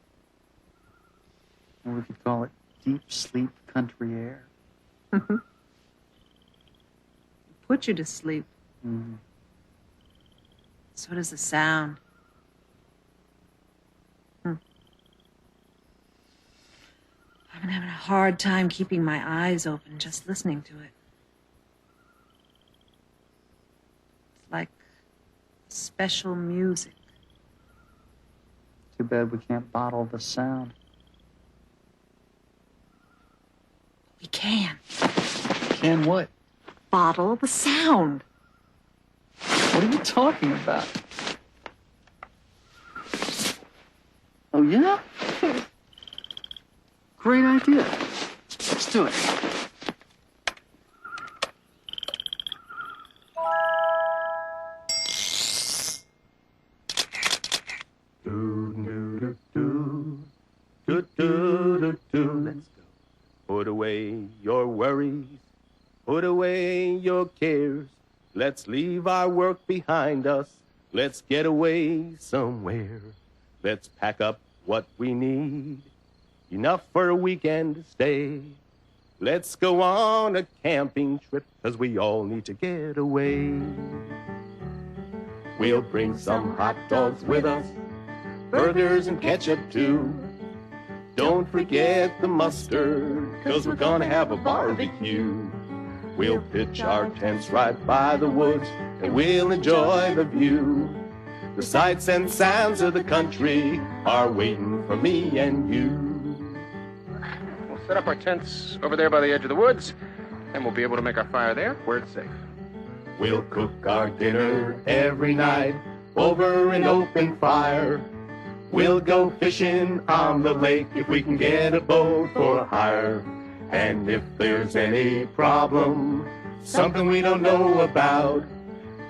Or we could call it deep sleep country air. Put you to sleep. So does the sound. I've been having a hard time keeping my eyes open just listening to it. It's like special music. Too bad we can't bottle the sound. We can. Can what? Bottle the sound. What are you talking about? Oh, yeah? Great idea. Let's do it. Let's go. Put away your worries. Put away your cares. Let's leave our work behind us. Let's get away somewhere. Let's pack up what we need. Enough for a weekend stay. Let's go on a camping trip, 'cause we all need to get away. We'll bring some hot dogs with us, burgers and ketchup too. Don't forget the mustard, 'cause we're gonna have a barbecue. We'll pitch our tents right by the woods, and we'll enjoy the view. The sights and sounds of the country are waiting for me and you. We'll set up our tents over there by the edge of the woods, and we'll be able to make our fire there where it's safe. We'll cook our dinner every night over an open fire. We'll go fishing on the lake if we can get a boat for hire. And if there's any problem, something we don't know about,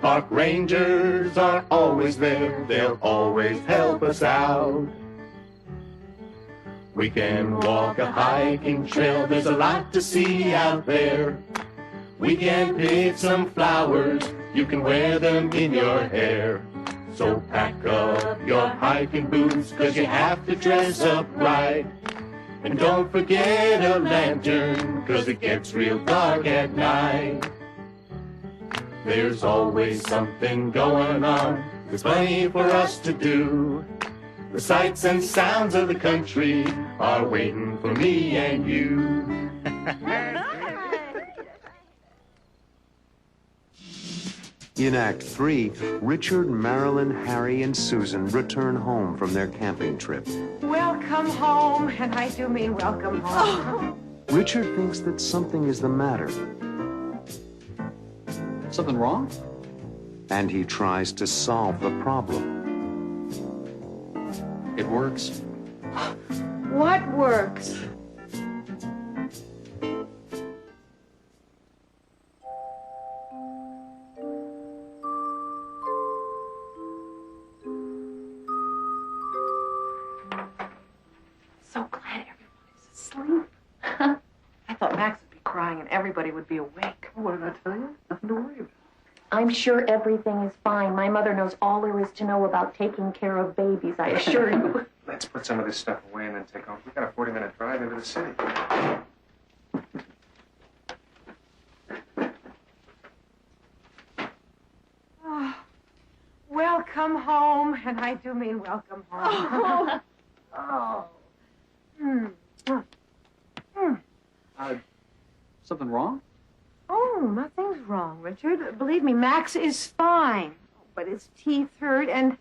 park rangers are always there. They'll always help us out. We can walk a hiking trail. There's a lot to see out there. We can pick some flowers. You can wear them in your hair. So pack up your hiking boots, 'cause you have to dress up right. And don't forget a lantern, 'cause it gets real dark at night. There's always something going on. There's plenty for us to do. The sights and sounds of the country are waiting for me and you. In Act 3, Richard, Marilyn, Harry, and Susan return home from their camping trip. Welcome home, and I do mean welcome home. Richard thinks that something is the matter. Something wrong? And he tries to solve the problem. It works. What works? So glad everybody's asleep. I thought Max would be crying and everybody would be awake. What did I tell you? Nothing to worry about. I'm sure everything is fine. My mother knows all there is to know about taking care of babies, I assure you. Let's put some of this stuff away and then take off. We've got a 40-minute drive into the city. Oh, welcome home, and I do mean welcome home. Oh. Something wrong? Oh, nothing's wrong, Richard. Believe me, Max is fine. But his teeth hurt, and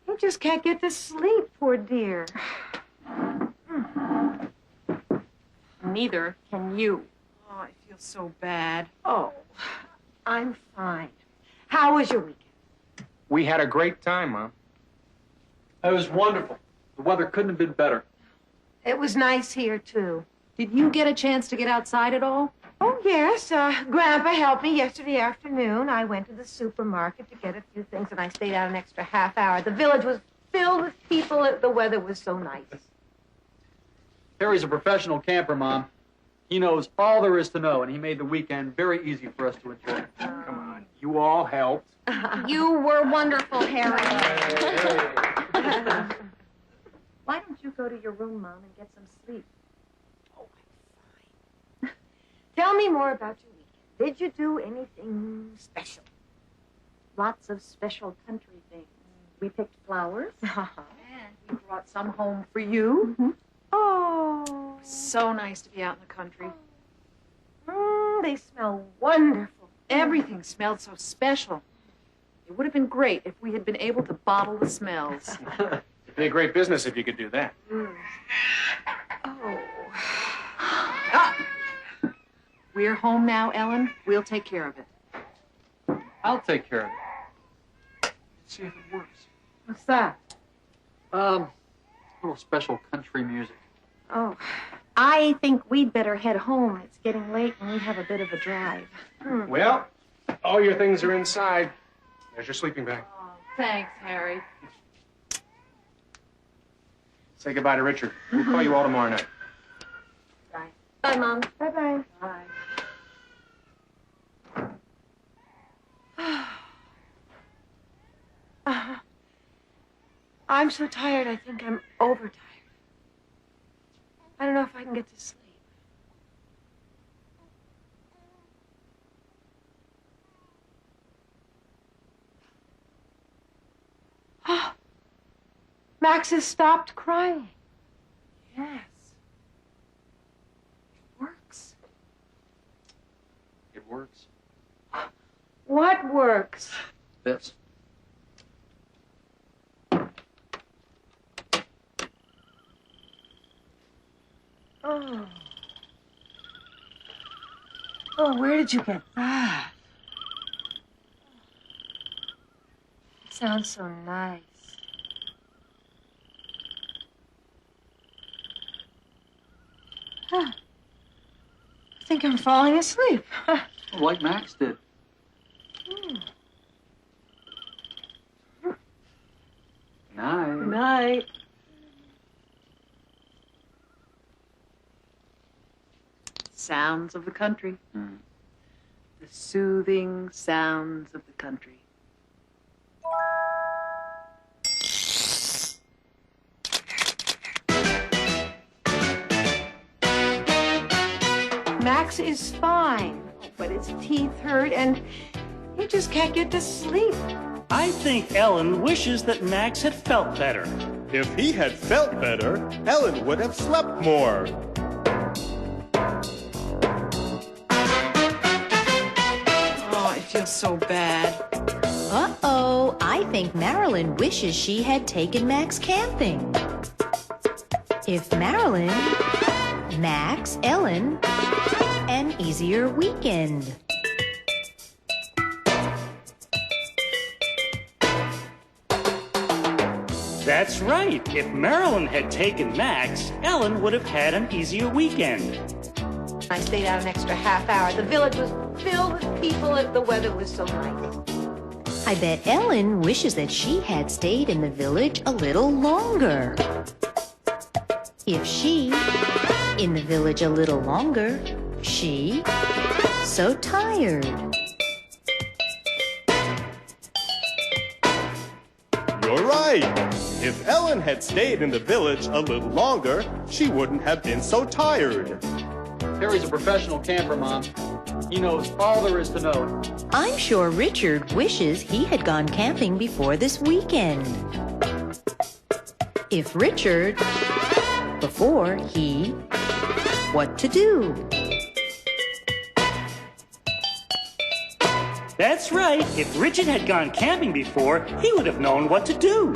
he just can't get to sleep, poor dear. Neither can you. Oh, I feel so bad. Oh, I'm fine. How was your weekend? We had a great time, Mom. It was wonderful. The weather couldn't have been better. It was nice here, too. Did you get a chance to get outside at all? Oh, yes. Grandpa helped me yesterday afternoon. I went to the supermarket to get a few things, and I stayed out an extra half hour. The village was filled with people. The weather was so nice. Harry's a professional camper, Mom. He knows all there is to know, and he made the weekend very easy for us to enjoy. Come on. You all helped. You were wonderful, Harry. Why don't you go to your room, Mom, and get some sleep? Tell me more about your weekend. Did you do anything special? Lots of special country things. We picked flowers. And we brought some home for you. Oh. So nice to be out in the country. They smell wonderful. Everything smelled so special. It would have been great if we had been able to bottle the smells. It'd be a great business if you could do that. Oh. We're home now, Ellen. We'll take care of it. I'll take care of it. See if it works. What's that? A little special country music. Oh. I think we'd better head home. It's getting late and we have a bit of a drive. Well, all your things are inside. There's your sleeping bag. Oh, thanks, Harry. Say goodbye to Richard. We'll call you all tomorrow night. Bye. Bye, Mom. Bye-bye. Bye. I'm so tired, I think I'm overtired. I don't know if I can get to sleep. Max has stopped crying. Yes. It works. It works. What works? This. Oh. Oh, where did you get that? It sounds so nice. I think I'm falling asleep. Like Max did. Night. Night. Sounds of the country. The soothing sounds of the country. Max is fine, but his teeth hurt and he just can't get to sleep. I think Ellen wishes that Max had felt better. If he had felt better, Ellen would have slept more. Oh, I feel so bad. Uh-oh, I think Marilyn wishes she had taken Max camping. If Marilyn, Max, Ellen, an easier weekend. That's right. If Marilyn had taken Max, Ellen would have had an easier weekend. I stayed out an extra half hour. The village was filled with people. The weather was so nice. I bet Ellen wishes that she had stayed in the village a little longer. If she, in the village a little longer, she, so tired. You're right. If Ellen had stayed in the village a little longer, she wouldn't have been so tired. Harry's a professional camper, Mom. He knows all there is to know. I'm sure Richard wishes he had gone camping before this weekend. If Richard, before he, what to do? That's right. If Richard had gone camping before, he would have known what to do.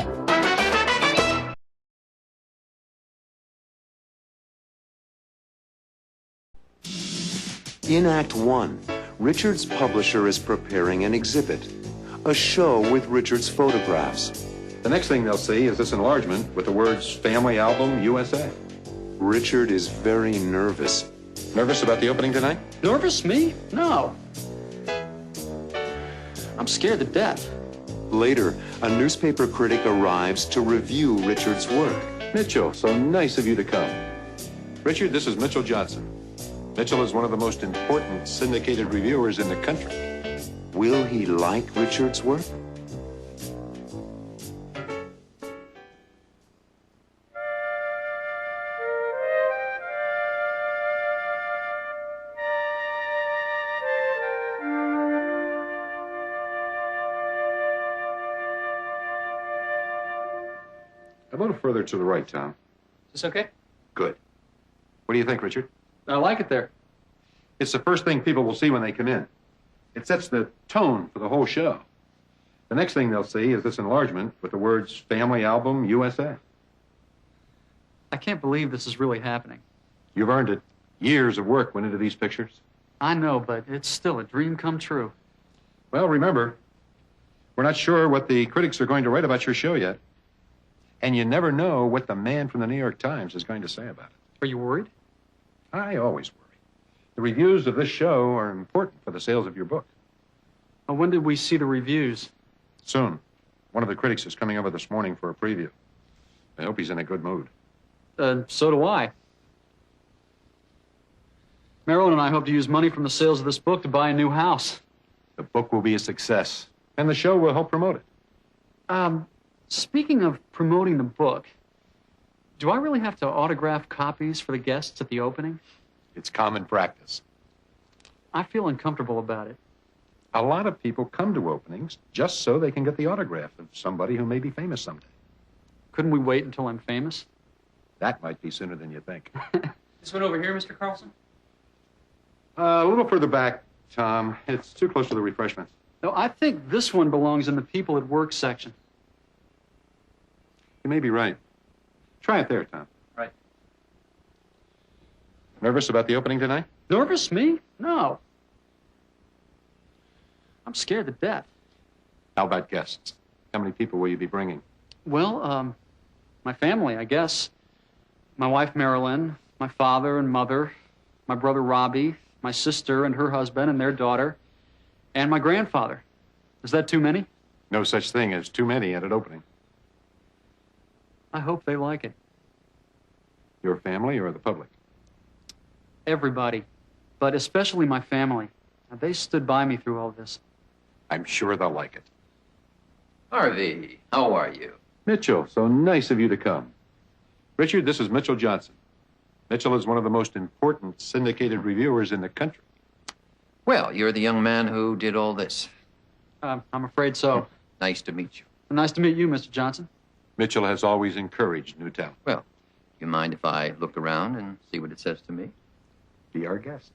In Act 1, Richard's publisher is preparing an exhibit, a show with Richard's photographs. The next thing they'll see is this enlargement with the words Family Album USA. Richard is very nervous. Nervous about the opening tonight? Nervous, me? No. I'm scared to death. Later, a newspaper critic arrives to review Richard's work. Mitchell, so nice of you to come. Richard, this is Mitchell Johnson. Mitchell is one of the most important syndicated reviewers in the country. Will he like Richard's work? A little further to the right, Tom. Is this okay? Good. What do you think, Richard? I like it there. It's the first thing people will see when they come in. It sets the tone for the whole show. The next thing they'll see is this enlargement with the words Family Album USA. I can't believe this is really happening. You've earned it. Years of work went into these pictures. I know, but it's still a dream come true. Well, remember, we're not sure what the critics are going to write about your show yet. And you never know what the man from the New York Times is going to say about it. Are you worried? I always worry. The reviews of this show are important for the sales of your book. Well, when did we see the reviews? Soon. One of the critics is coming over this morning for a preview. I hope he's in a good mood. So do I. Marilyn and I hope to use money from the sales of this book to buy a new house. The book will be a success, and the show will help promote it. Speaking of promoting the book, do I really have to autograph copies for the guests at the opening? It's common practice. I feel uncomfortable about it. A lot of people come to openings just so they can get the autograph of somebody who may be famous someday. Couldn't we wait until I'm famous? That might be sooner than you think. This one over here, Mr. Carlson? A little further back, Tom. It's too close to the refreshments. No, I think this one belongs in the People at Work section. You may be right. Try it there, Tom. Right. Nervous about the opening tonight? Nervous, me? No. I'm scared to death. How about guests? How many people will you be bringing? Well, my family, I guess. My wife, Marilyn, my father and mother, my brother, Robbie, my sister and her husband and their daughter, and my grandfather. Is that too many? No such thing as too many at an opening. I hope they like it. Your family or the public? Everybody, but especially my family. Now, they stood by me through all this. I'm sure they'll like it. Harvey, how are you? Mitchell, so nice of you to come. Richard, this is Mitchell Johnson. Mitchell is one of the most important syndicated reviewers in the country. Well, you're the young man who did all this. I'm afraid so. Nice to meet you. Nice to meet you, Mr. Johnson. Mitchell has always encouraged new talent. Well, you mind if I look around and see what it says to me? Be our guest.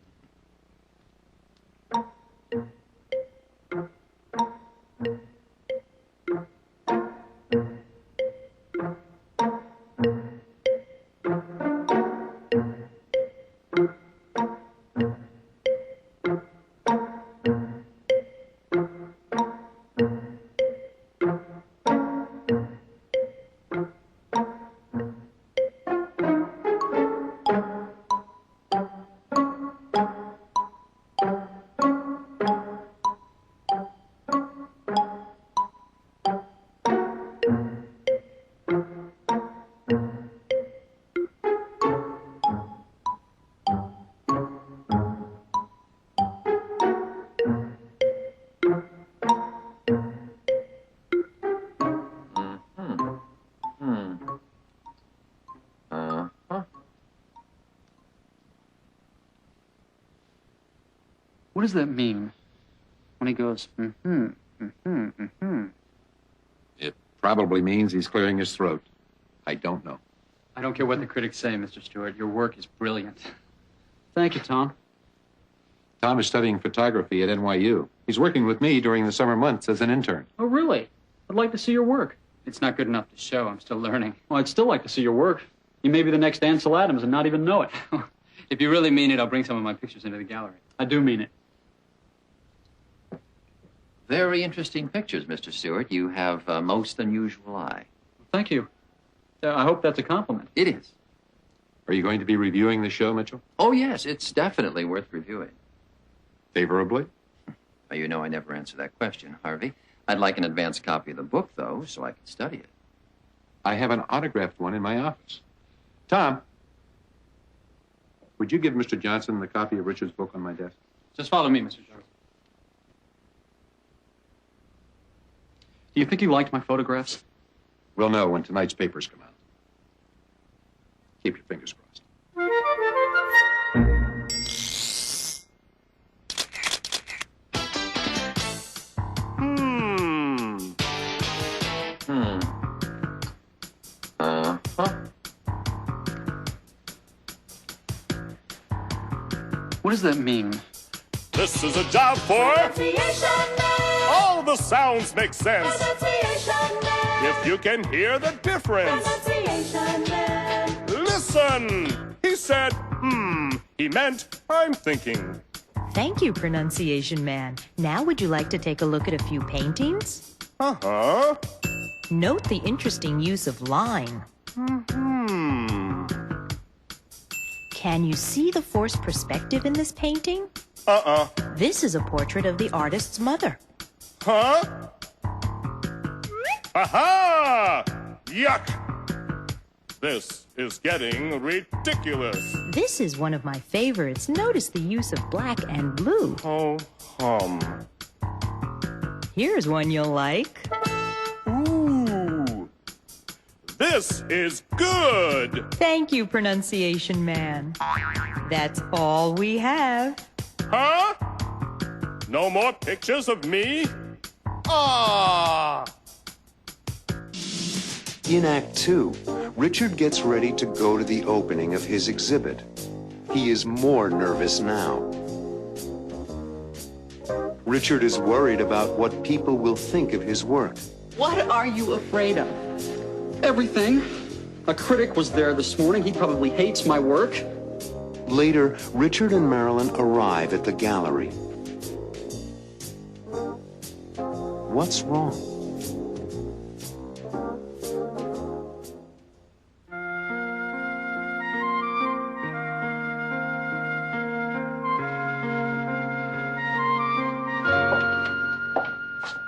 What does that mean when he goes, It probably means he's clearing his throat. I don't know. I don't care what the critics say, Mr. Stewart. Your work is brilliant. Thank you, Tom. Tom is studying photography at NYU. He's working with me during the summer months as an intern. Oh, really? I'd like to see your work. It's not good enough to show. I'm still learning. Well, I'd still like to see your work. You may be the next Ansel Adams and not even know it. If you really mean it, I'll bring some of my pictures into the gallery. I do mean it. Very interesting pictures, Mr. Stewart. You have a most unusual eye. Thank you. I hope that's a compliment. It is. Are you going to be reviewing the show, Mitchell? Oh, yes, it's definitely worth reviewing. Favorably? Well, you know I never answer that question, Harvey. I'd like an advance copy of the book, though, so I can study it. I have an autographed one in my office. Tom, would you give Mr. Johnson the copy of Richard's book on my desk? Just follow me, Mr. Johnson. Do you think he liked my photographs? We'll know when tonight's papers come out. Keep your fingers crossed. What does that mean? This is a job for all the sounds make sense. If you can hear the difference. Listen! He said, He meant, I'm thinking. Thank you, Pronunciation Man. Now would you like to take a look at a few paintings? Uh-huh. Note the interesting use of line. Can you see the forced perspective in this painting? This is a portrait of the artist's mother. Huh? Aha! Yuck! This is getting ridiculous. This is one of my favorites. Notice the use of black and blue. Oh, Here's one you'll like. Ooh. This is good. Thank you, Pronunciation Man. That's all we have. Huh? No more pictures of me? Ah! In Act 2, Richard gets ready to go to the opening of his exhibit. He is more nervous now. Richard is worried about what people will think of his work. What are you afraid of? Everything. A critic was there this morning. He probably hates my work. Later, Richard and Marilyn arrive at the gallery. What's wrong?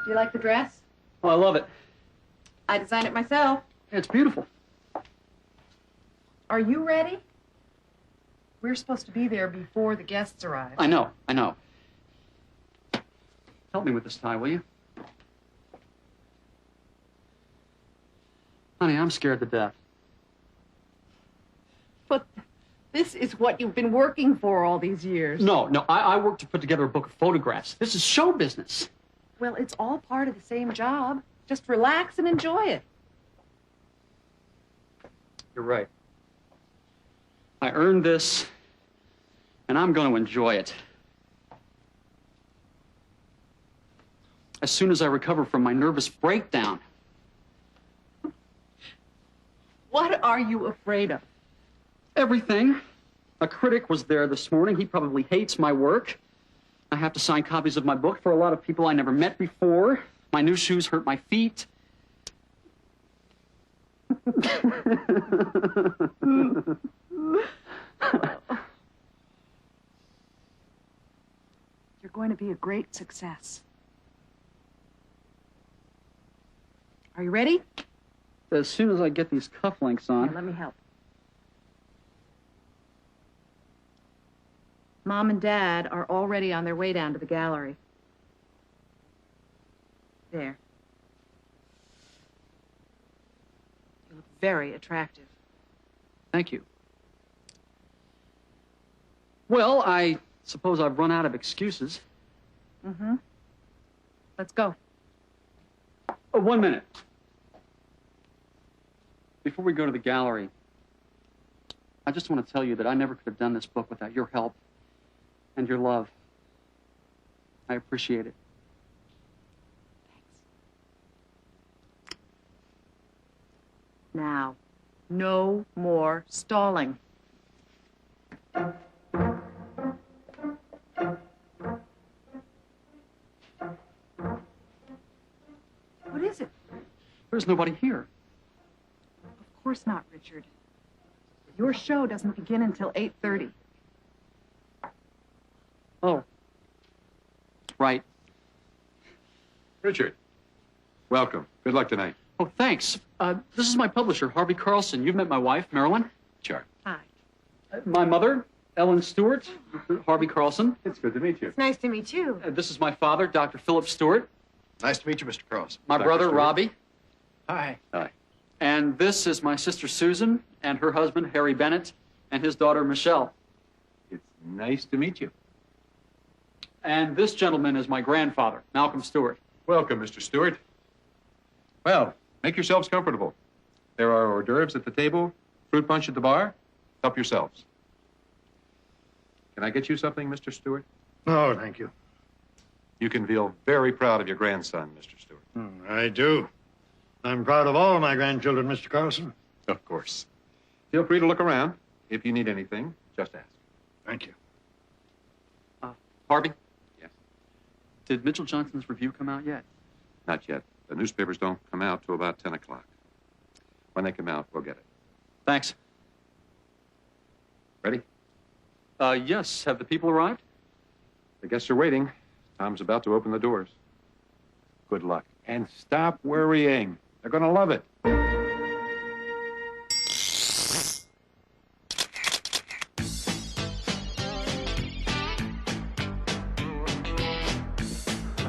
Do you like the dress? Oh, I love it. I designed it myself. It's beautiful. Are you ready? We're supposed to be there before the guests arrive. I know. Help me with this tie, will you? Honey, I'm scared to death. But this is what you've been working for all these years. No, I worked to put together a book of photographs. This is show business. Well, it's all part of the same job. Just relax and enjoy it. You're right. I earned this, and I'm going to enjoy it. As soon as I recover from my nervous breakdown. What are you afraid of? Everything. A critic was there this morning. He probably hates my work. I have to sign copies of my book for a lot of people I never met before. My new shoes hurt my feet. You're going to be a great success. Are you ready? As soon as I get these cufflinks on. Here, let me help. Mom and Dad are already on their way down to the gallery. There. You look very attractive. Thank you. Well, I suppose I've run out of excuses. Mm-hmm. Let's go. Oh, 1 minute. Before we go to the gallery, I just want to tell you that I never could have done this book without your help and your love. I appreciate it. Now, no more stalling. What is it? There's nobody here. Of course not, Richard. Your show doesn't begin until 8:30. Oh. Right. Richard, welcome. Good luck tonight. Oh, thanks. This is my publisher, Harvey Carlson. You've met my wife, Marilyn. Sure. Hi. My mother, Ellen Stewart. Harvey Carlson. It's good to meet you. It's nice to meet you. This is my father, Dr. Philip Stewart. Nice to meet you, Mr. Carlson. My Dr. brother, Stewart. Robbie. Hi. Hi. And this is my sister, Susan, and her husband, Harry Bennett, and his daughter, Michelle. It's nice to meet you. And this gentleman is my grandfather, Malcolm Stewart. Welcome, Mr. Stewart. Well, make yourselves comfortable. There are hors d'oeuvres at the table, fruit punch at the bar. Help yourselves. Can I get you something, Mr. Stewart? No, thank you. You can feel very proud of your grandson, Mr. Stewart. I do. I'm proud of all my grandchildren, Mr. Carlson. Of course. Feel free to look around. If you need anything, just ask. Thank you. Harvey? Yes? Did Mitchell Johnson's review come out yet? Not yet. The newspapers don't come out till about 10 o'clock. When they come out, we'll get it. Thanks. Ready? Yes. Have the people arrived? The guests are waiting. Tom's about to open the doors. Good luck. And stop worrying. They're going to love it.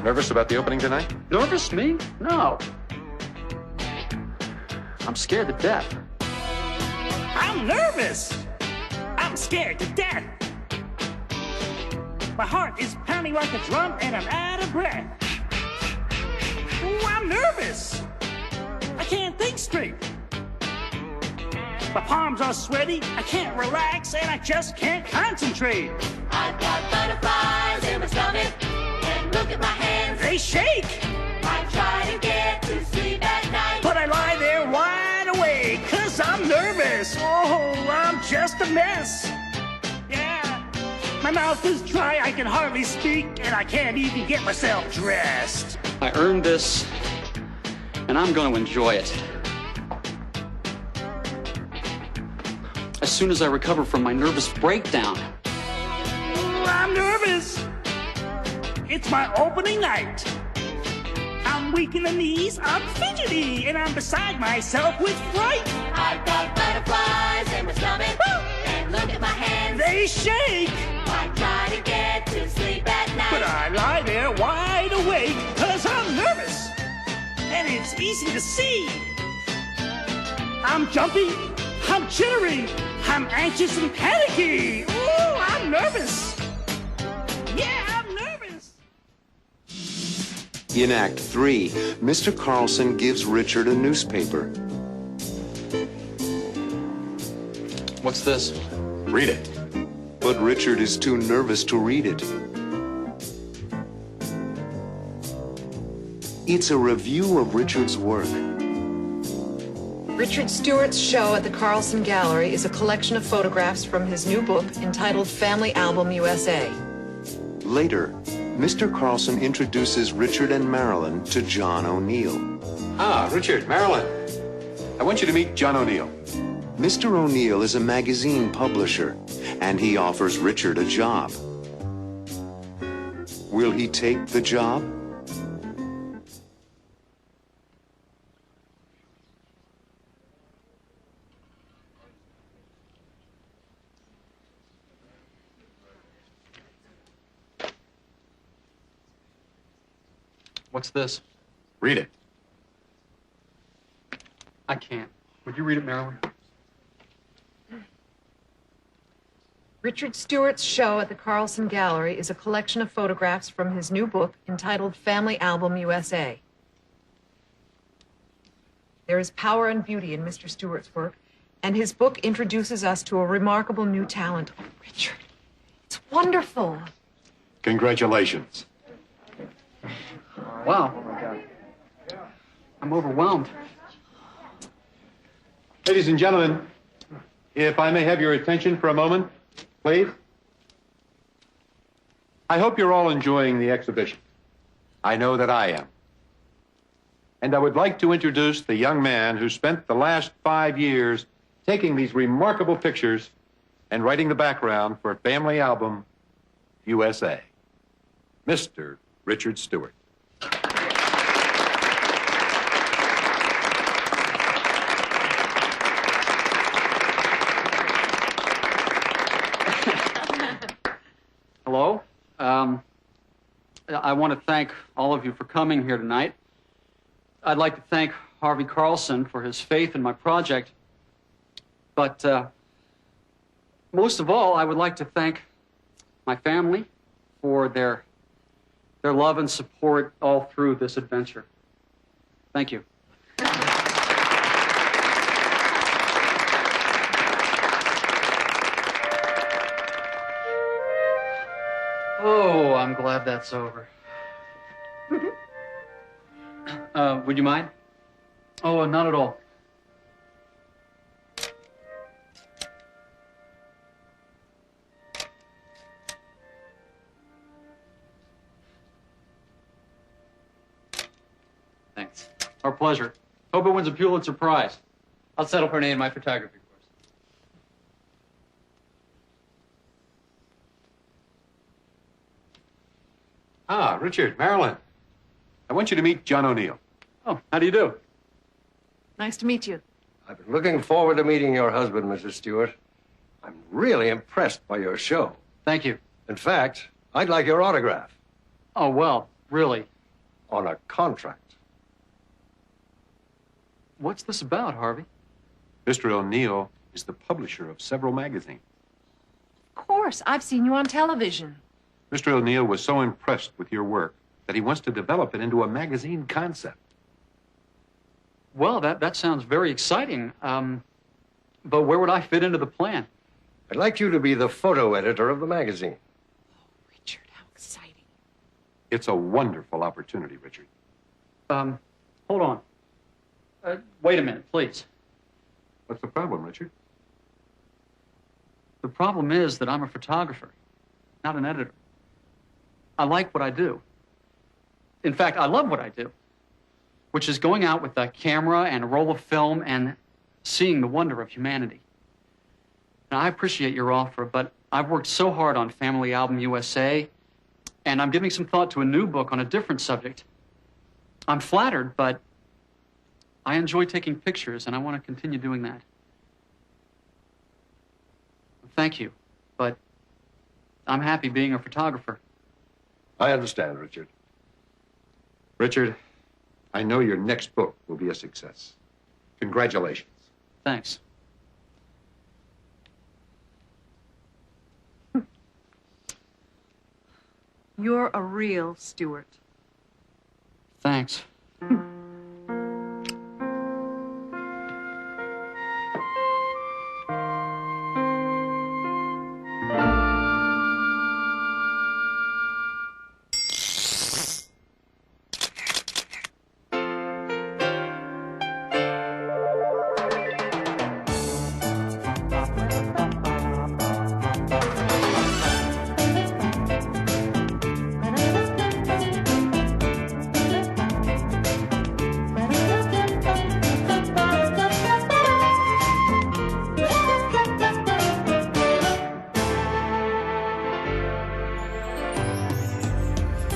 Nervous about the opening tonight? Nervous, me? No. I'm scared to death. I'm nervous. I'm scared to death. My heart is pounding like a drum and I'm out of breath. Ooh, I'm nervous. I can't think straight. My palms are sweaty, I can't relax, and I just can't concentrate. I've got butterflies in my stomach, and look at my hands. They shake. I try to get to sleep at night, But I lie there wide awake, 'cause I'm nervous. Oh, I'm just a mess. Yeah. My mouth is dry, I can hardly speak, and I can't even get myself dressed. I earned this, and I'm going to enjoy it. As soon as I recover from my nervous breakdown. Ooh, I'm nervous. It's my opening night. I'm weak in the knees, I'm fidgety, and I'm beside myself with fright. I've got butterflies in my stomach, and look at my hands. They shake. I try to get to sleep at night, But I lie there wide awake, 'cause I'm nervous. And it's easy to see. I'm jumpy, I'm jittery, I'm anxious and panicky. Ooh, I'm nervous. Yeah, I'm nervous. In Act 3, Mr. Carlson gives Richard a newspaper. What's this? Read it. But Richard is too nervous to read it. It's a review of Richard's work. Richard Stewart's show at the Carlson Gallery is a collection of photographs from his new book entitled Family Album USA. Later, Mr. Carlson introduces Richard and Marilyn to John O'Neill. Ah, Richard, Marilyn. I want you to meet John O'Neill. Mr. O'Neill is a magazine publisher, and he offers Richard a job. Will he take the job? What's this? Read it. I can't. Would you read it, Marilyn? Richard Stewart's show at the Carlson Gallery is a collection of photographs from his new book entitled Family Album USA. There is power and beauty in Mr. Stewart's work, and his book introduces us to a remarkable new talent. Oh, Richard, it's wonderful. Congratulations. Wow. I'm overwhelmed. Ladies and gentlemen, if I may have your attention for a moment, please. I hope you're all enjoying the exhibition. I know that I am. And I would like to introduce the young man who spent the last 5 years taking these remarkable pictures and writing the background for Family Album USA, Mr. Richard Stewart. Hello. I want to thank all of you for coming here tonight. I'd like to thank Harvey Carlson for his faith in my project. But most of all, I would like to thank my family for their love and support all through this adventure. Thank you. Oh, I'm glad that's over. Would you mind? Oh, not at all. Thanks. Our pleasure. Hope it wins a Pulitzer Prize. I'll settle for an A in my photography course. Ah, Richard, Marilyn. I want you to meet John O'Neill. Oh, how do you do? Nice to meet you. I've been looking forward to meeting your husband, Mrs. Stewart. I'm really impressed by your show. Thank you. In fact, I'd like your autograph. Oh, well, really? On a contract. What's this about, Harvey? Mr. O'Neill is the publisher of several magazines. Of course, I've seen you on television. Mr. O'Neill was so impressed with your work that he wants to develop it into a magazine concept. Well, that sounds very exciting. But where would I fit into the plan? I'd like you to be the photo editor of the magazine. Oh, Richard, how exciting. It's a wonderful opportunity, Richard. Hold on. Wait a minute, please. What's the problem, Richard? The problem is that I'm a photographer, not an editor. I like what I do. In fact, I love what I do, which is going out with a camera and a roll of film and seeing the wonder of humanity. Now, I appreciate your offer, but I've worked so hard on Family Album USA, and I'm giving some thought to a new book on a different subject. I'm flattered, but I enjoy taking pictures, and I want to continue doing that. Thank you, but I'm happy being a photographer. I understand, Richard. Richard, I know your next book will be a success. Congratulations. Thanks. You're a real Stewart. Thanks.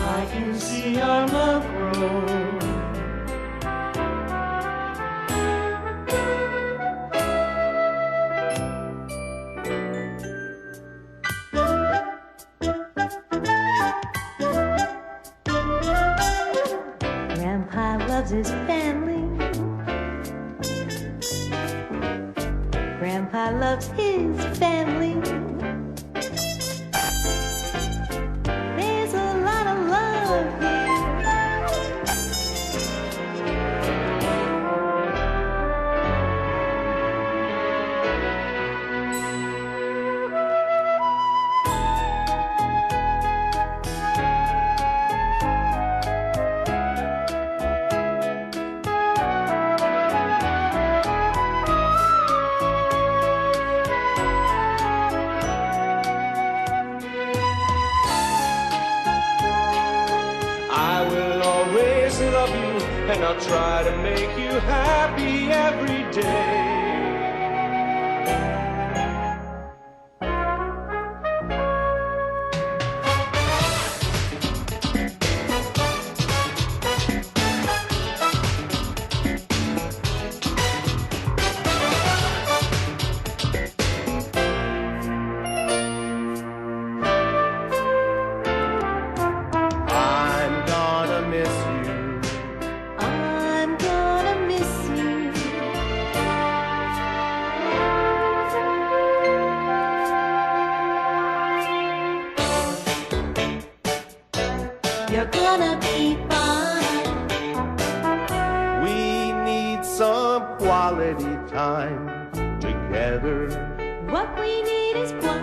I can see our love grow. Grandpa loves his family. Grandpa loves his family. and I'll try to make you happy every day. You're gonna be fine. We need some quality time together. What we need is quiet.